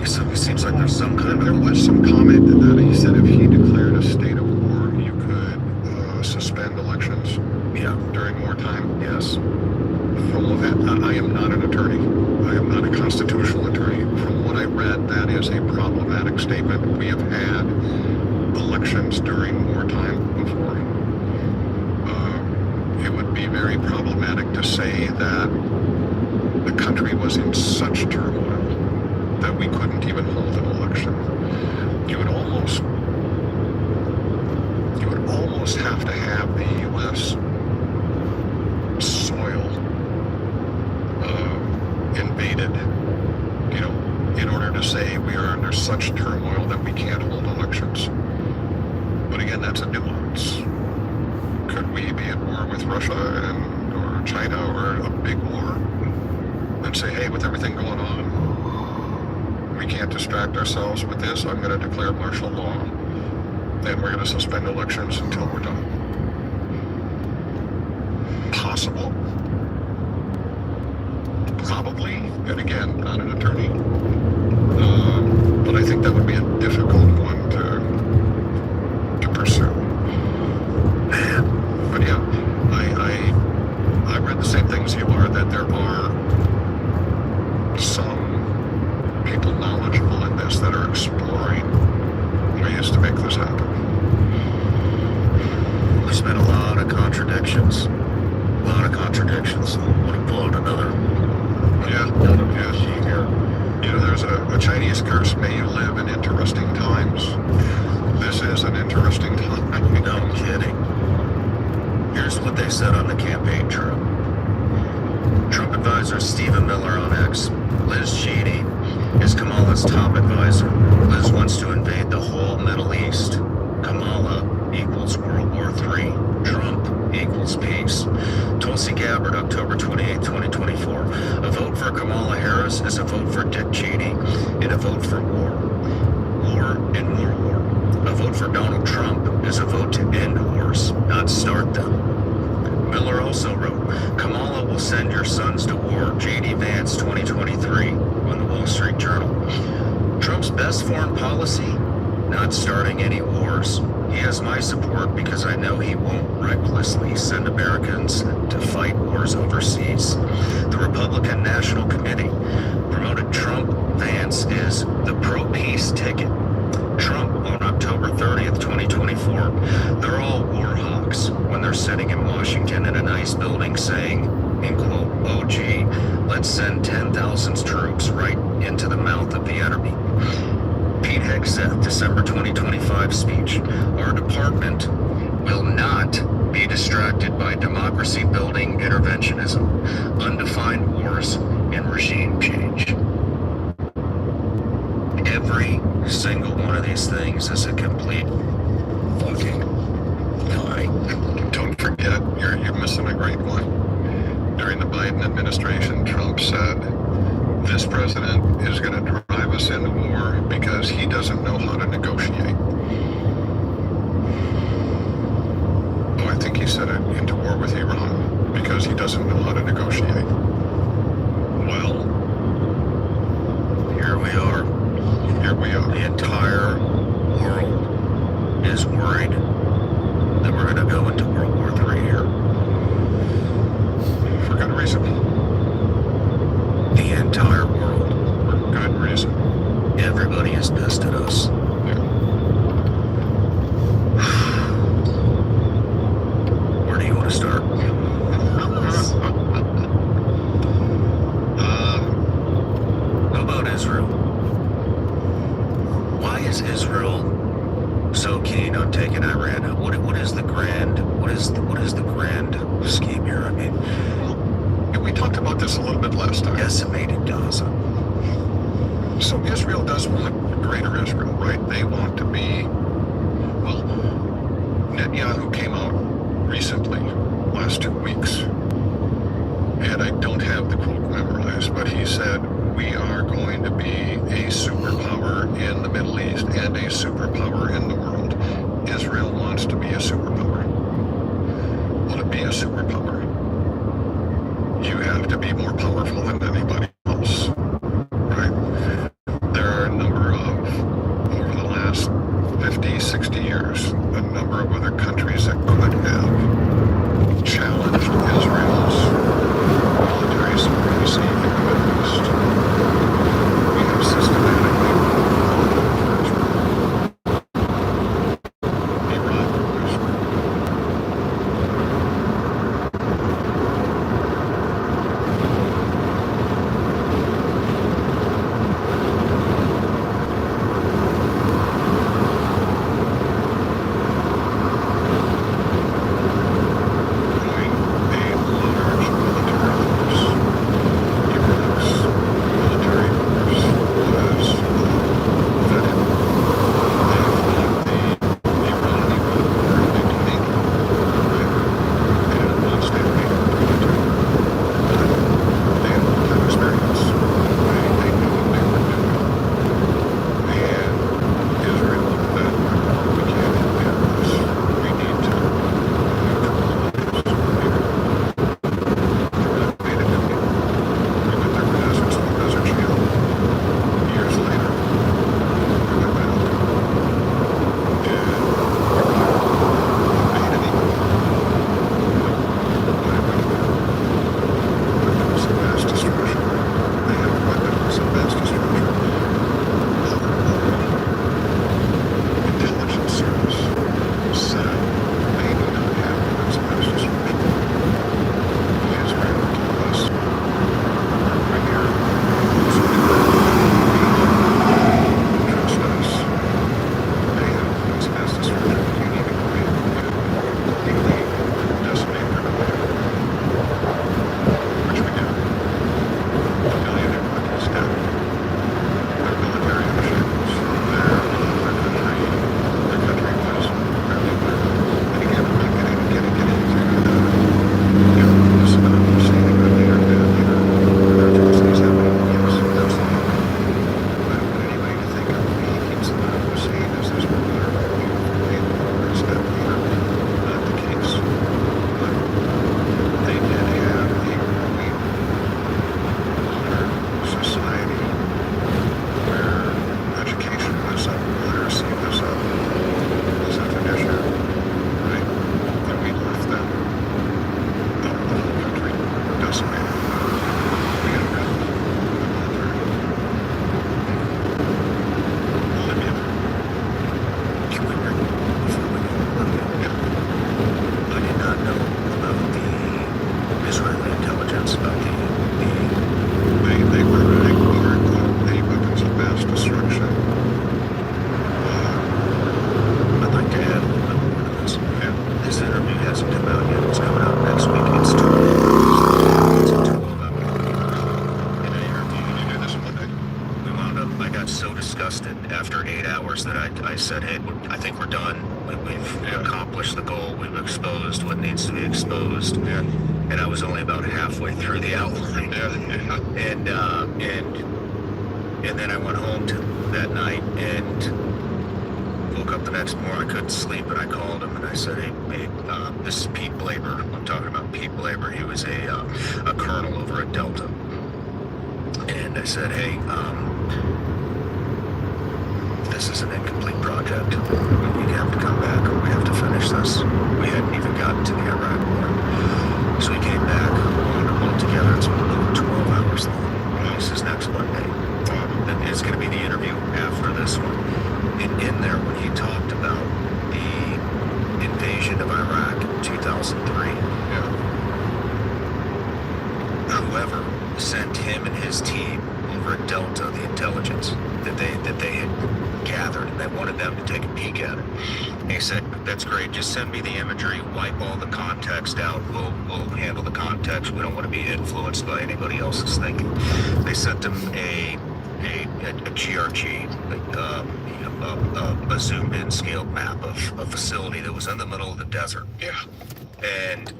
It seems like there's some kind of... There was some comment that he said if he declared a state of war, you could suspend elections. Yeah. During wartime. Yes. From what I am not an attorney. I am not a constitutional attorney. From what I read, that is a problematic statement. We have had elections during wartime before. It would be very problematic to say that the country was in such turmoil that we couldn't even hold an election. You would almost have to have the U.S. soil invaded, in order to say we are under such turmoil that we can't hold elections. But again, that's a nuance. Could we be at war with Russia or China or a big war and say, hey, with everything going on, we can't distract ourselves with this. I'm going to declare martial law and we're going to suspend elections until we're done. Possible. Probably. And again, not an attorney. But I think that would be a difficult one to pursue. But yeah, I read the same thing as you are, that there are some people knowledgeable in this that are exploring ways to make this happen. There's been a lot of contradictions. I want to pull out another. There's a Chinese curse, may you live in interesting times. This is an interesting time. No kidding. Here's what they said on the campaign trail. Trump advisor Stephen Miller on X. Liz Cheney is Kamala's top advisor. Liz wants to invade the whole Middle East. Kamala equals World War III. Trump equals peace. Tulsi Gabbard, October 28, 2024. A vote for Kamala Harris is a vote for Dick Cheney and a vote for war. War and more war. A vote for Donald Trump is a vote to end wars, not start them. Miller also wrote, Kamala will send your sons to war. J.D. Vance, 2023, on the Wall Street Journal. Trump's best foreign policy? Not starting any wars. He has my support because I know he won't recklessly send Americans to fight wars overseas. The Republican National Committee promoted Trump. Vance is the pro-peace ticket. Trump on October 30th, 2024. They're all war hawks when they're sitting in Washington in a nice building saying, in quote, oh gee, let's send 10,000 troops right into the mouth of the enemy. Pete Hegseth, December 2025 speech. Our department will not be distracted by democracy-building interventionism, undefined wars, and regime change. Every single one of these things is a complete fucking lie. Don't forget, you're missing a great one. During the Biden administration, Trump said, this president is going to drive us into war because he doesn't know how to negotiate. Oh, I think he said it, into war with Iran because he doesn't know how to negotiate. Well, here we are. The entire world is worried that we're going to go into World War III here. For good reason. The entire world. For good reason. Everybody is pissed at us. Yeah. Where do you want to start? How about Israel? Why is Israel so keen on taking Iran out? What is the grand scheme here? I mean, we talked about this a little bit last time. Decimated Gaza. So Israel does want greater Israel, right? They want to be, well, Netanyahu came out recently, last 2 weeks, and I don't have the quote memorized, but he said, we are going to be a superpower in the Middle East and a superpower in the world. Israel wants to be a superpower. Well, to be a superpower, you have to be more powerful than anybody else, right? There are a number of, over the last 50, 60 years, a number of other countries that could have challenged Israel's military supremacy in the Middle East. We have systematically fought for Israel. Iraq for Israel. I said, hey, I think we're done. We've accomplished the goal. We've exposed what needs to be exposed. And I was only about halfway through the outline. And then I went home that night and woke up the next morning. I couldn't sleep, and I called him and I said, hey, this is Pete Blaber. I'm talking about Pete Blaber. He was a colonel over at Delta. And I said, hey, this is an incomplete project. We have to come back, or we have to finish this. We hadn't even gotten to the Iraq war. So we came back, we all together. It's over 12 hours long. This is next Monday. And it's going to be the interview after this one. And in there, when he talked about the invasion of Iraq in 2003, whoever sent him and his team over at Delta, the intelligence that they had gathered, and they wanted them to take a peek at it. And he said, that's great, just send me the imagery, wipe all the context out, we'll handle the context, we don't want to be influenced by anybody else's thinking. They sent him a a GRG, a zoomed-in scaled map of a facility that was in the middle of the desert. Yeah. And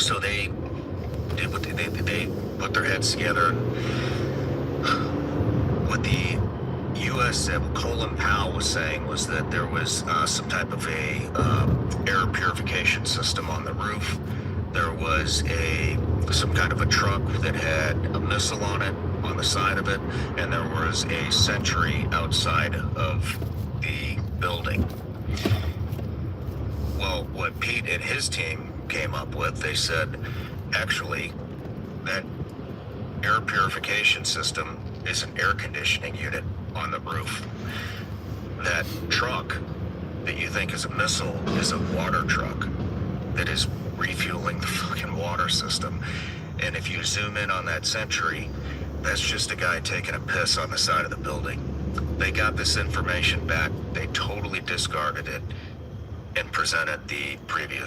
so they did what they put their heads together. What the U.S. said, what Colin Powell was saying was that there was some type of a air purification system on the roof. There was some kind of a truck that had a missile on it, on the side of it, and there was a sentry outside of the building. Well, what Pete and his team came up with, they said, actually, that air purification system is an air conditioning unit on the roof. That truck that you think is a missile is a water truck that is refueling the fucking water system. And if you zoom in on that sentry, that's just a guy taking a piss on the side of the building. They got this information back, they totally discarded it and presented the previous